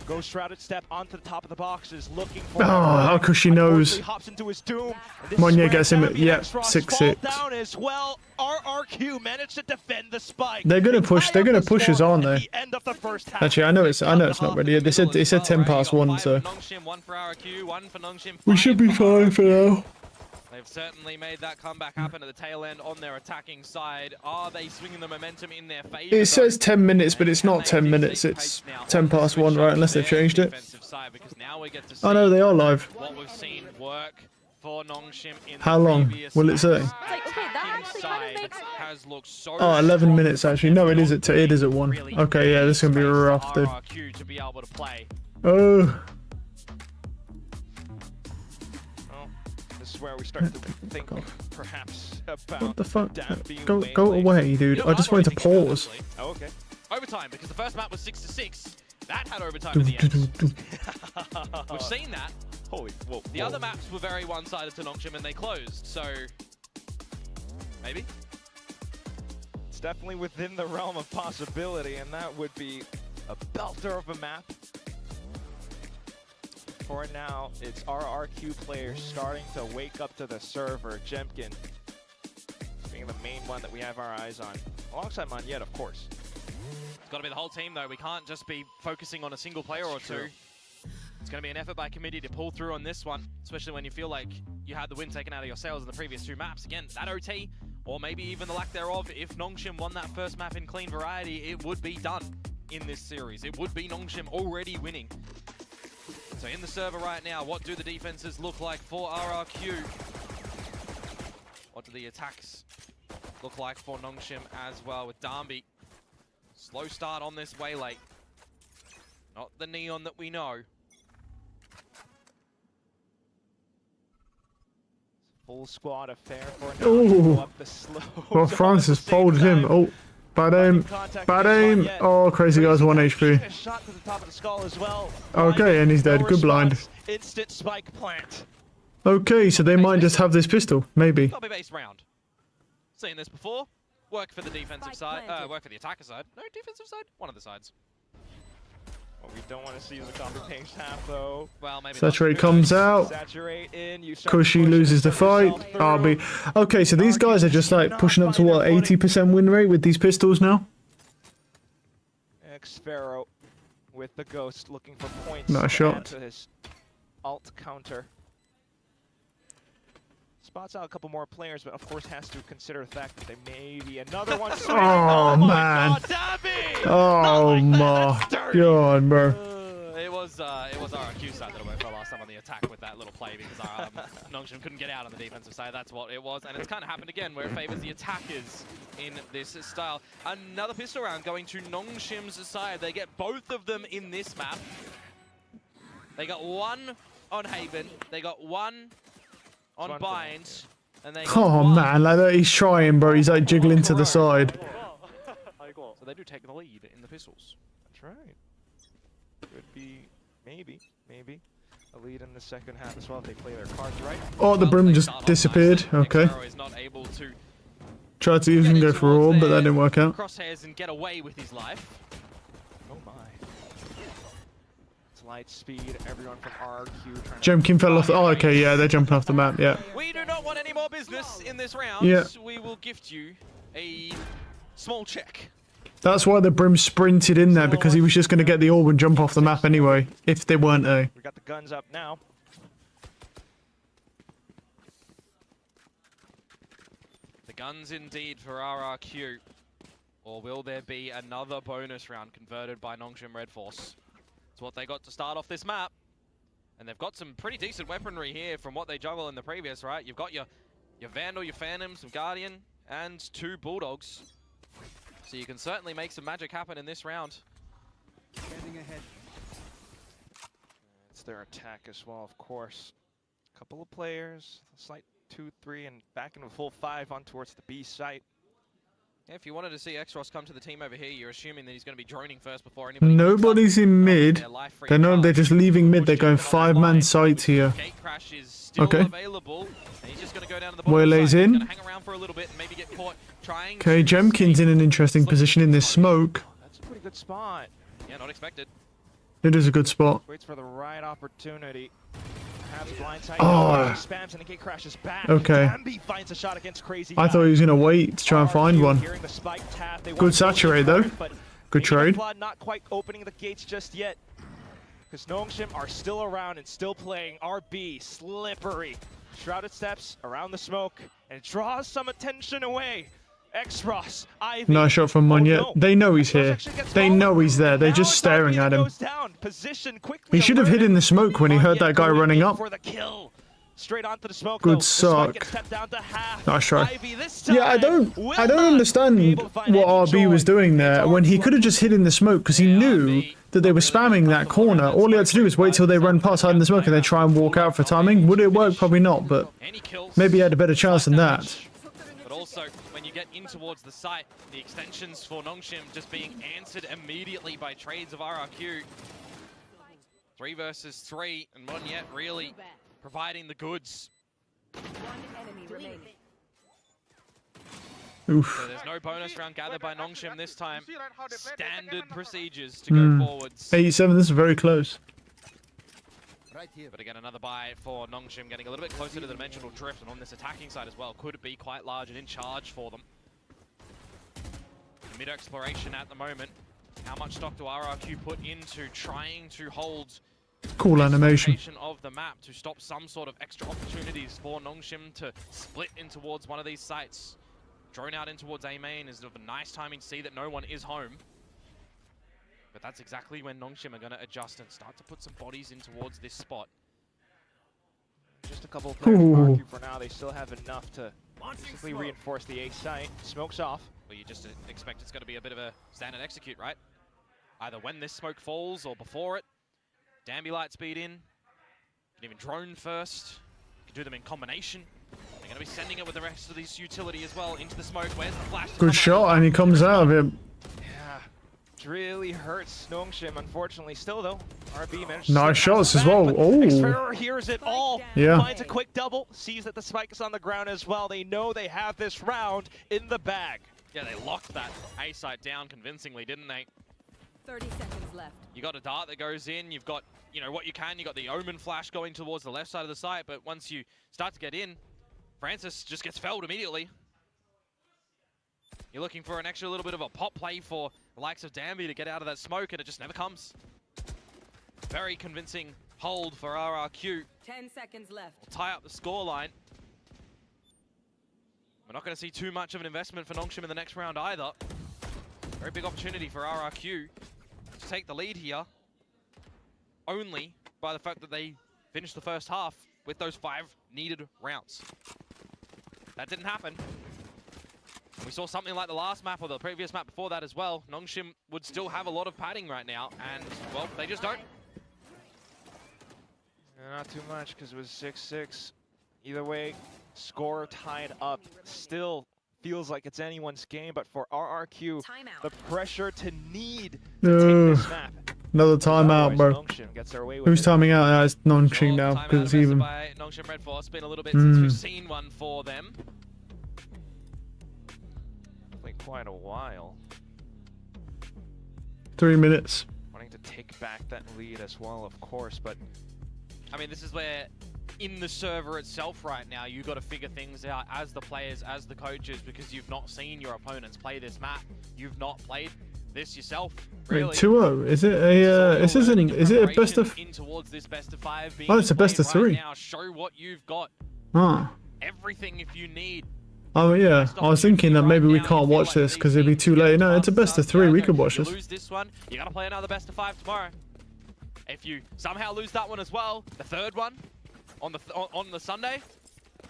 Goes shrouded step onto the top of the boxes, looking for. Oh, how could she knows? Hops into his doom. Monye gets him at 6-6. Down as well. RRQ managed to defend the spike. They're gonna push. They're gonna push us, aren't they? End of the first half. Actually, I know it's not ready. They said 10 past 1, so we should be fine for now. They've certainly made that comeback happen at the tail end on their attacking side. Are they swinging the momentum in their favor? It says 10 minutes, but it's not 10 minutes. It's 10 past 1, right? Unless they've changed it. Oh no, they are live. What we've seen work for Nongshim in How long will it say? Oh, 11 minutes actually. No, it is at 1. Okay, yeah, this is gonna be rough, dude. Oh. This is where we start to think perhaps about what the fuck? Go away, dude. I just wanted to pause. Oh, okay. Overtime, because the first map was 6-6. That had overtime at the end. We've seen that. Holy whoa. The other maps were very one-sided to Nongshim and they closed, so maybe? It's definitely within the realm of possibility, and that would be a belter of a map. For now, it's RRQ players starting to wake up to the server. Jemkin being the main one that we have our eyes on. Alongside Monyet, of course. It's got to be the whole team, though. We can't just be focusing on a single player or two. It's going to be an effort by committee to pull through on this one, especially when you feel like you had the win taken out of your sails in the previous 2 maps. Again, that OT, or maybe even the lack thereof, if Nongshim won that first map in clean variety, it would be done in this series. It would be Nongshim already winning. So in the server right now, what do the defenses look like for RRQ? What do the attacks look like for Nongshim as well with Darby? Slow start on this waylay. Not the Neon that we know. Full squad affair for now. Up the slope. Well, Francis folded him. Oh, bad aim. Bad aim. Oh, crazy guy's 1 HP. A shot to the top of the skull as well. Okay, and he's dead. Good blind. Instant spike plant. Okay, so they might just have this pistol. Maybe. Copy-based round. Seen this before. Work for the defensive side. Work for the attacker side. No, defensive side. One of the sides. What we don't want to see is a copy-paste half, though. Well, maybe Saturate comes out. Saturate in. Cushy loses the fight. RB. Okay, so these guys are just like pushing up to what, 80% win rate with these pistols now? Xfero with the Ghost, looking for points Nice to shot. add to his alt counter. Spots out a couple more players, but of course has to consider the fact that they may be another one. Oh, man. God, Dabby! Oh my god, bro. It was RRQ side that went for last time on the attack with that little play because Nongshim couldn't get out on the defensive side. That's what it was, and it's kind of happened again where it favors the attackers in this style. Another pistol round going to Nongshim's side. They get both of them in this map. They got one on Haven. They got one on Bind. And they got one. Man, like that, he's trying, bro. He's like jiggling to the side. So they do take the lead in the pistols. That's right. Could be, maybe, a lead in the second half as well if they play their cards right. Oh, the brim just disappeared. Okay. Is not able to Tried to even go for all, but that didn't work out. crosshairs and get away with his life. Oh my. It's light speed, everyone from RRQ trying Jemkin fell off the... Oh, okay, yeah, they're jumping off the map, yeah. We do not want any more business in this round. Yeah. We will gift you a small check. That's why the brim sprinted in there, because he was just going to get the orb and jump off the map anyway, if they weren't A. We got the guns up now. The guns indeed for RRQ. Or will there be another bonus round converted by Nongshim Red Force? It's what they got to start off this map. And they've got some pretty decent weaponry here from what they juggle in the previous, right? You've got your Vandal, your Phantom, some Guardian, and 2 Bulldogs. So you can certainly make some magic happen in this round. It's their attack as well, of course. Couple of players, slight 2-3, and back into a full 5 on towards the B site. Yeah, if you wanted to see Xros come to the team over here, you're assuming that he's going to be droning first before anybody. Nobody's in mid. They're just leaving mid. They're going 5-man sites here. Gate crash is still available. And he's just going to go down to the bottom Waylay's in. He's going to hang around for a little bit and maybe get caught trying. Okay, Jemkin's in an interesting position in this smoke. That's a pretty good spot. Yeah, not expected. It is a good spot. Waits for the right opportunity. Has blindside. Oh. Spams and the gate crashes back. Okay. Dambi finds a shot against Crazy. I thought he was going to wait to try and find one. Good saturate though. Good trade. Not quite opening the gates just yet. Because Nongshim are still around and still playing. RB, slippery. Shrouded steps around the smoke and draws some attention away. Xros, Ivy. Nice shot from Munya. No. They know he's here. They know he's there. They're just staring at him. He should have hid in the smoke when he heard that guy running up. Straight onto the smoke. Good suck. Nice try. Yeah, I don't understand what RB was doing there when he could have just hid in the smoke because he knew that they were spamming that corner. All he had to do was wait till they run past hide in the smoke and then try and walk out for timing. Would it work? Probably not, but maybe he had a better chance than that. But also, when you get in towards the site, the extensions for Nongshim just being answered immediately by trades of RRQ. 3 versus 3, and Monyet really providing the goods. Oof. So there's no bonus round gathered by Nongshim this time. Standard procedures to go forwards. 87, this is very close. But again, another buy for Nongshim, getting a little bit closer to the dimensional drift, and on this attacking side as well, could be quite large and in charge for them. Mid-exploration at the moment. How much stock do RRQ put into trying to hold cool animation of the map to stop some sort of extra opportunities for Nongshim to split in towards one of these sites? Drone out in towards A main is of a nice timing to see that no one is home. But that's exactly when Nongshim are going to adjust and start to put some bodies in towards this spot. Just a couple of players from RRQ for now. They still have enough to basically reinforce the A site. Smokes off. Well, you just expect it's going to be a bit of a standard execute, right? Either when this smoke falls or before it. Dambi light speed in. You can even drone first. You can do them in combination. They're going to be sending it with the rest of this utility as well into the smoke. Where's the flash? Good shot, and he comes out of it. Yeah, it really hurts Nongshim, unfortunately. Still, though, RB managed nice shots as well. Oh, Xferrer hears it all. Yeah. Finds a quick double. Sees that the spike is on the ground as well. They know they have this round in the bag. Yeah, they locked that A site down convincingly, didn't they? 30 seconds left. You got a dart that goes in. You've got, you know, what you can. You got the Omen flash going towards the left side of the site. But once you start to get in, Francis just gets felled immediately. You're looking for an extra little bit of a pop play for the likes of Dambi to get out of that smoke, and it just never comes. Very convincing hold for RRQ. 10 seconds left. We'll tie up the scoreline. We're not going to see too much of an investment for Nongshim in the next round either. Very big opportunity for RRQ to take the lead here. Only by the fact that they finished the first half with those 5 needed rounds. That didn't happen. And we saw something like the last map or the previous map before that as well. Nongshim would still have a lot of padding right now, and, well, they just don't. Not too much, because it was 6-6. Either way, score tied up. Still feels like it's anyone's game, but for RRQ, the pressure to need to take this map. Another timeout, bro. Who's timing out? It's Nongshim now, because it's even. Nongshim Red Force. It's been a little bit since we've seen one for them. Quite a while. 3 minutes. Wanting to take back that lead as well, of course, but I mean, this is where in the server itself right now, you got to figure things out as the players, as the coaches, because you've not seen your opponents play this map. You've not played this yourself. Really. Wait, 2-0. Is it a? Is it a best of? In towards this best of 5 being Oh, it's a best of 3. Right now, show what you've got. Ah. Everything if you need. Oh yeah, I was thinking that maybe we can't watch this because it'd be too late. No, it's a best of 3. We could watch this. If you lose this one, you gotta play another best of 5 tomorrow. If you somehow lose that one as well, the third one on the Sunday,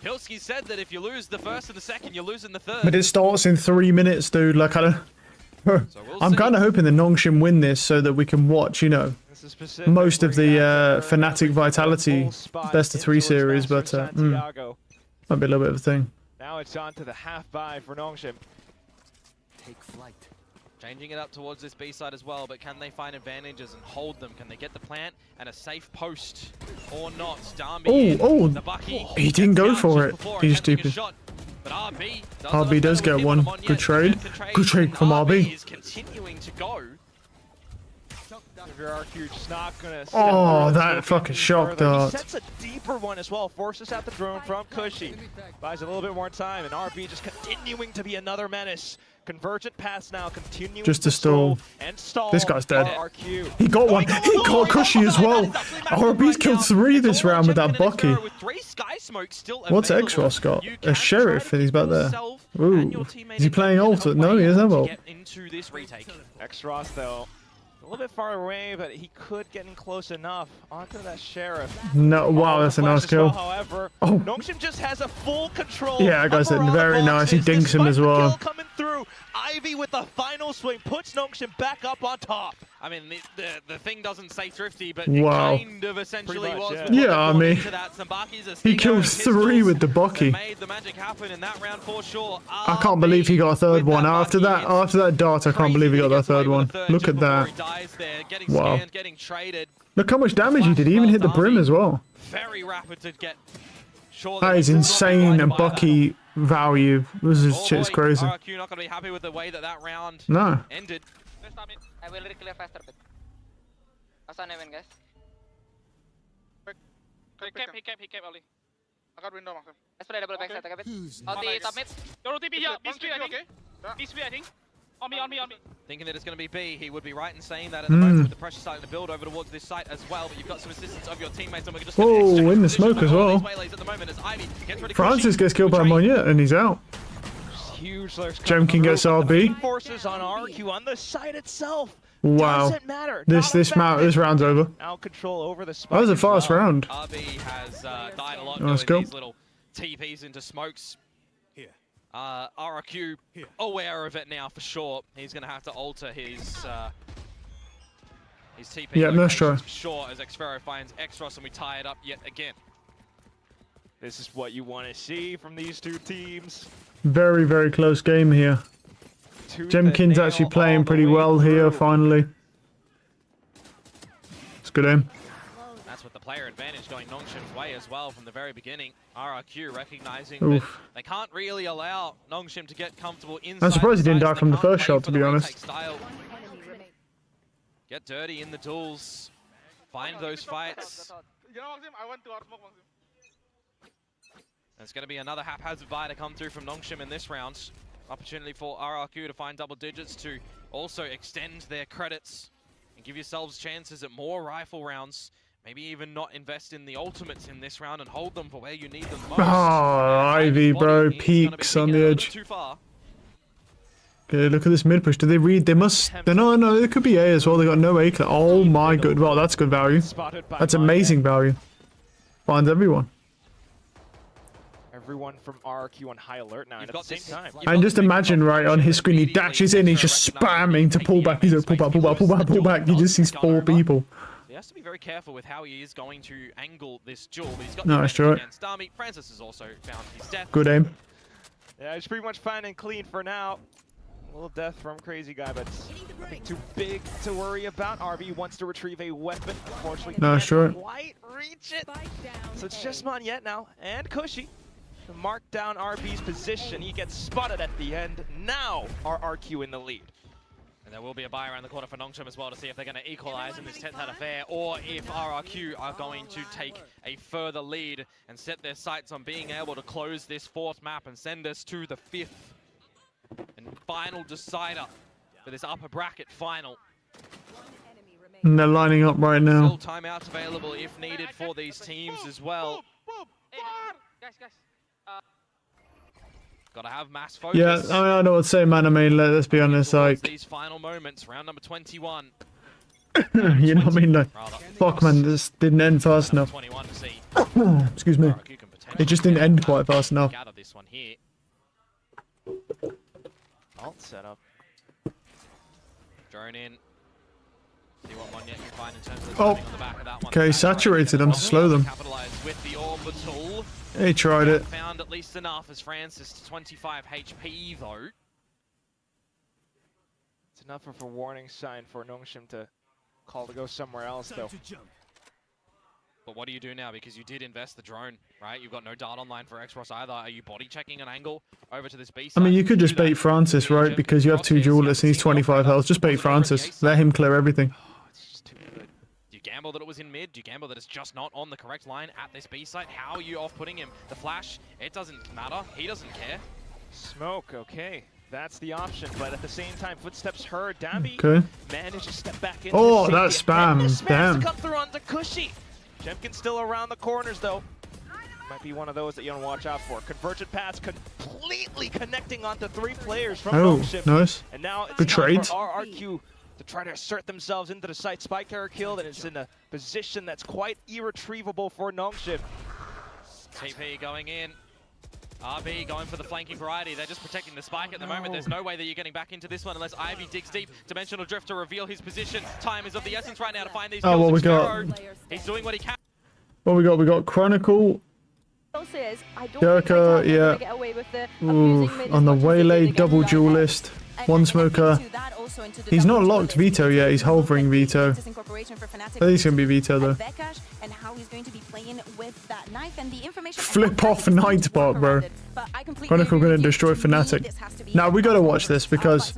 Pilski said that if you lose the first and the second, you're losing the third. But it starts in 3 minutes, dude. Like I don't. I'm kind of hoping the Nongshim win this so that we can watch, you know, most of the FNATIC Vitality best of 3 series, but might be a little bit of a thing. Now it's on to the half buy for Nongshim. Take flight. Changing it up towards this B side as well, but can they find advantages and hold them? Can they get the plant and a safe post or not? The Bucky he didn't go for it. He's stupid. But RB does get one. Good trade. Good trade from RB. Is continuing to go. RRQ just not gonna. Oh, that fucking shock dart. He sets a deeper one as well. Forces out the drone from Cushy. Buys a little bit more time, and RB just continuing to be another menace. Convergent pass now, continuing just to stall. And stall. This guy's dead. RRQ. He got one. He got Cushy as well. RB's killed 3 this round with that Bucky. What's X-Ross got? A sheriff, and he's back there. Ooh. Is he playing ult? No, he doesn't have ult. X-Ross though. A little bit far away, but he could get in close enough onto that sheriff. No, wow, that's a nice kill. However, oh, Nongshim just has a full control. Yeah, that guy's very nice. He dinks him as well. Coming through, Ivy with the final swing puts Nongshim back up on top. I mean, the thing doesn't say thrifty, but wow. It kind of essentially much, was. Yeah, I mean, he killed 3 with the Bucky. Made the magic happen in that round for sure. I can't believe he got a 3rd one. After that dart, I can't believe he got that 3rd one. Look at that. Wow. Look how much damage he did. He even hit the brim as well. Very rapid to get. That is insane and Bucky value. This is shit's crazy. RRQ not gonna be happy with the way that round ended. I will clear faster bit. Asan Evan, guys. He came early. I got window, Maxim. Let's play double backside a bit. On the top mid. You're TP here. B3, I think. B3, I think. On me. Thinking that it's going to be B, he would be right in saying that at the moment with the pressure starting to build over towards this site as well, but you've got some assistance of your teamemates and we're just oh, in the smoke as well. Francis gets killed by Monya and he's out. Huge Jemkin gets RB. Forces on RQ on the site itself. Wow. This round's over. Now control over the spike. That was a fast round. RB has died a lot Let's doing go. these little TPs into smokes. RRQ aware of it now for sure. He's going to have to alter his TP. Yeah, nice try. For sure, as Xfero finds X-Ross and we tie it up yet again. This is what you want to see from these 2 teams. Very, very close game here. Jemkin's actually playing pretty well here, finally. It's good aim. That's with the player advantage going Nongshim's way as well from the very beginning. RRQ recognizing that they can't really allow Nongshim to get comfortable inside. I'm surprised he didn't die from the first shot, to be honest. Get dirty in the duels. Find those fights. You know, Maxim, I went to outsmoke, Maxim. There's going to be another haphazard buy to come through from Nongshim in this round. Opportunity for RRQ to find double digits to also extend their credits and give yourselves chances at more rifle rounds. Maybe even not invest in the ultimates in this round and hold them for where you need them most. Oh, Ivy, bro, peaks on the edge. Okay, look at this mid push. Do they read? They must. They're not. No, it could be A as well. They got no A. Oh my god. Well, that's good value. That's amazing value. Finds everyone. Everyone from RRQ on high alert now, and at the same time. And just imagine, right, on his screen, he dashes in, he's just spamming to pull back. He's like, pull back, pull back, pull back, pull back. He just sees 4 people. He has to be very careful with how he is going to angle this duel. But he's got Nice shot. Starmy. Francis has also found his death. Good aim. Yeah, he's pretty much fine and clean for now. A little death from Crazy Guy, but nothing too big to worry about. RB wants to retrieve a weapon. Unfortunately, Nice shot. Quite reach it. So it's just Monyet now, and Cushy. To mark down RB's position. He gets spotted at the end. Now RRQ in the lead. And there will be a buy around the corner for Nongshim as well to see if they're going to equalize in this 10th affair, or if RRQ are going to take a further lead and set their sights on being able to close this 4th map and send us to the 5th and final decider for this upper bracket final. And they're lining up right now. Still timeouts available if needed for these teams as well. Guys. Gotta have mass focus. Yeah, I know what to say, man. I mean, let's be honest, like... These final moments, round number 21. You know what I mean? Like, fuck, man, this didn't end fast enough. Excuse me. It just didn't end quite fast enough. Out of this one here. Alt setup. Drone in. See what Monyet can find in terms of Oh, on the back of that one. okay, saturated them to slow them. Capitalize with the orbital. He tried it. Found at least enough as Francis to 25 HP though. It's enough of a warning sign for Nongshim to call to go somewhere else, though. But what do you do now? Because you did invest the drone, right? You've got no dart online for X-Ross either. Are you body checking an angle over to this B side? I mean, you could just bait Francis, right? Because you have 2 duelists and he's 25 health. Just bait Francis. Let him clear everything. Do you gamble that it was in mid? Do you gamble that it's just not on the correct line at this B site? How are you off-putting him? The flash, it doesn't matter. He doesn't care. Smoke, okay. That's the option, but at the same time, footsteps heard. Dambi managed to step back in. Oh, that spam. Damn. To come through onto Cushy. Jemkin's still around the corners, though. Might be one of those that you want to watch out for. Convergent pass completely connecting onto 3 players from Nongshim. Nice. And now it's Good time trade. for RRQ to try to assert themselves into the site. Spike error killed, and it's in a position that's quite irretrievable for Nongshim. TP going in. RB going for the flanking variety. They're just protecting the spike at the moment. There's no way that you're getting back into this one unless Ivy digs deep. Dimensional Drift to reveal his position. Time is of the essence right now to find these kills. Oh, what we got? He's doing what he can. What we got? We got Chronicle. Jericho, yeah. Ooh, on the Waylay, double duelist. 1 smoker. He's not locked Veto yet. He's hovering Veto. I think he's going to be Veto though. Flip off Nightbot, bro. Chronicle going to destroy FNATIC. Now we got to watch this because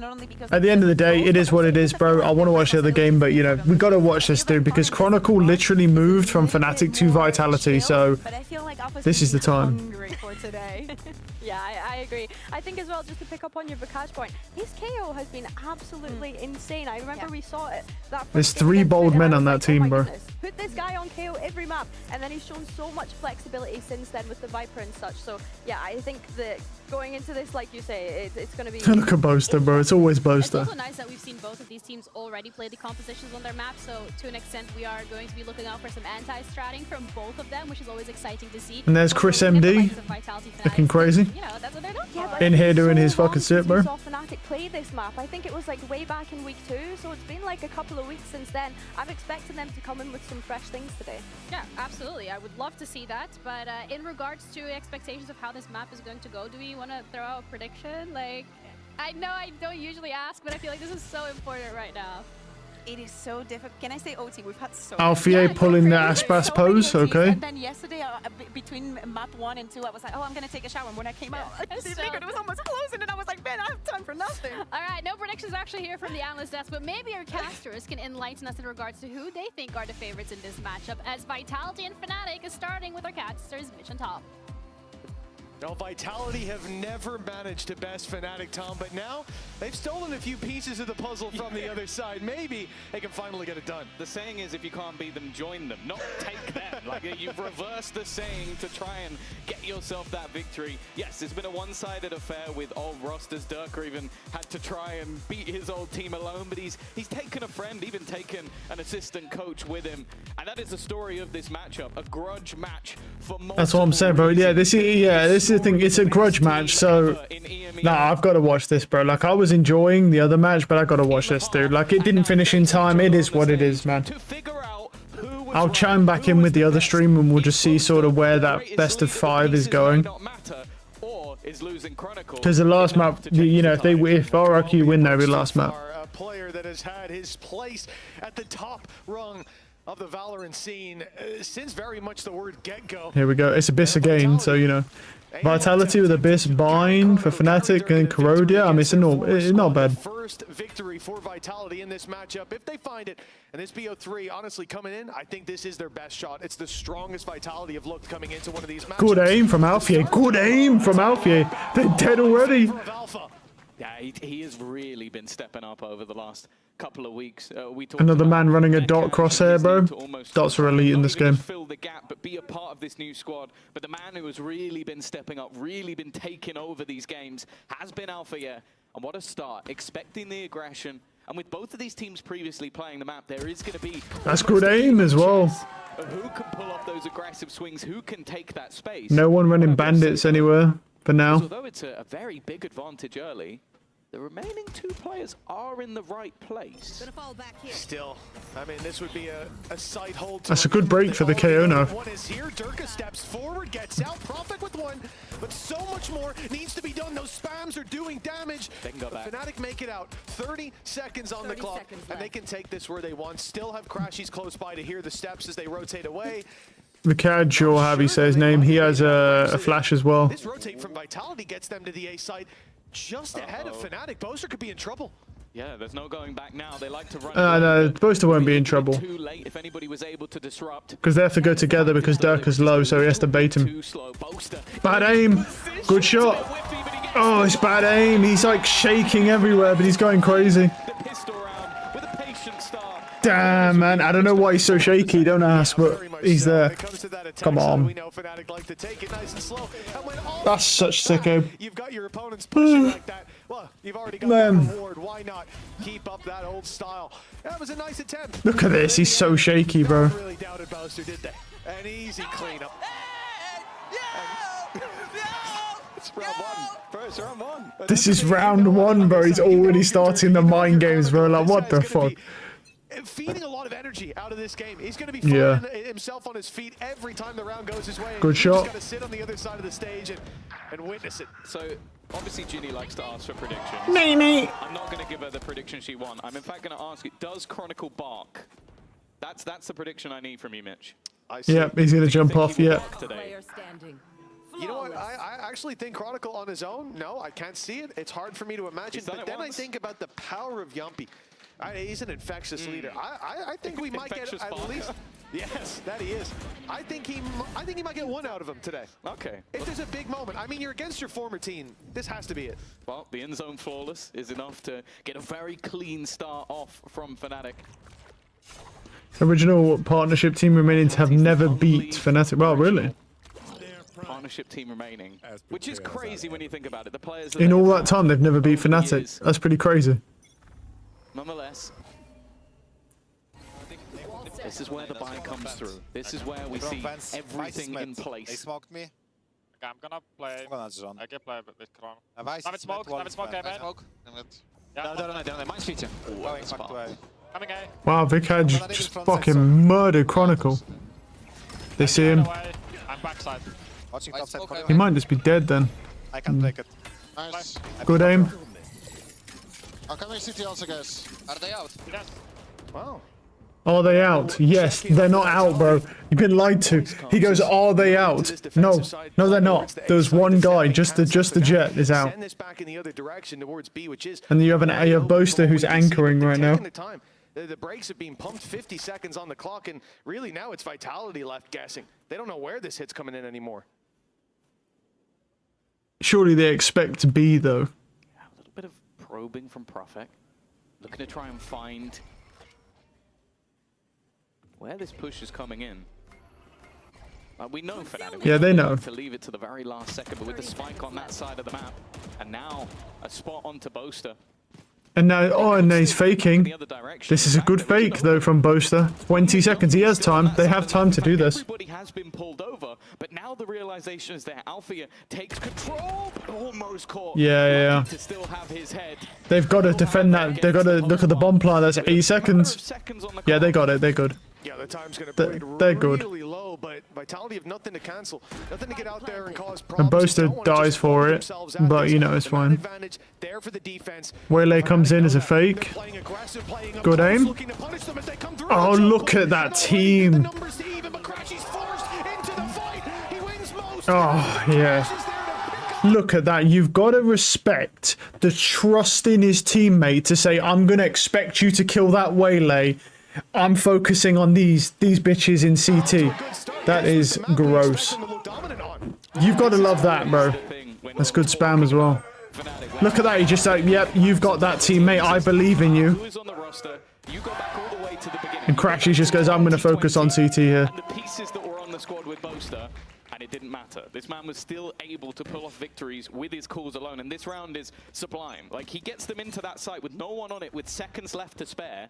at the end of the day, it is what it is, bro. I want to watch the other game, but you know, we got to watch this, dude, because Chronicle literally moved from FNATIC to Vitality, so this is the time. Yeah, I agree. I think as well, just to pick up on your Vikash point, his KO has been absolutely insane. I remember we saw it. There's 3 bold men on that team, bro. Put this guy on KO every map, and then he's shown so much flexibility since then with the Viper and such. So yeah, I think that going into this, like you say, it's going to be... Look at Boaster, bro. It's always Boaster. It's also nice that we've seen both of these teams already play the compositions on their map, so to an extent we are going to be looking out for some anti-stratting from both of them, which is always exciting to see. And there's Chris MD, looking crazy. You know, that's what they're known for. Yeah, in here doing his fucking shit, bro. We saw FNATIC play this map. I think it was like way back in week 2, so it's been like a couple of weeks since then. I'm expecting them to come in with some fresh things today. Yeah, absolutely. I would love to see that, but in regards to expectations of how this map is going to go, do we want to throw out a prediction? Like, I know I don't usually ask, but I feel like this is so important right now. It is so difficult. Can I say OT? We've had so Alfie pulling the Aspas pose, okay. And then yesterday, between map 1 and 2, I was like, oh, I'm going to take a shower. And when I came out, I figured it was almost closing, and I was like, man, I have time for nothing. All right, no predictions actually here from the analyst desk, but maybe our casters can enlighten us in regards to who they think are the favorites in this matchup, as Vitality and FNATIC is starting with our casters, Mitch on top. Now, Vitality have never managed to best FNATIC, Tom, but now they've stolen a few pieces of the puzzle from the other side. Maybe they can finally get it done. The saying is, if you can't beat them, join them, not take them. Like, you've reversed the saying to try and get yourself that victory. Yes, it's been a one-sided affair with old rosters. Durka even had to try and beat his old team alone, but he's taken a friend, even taken an assistant coach with him. And that is the story of this matchup, a grudge match for multiple That's what I'm saying, bro. Yeah, this is the thing. It's a grudge match, so nah, I've got to watch this, bro. Like, I was enjoying the other match, but I got to watch this, dude. Like, it didn't finish in time. It is what it is, man. I'll chime back in with the other stream, and we'll just see sort of where that best of 5 is going. Because the last map, you know, if RRQ win, they'll be last map. A player that has had his place at the top rung of the Valorant scene since very much the word get-go. Here we go. It's Abyss again, so, you know. Vitality with Abyss, Bind for FNATIC, and Corrodia. I mean, it's not bad. First victory for Vitality in this matchup, if they find it. And this BO3, honestly, coming in, I think this is their best shot. It's the strongest Vitality have looked coming into one of these matchups. Good aim from Alfie. Good aim from Alfie. They're dead already. Yeah, he has really been stepping up over the last couple of weeks. Another man running a dot crosshair, bro. Dots are elite in this game. Fill the gap, but be a part of this new squad. But the man who has really been stepping up, really been taking over these games, has been Alpha. And what a start! Expecting the aggression, and with both of these teams previously playing the map, there is going to be. That's good aim as well. Of who can pull off those aggressive swings? Who can take that space? No one running bandits anywhere for now. Although it's a very big advantage early, the remaining 2 players are in the right place. Still, I mean, this would be a sight hold. That's a good break for the KO now. One is here. Durka steps forward, gets out. Prophet with one, but so much more needs to be done. Those spams are doing damage. They can go back. FNATIC make it out. 30 seconds on the clock, and they can take this where they want. Still have Crashies close by to hear the steps as they rotate away. Mikaj, or however you say his name, he has a flash as well. This rotate from Vitality gets them to the A site. Just ahead of FNATIC. Boaster could be in trouble. Yeah, there's no going back now. They like to run. No, Boaster won't be in trouble. Too late if anybody was able to disrupt. Because they have to go together because Durka's low, so he has to bait him. Bad aim. Good shot. Oh, it's bad aim. He's like shaking everywhere, but he's going crazy. Damn, man. I don't know why he's so shaky. Don't ask, but he's there. Come on. That's such sick aim. You've got your opponents pushing like that. Well, you've already got that reward. Why not keep up that old style? That was a nice attempt. Look at this. He's so shaky, bro. No one really doubted Boaster, did they? An easy cleanup. It's round one. First round one. This is round 1, bro. He's already starting the mind games, bro. Like, what the fuck? Feeding a lot of energy out of this game. He's going to be finding himself on his feet every time the round goes his way. Good shot. He's got to sit on the other side of the stage and witness it. So, obviously, Ginny likes to ask for predictions. Me. I'm not going to give her the prediction she wants. I'm, in fact, going to ask you, does Chronicle bark? That's the prediction I need from you, Mitch. Yeah, he's going to jump off, yeah. You know what? I actually think Chronicle on his own, no, I can't see it. It's hard for me to imagine. But then I think about the power of Yumpy. He's an infectious leader. I think we might get at least. Yes, that he is. I think he might get one out of him today. Okay. If there's a big moment, I mean, you're against your former team. This has to be it. Well, the end zone flawless is enough to get a very clean start off from FNATIC. Original partnership team remaining to have never beat FNATIC. Well, really? Partnership team remaining, which is crazy when you think about it. The players in all that time they've never beat FNATIC. That's pretty crazy. Nonetheless, this is where the buy comes through. This is where we see everything in place. They smoked me. Okay, I'm gonna play. I can play with Kron. Have it smoke, okay, smoke. No, mine's feature. Coming A. Wow, Vikaj just fucking murdered Chronicle. They see him. I'm backside. Watching top side. He might just be dead then. I can take it. Nice. Good aim. I'm coming CT also, guys. Are they out? Yes. Wow. Are they out? Yes, they're not out, bro. You've been lied to. He goes, are they out? No, they're not. There's one guy, just the jet is out. And then you have Boaster who's anchoring right now. The brakes have been pumped 50 seconds on the clock, and really now it's Vitality left guessing. They don't know where this hit's coming in anymore. Surely they expect B, though. A little bit of probing from Prophet. Looking to try and find where this push is coming in. We know FNATIC. Yeah, they know. To leave it to the very last second, but with the spike on that side of the map, and now a spot onto Boaster. And now, oh, and now he's faking. This is a good fake, though, from Boaster. 20 seconds. He has time. They have time to do this. Everybody has been pulled over, but now the realization is that Althea takes control, but almost caught. Yeah. To still have his head. They've got to defend that. They've got to look at the bomb plant. That's 8 seconds. Yeah, they got it. They're good. Yeah, the time's going to be really low, but Vitality have nothing to cancel. Nothing to get out there and cause problems. And Boaster dies for it, but, you know, it's fine. Waylay comes in as a fake. Good aim. Oh, look at that team. Oh, yeah. Look at that. You've got to respect the trust in his teammate to say, I'm going to expect you to kill that Waylay. I'm focusing on these bitches in CT. That is gross. You've got to love that, bro. That's good spam as well. Look at that. He just like, yep, you've got that, teammate. I believe in you. And Crashy just goes, I'm going to focus on CT here. The pieces that were on the squad with Boaster, and it didn't matter. This man was still able to pull off victories with his calls alone, and this round is sublime. Like, he gets them into that site with no one on it, with seconds left to spare.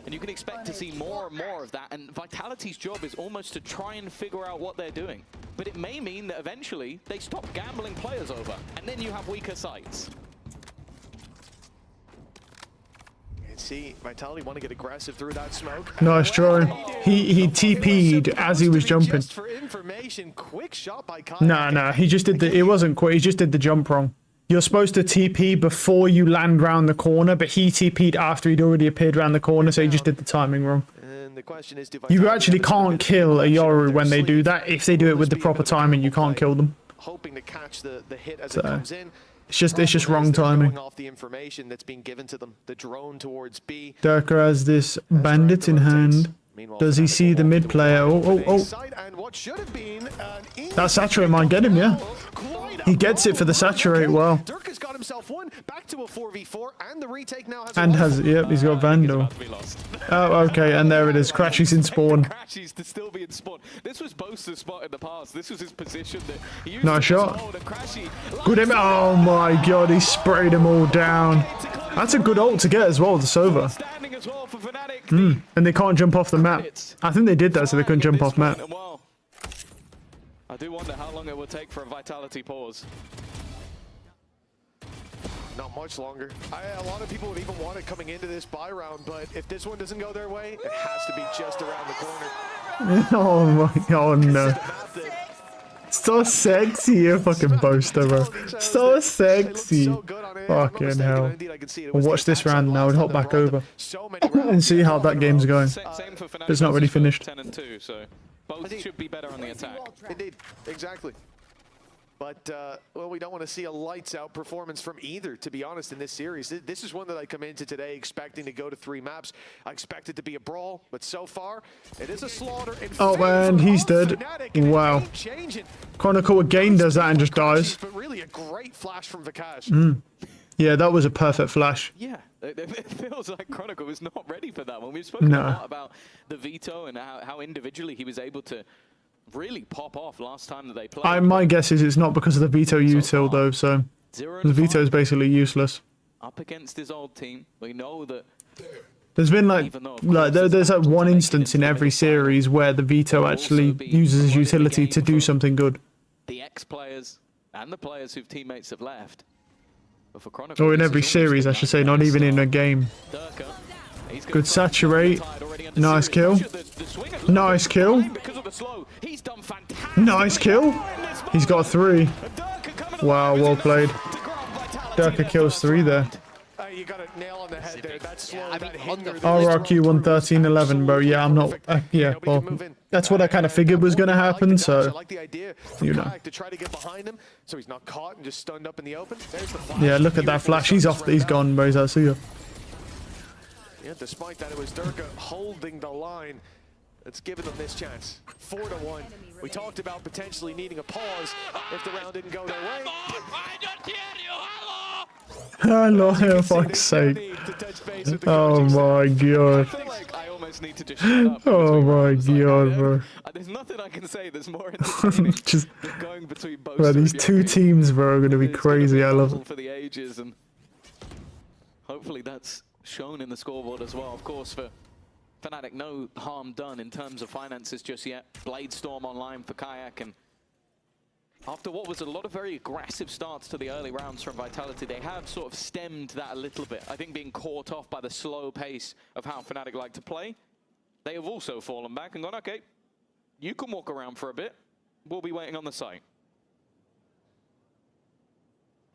And you can expect to see more and more of that, and Vitality's job is almost to try and figure out what they're doing. But it may mean that eventually they stop gambling players over, and then you have weaker sites. And see, Vitality want to get aggressive through that smoke. Nice try. He TP'd as he was jumping. Just for information, quick shot by Kai. Nah, he just did the, it wasn't quick, he just did the jump wrong. You're supposed to TP before you land round the corner, but he TP'd after he'd already appeared round the corner, so he just did the timing wrong. And the question is, you actually can't kill a Yoru when they do that. If they do it with the proper timing, you can't kill them. Hoping to catch the hit as it comes in. It's just wrong timing. Off the information that's being given to them, the drone towards B. Durka has this bandit in hand. Does he see the mid player? Oh. That saturate might get him, yeah. He gets it for the saturate well. Durka's got himself one, back to a 4v4, and the retake now has and has, yep, he's got Vandal. Oh, okay, and there it is. Crashy's in spawn. Crashy's to still be in spawn. This was Boaster's spot in the past. This was his position that he used nice shot. Good aim. Oh my god, he sprayed them all down. That's a good ult to get as well, the Sova. And they can't jump off the map. I think they did that so they couldn't jump off map. I do wonder how long it will take for a Vitality pause. Not much longer. A lot of people would even want it coming into this buy round, but if this one doesn't go their way, it has to be just around the corner. Oh my god, no. So sexy, you fucking Boaster, bro. So sexy. Fucking hell. We'll watch this round now and hop back over and see how that game's going. It's not really finished. 10 and 2, so both should be better on the attack. Indeed, exactly. But, well, we don't want to see a lights-out performance from either, to be honest, in this series. This is one that I come into today expecting to go to 3 maps. I expect it to be a brawl, but so far, it is a slaughter. Oh, man, he's dead. Wow. Chronicle again does that and just dies. But really a great flash from Vikash. Yeah, that was a perfect flash. Yeah, it feels like Chronicle was not ready for that one. We've spoken a lot about the veto and how individually he was able to really pop off last time that they played. My guess is it's not because of the veto util though, so the veto is basically useless. Up against his old team, we know that there's been there's like one instance in every series where the veto actually uses his utility to do something good. The ex-players and the players whose teammates have left. But for Chronicle, or in every series, I should say, not even in a game. Good saturate. Nice kill. Nice kill. Nice kill. He's got 3. Wow, well played. Durka kills 3 there. You got a nail on the head there. That's slow. RRQ 113.11, bro. Yeah, I'm not. Yeah, well, that's what I kind of figured was going to happen. So, you know. So he's not caught and just stunned up in the open. Yeah, look at that flash. He's off. He's gone, bro. I see you. Yeah, despite that, it was Durka holding the line. that's given them this chance. 4-1. We talked about potentially needing a pause if the round didn't go their way. Hello, for fuck's sake. Oh my god. I almost need to just shut up. Oh my god, bro. There's nothing I can say that's more entertaining Just, than going between both. bro, these two teams, bro, are gonna be crazy. I love it. For the ages, and hopefully that's shown in the scoreboard as well. Of course, for FNATIC, no harm done in terms of finances just yet. Blade Storm online for Kayak, and after what was a lot of very aggressive starts to the early rounds from Vitality, they have sort of stemmed that a little bit. I think being caught off by the slow pace of how FNATIC like to play, they have also fallen back and gone, okay, you can walk around for a bit. We'll be waiting on the site.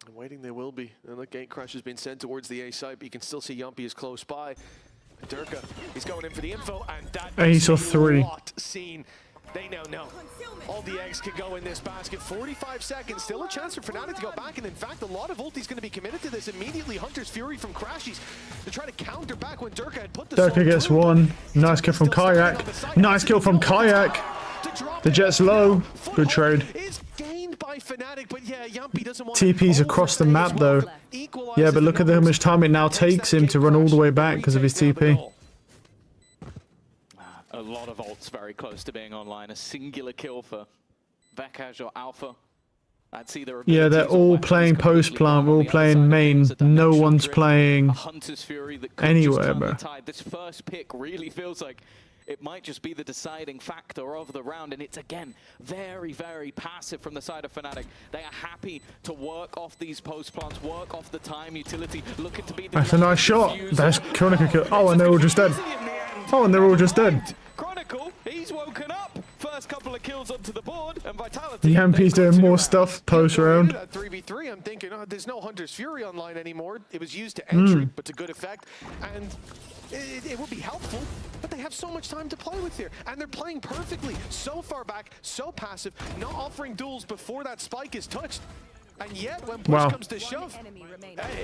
And waiting they will be. And the gate crush has been sent towards the A site, but you can still see Yumpy is close by. Durka, he's going in for the info, and that Ace or 3. Seen. They now know. All the eggs can go in this basket. 45 seconds, still a chance for FNATIC to go back, and in fact, a lot of ulti's going to be committed to this immediately. Hunter's Fury from Crashies to try to counter back when Durka had put the Durka gets one. Nice kill from Kayak. Nice kill from Kayak. The Jet's low. Good trade. By FNATIC, but yeah, Yumpy doesn't want TP's across the map though. Yeah, but look at how much time it now takes him to run all the way back because of his TP. A lot of ults very close to being online. A singular kill for Vekaj or Alpha. That's either yeah, they're all playing post plant, we're all playing main. No one's playing anywhere, bro. This first pick really feels like it might just be the deciding factor of the round, and it's again very, very passive from the side of FNATIC. They are happy to work off these post plants, work off the time utility, looking to be. That's a nice shot. That's Chronicle kill. Oh, and they're all just dead. Oh, and they're all just dead. Chronicle, he's woken up. First couple of kills onto the board, and Vitality. Yampy's doing more stuff post round. 3v3, I'm thinking, oh, there's no Hunter's Fury online anymore. It was used to entry, but to good effect, and it would be helpful, but they have so much time to play with here, and they're playing perfectly. So far back, so passive, not offering duels before that spike is touched. And yet, when push comes to shove,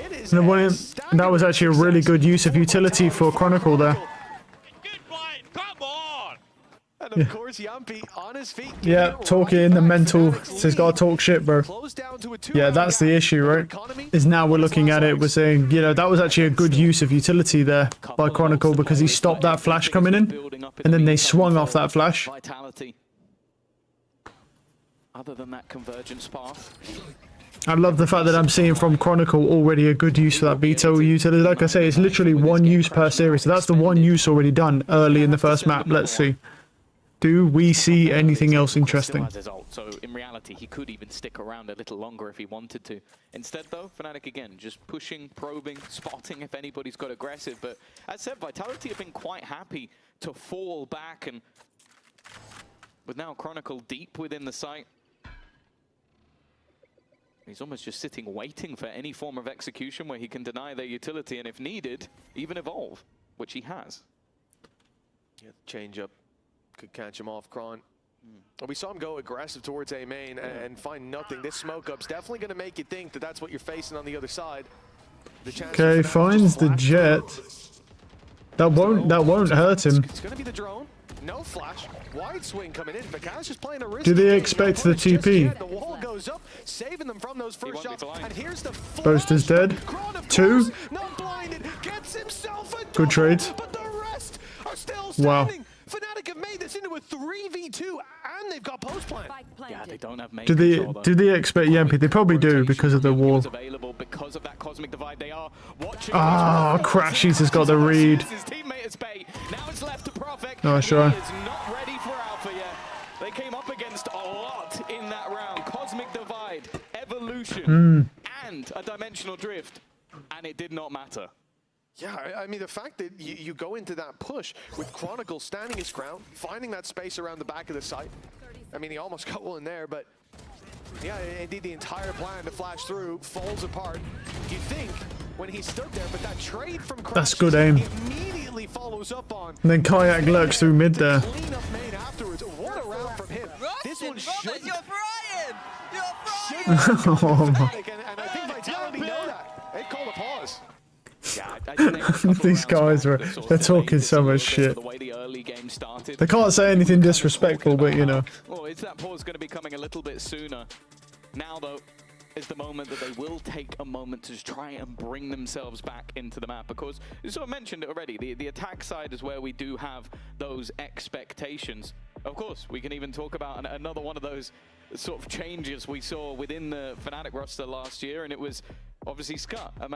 it is that was actually a really good use of utility for Chronicle there. And of course, Yumpy on his feet. Yeah, talking in the mental. So he's got to talk shit, bro. Yeah, that's the issue, right? Is now we're looking at it, we're saying, you know, that was actually a good use of utility there by Chronicle because he stopped that flash coming in, and then they swung off that flash. Other than that convergence path. I love the fact that I'm seeing from Chronicle already a good use for that veto utility. Like I say, it's literally one use per series. So that's the one use already done early in the first map. Let's see. Do we see anything else interesting? So in reality, he could even stick around a little longer if he wanted to. Instead, though, FNATIC again just pushing, probing, spotting if anybody's got aggressive. But as said, Vitality have been quite happy to fall back, and with now Chronicle deep within the site, he's almost just sitting waiting for any form of execution where he can deny their utility, and if needed, even evolve, which he has. Yeah, change up. Could catch him off, Kron. We saw him go aggressive towards A main and find nothing. This smoke up's definitely going to make you think that that's what you're facing on the other side. Okay, finds the Jet. That won't hurt him. It's going to be the drone. No flash. Wide swing coming in. Vekaj just playing a risk. Do they expect the TP? The wall goes up, saving them from those first shots. And here's the Boaster's dead. 2. Not blinded. Gets himself a good trade. But the rest are still standing. Wow. FNATIC have made this into a 3v2, and they've got post plan. Yeah, they don't have main do they expect Yampy? They probably do because of the wall. Because of that cosmic divide, they are watching. Ah, Crashies has got the read. His teammate is bait. Now it's left to Profek. Nice try. He is not ready for Alpha yet. They came up against a lot in that round. Cosmic divide, evolution, and a dimensional drift, and it did not matter. Yeah, I mean, the fact that you go into that push with Chronicle standing his ground, finding that space around the back of the site. I mean, he almost got one there, but yeah, indeed, the entire plan to flash through falls apart. You think when he stood there, but that trade from Crash, that's good aim. Immediately follows up on. And then Kayak lurks through mid there. Clean up made afterwards. What a round from him. This one should. You're frying! You're frying! Oh my. And I think Vitality know that. They called a pause. Yeah, These guys they're talking so much shit. The way the early game started. started. They can't say anything disrespectful, but you know. Well, is that pause going to be coming a little bit sooner? Now, though, is the moment that they will take a moment to try and bring themselves back into the map. Because you sort of mentioned it already, the attack side is where we do have those expectations. Of course, we can even talk about another one of those sort of changes we saw within the FNATIC roster last year, and it was obviously Scott. I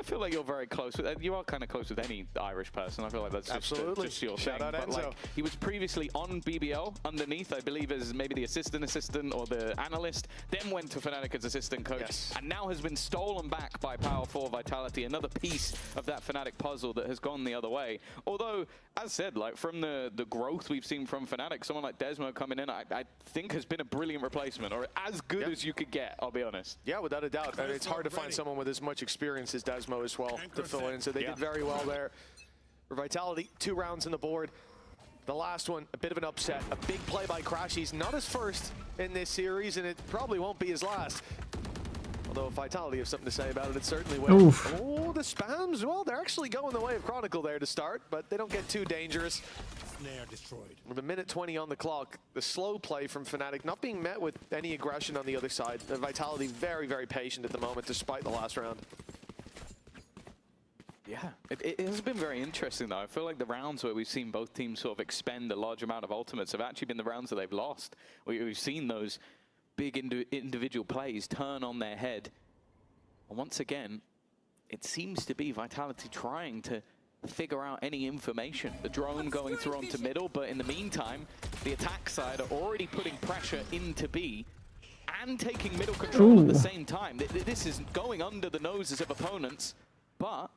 feel like you're very close with, you are kind of close with any Irish person. I feel like that's just your thing. But like, he was previously on BBL underneath, I believe, as maybe the assistant or the analyst, then went to FNATIC as assistant coach, and now has been stolen back by Power 4 Vitality, another piece of that FNATIC puzzle that has gone the other way. Although, as said, like from the growth we've seen from FNATIC, someone like Desmo coming in, I think has been a brilliant replacement, or as good as you could get, I'll be honest. Yeah, without a doubt. And it's hard to find someone with as much experience as Desmo as well to fill in, so they did very well there. For Vitality, 2 rounds on the board. The last one, a bit of an upset. A big play by Crash. He's not his first in this series, and it probably won't be his last. Although if Vitality have something to say about it, it certainly will. Oof. Oh, the spams. Well, they're actually going the way of Chronicle there to start, but they don't get too dangerous. Snare destroyed. With a minute 20 on the clock, the slow play from FNATIC not being met with any aggression on the other side. The Vitality very, very patient at the moment, despite the last round. Yeah, it has been very interesting though. I feel like the rounds where we've seen both teams sort of expend a large amount of ultimates have actually been the rounds that they've lost. We've seen those big individual plays turn on their head. And once again, it seems to be Vitality trying to figure out any information. The drone going through onto middle, but in the meantime, the attack side are already putting pressure into B and taking middle control at the same time. This is going under the noses of opponents, but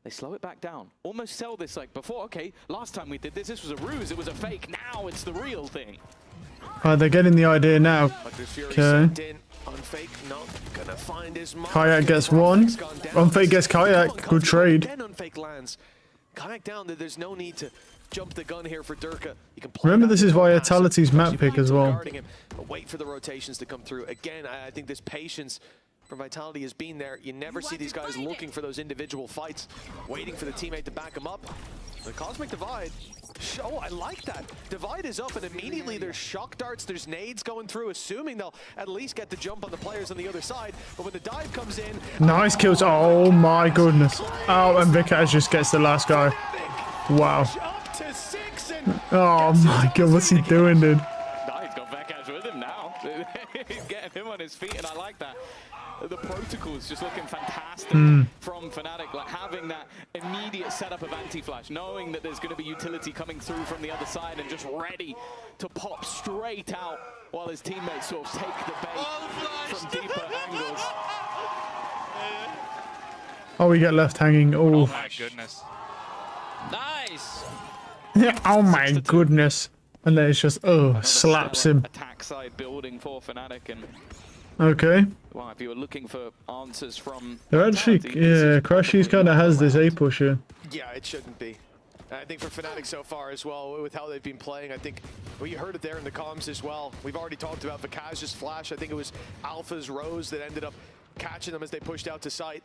they slow it back down. Almost sell this like before, okay, last time we did this, this was a ruse, it was a fake, now it's the real thing. They're getting the idea now. Okay. Kayak gets one. Unfake gets Kayak. Good trade. Unfake lands. Kayak down, there's no need to jump the gun here for Durka. You can Remember, this is Vitality's map pick as well. But wait for the rotations to come through. Again, I think this patience from Vitality has been there. You never see these guys looking for those individual fights, waiting for the teammate to back them up. The Cosmic Divide. Oh, I like that. Divide is up, and immediately there's shock darts, there's nades going through, assuming they'll at least get the jump on the players on the other side. But when the dive comes in... Nice kills. Oh my goodness. Oh, and Vikaz just gets the last guy. Wow. Oh my god, what's he doing, dude? No, he's got Vikaz with him now. He's getting him on his feet, and I like that. The protocol is just looking fantastic from FNATIC, like having that immediate setup of anti-flash, knowing that there's going to be utility coming through from the other side and just ready to pop straight out while his teammates sort of take the bait from deeper angles. Oh, we get left hanging. Oh my goodness. Nice. Yeah, oh my goodness. And then it's just, slaps him. Attack side building for FNATIC, and okay. well, if you were looking for answers from... They're actually, yeah, Crashies kind of has this A pusher. Yeah, it shouldn't be. I think for FNATIC so far as well, with how they've been playing, I think, well, you heard it there in the comms as well. We've already talked about Vikaz's flash. I think it was Alpha's Rose that ended up catching them as they pushed out to site.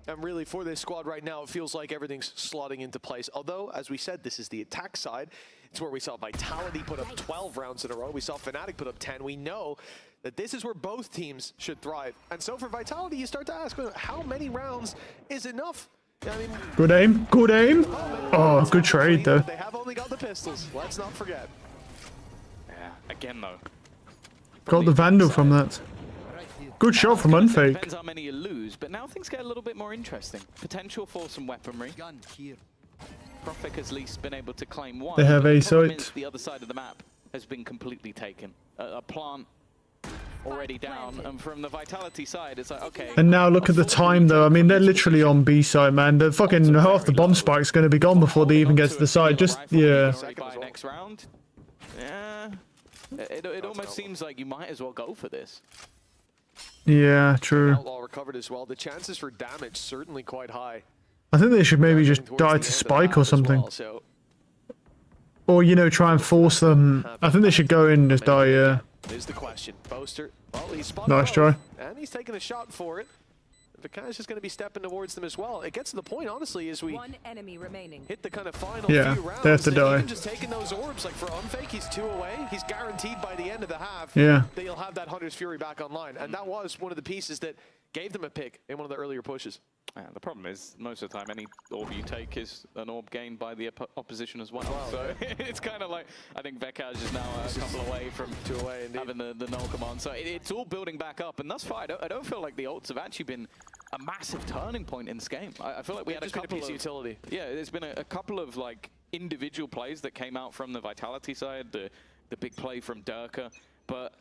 And really, for this squad right now, it feels like everything's slotting into place. Although, as we said, this is the attack side. It's where we saw Vitality put up 12 rounds in a row. We saw FNATIC put up 10. We know that this is where both teams should thrive. And so for Vitality, you start to ask, how many rounds is enough? I mean, good aim. Good aim. Oh, good trade, though. They have only got the pistols. Let's not forget. Yeah, again, though. Got the Vandal from that. Good shot from Unfake. Depends how many you lose, but now things get a little bit more interesting. Potential for some weaponry. Prophet has at least been able to claim one. They have A site. The other side of the map has been completely taken. A plant already down, and from the Vitality side, it's like, okay. And now look at the time, though. I mean, they're literally on B side, man. The fucking half the bomb spike's going to be gone before they even get to the side. Just, yeah. By next round. Yeah. It almost seems like you might as well go for this. Yeah, true. Outlaw recovered as well. The chances for damage certainly quite high. I think they should maybe just die to spike or something. Or, you know, try and force them. I think they should go in and just die, yeah. Is the question. Boaster, well, he's nice try. And he's taking a shot for it. Vikash is going to be stepping towards them as well. It gets to the point, honestly, as we One enemy remaining. hit the kind of final Yeah, few rounds. they have to die. Even just taking those orbs, like for Unfake, he's 2 away. He's guaranteed by the end of the half Yeah. that he'll have that Hunter's Fury back online. And that was one of the pieces that gave them a pick in one of the earlier pushes. Yeah, the problem is, most of the time, any orb you take is an orb gained by the opposition as well. So it's kind of like, I think Vekash is now a couple away from 2 away having the null command. So it's all building back up. And thus far, I don't feel like the ults have actually been a massive turning point in this game. I feel like we had a couple of utility. Yeah, there's been a couple of like individual plays that came out from the Vitality side, the big play from Durka. But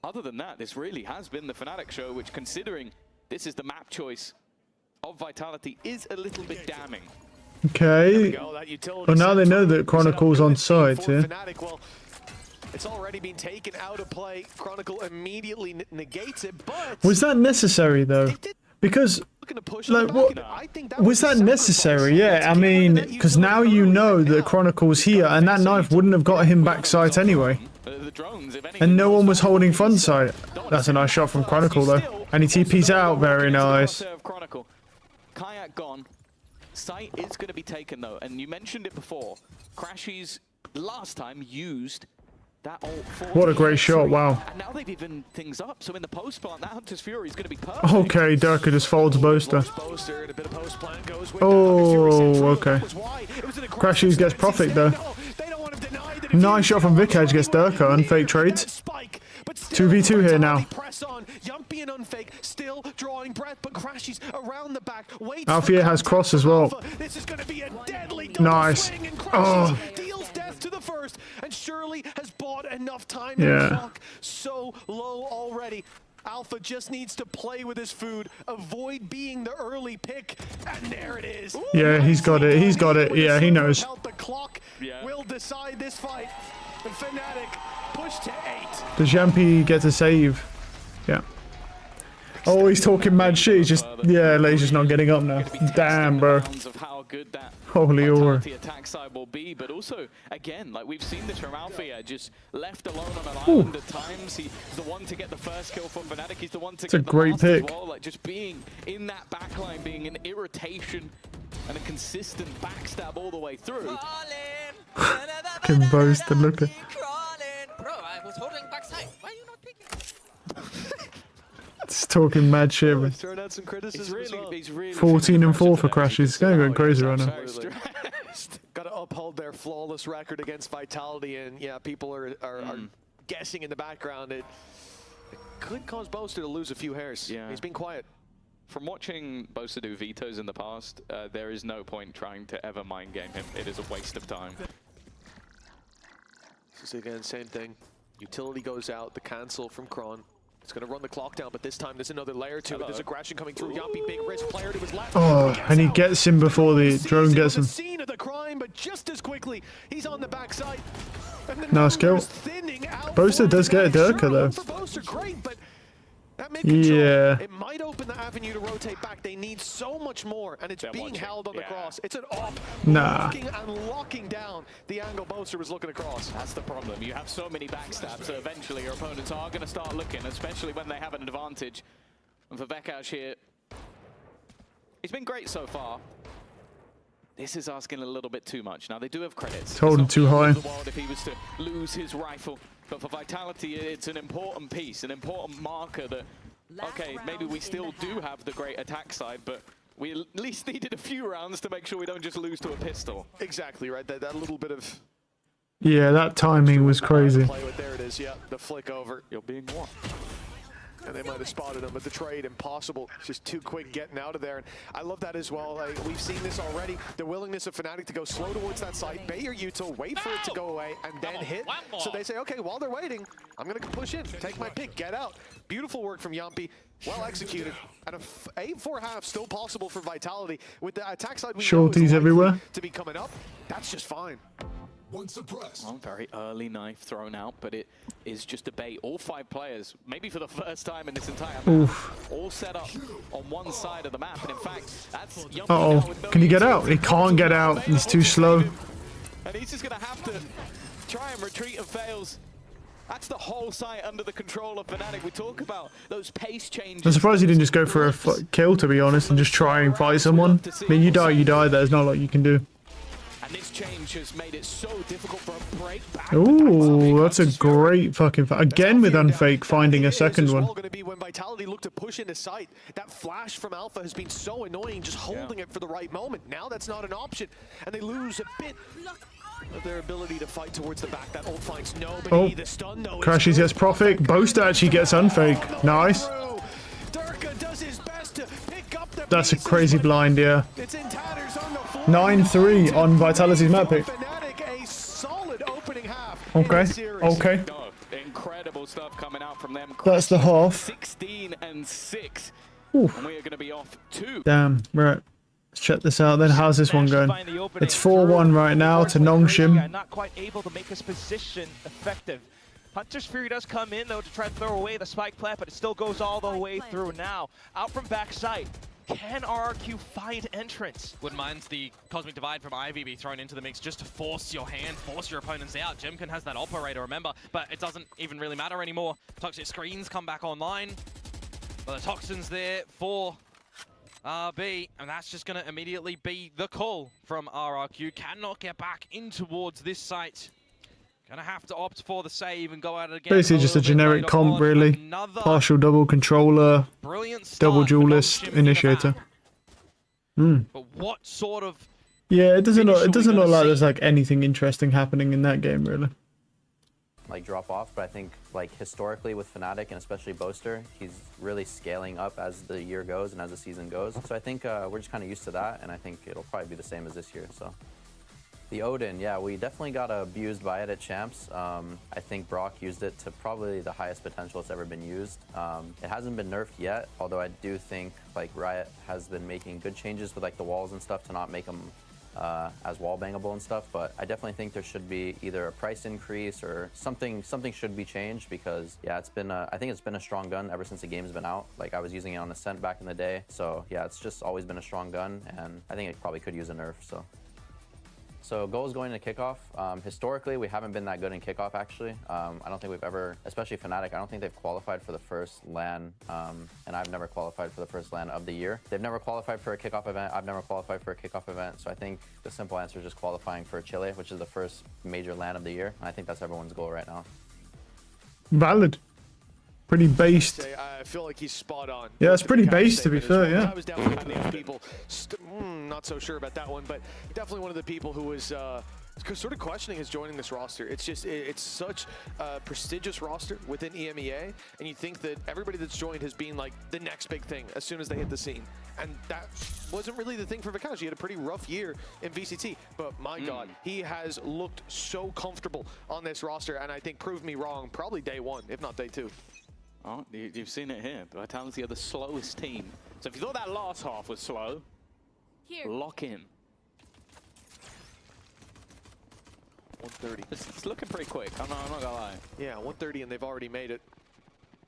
other than that, this really has been the FNATIC show, which, considering this is the map choice of Vitality, is a little bit damning. Okay. Well, now they know that Chronicle's on side, yeah? FNATIC, well, it's already been taken out of play. Chronicle immediately negates it, but... Was that necessary, though? Because, like, what... Was that necessary? Yeah, I mean, because now you know that Chronicle's here, and that knife wouldn't have got him back sight anyway. And no one was holding front sight. That's a nice shot from Chronicle, though. And he TP's out, very nice. Kayak gone. Sight is going to be taken, though, and you mentioned it before. Crashies last time used that ult for... What a great shot, wow. And now they've even things up, so in the post plant, that Hunter's Fury is going to be perfect. Okay, Durka just folds Boaster. Oh, okay. Crashies gets Profit, though. Nice shot from Vikash gets Durka and fake trades. 2v2 here now. Yumpy and Unfake still drawing breath, but Crashies around the back. Alfia has cross as well. This is going to be a deadly nice. Oh. Deals death to the first, and Shirley has bought enough time. Yeah. The clock so low already. Alpha just needs to play with his food, avoid being the early pick, and there it is. Yeah, he's got it. He's got it. Yeah, he knows. The clock will decide this fight. The FNATIC push to 8. Does Yampy get to save? Yeah. Oh, he's talking mad shit. He's just, yeah, like, he's just not getting up now. Damn, bro. Holy aura. Attack side will be, but also, again, like we've seen this from Alfia, just left alone on an island at times. He's the one to get the first kill for FNATIC. He's the one to get the last as well. Like, just being in that backline, being an irritation and a consistent backstab all the way through. Fucking Boaster, look at. Bro, I was holding backside. Why are you not picking? It's talking mad shit. He's throwing out some criticism as well. 14 and 4 for Crashies. It's going crazy right now. Got to uphold their flawless record against Vitality, and yeah, people are guessing in the background. It could cause Boaster to lose a few hairs. Yeah. He's been quiet. From watching Boaster do vetoes in the past, there is no point trying to ever mind game him. It is a waste of time. This is again, same thing. Utility goes out, the cancel from Kron. It's going to run the clock down, but this time there's another layer to it. There's aggression coming through. Yumpy, big risk player to his left. Oh, and he gets him before the drone gets him. Scene of the crime, but just as quickly, he's on the backside. Nice kill. Boaster does get a Durka, though. Boaster, great, but that yeah. It might open the avenue to rotate back. They need so much more, and it's being held on the cross. It's an op. Nah. Locking down the angle Boaster was looking across. That's the problem. You have so many backstabs that eventually your opponents are going to start looking, especially when they have an advantage. And for Vekash here, he's been great so far. This is asking a little bit too much. Now, they do have credits. Told him too high. If he was to lose his rifle. But for Vitality, it's an important piece, an important marker that, okay, maybe we still do have the great attack side, but we at least needed a few rounds to make sure we don't just lose to a pistol. Exactly, right? That little bit of... Yeah, that timing was crazy. There it is, yeah. The flick over. You're being what? And they might have spotted him, but the trade, impossible. It's just too quick getting out of there. And I love that as well. Like, we've seen this already. The willingness of FNATIC to go slow towards that site, bait your util, wait for it to go away, and then hit. So they say, okay, while they're waiting, I'm going to push in, take my pick, get out. Beautiful work from Yumpy. Well executed. And a 8-4 half still possible for Vitality. With the attack side, we Shorties everywhere. To be coming up, that's just fine. Well, very early knife thrown out, but it is just a bait. All 5 players, maybe for the first time in this entire map, all set up on one side of the map. And in fact, that's Yumpy. Can he get out? He can't get out. He's too slow. And he's just going to have to try and retreat and fails. That's the whole site under the control of FNATIC. We talk about those pace changes. I'm surprised he didn't just go for a kill, to be honest, and just try and fight someone. I mean, you die. There's not a lot you can do. And this change has made it so difficult for a break back. Ooh, that's a great fucking fight. Again with Unfake finding a second one. Going to be when Vitality look to push into sight. That flash from Alpha has been so annoying, just holding it for the right moment. Now that's not an option, and they lose a bit of their ability to fight towards the back. That ult finds nobody. The stun though. Crashes gets Profit. Boaster actually gets Unfake. Nice. Does his best to pick up the That's a crazy blind, yeah. 9-3 on Vitality's map pick. A solid opening half. Okay. Incredible stuff coming out from them. That's the half. 16-6. Oof. And we are going to be off 2. Damn, right. Let's check this out then. How's this one going? It's 4-1 right now to Nongshim. Not quite able to make his position effective. Hunter's Fury does come in though to try to throw away the spike plant, but it still goes all the way through now. Out from backside. Can RRQ find entrance? Wouldn't mind the Cosmic Divide from Ivy be thrown into the mix just to force your hand, force your opponents out. Jemkin has that operator, remember, but it doesn't even really matter anymore. Toxic screens come back online. But the Toxin's there for RB, and that's just going to immediately be the call from RRQ. Cannot get back in towards this site. Gonna have to opt for the save and go at it again. Basically just a generic comp, really. Partial double controller, double duelist, initiator. But what sort of... Yeah, it doesn't look like there's like anything interesting happening in that game, really. Like drop off, but I think like historically with FNATIC and especially Boaster, he's really scaling up as the year goes and as the season goes. So I think we're just kind of used to that, and I think it'll probably be the same as this year. So. The Odin, yeah, we definitely got abused by it at Champs. I think Brock used it to probably the highest potential it's ever been used. It hasn't been nerfed yet, although I do think like Riot has been making good changes with like the walls and stuff to not make them as wall bangable and stuff. But I definitely think there should be either a price increase or something should be changed, because yeah, it's been I think it's been a strong gun ever since the game's been out. Like I was using it on Ascent back in the day, so yeah, it's just always been a strong gun, and I think it probably could use a nerf. So goals going into kickoff. Historically, we haven't been that good in kickoff, actually. I don't think we've ever, especially FNATIC, I don't think they've qualified for the first LAN, and I've never qualified for the first LAN of the year. They've never qualified for a kickoff event. I've never qualified for a kickoff event. So I think the simple answer is just qualifying for Chile, which is the first major LAN of the year. And I think that's everyone's goal right now. Valid. Pretty based. I feel like he's spot on. Yeah, it's pretty based, to be fair, yeah. I was definitely one of those people, not so sure about that one, but definitely one of the people who was sort of questioning his joining this roster. It's just, it's such a prestigious roster within EMEA, and you think that everybody that's joined has been like the next big thing as soon as they hit the scene. And that wasn't really the thing for Vikash. He had a pretty rough year in VCT, but my God, he has looked so comfortable on this roster, and I think proved me wrong probably day one, if not day two. Oh, you've seen it here. Vitality are the slowest team. So if you thought that last half was slow, lock in. 130. It's looking pretty quick. I'm not gonna lie. Yeah, 130, and they've already made it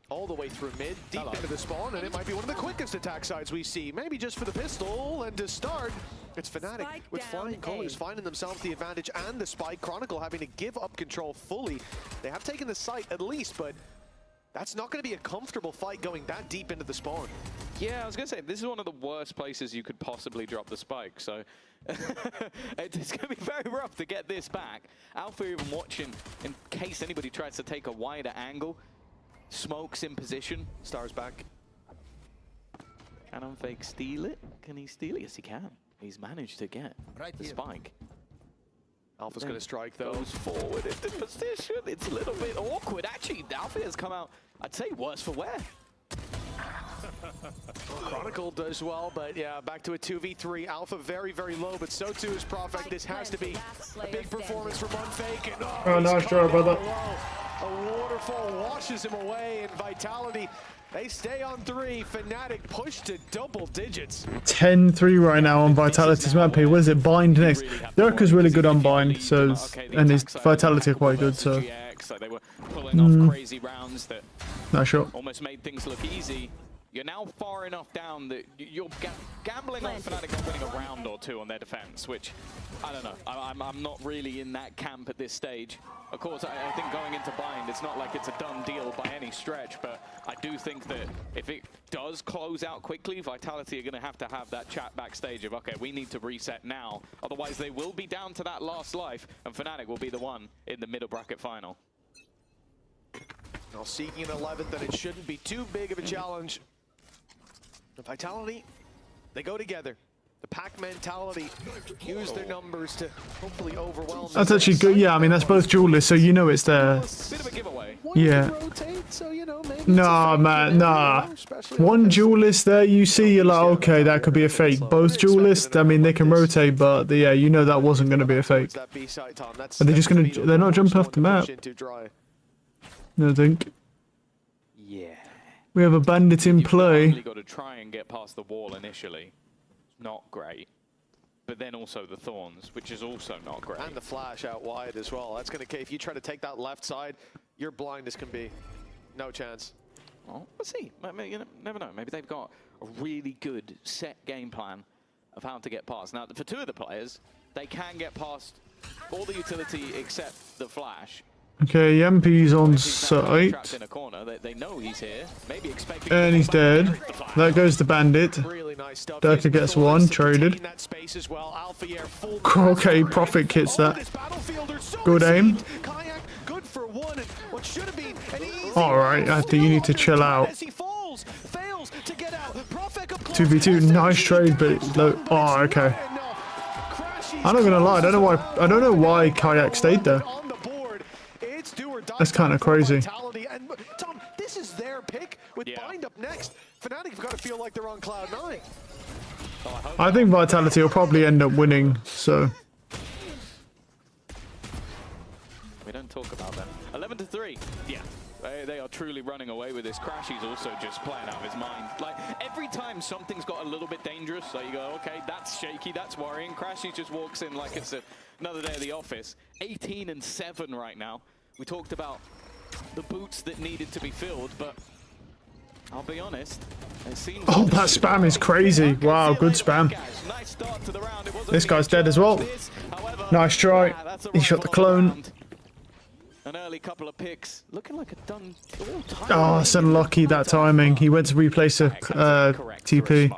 all the way through mid, deep into the spawn, and it might be one of the quickest attack sides we see. Maybe just for the pistol, and to start, it's FNATIC with flying colors finding themselves the advantage and the spike. Chronicle having to give up control fully. They have taken the site at least, but that's not going to be a comfortable fight going that deep into the spawn. Yeah, I was going to say, this is one of the worst places you could possibly drop the spike, so it's going to be very rough to get this back. Alpha even watching in case anybody tries to take a wider angle. Smoke's in position. Star's back. Can Unfake steal it? Can he steal it? Yes, he can. He's managed to get the spike. Alpha's going to strike, though. Goes forward into position. It's a little bit awkward. Actually, Alpha has come out, I'd say, worse for wear. Chronicle does well, but yeah, back to a 2v3. Alpha very, very low, but so too is Prophet. This has to be a big performance from Unfake. And, oh, nice job, brother. A waterfall washes him away, and Vitality, they stay on 3. FNATIC push to double digits. 10-3 right now on Vitality's map here. What is it? Bind next. Durka's really good on Bind, so and his Vitality are quite good, so. They were pulling off crazy rounds that nice shot. almost made things look easy. You're now far enough down that you're gambling on FNATIC not winning a round or two on their defense, which, I don't know. I'm not really in that camp at this stage. Of course, I think going into bind, it's not like it's a done deal by any stretch, but I do think that if it does close out quickly, Vitality are going to have that chat backstage of, okay, we need to reset now. Otherwise, they will be down to that last life, and FNATIC will be the one in the middle bracket final. Now seeking an 11th, and it shouldn't be too big of a challenge. The Vitality, they go together. The pack mentality, use their numbers to hopefully overwhelm. That's actually good. Yeah, I mean, that's both duelists, so you know it's there. Bit of a giveaway. Yeah. Rotate, so, you know, maybe Nah, man, nah. One duelist there, you see, you're like, okay, that could be a fake. Both duelists, I mean, they can rotate, but yeah, you know that wasn't going to be a fake. Are they just going to, they're not jumping off the map? I think. Yeah. We have a bandit in play. You've got to try and get past the wall initially. Not great. But then also the thorns, which is also not great. And the flash out wide as well. That's going to, if you try to take that left side, you're blind as can be. No chance. Well, we'll see. You never know. Maybe they've got a really good set game plan of how to get past. Now, for two of the players, they can get past all the utility except the flash. Okay, Yampi's on site. Trapped in a corner. They know he's here. Maybe expecting And he's dead. That goes the bandit. Durka gets one, traded. Okay, Prophet kits that. Good aim. Alright, I think you need to chill out. 2v2, nice trade, but low. Oh, okay. I'm not gonna lie, I don't know why Kayak stayed there. That's kind of crazy. And Tom, this is their pick with bind up next. FNATIC have got to feel like they're on cloud 9. I think Vitality will probably end up winning, so. We don't talk about that. 11-3. Yeah. They are truly running away with this. Crashy's also just playing out of his mind. Like, every time something's got a little bit dangerous, so you go, okay, that's shaky, that's worrying. Crashy just walks in like it's another day at the office. 18-7 right now. We talked about the boots that needed to be filled, but I'll be honest, it seems... Oh, that spam is crazy. Wow, good spam. This guy's dead as well. Nice try. He shot the clone. An early couple of picks, looking like a done... Oh, it's unlucky that timing. He went to replace a TP.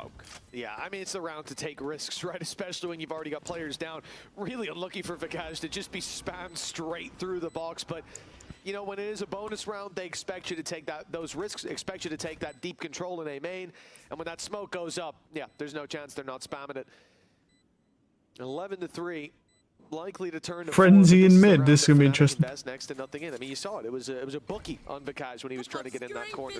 Yeah, I mean, it's the round to take risks, right? Especially when you've already got players down. Really unlucky for Vikash to just be spammed straight through the box. But, you know, when it is a bonus round, they expect you to take those risks, expect you to take that deep control in A main. And when that smoke goes up, yeah, there's no chance they're not spamming it. 11-3, likely to turn to Frenzy in mid. This is going to be interesting. Best next to nothing in. I mean, you saw it. It was a bookie on Vikash when he was trying to get in that corner.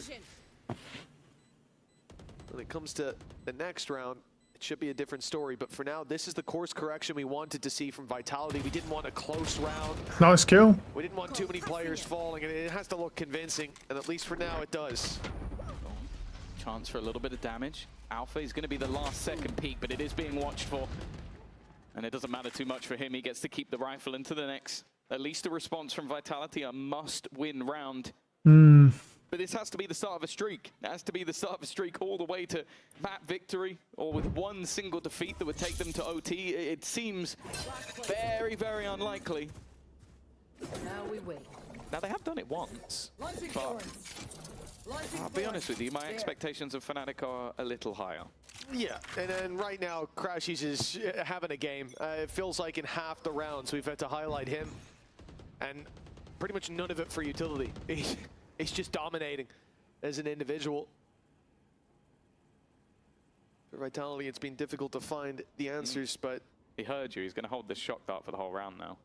When it comes to the next round, it should be a different story. But for now, this is the course correction we wanted to see from Vitality. We didn't want a close round. Nice kill. We didn't want too many players falling, and it has to look convincing. And at least for now, it does. Chance for a little bit of damage. Alpha is going to be the last second peak, but it is being watched for. And it doesn't matter too much for him. He gets to keep the rifle into the next. At least a response from Vitality, a must-win round. But this has to be the start of a streak. It has to be the start of a streak all the way to map victory, or with one single defeat that would take them to OT. It seems very, very unlikely. Now we wait. Now, they have done it once, but I'll be honest with you, my expectations of FNATIC are a little higher. Yeah, and then right now, Crashies is having a game. It feels like in half the rounds we've had to highlight him, and pretty much none of it for utility. He's just dominating as an individual. For Vitality, it's been difficult to find the answers, but... He heard you. He's going to hold this shock dart for the whole round now.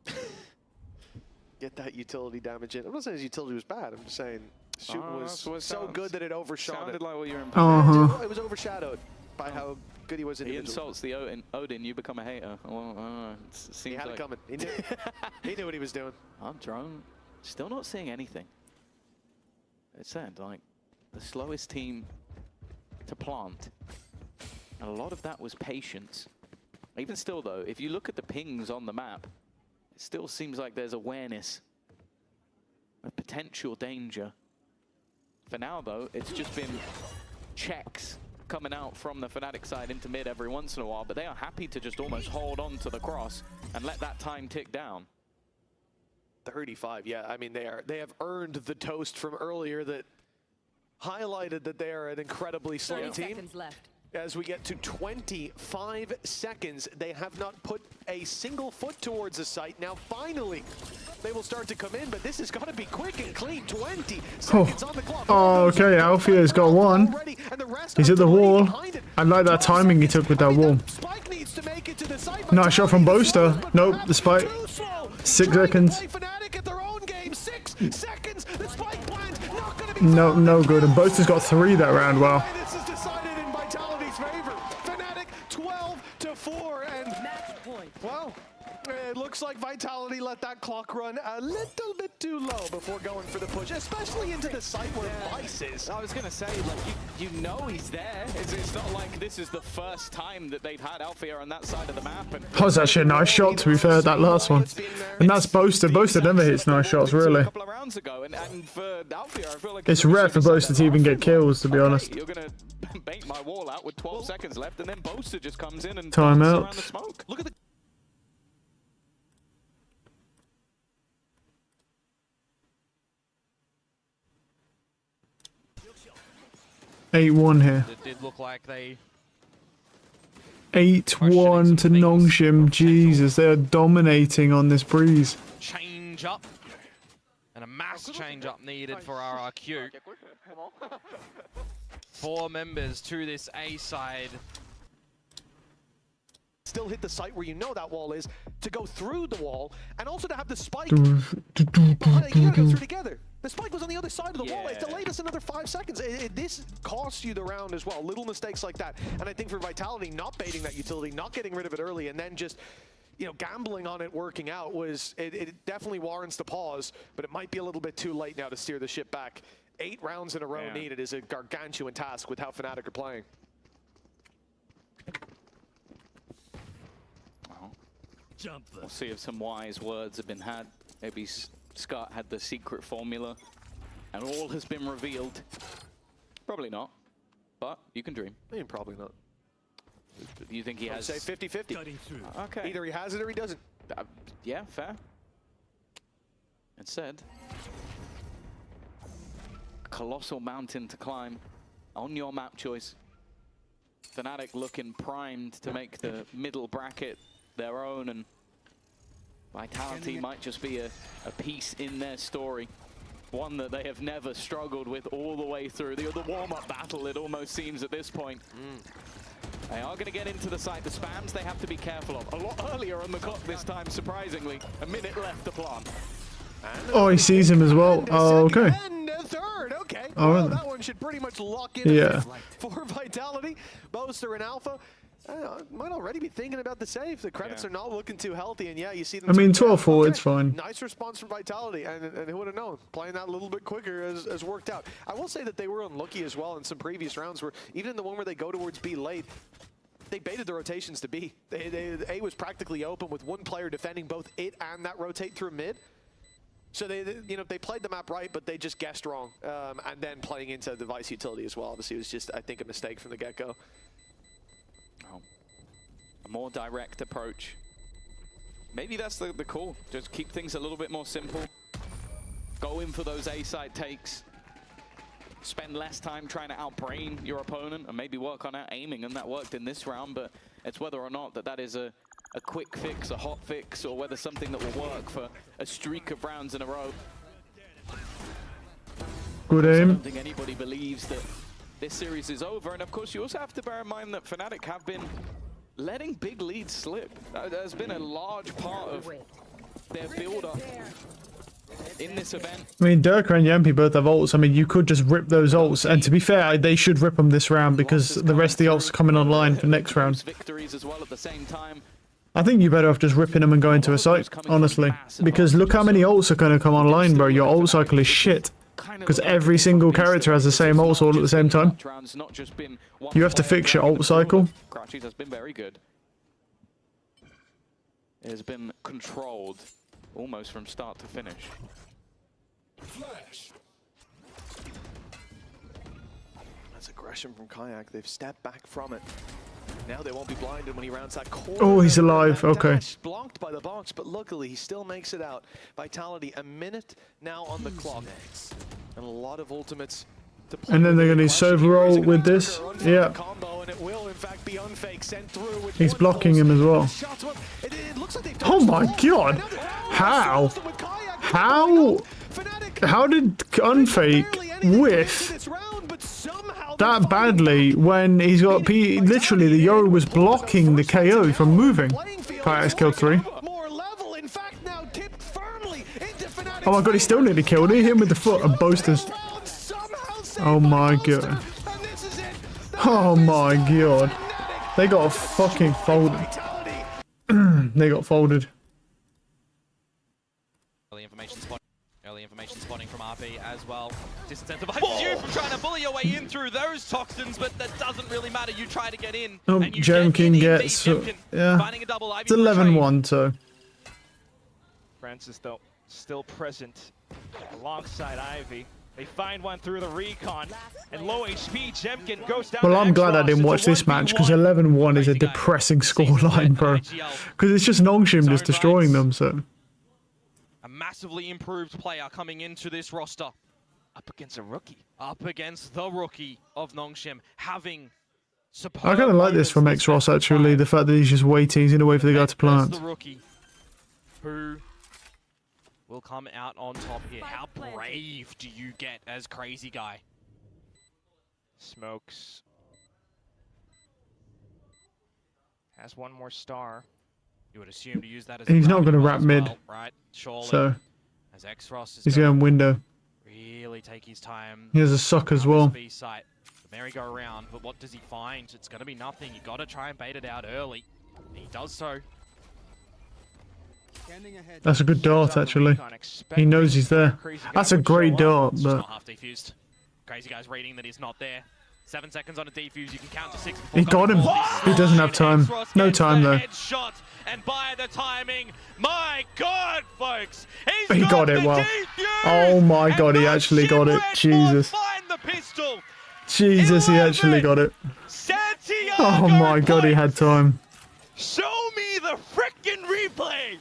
Get that utility damage in. I'm not saying his utility was bad. I'm just saying shooting was so good that it overshot it. Sounded like what you're implying. It was overshadowed by how good he was individually. He insults the Odin, you become a hater. Well, seems he had it coming. He knew, he knew what he was doing. I'm drone. Still not seeing anything. It said, like, the slowest team to plant. And a lot of that was patience. Even still, though, if you look at the pings on the map, it still seems like there's awareness of potential danger. For now, though, it's just been checks coming out from the FNATIC side into mid every once in a while, but they are happy to just almost hold on to the cross and let that time tick down. 35, yeah. I mean, they have earned the toast from earlier that highlighted that they are an incredibly slow team. 30 seconds left. As we get to 25 seconds, they have not put a single foot towards the site. Now, finally, they will start to come in, but this has got to be quick and clean. 20 seconds on the clock. Oh, okay, Alfia's got one. He's at the wall. I like that timing he took with that wall. Nice shot from Boaster. Nope, the spike. 6 seconds. No, no good. And Boaster's got 3 that round. Wow. This is decided in Vitality's favor. FNATIC 12-4, and well, it looks like Vitality let that clock run a little bit too low before going for the push, especially into the site where Vice is. I was going to say, like, you know he's there. It's not like this is the first time that they've had Alfia on that side of the map. And that was actually a nice shot, to be fair, that last one. And that's Boaster. Boaster never hits nice shots, really. It's rare for Boaster to even get kills, to be honest. You're going to bait my wall out with 12 seconds left, and then Boaster just comes in and Timeout. around the smoke. Look at the 8-1 here. It did look like they 8-1 to Nongshim. Jesus, they are dominating on this breeze. change up. And a mass change up needed for RRQ. 4 members to this A side. Still hit the site where you know that wall is, to go through the wall, and also to have the spike. You gotta go through together. The spike was on the other side of the wall. It delayed us another 5 seconds. This costs you the round as well. Little mistakes like that. And I think for Vitality, not baiting that utility, not getting rid of it early, and then just, you know, gambling on it working out was, it definitely warrants the pause, but it might be a little bit too late now to steer the ship back. 8 rounds in a row needed is a gargantuan task with how FNATIC are playing. We'll see if some wise words have been had. Maybe Scott had the secret formula and all has been revealed. Probably not, but you can dream. I mean, probably not. You think he has? Say 50-50. Okay. Either he has it or he doesn't. Yeah, fair. It said, a colossal mountain to climb on your map choice. FNATIC looking primed to make the middle bracket their own, and Vitality might just be a piece in their story. One that they have never struggled with all the way through. The warm-up battle, it almost seems at this point. They are going to get into the site. The spams they have to be careful of. A lot earlier on the clock this time, surprisingly. A minute left to plant. Oh, he sees him as well. Oh, okay. And a third, okay. Oh, well, really? that one should pretty much lock in for Vitality. Boaster and Alpha might already be thinking about the save. The credits are not looking too healthy, and yeah, you see them. I mean, 12 forward's fine. Nice response from Vitality, and who would have known? Playing that a little bit quicker has worked out. I will say that they were unlucky as well in some previous rounds, where even in the one where they go towards B late, they baited the rotations to B. A was practically open with one player defending both it and that rotate through mid. So they played the map right, but they just guessed wrong, and then playing into the Vice utility as well. Obviously, it was just, I think, a mistake from the get-go. A more direct approach. Maybe that's the call. Just keep things a little bit more simple. Go in for those A-side takes. Spend less time trying to outbrain your opponent and maybe work on out-aiming, and that worked in this round, but it's whether or not that is a quick fix, a hot fix, or whether something that will work for a streak of rounds in a row. Good I aim. don't think anybody believes that this series is over, and of course you also have to bear in mind that FNATIC have been letting big leads slip. There's been a large part of their build-up in this event. I mean, Durka and Yampi both have ults. I mean, you could just rip those ults, and to be fair, they should rip them this round because the rest of the ults are coming online for next round. Victories as well at the same time. I think you're better off just ripping them and going to a site, honestly. Because look how many ults are going to come online, bro. Your ult cycle is shit. Because every single character has the same ults all at the same time. You have to fix your ult cycle. Crouchies has been very good. It has been controlled almost from start to finish. That's aggression from Kayak. They've stepped back from it. Now they won't be blinded when he rounds that corner. Oh, he's alive. Okay. Dash blocked by the box, but luckily he still makes it out. Vitality, a minute now on the clock. And a lot of ultimates to play. And then they're going to Sova roll with this. Yeah. Combo, and it will in fact be unfake, sent through with He's blocking him as well. Oh my god. How? How did Unfake whiff that badly when he's got literally the Yoru was blocking the KO from moving? Kayak's killed 3. Oh my god, he still nearly killed it. Hit him with the foot and boasters. Oh my god. Oh my god. They got fucking folded. They got folded. Early information spotting from RB as well. Disincentivizes you from trying to bully your way in through those toxins, but that doesn't really matter. You try to get in. Oh, and you Jemkin gets... yeah. Finding a double. It's 11-1, so... Francis, though, still present alongside Ivy. They find one through the recon, and low HP, Jemkin goes down. Well, I'm glad I didn't watch this match, because 11-1 is a depressing scoreline, bro. Because it's just Nongshim just destroying them, so... A massively improved player coming into this roster. Up against a rookie. Up against the rookie of Nongshim, having I kind of like this from X-Ross, actually, the fact that he's just waiting, he's in a way for the guy to plant. The rookie who will come out on top here. How brave do you get as Crazy Guy? Smokes. Has one more star. You would assume to use that as he's not going to wrap mid, right? Surely. So as X-Ross is he's going window. Really take his time. He has a suck as well. Site. The merry-go-round, but what does he find? It's going to be nothing. You got to try and bait it out early. And he does so. That's a good dart, actually. He knows he's there. That's a great dart, but... Not half defused. Crazy Guy's reading that he's not there. 7 seconds on a defuse, you can count to 6. He got him. He doesn't have time. No time, though. Headshot, and by the timing, my God, folks, he got it well. Oh my God, he actually got it. Jesus. Jesus, he actually got it. Oh my God, he had time. Show me the frickin' replay!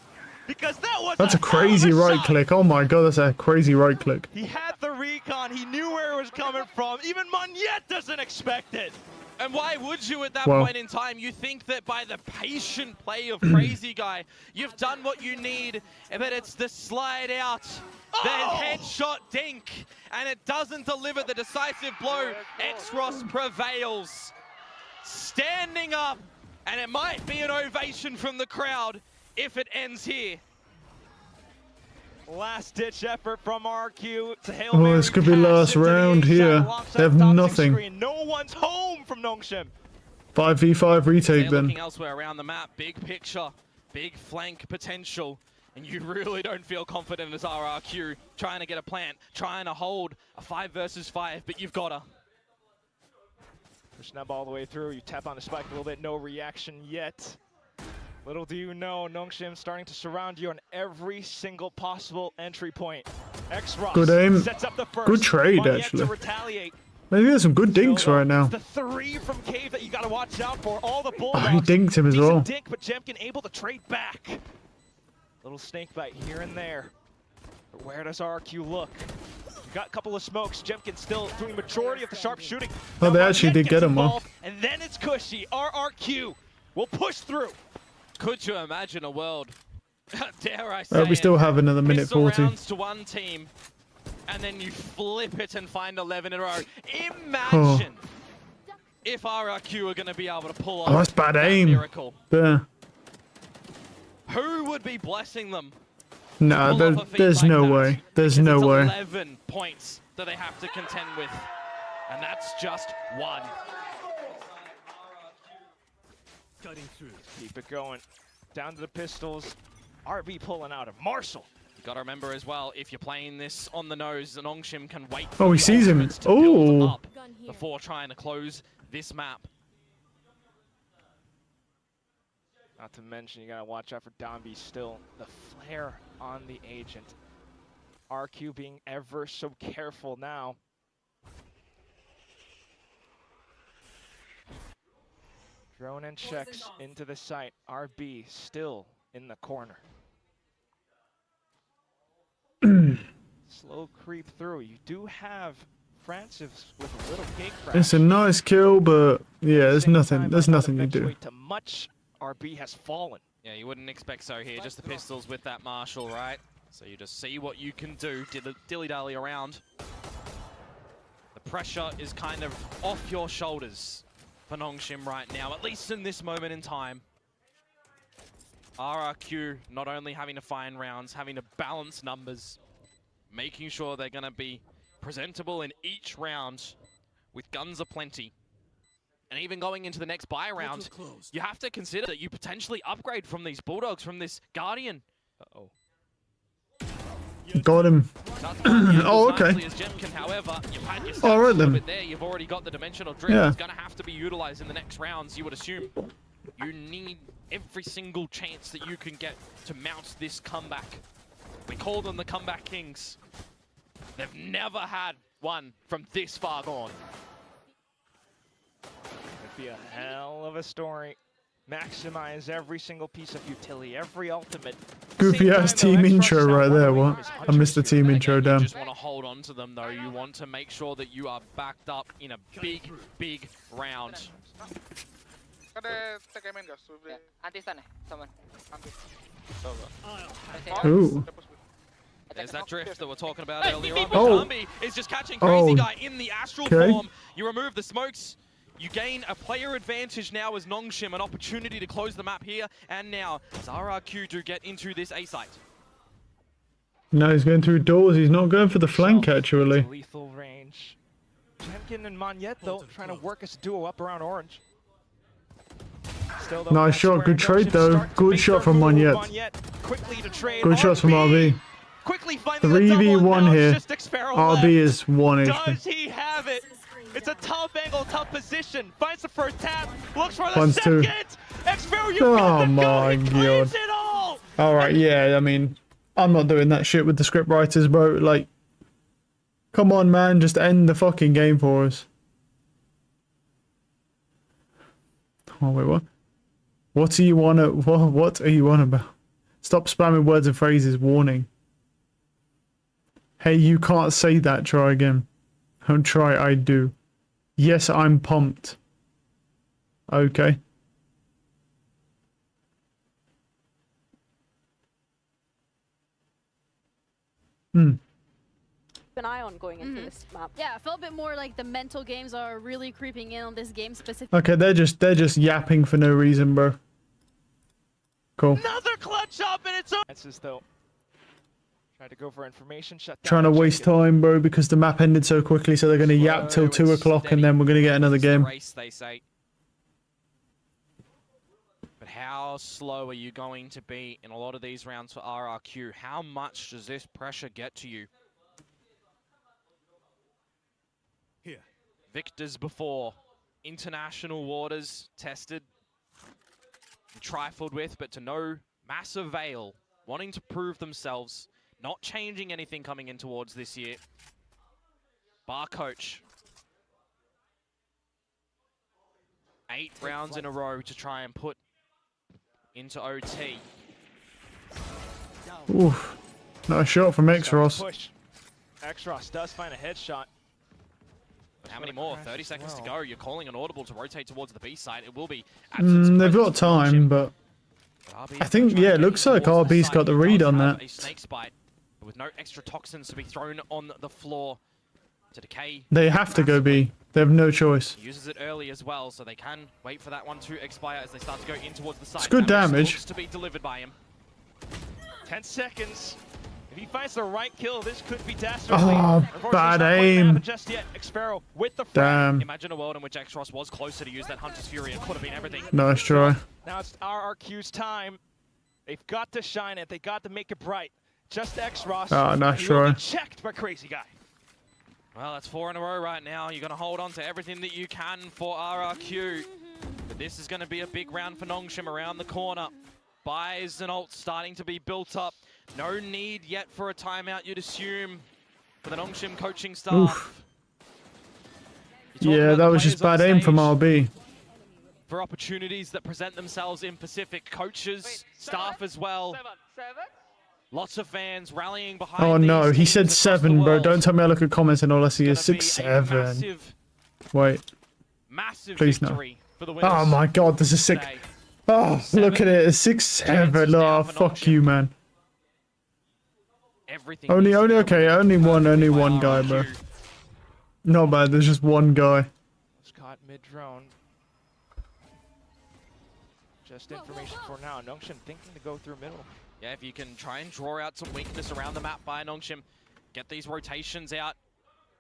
Because that was That's a crazy right click. Oh my God, that's a crazy right click. He had the recon. He knew where it was coming from. Even Monyet doesn't expect it. And why would you at that point in time? You think that by the patient play of Crazy Guy, you've done what you need, but it's the slide out, the headshot dink, and it doesn't deliver the decisive blow. X-Ross prevails. Standing up, and it might be an ovation from the crowd if it ends here. Last-ditch effort from RRQ. Oh, this could be last round here. They have nothing. No one's home from Nongshim. 5v5 retake then. Looking elsewhere around the map, big picture, big flank potential, and you really don't feel confident as RRQ trying to get a plant, trying to hold a 5 versus 5, but you've got to. Push Nub all the way through. You tap on the spike a little bit. No reaction yet. Little do you know, Nongshim starting to surround you on every single possible entry point. X-Ross good aim. Sets up the first. Good trade, actually. Maybe there's some good dinks right now. The 3 from Cave that you got to watch out for. All the bulldogs. Oh, he dinked him as well. Dink, but Jemkin able to trade back. Little snake bite here and there. But where does RRQ look? You got a couple of smokes. Jemkin still doing majority of the sharp shooting. Oh, they actually did get him, huh? And then it's cushy. RRQ will push through. Could you imagine a world, dare I say we still have another minute 40. Rounds to one team, and then you flip it and find 11 in a row. Imagine if RRQ are going to be able to pull off that's bad aim. Miracle. Yeah. Who would be blessing them? No, there's no way. There's no way. 11 points that they have to contend with, and that's just one. Cutting through. Keep it going. Down to the pistols. RB pulling out of Marshall. You gotta remember as well, if you're playing this on the nose, the Nongshim can wait for he sees him. Oh, before trying to close this map. Not to mention, you gotta watch out for Domby still. The flare on the agent. RQ being ever so careful now. Drone and checks into the site. RB still in the corner. Slow creep through. You do have Francis with a little gate crash. It's a nice kill, but yeah, there's nothing to do. To much, RB has fallen. Yeah, you wouldn't expect so here. Just the pistols with that Marshall, right? So you just see what you can do, dilly-dally around. The pressure is kind of off your shoulders for Nongshim right now, at least in this moment in time. RRQ not only having to find rounds, having to balance numbers, making sure they're going to be presentable in each round with guns aplenty. And even going into the next buy round, you have to consider that you potentially upgrade from these Bulldogs, from this Guardian. Uh-oh. Got him. Oh, okay. However, you've had your All right then. there. You've already got the dimensional drift. Yeah. It's going to have to be utilized in the next rounds, you would assume. You need every single chance that you can get to mount this comeback. We call them the comeback kings. They've never had one from this far gone. It'd be a hell of a story. Maximize every single piece of utility, every ultimate. Goofy ass team intro right there. What? I missed the team intro. Damn. You just want to hold on to them though. You want to make sure that you are backed up in a big round. Ooh. There's that drift that we're talking about earlier on. Kambi is just catching Crazy Guy in the astral form. You remove the smokes. You gain a player advantage now as Nongshim, an opportunity to close the map here and now. As RRQ do get into this A site. No, he's going through doors. He's not going for the flank, actually. Lethal range. Jemkin and Monyet, though, trying to work as a duo up around orange. Still, though, Nice shot. Good trade, though. Good shot from Monyet. Good shots from RB. 3v1 here. RB is 1 HP. Does he have it? It's a tough angle, tough position. Finds the first tap. Looks for the One's second. Oh my god. Alright, yeah, I mean, I'm not doing that shit with the script writers, bro. Like, come on, man. Just end the fucking game for us. Oh, wait, what? What are you on what are you on about? Stop spamming words and phrases. Warning. Hey, you can't say that. Try again. Don't try, I do. Yes, I'm pumped. Okay. An eye on going into this map. Yeah, I felt a bit more like the mental games are really creeping in on this game specifically. Okay, they're just yapping for no reason, bro. Cool. Another clutch up and it's over. That's as though tried to go for information, shut down. Trying to waste time, bro, because the map ended so quickly, so they're going to yap till 2 o'clock and then we're going to get another game. Race, they say. But how slow are you going to be in a lot of these rounds for RRQ? How much does this pressure get to you? Here. Victors before. International waters tested. Trifled with, but to no mass avail. Wanting to prove themselves. Not changing anything coming in towards this year. Bar coach. 8 rounds in a row to try and put into OT. Oof. Nice shot from X-Ross. X-Ross does find a headshot. How many more? 30 seconds to go. You're calling an audible to rotate towards the B side. It will be... They've got time, but... I think, yeah, it looks like RB's got the read on that. A snake bite with no extra toxins to be thrown on the floor to decay. They have to go B. They have no choice. Uses it early as well, so they can wait for that one to expire as they start to go in towards the side. It's good damage. Looks to be delivered by him. 10 seconds. If he finds the right kill, this could be dastardly. Oh, bad aim. Just yet, Xpero with the damn. Imagine a world in which X-Ross was closer to use that Hunter's Fury and could have been everything. Nice try. Now it's RRQ's time. They've got to shine it. They got to make it bright. Just X-Ross. Oh, nice try. Checked by Crazy Guy. Well, that's 4 in a row right now. You're going to hold on to everything that you can for RRQ. But this is going to be a big round for Nongshim around the corner. Buys and ults starting to be built up. No need yet for a timeout, you'd assume, for the Nongshim coaching staff. Yeah, that was just bad aim from RB. for opportunities that present themselves in Pacific. Coaches, staff as well. Lots of fans rallying behind. Oh no, he said 7, bro. Don't tell me I look at comments and all I see is 6-7. Wait. Massive please no. For the winners. Oh my god, this is sick. Oh, look at it. It's 6-7. Oh, fuck you, man. Only one guy, bro. Not bad, there's just one guy. Scott mid-drone. Just information for now. Nongshim thinking to go through middle. Yeah, if you can try and draw out some weakness around the map by Nongshim, get these rotations out,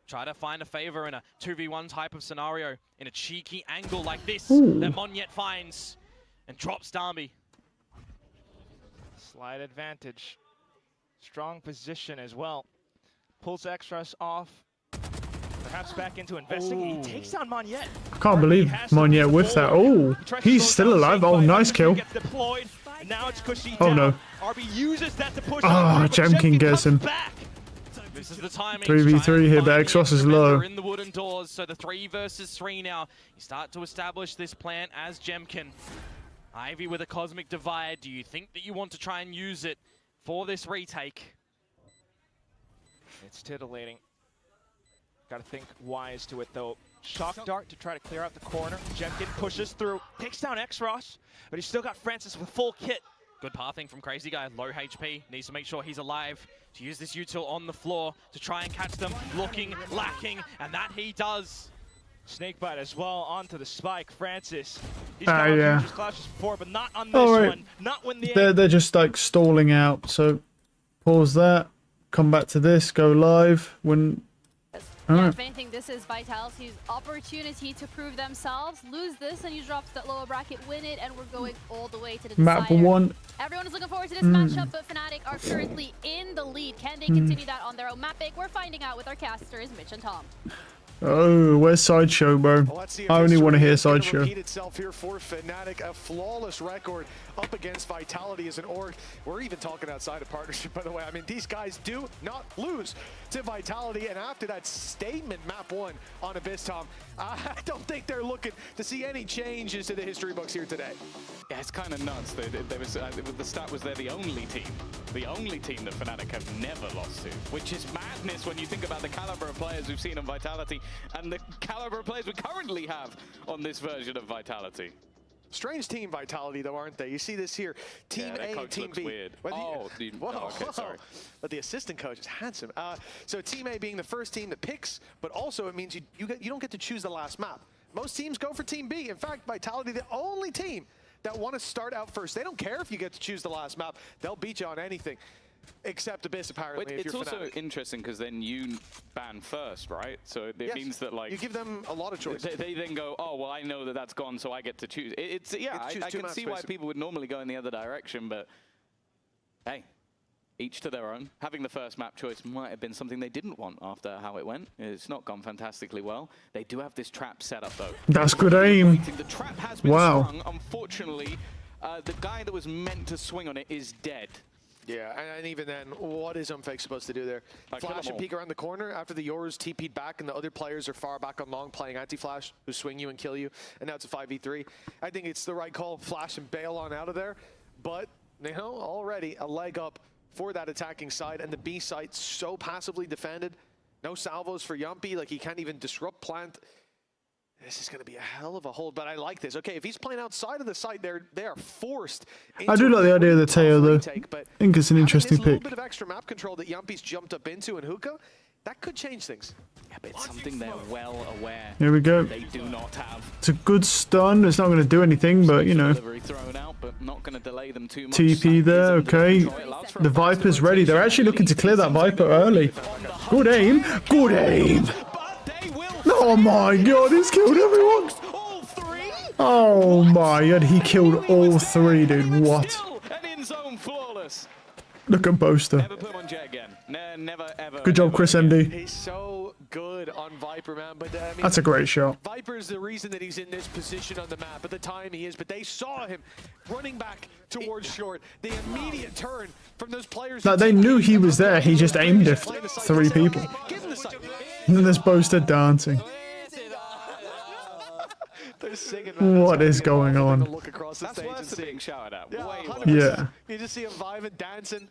try to find a favor in a 2v1 type of scenario, in a cheeky angle like this that Monyet finds and drops Darby. Slight advantage. Strong position as well. Pulls Extras off. Perhaps back into investing. He takes down Monyet. I can't believe Monyet whiffs that. Oh, he's still alive. Oh, nice kill. Now it's Kushi oh no. RB uses that to push. Ah, Jemkin gets him. This is the timing. 3v3 here, but Exos is low. In the wooden doors, so the 3 versus 3 now. You start to establish this plan as Jemkin. Ivy with a Cosmic Divide. Do you think that you want to try and use it for this retake? It's titillating. Got to think wise to it though. Shock Dart to try to clear out the corner. Jemkin pushes through, takes down X-Ross, but he's still got Francis with full kit. Good pathing from Crazy Guy, low HP, needs to make sure he's alive to use this util on the floor to try and catch them, looking, lacking, and that he does. Snakebite as well onto the spike. Francis, he's got futures clashes before, but not on this one. Not when they're just like stalling out, so pause that, come back to this, go live when... Yeah, if anything, this is Vitality's opportunity to prove themselves. Lose this and you drop that lower bracket, win it, and we're going all the way to the map decider. 1. Everyone is looking forward to this matchup, but FNATIC are currently in the lead. Can they continue that on their own map pick? We're finding out with our casters, Mitch and Tom. Oh, where's Sideshow, bro? I only want to hear Sideshow. Repeat itself here for FNATIC, a flawless record up against Vitality as an org. We're even talking outside of partnership, by the way. I mean, these guys do not lose to Vitality, and after that statement map 1 on Abyss, Tom, I don't think they're looking to see any changes to the history books here today. Yeah, it's kind of nuts. The stat was they're the only team that FNATIC have never lost to, which is madness when you think about the caliber of players we've seen on Vitality and the caliber of players we currently have on this version of Vitality. Strange team Vitality, though, aren't they? You see this here. Team A and Team B. Weird. Sorry. But the assistant coach is handsome. So Team A being the first team that picks, but also it means you don't get to choose the last map. Most teams go for Team B. In fact, Vitality, the only team that want to start out first. They don't care if you get to choose the last map. They'll beat you on anything. Except Abyss, apparently. It's also interesting because then you ban first, right? So it means that, like, you give them a lot of choice. They then go, oh well, I know that that's gone, so I get to choose. I can see why people would normally go in the other direction, but hey, each to their own. Having the first map choice might have been something they didn't want after how it went. It's not gone fantastically well. They do have this trap set up though. That's good aim. The trap has been sprung. Unfortunately, the guy that was meant to swing on it is dead. Yeah, and even then, what is Unfake supposed to do there? Flash and peek around the corner after the Yours TP'd back and the other players are far back on long playing anti-flash who swing you and kill you, and now it's a 5v3. I think it's the right call. Flash and bail on out of there, but you know, already a leg up for that attacking side, and the B site so passively defended. No salvos for Yumpy, like he can't even disrupt plant. This is going to be a hell of a hold, but I like this. Okay, if he's playing outside of the site, they are forced. I do like the idea of the Teo, though. I think it's an interesting pick. A little bit of extra map control that Yumpy's jumped up into in Hookah, that could change things. Yeah, but it's something they're well aware. Here we go. They do not have. It's a good stun. It's not going to do anything, but you know. Thrown out, but not going to delay them too much. TP there, okay. The Viper's ready. They're actually looking to clear that Viper early. Good aim. Good aim. Oh my god, he's killed everyone! Oh my god, he killed all 3, dude. What? Look at Boaster. Never put him on Jet again. Never, ever. Good job, Chris MD. He's so good on Viper, man. But I mean, that's a great shot. Viper's the reason that he's in this position on the map at the time he is. But they saw him running back towards short. The immediate turn from those players. Like, they knew he was there. He just aimed at 3 people. And then there's Boaster dancing. They're singing, man. What is going on? Look across the That's stage worse and than being sing. shouted at. Yeah, Way 100%. Yeah. You just see him vibing, dancing.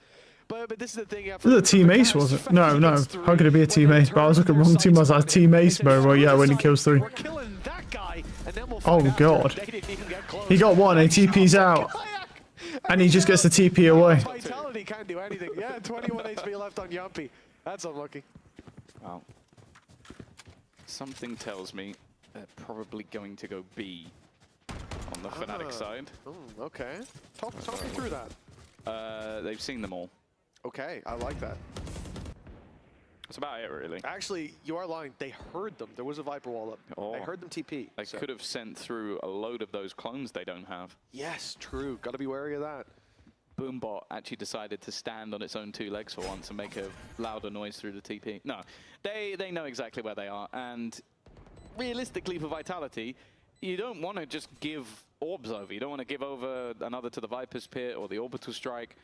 But this is the thing. Yeah, Was it Team Ace, was it? No, no. How could it be a Team Ace? But I was looking wrong team. I was like, Team Ace, bro. Well, yeah, when he kills 3. Oh, God. He got 1, and he TP's out. And he just gets the TP away. Vitality can't do anything. Yeah, 21 HP left on Yumpy. That's unlucky. Wow. Something tells me they're probably going to go B on the FNATIC side. Okay. Talk me through that. They've seen them all. Okay, I like that. That's about it, really. Actually, you are lying. They heard them. There was a Viper wall up. Oh. They heard them TP. They could have sent through a load of those clones they don't have. Yes, true. Got to be wary of that. Boombot actually decided to stand on its own 2 legs for once and make a louder noise through the TP. No, they know exactly where they are. And realistically, for Vitality, you don't want to just give orbs over. You don't want to give over another to the Viper's Pit or the Orbital Strike.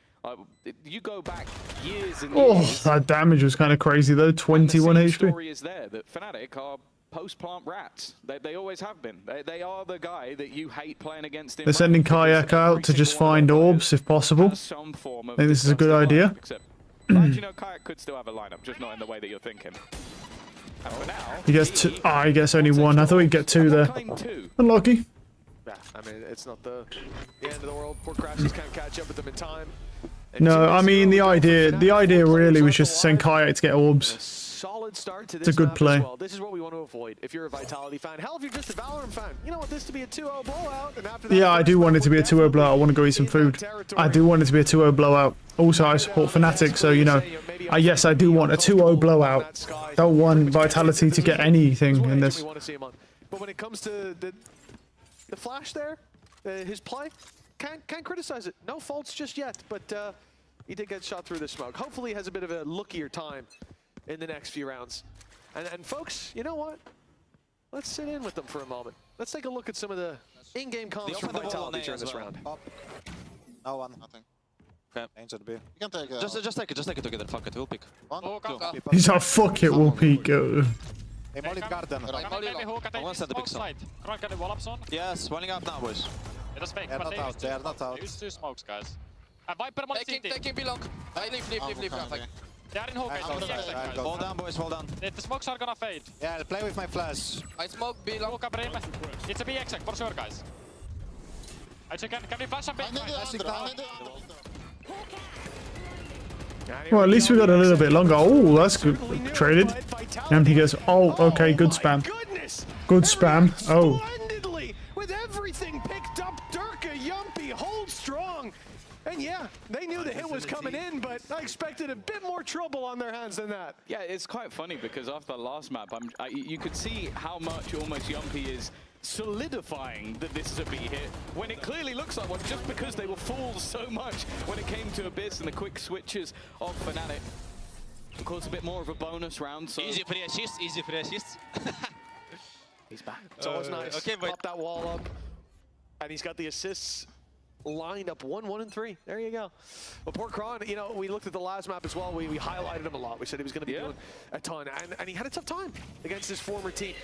You go back years and years. That damage was kind of crazy though. 21 and the HP. same story is there that FNATIC are post-plant rats. They always have been. They are the guy that you hate playing against. They're sending Kayak out to just find orbs if possible. Some form of I think this is a good idea. Except, you know, Kayak could still have a lineup, just not in the way that you're thinking. And for now, He gets 2. Ah, he gets only 1. I thought he'd get 2 there. Unlucky. Yeah, I mean, it's not the end of the world. Poor Crashes can't catch up with them in time. No, I mean the idea really was just to send Kayak to get orbs. Solid start to this. It's a good map play. As well. This is what we want to avoid. If you're a Vitality fan, hell, if you're just a Valorant fan, you don't want this to be a 2-0 blowout. And after that, Yeah, I do want it to be a 2-0 blowout. I want to go eat some food. I do want it to be a 2-0 blowout. Also, I support FNATIC, so you know, yes, I do want a 2-0 blowout. Don't want Vitality to get anything in this. But when it comes to the Flash there, his play, can't criticize it. No faults just yet, but he did get shot through the smoke. Hopefully he has a bit of a lookier time in the next few rounds. And folks, you know what? Let's sit in with them for a moment. Let's take a look at some of the in-game comms from Vitality during this round. No one. Nothing. Okay. Answer B. You can take it. Just take it together. Fuck it. We'll pick. 1, 2. He's like, fuck it, we'll peek. Hey, molly garden. Maybe hook at the smoke side. Kron, can you wall up zone? Yes, walling up now, boys. It is fake, They're but not out. They are not out. Use 2 smokes, guys. Viper molly CT. Taking B long. Leave. They are in hook. Hold down, boys. Hold down. The smokes are gonna fade. Yeah, I'll play with my flash. I smoke B long. Hook up rim. It's a B exec for sure, guys. Can we flash a bit? Well, at least we got a little bit longer. Oh, that's good. Traded. And he goes, oh, okay, good spam. Good spam. Oh. Splendidly, with everything picked up, Durka, Yumpy, hold strong. And yeah, they knew the hit was coming in, but I expected a bit more trouble on their hands than that. Yeah, it's quite funny because after the last map, you could see how much almost Yumpy is solidifying that this is a B hit, when it clearly looks like one, just because they were fooled so much when it came to Abyss and the quick switches of FNATIC. Of course, a bit more of a bonus round, so... Easy free assist. He's back. It's always nice. Okay, pop that wall up. And he's got the assists lined up 1, 1, and 3. There you go. But poor Kron, you know, we looked at the last map as well. We highlighted him a lot. We said he was going to be doing a ton. And he had a tough time against his former team.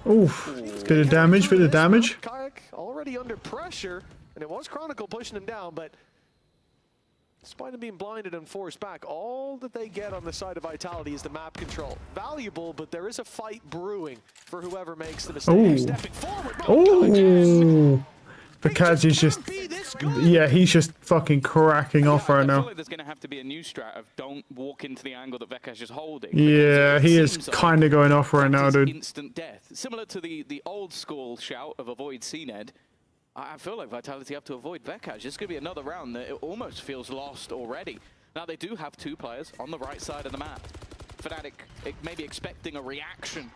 Oof. Bit of damage, bit of damage. Kayak already under pressure. And it was Chronicle pushing him down, but despite him being blinded and forced back, all that they get on the side of Vitality is the map control. Valuable, but there is a fight brewing for whoever makes the mistake. Ooh. Stepping forward. Oh. Because he's just, yeah, he's just fucking cracking off right I feel now. like there's going to have to be a new strat of don't walk into the angle that Veka's just holding. Yeah, he is kind of going off right now, dude. Instant death. Similar to the old school shout of avoid CNED. I feel like Vitality have to avoid Vekaj. It's going to be another round that it almost feels lost already. Now, they do have 2 players on the right side of the map. FNATIC maybe expecting a reaction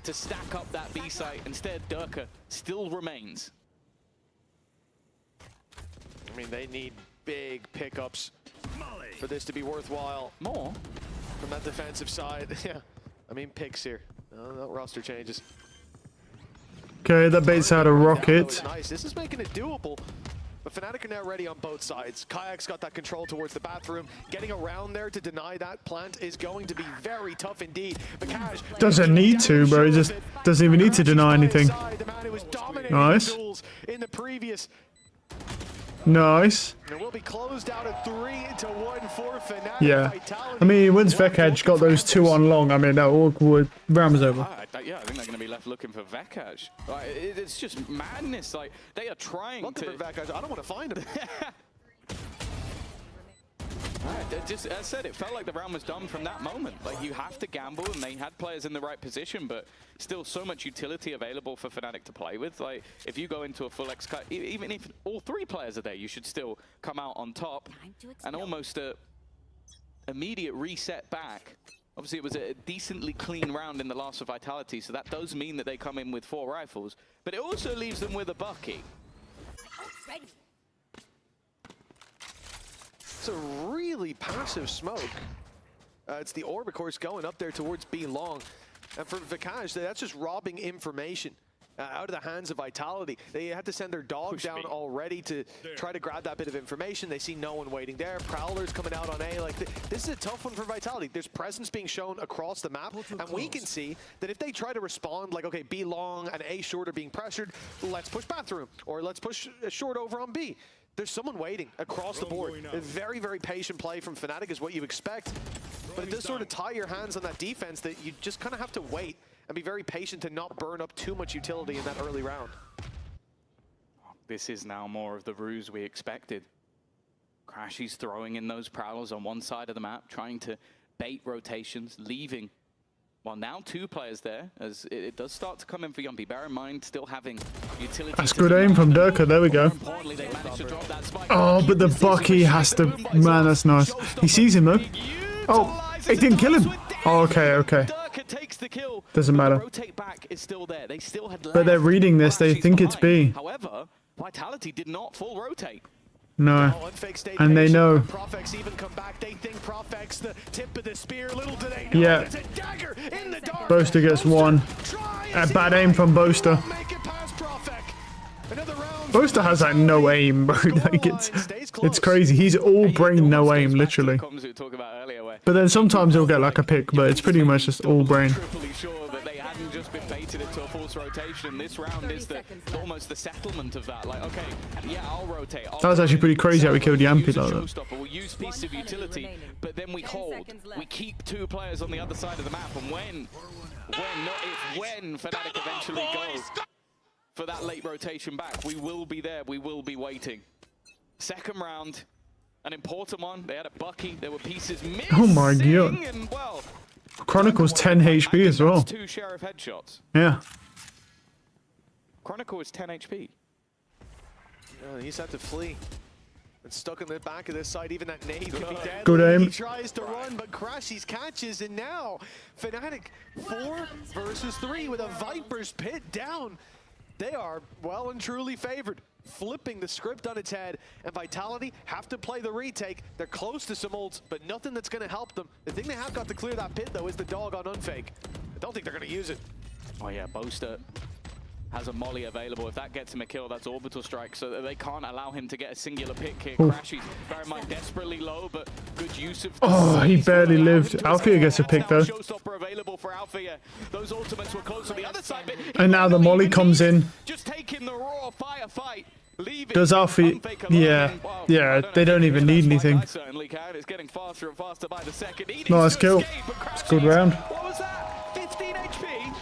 to stack up that B site. Instead, Durka still remains. I mean, they need big pickups for this to be worthwhile. More? From that defensive side. Yeah. I mean, picks here. No roster changes. Okay, that baits out a rocket. Nice. This is making it doable. But Fnatic are now ready on both sides. Kayak's got that control towards the bathroom. Getting around there to deny that plant is going to be very tough indeed. Doesn't need to, bro. He just doesn't even need to deny anything. Nice. In the previous. Nice. It will be closed out at 3-1 for Fnatic. Yeah. I mean, once Vekaj got those 2 on long, I mean, that awkward round was over. Yeah, I think they're going to be left looking for Vekaj. Like, it's just madness. Like, they are trying looking for Vekaj. I don't want to find him. Just, as I said, it felt like the round was done from that moment. Like, you have to gamble, and they had players in the right position, but still so much utility available for Fnatic to play with. Like, if you go into a full X-cut, even if all 3 players are there, you should still come out on top. And almost a immediate reset back. Obviously, it was a decently clean round in the last of Vitality, so that does mean that they come in with 4 rifles. But it also leaves them with a Bucky. It's a really passive smoke. It's the orb, of course, going up there towards B long. And for Vekaj, that's just robbing information out of the hands of Vitality. They had to send their dog down already to try to grab that bit of information. They see no one waiting there. Prowler's coming out on A. Like, this is a tough one for Vitality. There's presence being shown across the map, and we can see that if they try to respond, like, okay, B long and A short are being pressured, let's push bathroom, or let's push short over on B. There's someone waiting across the board. A very, very patient play from Fnatic is what you expect. But it does sort of tie your hands on that defense that you just kind of have to wait and be very patient to not burn up too much utility in that early round. This is now more of the ruse we expected. Crashy's throwing in those Prowlers on one side of the map, trying to bait rotations, leaving. Well, now 2 players there, as it does start to come in for Yumpy. Bear in mind, still having utility. That's good aim from Durka. There we go. Oh, but the Bucky has to... Man, that's nice. He sees him, though. Oh, it didn't kill him. Oh, okay. Doesn't matter. But they're reading this. They think it's B. However, Vitality did not full rotate. No, and they know. Yeah. Boaster gets 1. A bad aim from Boaster. Boaster has like no aim, bro. Like it's crazy. He's all brain, no aim, literally. But then sometimes he'll get like a pick, but it's pretty much just all brain. Just been baited into a false rotation. This round is almost the settlement of that. Like, okay, yeah, I'll rotate. That was actually pretty crazy how we killed Yampy like that. We'll use piece of utility, but then we hold. We keep 2 players on the other side of the map, and when Fnatic eventually go for that late rotation back, we will be there. We will be waiting. Second round, an important one. They had a Bucky. There were pieces missing. Oh my god. And, well, Chronicle's 10 HP as well. 2 Sheriff headshots. Yeah. Chronicle is 10 HP. He's had to flee. And stuck in the back of this side, even that nade could be dead. Good aim. He tries to run, but Crashy's catches, and now Fnatic 4 versus 3 with a Viper's Pit down. They are well and truly favored. Flipping the script on its head, and Vitality have to play the retake. They're close to some ults, but nothing that's going to help them. The thing they have got to clear that pit, though, is the dog on Unfake. I don't think they're going to use it. Oh yeah, Boaster has a molly available. If that gets him a kill, that's orbital strike, so that they can't allow him to get a singular pick here. Crashy, bear in mind, desperately low, but good use of... Oh, he barely lived. Althea gets a pick, though. Showstopper available for Althea. Those ultimates were close on the other side, but... And now the molly comes in. Just taking the raw firefight. Does Alfie? Yeah, they don't even need anything. It's getting faster and faster by the second. Nice kill. It's a good round. What was that? 15 HP?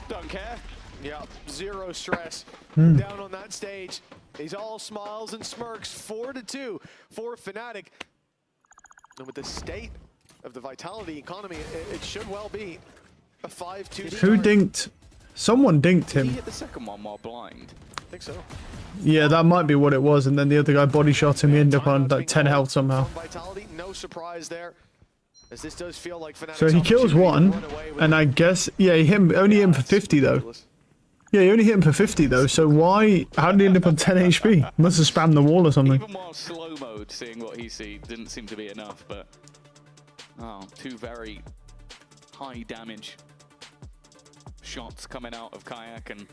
Don't care. Yeah, 0 stress. Down on that stage. He's all smiles and smirks. 4-2 for Fnatic. And with the state of the Vitality economy, it should well be a 5-2. Who dinked? Someone dinked him. Did he hit the second one while blind? I think so. Yeah, that might be what it was, and then the other guy body shot him. He ended up on like 10 health somehow. Vitality, no surprise there. As this does feel like Fnatic's so he kills 1, and I guess he only hit him for 50 though. Yeah, he only hit him for 50 though. So why? How did he end up on 10 HP? Must have spammed the wall or something. Even while slow mode, seeing what he see didn't seem to be enough. But 2 very high damage shots coming out of Kayak, and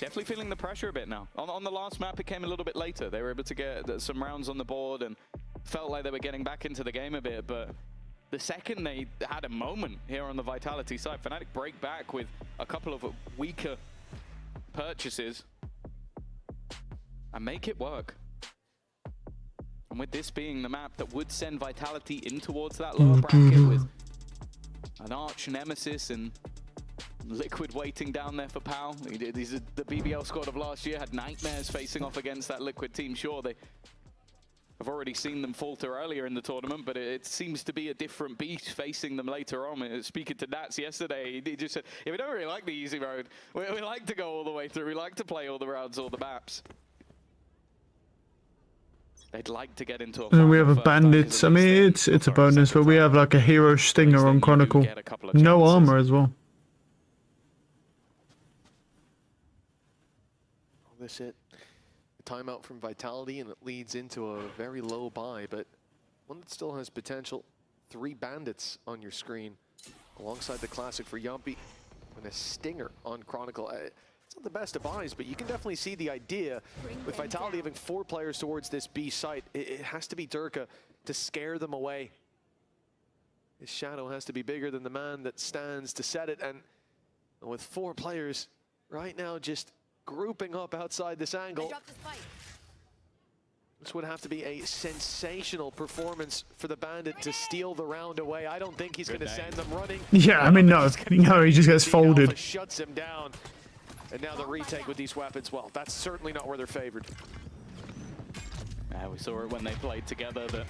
definitely feeling the pressure a bit now. On the last map, it came a little bit later. They were able to get some rounds on the board and felt like they were getting back into the game a bit, but the second they had a moment here on the Vitality side, FNATIC break back with a couple of weaker purchases and make it work. And with this being the map that would send Vitality in towards that lower bracket with an arch nemesis and Liquid waiting down there for Pal. These are the BBL squad of last year, had nightmares facing off against that Liquid team. Sure, I've already seen them falter earlier in the tournament, but it seems to be a different beast facing them later on. Speaking to Nats yesterday, he just said, yeah, we don't really like the easy road. We like to go all the way through. We like to play all the rounds, all the maps. They'd like to get into a and we have a bandits. I mean, it's a bonus, but we have like a hero stinger on Chronicle. No armor as well. This it. A timeout from Vitality, and it leads into a very low buy, but one that still has potential. 3 bandits on your screen, alongside the classic for Yumpy, and a stinger on Chronicle. It's not the best of buys, but you can definitely see the idea with Vitality having 4 players towards this B site. It has to be Durka to scare them away. His shadow has to be bigger than the man that stands to set it, and with 4 players right now just grouping up outside this angle, this would have to be a sensational performance for the Bandit to steal the round away. I don't think he's going to send them running. Yeah, I mean, no, he just gets folded. Shuts him down. And now the retake with these weapons, well, that's certainly not where they're favored. Yeah, we saw it when they played together that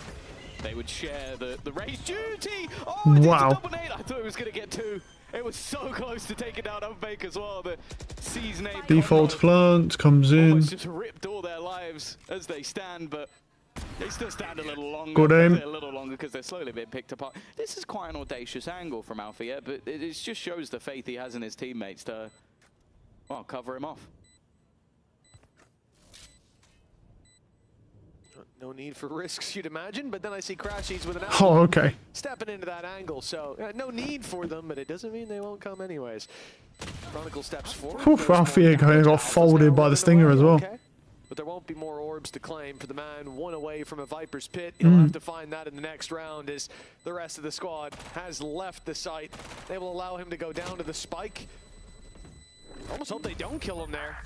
they would share the race duty. Oh, wow. Double nade. I thought it was going to get 2. It was so close to taking down Unfake as well. The season 8 default plant comes in. Almost just ripped all their lives as they stand, but they still stand a little longer. Good aim. A little longer because they're slowly being picked apart. This is quite an audacious angle from Alpha, yeah, but it just shows the faith he has in his teammates to, well, cover him off. No need for risks, you'd imagine, but then I see Crashies with an okay. stepping into that angle, so no need for them, but it doesn't mean they won't come anyways. Chronicle steps forward. Oof, Alfia got folded by the stinger as well. Okay. But there won't be more orbs to claim for the man 1 away from a Viper's pit. He'll have to find that in the next round as the rest of the squad has left the site. They will allow him to go down to the spike. Almost hope they don't kill him there.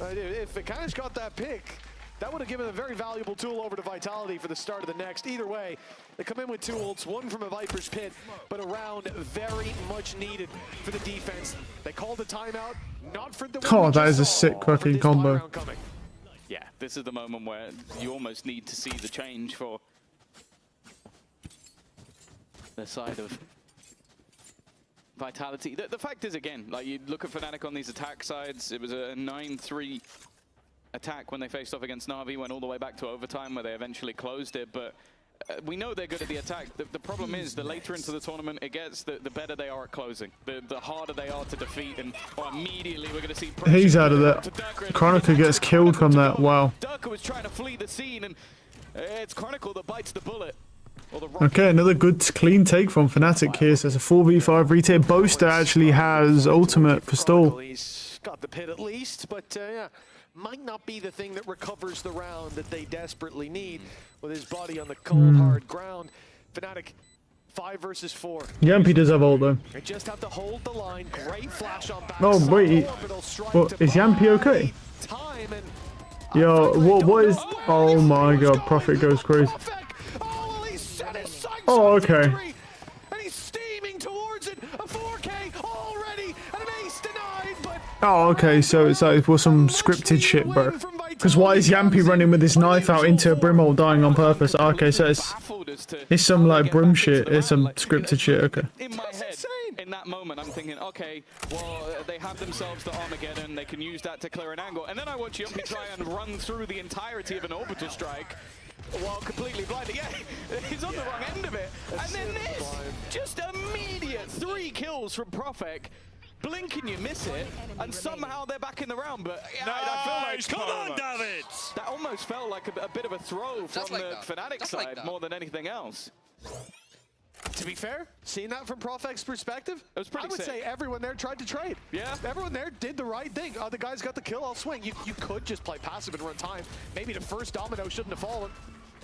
If Vikash got that pick, that would have given a very valuable tool over to Vitality for the start of the next. Either way, they come in with 2 ults, 1 from a Viper's pit, but a round very much needed for the defense. They called a timeout, not for the win. Oh, that is a sick fucking combo. Yeah, this is the moment where you almost need to see the change for the side of Vitality. The fact is, again, like you look at FNATIC on these attack sides, it was a 9-3 attack when they faced off against Na'Vi, went all the way back to overtime where they eventually closed it, but we know they're good at the attack. The problem is, the later into the tournament it gets, the better they are at closing. The harder they are to defeat, and immediately we're going to see... He's out of that. Chronicle gets killed from that, wow. Durka was trying to flee the scene, and it's Chronicle that bites the bullet. Okay, another good clean take from FNATIC here. So it's a 4v5 retake. Boaster actually has ultimate for stall. He's got the pit at least, but yeah, might not be the thing that recovers the round that they desperately need with his body on the cold, hard ground. FNATIC 5 versus 4. Yampy does have ult though. They just have to hold the line. Great flash on back. Oh wait, is Yampy okay? Yo, what is? Oh my god, Prophet goes crazy. Oh, okay. And he's steaming towards it. A 4K already, and an ace denied, but oh, okay, so it's like for some scripted shit, bro. Because why is Yampy running with his knife out into a Brimhole dying on purpose? Oh, okay, so it's some like Brim shit. It's some scripted shit. Okay. In my head, in that moment, I'm thinking, okay, well, they have themselves the Armageddon. They can use that to clear an angle. And then I watch Yumpy try and run through the entirety of an orbital strike while completely blinded. Yeah, he's on the wrong end of it. And then this, just immediate 3 kills from Profek. Blink and you miss it, and somehow they're back in the round. But yeah, I feel like, come on, David! That almost felt like a bit of a throw from the FNATIC side more than anything else. To be fair, seeing that from Profec's perspective, it was pretty I would say everyone there tried to trade. Yeah. Everyone there did the right thing. The guy's got the kill, I'll swing. You could just play passive and run time. Maybe the first domino shouldn't have fallen.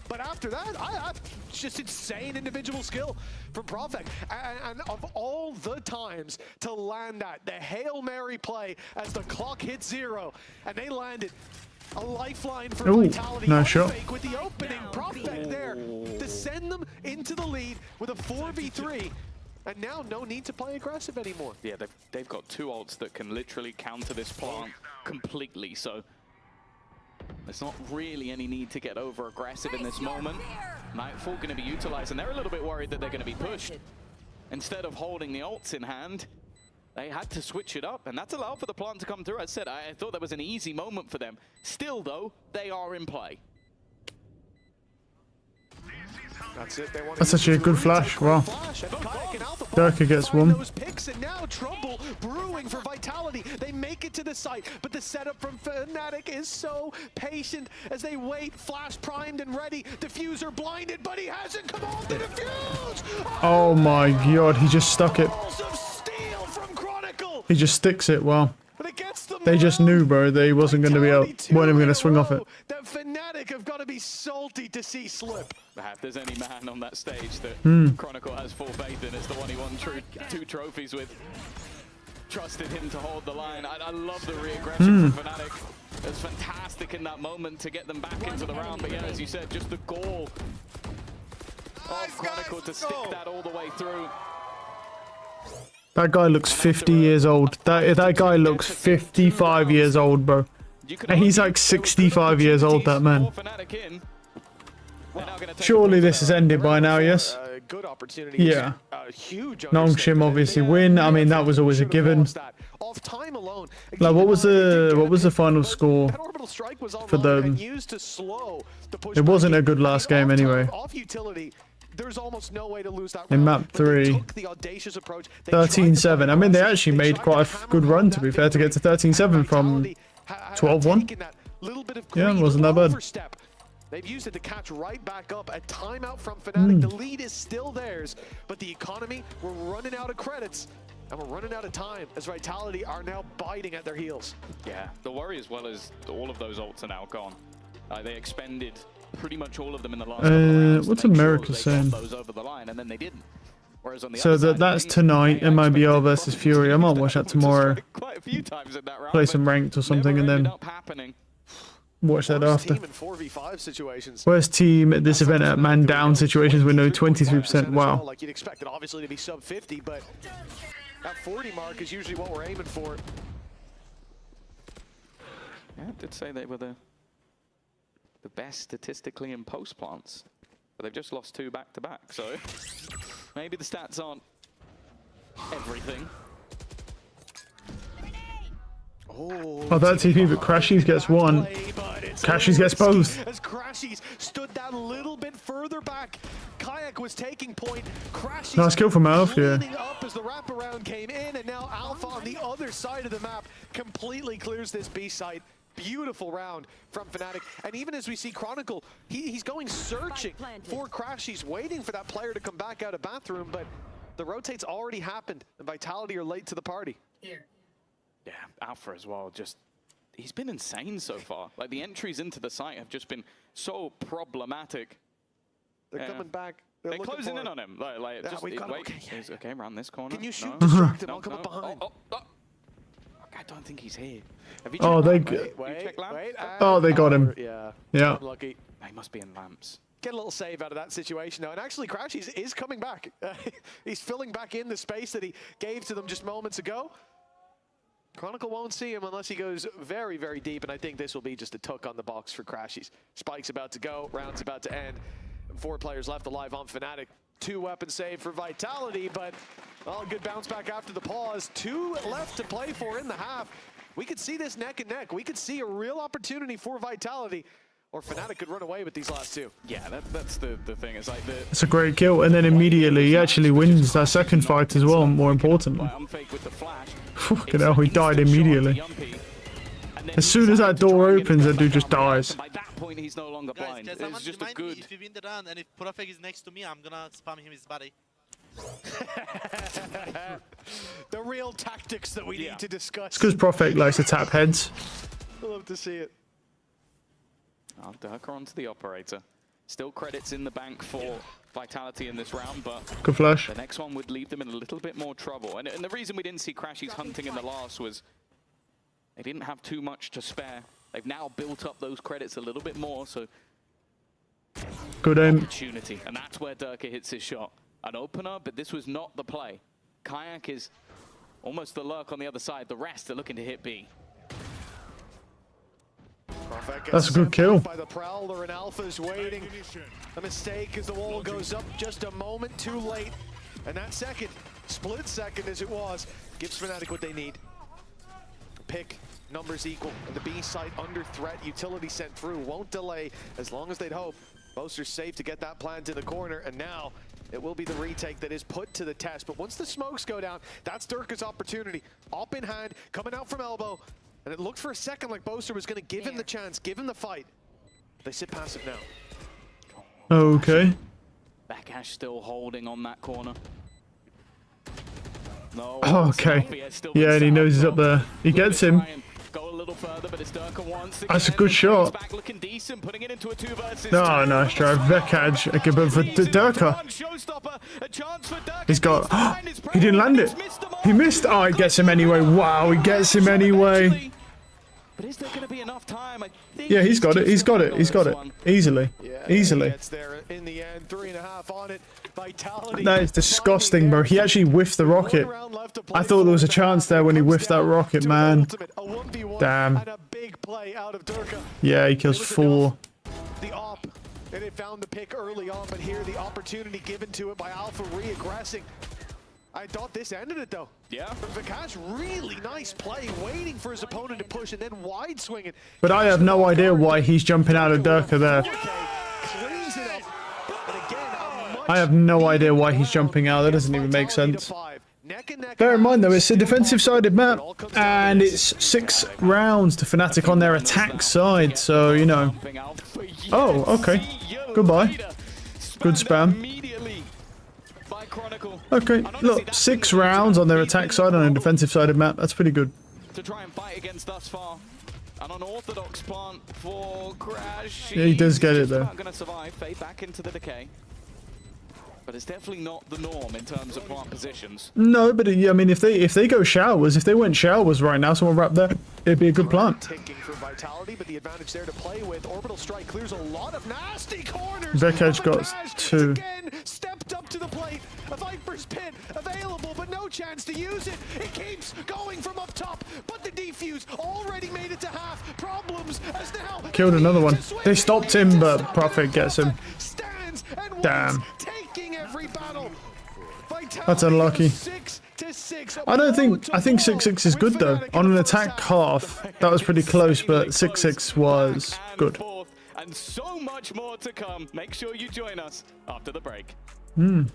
But after that, just insane individual skill from Profec. And of all the times to land that, the Hail Mary play as the clock hit 0, and they landed a lifeline for Vitality. Nice shot. With the opening, Profec there to send them into the lead with a 4v3. And now no need to play aggressive anymore. Yeah, they've got 2 ults that can literally counter this plant completely, so there's not really any need to get over aggressive in this moment. Nightfall going to be utilized, and they're a little bit worried that they're going to be pushed. Instead of holding the ults in hand, they had to switch it up, and that's allowed for the plant to come through. As I said, I thought that was an easy moment for them. Still, though, they are in play. That's it. They want That's actually a good flash. Wow. Durka gets one. Those picks, and now trouble brewing for Vitality. They make it to the site, but the setup from FNATIC is so patient as they wait. Flash primed and ready. Diffuser blinded, but he hasn't come off the diffuse. Oh my god, he just stuck it. He just sticks it. Wow. They just knew, bro, that he wasn't going to be out. Weren't even going to swing off it. That FNATIC have got to be salty to see slip. If there's any man on that stage that Chronicle has full faith in, it's the one he won 2 trophies with. Trusted him to hold the line. I love the re-aggression from FNATIC. It was fantastic in that moment to get them back into the round. But yeah, as you said, just the gall of Chronicle to stick that all the way through. That guy looks 50 years old. That guy looks 55 years old, bro. And he's like 65 years old, that man. Surely this has ended by now, yes? Good opportunity. Yeah. Nongshim obviously win. I mean, that was always a given. Like, what was the final score for them? It wasn't a good last game anyway. There's almost no way to lose that in map 3. 13-7. I mean, they actually made quite a good run, to be fair, to get to 13-7 from 12-1. Yeah, it wasn't that bad. They've used it to catch right back up. A timeout from FNATIC. The lead is still theirs, but the economy, we're running out of credits. And we're running out of time as Vitality are now biting at their heels. Yeah, the worry as well is all of those ults are now gone. They expended pretty much all of them in the last couple of rounds. What's America saying? Those over the line, and then they didn't. Whereas on the so that's tonight, MIBR versus Fury. I might watch that tomorrow. Quite a few times in that round, play some ranked or something, and then watch that after. Team in 4v5 situations. Worst team at this event at man down situations with no 23%. Wow. Like you'd expect it obviously to be sub 50, but that 40 mark is usually what we're aiming for. Yeah, I did say they were the best statistically in post plants, but they've just lost 2 back-to-back, so maybe the stats aren't everything. Oh, that TP, but Crashies gets 1. Crashies gets both. As Crashies stood that little bit further back, Kayak was taking point. Crashies nice kill from Alf, yeah. Up as the wraparound came in, and now Alpha on the other side of the map completely clears this B site. Beautiful round from FNATIC, and even as we see Chronicle, he's going searching for Crashies, waiting for that player to come back out of bathroom, but the rotate's already happened, and Vitality are late to the party. Yeah, Alpha as well, just, he's been insane so far. Like, the entries into the site have just been so problematic. They're coming back. They're closing in on him. Like yeah, just, okay, around this corner. Can you shoot? No. Distract him, I'll come up behind. I don't think he's here. Oh, they got him. Yeah. Unlucky. He must be in lamps. Get a little save out of that situation now. And actually, Crashies is coming back. He's filling back in the space that he gave to them just moments ago. Chronicle won't see him unless he goes very, very deep. And I think this will be just a tuck on the box for Crashies. Spike's about to go. Round's about to end. 4 players left alive on FNATIC. 2 weapon save for Vitality, but well, good bounce back after the pause. 2 left to play for in the half. We could see this neck and neck. We could see a real opportunity for Vitality, or FNATIC could run away with these last 2. Yeah, that's the thing. It's like it's a great kill, and then immediately he actually wins that second fight as well, more importantly. Fucking hell, he died immediately. As soon as that door opens, that dude just dies. By that point, he's no longer blind. It's just a good... If you win the run and if Profec is next to me, I'm gonna spam him his body. The real tactics that we need to discuss. It's because Prophet likes to tap heads. I love to see it. Durka onto the operator. Still credits in the bank for Vitality in this round, but Good flash. the next one would leave them in a little bit more trouble. And the reason we didn't see Crashies hunting in the last was they didn't have too much to spare. They've now built up those credits a little bit more, so Good aim. opportunity. And that's where Durka hits his shot. An opener, but this was not the play. Kayak is almost the lurk on the other side. The rest are looking to hit B. That's a good kill. By the Prowler, and Alpha's waiting. A mistake as the wall goes up just a moment too late. And that second, split second as it was, gives FNATIC what they need. Pick, numbers equal, and the B site under threat. Utility sent through, won't delay as long as they'd hope. Boaster's safe to get that plan to the corner, and now it will be the retake that is put to the test. But once the smokes go down, that's Durka's opportunity. Op in hand, coming out from elbow. And it looked for a second like Boaster was going to give him the chance, give him the fight. They sit passive now. Okay. Backash still holding on that corner. No. Okay. Yeah, and he knows he's up there. He gets him. Go a little further, but it's Durka once again. That's a good shot. Back looking decent, putting it into a 2-versus-2. Oh, nice drive. Vekaj. Okay, but for Durka. He's got... he didn't land it. He missed. Oh, he gets him anyway. Wow, he gets him anyway. But is there going to be enough time? I think Yeah, he's got it. He's got it. He's got it. Easily. Easily. Gets there in the end, 3.5 on it. Vitality. That is disgusting, bro. He actually whiffed the rocket. I thought there was a chance there when he whiffed that rocket, man. Damn. And a big play out of Durka. Yeah, he kills 4. The op, and it found the pick early on, but here the opportunity given to it by Alpha re-aggressing. I thought this ended it though. Yeah. But Vikash, really nice play, waiting for his opponent to push and then wide swinging. But I have no idea why he's jumping out of Durka there. Cleans it up. And again, I have no idea why he's jumping out. That doesn't even make sense. Bear in mind though, it's a defensive-sided map, and it's 6 rounds to FNATIC on their attack side, so, you know. Oh, okay. Goodbye. Good spam. Okay, look, 6 rounds on their attack side on a defensive-sided map. That's pretty good. To try and fight against thus far. An unorthodox plant for Crash. Yeah, he does get it though. Not going to survive. Fade back into the decay. But it's definitely not the norm in terms of plant positions. No, but I mean, if they go showers, if they went showers right now, someone wrapped there, it'd be a good plant. Taking for Vitality, but the advantage there to play with. Orbital Strike clears a lot of nasty corners. Vekaj got 2. Again, stepped up to the plate. A Viper's Pit available, but no chance to use it. It keeps going from up top, but the defuse already made it to half. Problems as now Killed another one. They stopped him, but Prophet gets him. Damn. Every battle. That's unlucky. 6 to 6. I think 6-6 is good though. On an attack half, that was pretty close, but 6-6 was good. And so much more to come. Make sure you join us after the break. Women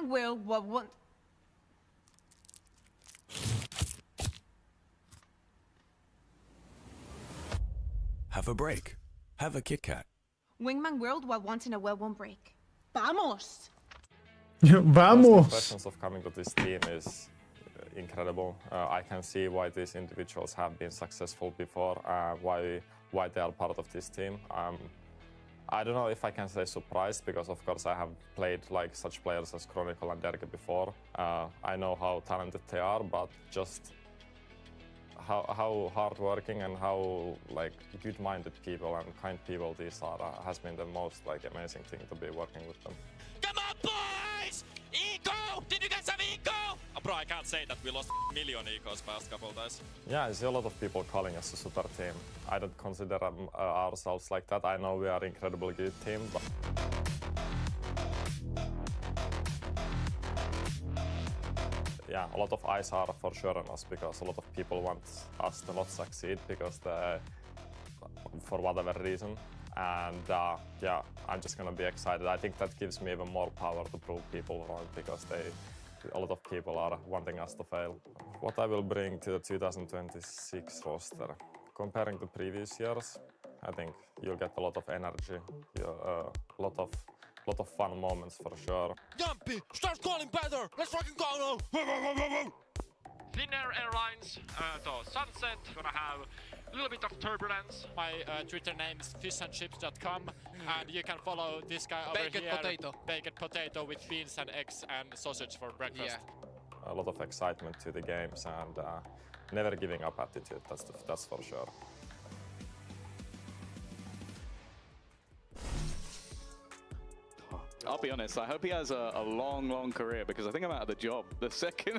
will want. Have a break. Have a Kit Kat. Wingman World while wanting a well-worn break. Vamos! Vamos! The questions of coming to this team is incredible. I can see why these individuals have been successful before, why they are part of this team. I don't know if I can say surprised, because of course I have played like such players as Chronicle and Derke before. I know how talented they are, but just how hardworking and how like good-minded people and kind people these are has been the most like amazing thing to be working with them. Come on, boys! Eco! Did you guys have eco? Oh, bro, I can't say that we lost a million ecos past couple days. Yeah, I see a lot of people calling us a super team. I don't consider ourselves like that. I know we are an incredibly good team, but yeah, a lot of eyes are for sure on us, because a lot of people want us to not succeed because for whatever reason. And yeah, I'm just gonna be excited. I think that gives me even more power to prove people wrong, because a lot of people are wanting us to fail. What I will bring to the 2026 roster, comparing to previous years, I think you'll get a lot of energy, a lot of fun moments for sure. Jumpy, start calling better. Let's fucking go now. Finnair Airlines to Sunset. Gonna have a little bit of turbulence. My Twitter name is fishandships.com, and you can follow this guy over Baked here. potato. Baked potato with beans and eggs and sausage for breakfast. A lot of excitement to the games and never giving up attitude. That's for sure. I'll be honest, I hope he has a long career, because I think I'm out of the job. The second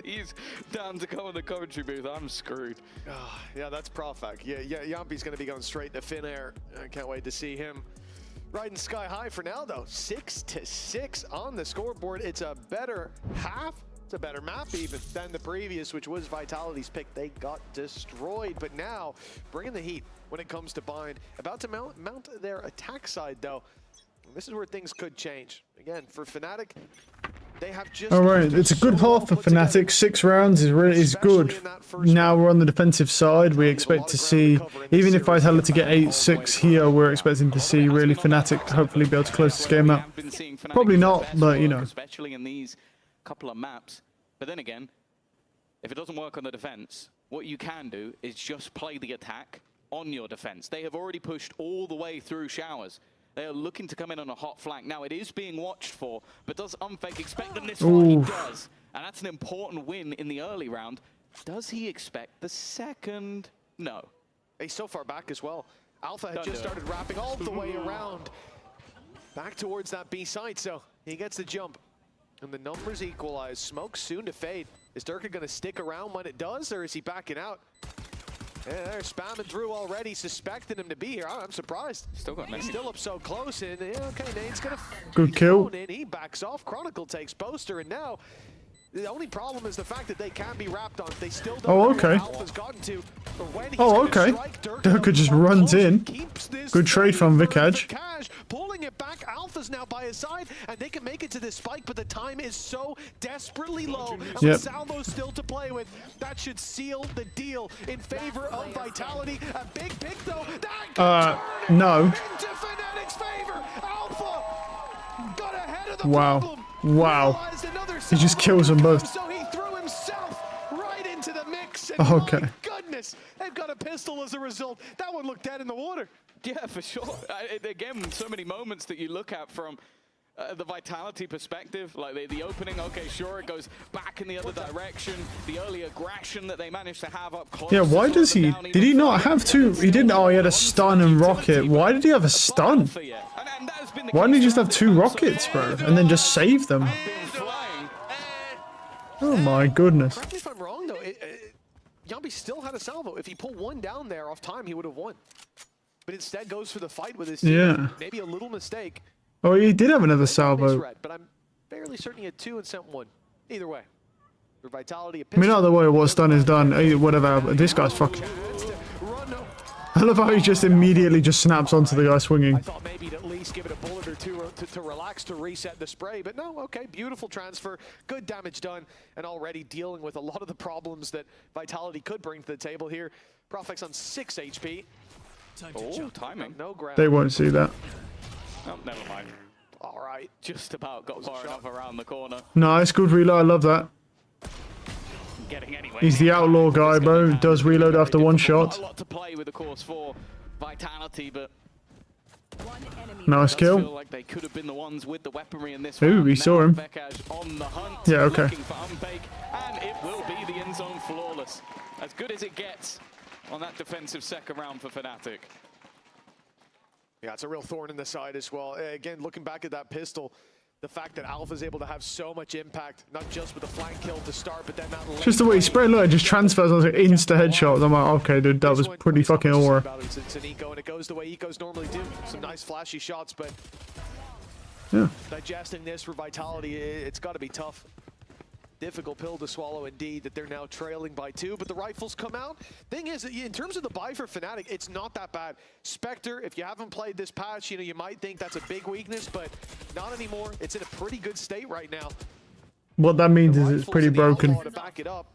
he's down to come in the commentary booth, I'm screwed. Yeah, that's Profak. Yeah, Yampi's going to be going straight to Finnair. I can't wait to see him riding sky high for now, though. 6-6 on the scoreboard. It's a better half. It's a better map even than the previous, which was Vitality's pick. They got destroyed, but now bringing the heat when it comes to Bind. About to mount their attack side, though. This is where things could change. Again, for FNATIC, they have just... Alright, it's a good half for FNATIC. 6 rounds is good. Now we're on the defensive side. We expect to see, even if Vitality get 8-6 here, we're expecting to see really FNATIC hopefully be able to close this game out. Probably not, but you know. Especially in these couple of maps. But then again, if it doesn't work on the defense, what you can do is just play the attack on your defense. They have already pushed all the way through showers. They are looking to come in on a hot flank. Now, it is being watched for, but does Unfake expect them this far? He does. And that's an important win in the early round. Does he expect the second? No. He's so far back as well. Alpha had just started wrapping all the way around. Back towards that B side, so he gets the jump. And the numbers equalize. Smoke soon to fade. Is Durka going to stick around when it does, or is he backing out? Yeah, they're spamming through already, suspecting him to be here. I'm surprised. He's still up so close, and yeah, okay, Nate's gonna good kill. He backs off. Chronicle takes poster, and now the only problem is the fact that they can't be wrapped on. They still don't know where Alpha's gotten to, or when he's okay. Durka just runs in. Good trade from Vikaj. Pulling it back. Alpha's now by his side, and they can make it to this spike, but the time is so desperately low. And with Salvo still to play with, that should seal the deal in favor of Vitality. A big pick, though. No. Into FNATIC's favor. Alpha got ahead of the problem. Wow. He just kills them both. So he threw himself right into the mix. And okay. My goodness, they've got a pistol as a result. That one looked dead in the water. Yeah, for sure. Again, so many moments that you look at from the Vitality perspective, like the opening, okay, sure, it goes back in the other direction. The early aggression that they managed to have up close. Yeah, why does he? Did he not have two? He didn't. Oh, he had a stun and rocket. Why did he have a stun? Why didn't he just have 2 rockets, bro, and then just save them? Oh my goodness. Correct me if I'm wrong, though. Yampi still had a salvo. If he pulled one down there off time, he would have won. But instead goes for the fight with his team. Yeah. Maybe a little mistake. Oh, he did have another salvo. But I'm fairly certain he had 2 and sent 1. Either way. For Vitality, I mean, either way, what's done is done. Whatever. This guy's fucking... I love how he just immediately just snaps onto the guy swinging. I thought maybe he'd at least give it a bullet or 2 to relax, to reset the spray. But no, okay, beautiful transfer. Good damage done. And already dealing with a lot of the problems that Vitality could bring to the table here. Profek's on 6 HP. Oh, timing. No ground. They won't see that. Oh, never mind. All right. Just about got far enough around the corner. Nice, good reload. I love that. He's the outlaw guy, bro. Does reload after 1 shot. A lot to play with, of course, for Vitality, but nice kill. Feel like they could have been the ones with the weaponry in this Ooh, we saw him. On the hunt, yeah, okay. Looking for Unfake, and it will be the end zone flawless. As good as it gets on that defensive second round for FNATIC. Yeah, it's a real thorn in the side as well. Again, looking back at that pistol, the fact that Alpha's able to have so much impact, not just with the flank kill to start, but then that just the way he sprayed, look, it just transfers on like insta headshots. I'm like, okay, dude, that was pretty fucking aura. It's an eco, and it goes the way ecos normally do. Some nice flashy shots, but yeah, digesting this for Vitality, it's got to be tough. Difficult pill to swallow indeed, that they're now trailing by 2, but the rifles come out. Thing is, in terms of the buy for FNATIC, it's not that bad. Spectre, if you haven't played this patch, you know, you might think that's a big weakness, but not anymore. It's in a pretty good state right now. What that means is it's pretty broken. To back it up.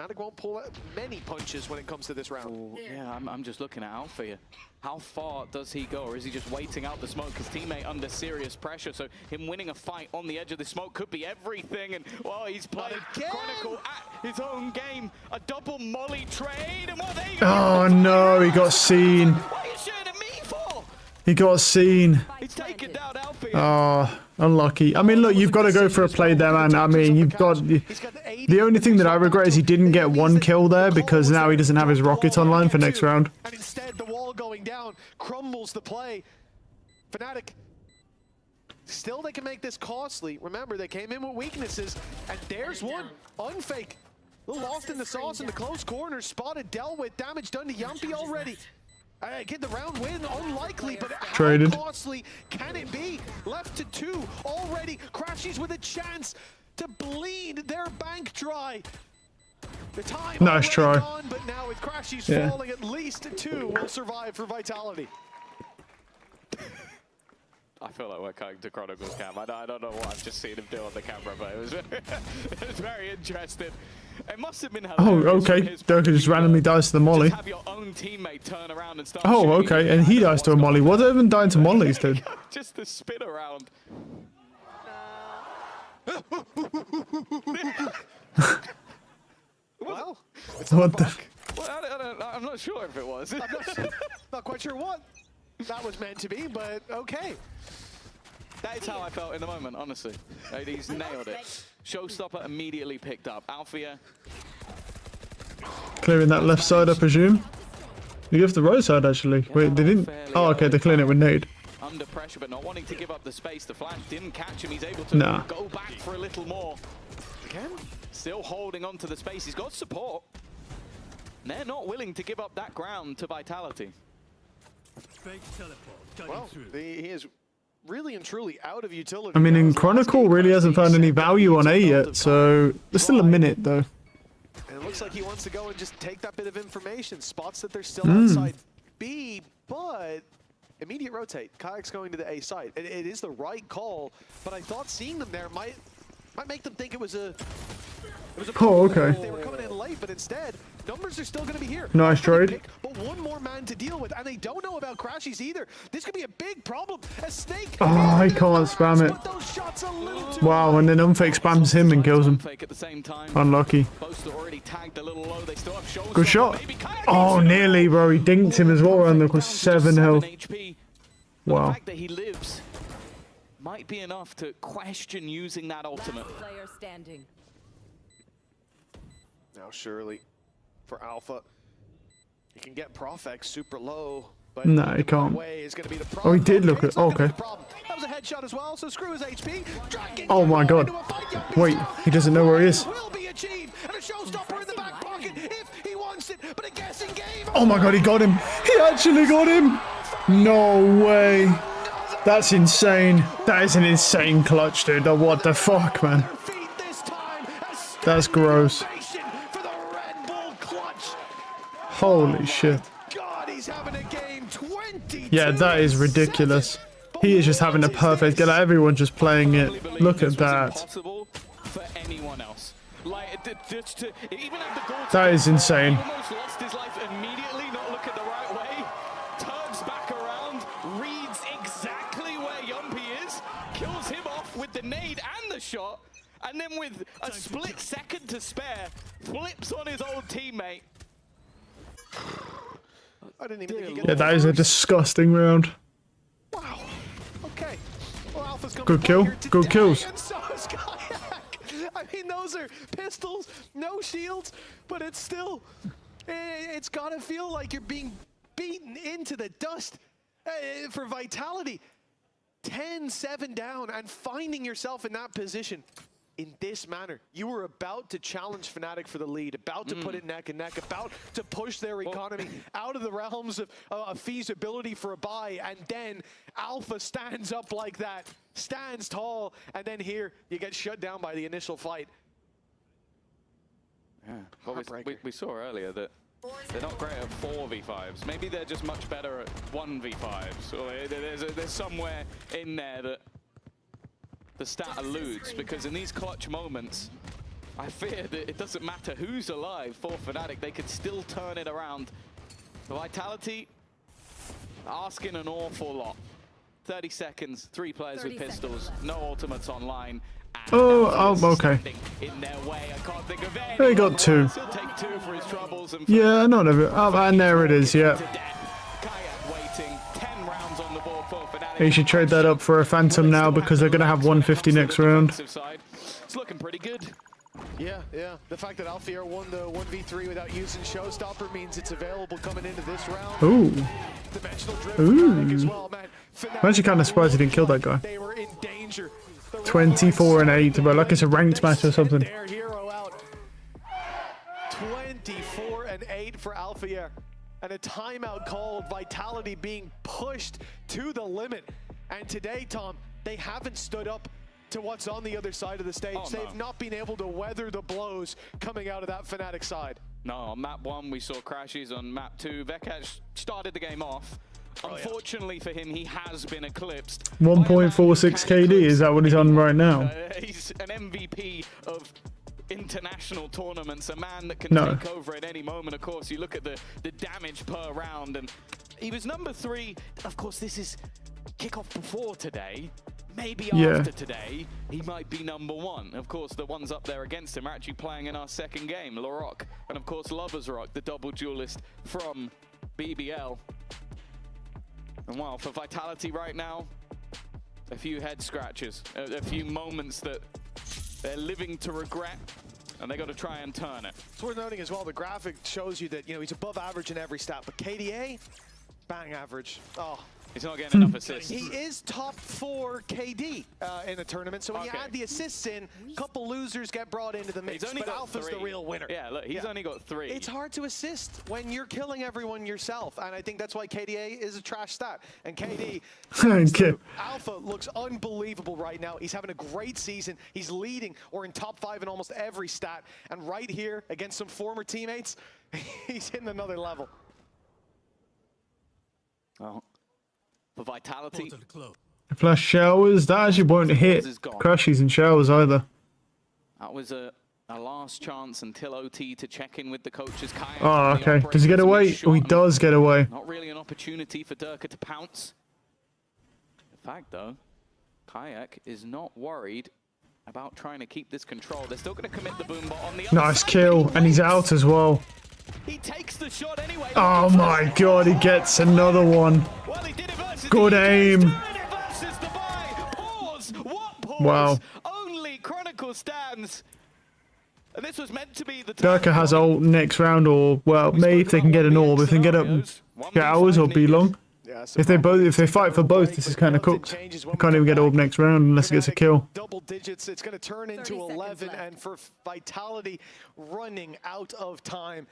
Fnatic won't pull out many punches when it comes to this round. Ooh, yeah, I'm just looking at Alpha here. How far does he go, or is he just waiting out the smoke? His teammate under serious pressure, so him winning a fight on the edge of the smoke could be everything. And well, he's played Chronicle at his own game. A double molly trade, and what they Oh no, he got seen. What are you shooting at me for? He got seen. He's taken down Alpha. Oh, unlucky. I mean, look, you've got to go for a play there, man. I mean, you've got... The only thing that I regret is he didn't get one kill there because now he doesn't have his rockets online for next round. And instead, the wall going down crumbles the play. Fnatic, still they can make this costly. Remember, they came in with weaknesses, and there's one. Unfake. A little lost in the sauce in the close corner. Spotted, dealt with. Damage done to Yumpy already. Get the round win, unlikely, but how costly can it be? Left to 2 already. Crashies with a chance to bleed their bank dry. The time nice try. Gone, but now with Crashies falling, at least 2 will survive for Vitality. I feel like we're cutting to Chronicle's cam. I don't know what I've just seen him do on the camera, but it was very interesting. It must have been hilarious. Oh, okay. Durka just randomly dies to the molly. Just have your own teammate turn around and start Oh, okay. And he dies to a molly. What even dying to mollies, dude? Just the spin around. Well, it's what the? Well, I'm not sure if it was. I'm not quite sure what that was meant to be, but okay. That is how I felt in the moment, honestly. He's nailed it. Showstopper immediately picked up. Althea. Clearing that left side, I presume. You give the right side, actually. Wait, they didn't... Oh, okay, they're clearing it with nade. Under pressure, but not wanting to give up the space. The flash didn't catch him. He's able to go back for a little more. Again? Still holding on to the space. He's got support. They're not willing to give up that ground to Vitality. Well, he is really and truly out of utility. I mean, in Chronicle really hasn't found any value on A yet, so there's still a minute, though. And it looks like he wants to go and just take that bit of information. Spots that they're still outside B, but immediate rotate. Kayak's going to the A site. It is the right call, but I thought seeing them there might make them think it was a... Oh, okay. They were coming in late, but instead, numbers are still going to be here. Nice trade. But one more man to deal with, and they don't know about Crashies either. This could be a big problem. A snake. Oh, I can't spam it. Those shots a little too Wow, and then Unfake spams him and kills him. At the same time. Unlucky. Already tagged a little low. They still have Good shot. Oh, nearly, bro. He dinked him as well, and there was 7 health. Wow. The fact that he lives might be enough to question using that ultimate. Player standing. Now surely for Alpha, he can get Profex super low, but no, he can't. Is gonna be the Oh, he did look at. Oh, okay. That was a headshot as well, so screw his HP. Oh my god. Wait, he doesn't know where he is. Will be achieved, and a showstopper in the back pocket if he wants it, but a guessing game. Oh my god, he got him. He actually got him. No way. That's insane. That is an insane clutch, dude. What the fuck, man? That's gross. Holy shit. Yeah, that is ridiculous. He is just having a perfect get. Everyone's just playing it. Look at that. That is insane. With the nade and the shot, and then with a split second to spare, flips on his old teammate. I didn't even think he could. Yeah, that is a disgusting round. Wow. Okay. Well, Alpha's good kill. Good kills. And so is Kayak. I mean, those are pistols, no shields, but it's still, it's gotta feel like you're being beaten into the dust for Vitality. 10-7 down and finding yourself in that position in this manner. You were about to challenge Fnatic for the lead, about to put it neck and neck, about to push their economy out of the realms of feasibility for a buy, and then Alpha stands up like that, stands tall, and then here you get shut down by the initial fight. Yeah, well, we saw earlier that they're not great at 4v5s. Maybe they're just much better at 1v5s. Or there's somewhere in there that the stat alludes, because in these clutch moments, I fear that it doesn't matter who's alive for FNATIC, they could still turn it around. The Vitality asking an awful lot. 30 seconds, 3 players with pistols, no ultimates online. Oh, okay. In their way, I can't think of any. They got 2. He'll take 2 for his troubles. And Yeah, not of it. Oh, and there it is, yeah. waiting, 10 rounds on the board for FNATIC. You should trade that up for a Phantom now because they're going to have 150 next round. It's looking pretty good. Yeah. The fact that Alfier won the 1v3 without using Showstopper means it's available coming into this round. Ooh. Dimensional drift as well, man. I'm actually kind of surprised he didn't kill that guy. They were in danger. 24 and 8, but like it's a ranked match or something. Their hero out. 24 and 8 for Alfier. And a timeout called, Vitality being pushed to the limit. And today, Tom, they haven't stood up to what's on the other side of the stage. They've not been able to weather the blows coming out of that FNATIC side. No, on map 1 we saw crashes. On map 2, Vekaj started the game off. Unfortunately for him, he has been eclipsed. 1.46 KD, is that what he's on right now? He's an MVP of international tournaments, a man that can take over at any moment. Of course, you look at the damage per round, and he was number 3. Of course, this is kickoff before today. Maybe after today, he might be number 1. Of course, the ones up there against him are actually playing in our second game, Larocque, and of course, Lovers Rock, the double duelist from BBL. And wow, for Vitality right now, a few head scratches, a few moments that they're living to regret, and they got to try and turn it. It's worth noting as well, the graphic shows you that, he's above average in every stat, but KDA, bang average. Oh. He's not getting enough assists. He is top 4 KD in the tournament, so when you add the assists in, a couple losers get brought into the mix, but Alpha's the real winner. Yeah, look, he's only got 3. It's hard to assist when you're killing everyone yourself, and I think that's why KDA is a trash stat. And KD, Alpha looks unbelievable right now. He's having a great season. He's leading or in top 5 in almost every stat, and right here against some former teammates, he's hitting another level. Oh. For Vitality. Flash showers, that actually won't hit crashes and showers either. That was a last chance until OT to check in with the coaches. Oh, okay. Does he get away? Oh, he does get away. Not really an opportunity for Durka to pounce. In fact, though, Kayak is not worried about trying to keep this control. They're still going to commit the boom bot on the other Nice side. kill, and he's out as well. He takes the shot anyway. Oh my god, he gets another one. Well, he did it versus good aim. Versus the buy. Pause. What pause? Wow. Only Chronicle stands. And this was meant to be the Durka has ult next round, or well, maybe if they can get an orb, if they can get up showers or B-long. If they fight for both, this is kind of cooked. They can't even get orb next round unless it gets a kill. Double digits, it's going to turn into 11, and for Vitality running out of time.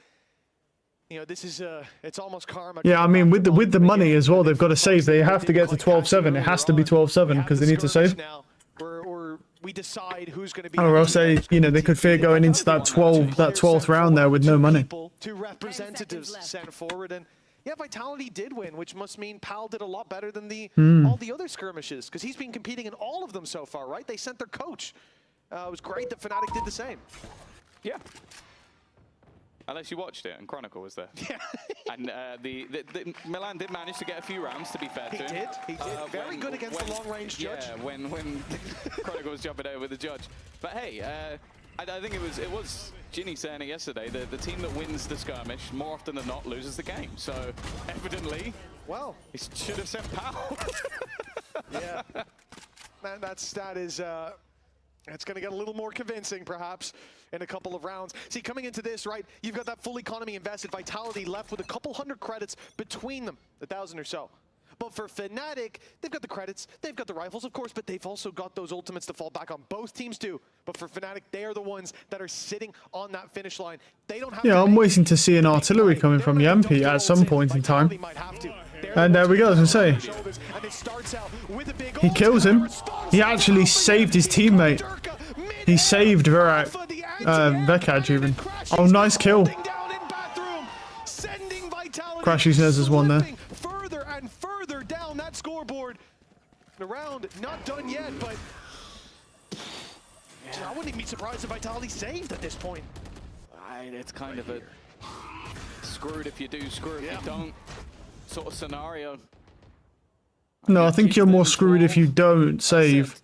This is it's almost karma. Yeah, I mean, with the money as well, they've got to save. They have to get to 12-7. It has to be 12-7 because they need to save. Or we decide who's going to be. Or else they could fear going into that 12th round there with no money. 2 representatives sent forward, and yeah, Vitality did win, which must mean Pal did a lot better than all the other skirmishes because he's been competing in all of them so far, right? They sent their coach. It was great that FNATIC did the same. Yeah. Unless you watched it, and Chronicle was there. Yeah. And the Milan did manage to get a few rounds, to be fair to him. He did. Very good against the long-range judge. Yeah, when Chronicle was jumping over with the judge. But hey, I think it was Ginny saying it yesterday, the team that wins the skirmish, more often than not, loses the game. So, evidently, well, he should have sent Powell. Yeah. Man, that stat is... it's going to get a little more convincing, perhaps, in a couple of rounds. See, coming into this, right, you've got that full economy invested, Vitality left with a couple hundred credits between them, 1,000 or so. But for FNATIC, they've got the credits, they've got the rifles, of course, but they've also got those ultimates to fall back on. Both teams do. But for FNATIC, they are the ones that are sitting on that finish line. They don't have I'm waiting to see an artillery coming from Yampi at some point in time. And there we go, as I say. He kills him. He actually saved his teammate. He saved Vekaj even. Oh, nice kill. Crashy says there's one there. Further and further down that scoreboard. The round not done yet, but I wouldn't even be surprised if Vitality saved at this point. It's kind of a screwed if you do, screwed if you don't sort of scenario. No, I think you're more screwed if you don't save.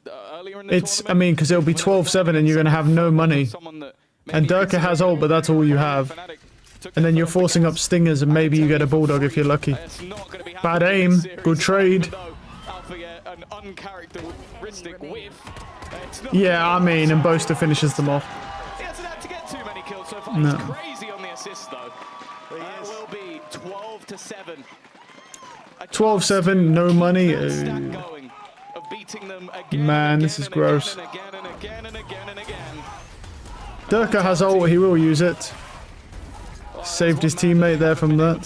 It's, I mean, because it'll be 12-7 and you're going to have no money. And Durka has ult, but that's all you have. And then you're forcing up stingers and maybe you get a bulldog if you're lucky. Bad aim, good trade. Yeah, I mean, and Boaster finishes them off. He hasn't had to get too many kills so far. No. He's crazy on the assist though. That will be 12-7. 12-7, no money. Man, this is gross. Durka has ult, he will use it. Saved his teammate there from that.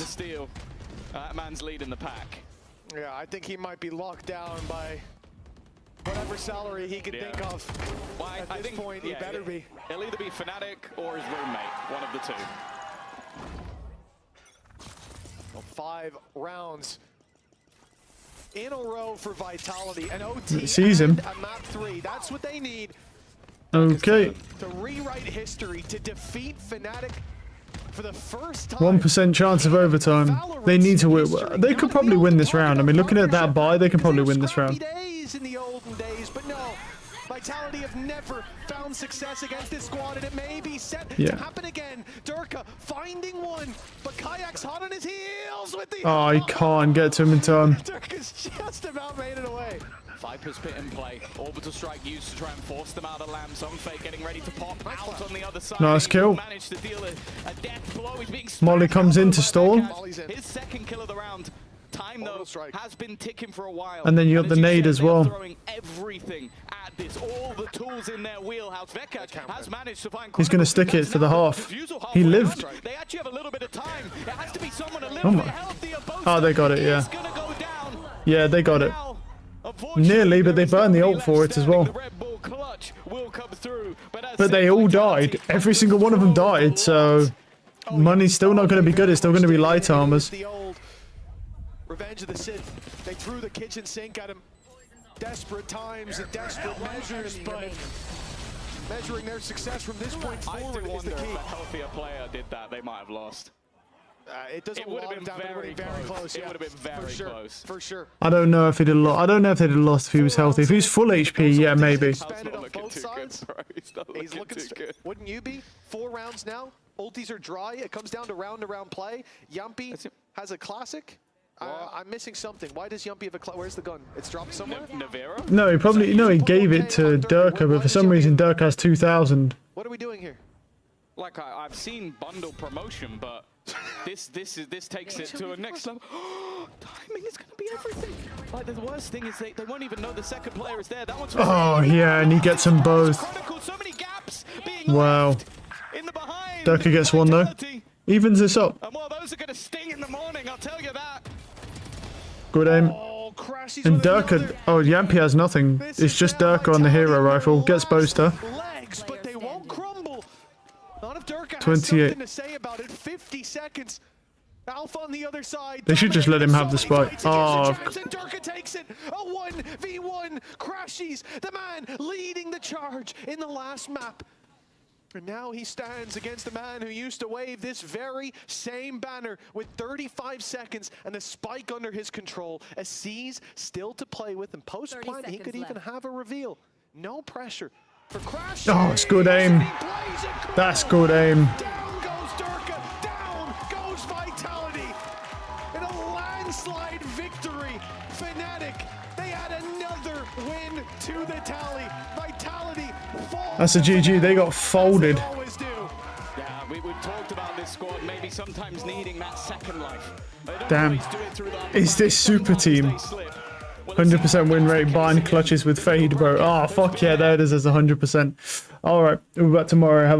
That man's leading the pack. Yeah, I think he might be locked down by whatever salary he can think of. Well, At this point, he better be. He'll either be FNATIC or his roommate, one of the two. Well, 5 rounds in a row for Vitality. An OT sees him. and a map 3. That's what they need. Okay. To rewrite history, to defeat FNATIC for the first time. 1% chance of overtime. They need to win. They could probably win this round. I mean, looking at that buy, they can probably win this round. Days in the olden days, but no. Vitality have never found success against this squad, and it may be set to happen again. Durka finding one, but Kayak's hot on his heels with the... Oh, he can't get to him in time. Durka's just about made it away. Viper's pit in play. Orbital strike used to try and force them out of Lamb. Sunfake getting ready to pop out on the other side. Nice kill. Managed to deal a death blow. He's being Molly comes in to stall. his second kill of the round. Time though has been ticking for a while. And then you got the nade as well. Throwing everything at this, all the tools in their wheelhouse. Vekaj has managed to find. He's going to stick it for the half. He lived. They actually have a little bit of time. It has to be someone a Oh little bit my. healthier. Oh, they got it, yeah. Yeah, they got it. Nearly, but they burned the ult for it as well. But they all died. Every single one of them died, so money's still not going to be good. It's still going to be light armors. Revenge of the Sith. They threw the kitchen sink at him. Desperate times and desperate measures, but measuring their success from this point forward is the key. If a healthier player did that, they might have lost. It doesn't would have been very close. It would have been very close. For sure. I don't know if he'd have lost. I don't know if they'd have lost if he was healthy. If he was full HP, yeah, maybe. He's looking good. Wouldn't you be? 4 rounds now. Ultis are dry. It comes down to round-to-round play. Yumpy has a classic. I'm missing something. Why does Yumpy have a where's the gun? It's dropped somewhere? Navera? No, he probably he gave it to Durka, but for some reason Durka has 2,000. What are we doing here? Like I've seen bundle promotion, but this takes it to a next level. Timing is going to be everything. Like the worst thing is they won't even know the second player is there. That one's Oh yeah, and he gets them both. Wow. Durka gets one though. Evens this up. And well, those are going to sting in the morning, I'll tell you that. Good aim. And Durka, oh, Yampy has nothing. It's just Durka on the hero rifle. Gets Boaster. Legs, but they won't crumble. Not if Durka has 28. something to say about it. 50 seconds. Alpha on the other side. They should just let him have the spike. Oh. Durka takes it. A 1v1. Crashies, the man leading the charge in the last map. And now he stands against the man who used to wave this very same banner with 35 seconds and a spike under his control. A C's still to play with, and post-plant he could even have a reveal. No pressure for Crash. Oh, it's good aim. That's good aim. Down goes Durka. Down goes Vitality. In a landslide victory, FNATIC, they add another win to the tally. Vitality falls. That's a GG. They got folded. Yeah, we talked about this squad maybe sometimes needing that second life. Damn. Is this super team? 100% win rate, bind clutches with fade, bro. Oh, fuck yeah, there it is as 100%. All right, we'll be back tomorrow. Have a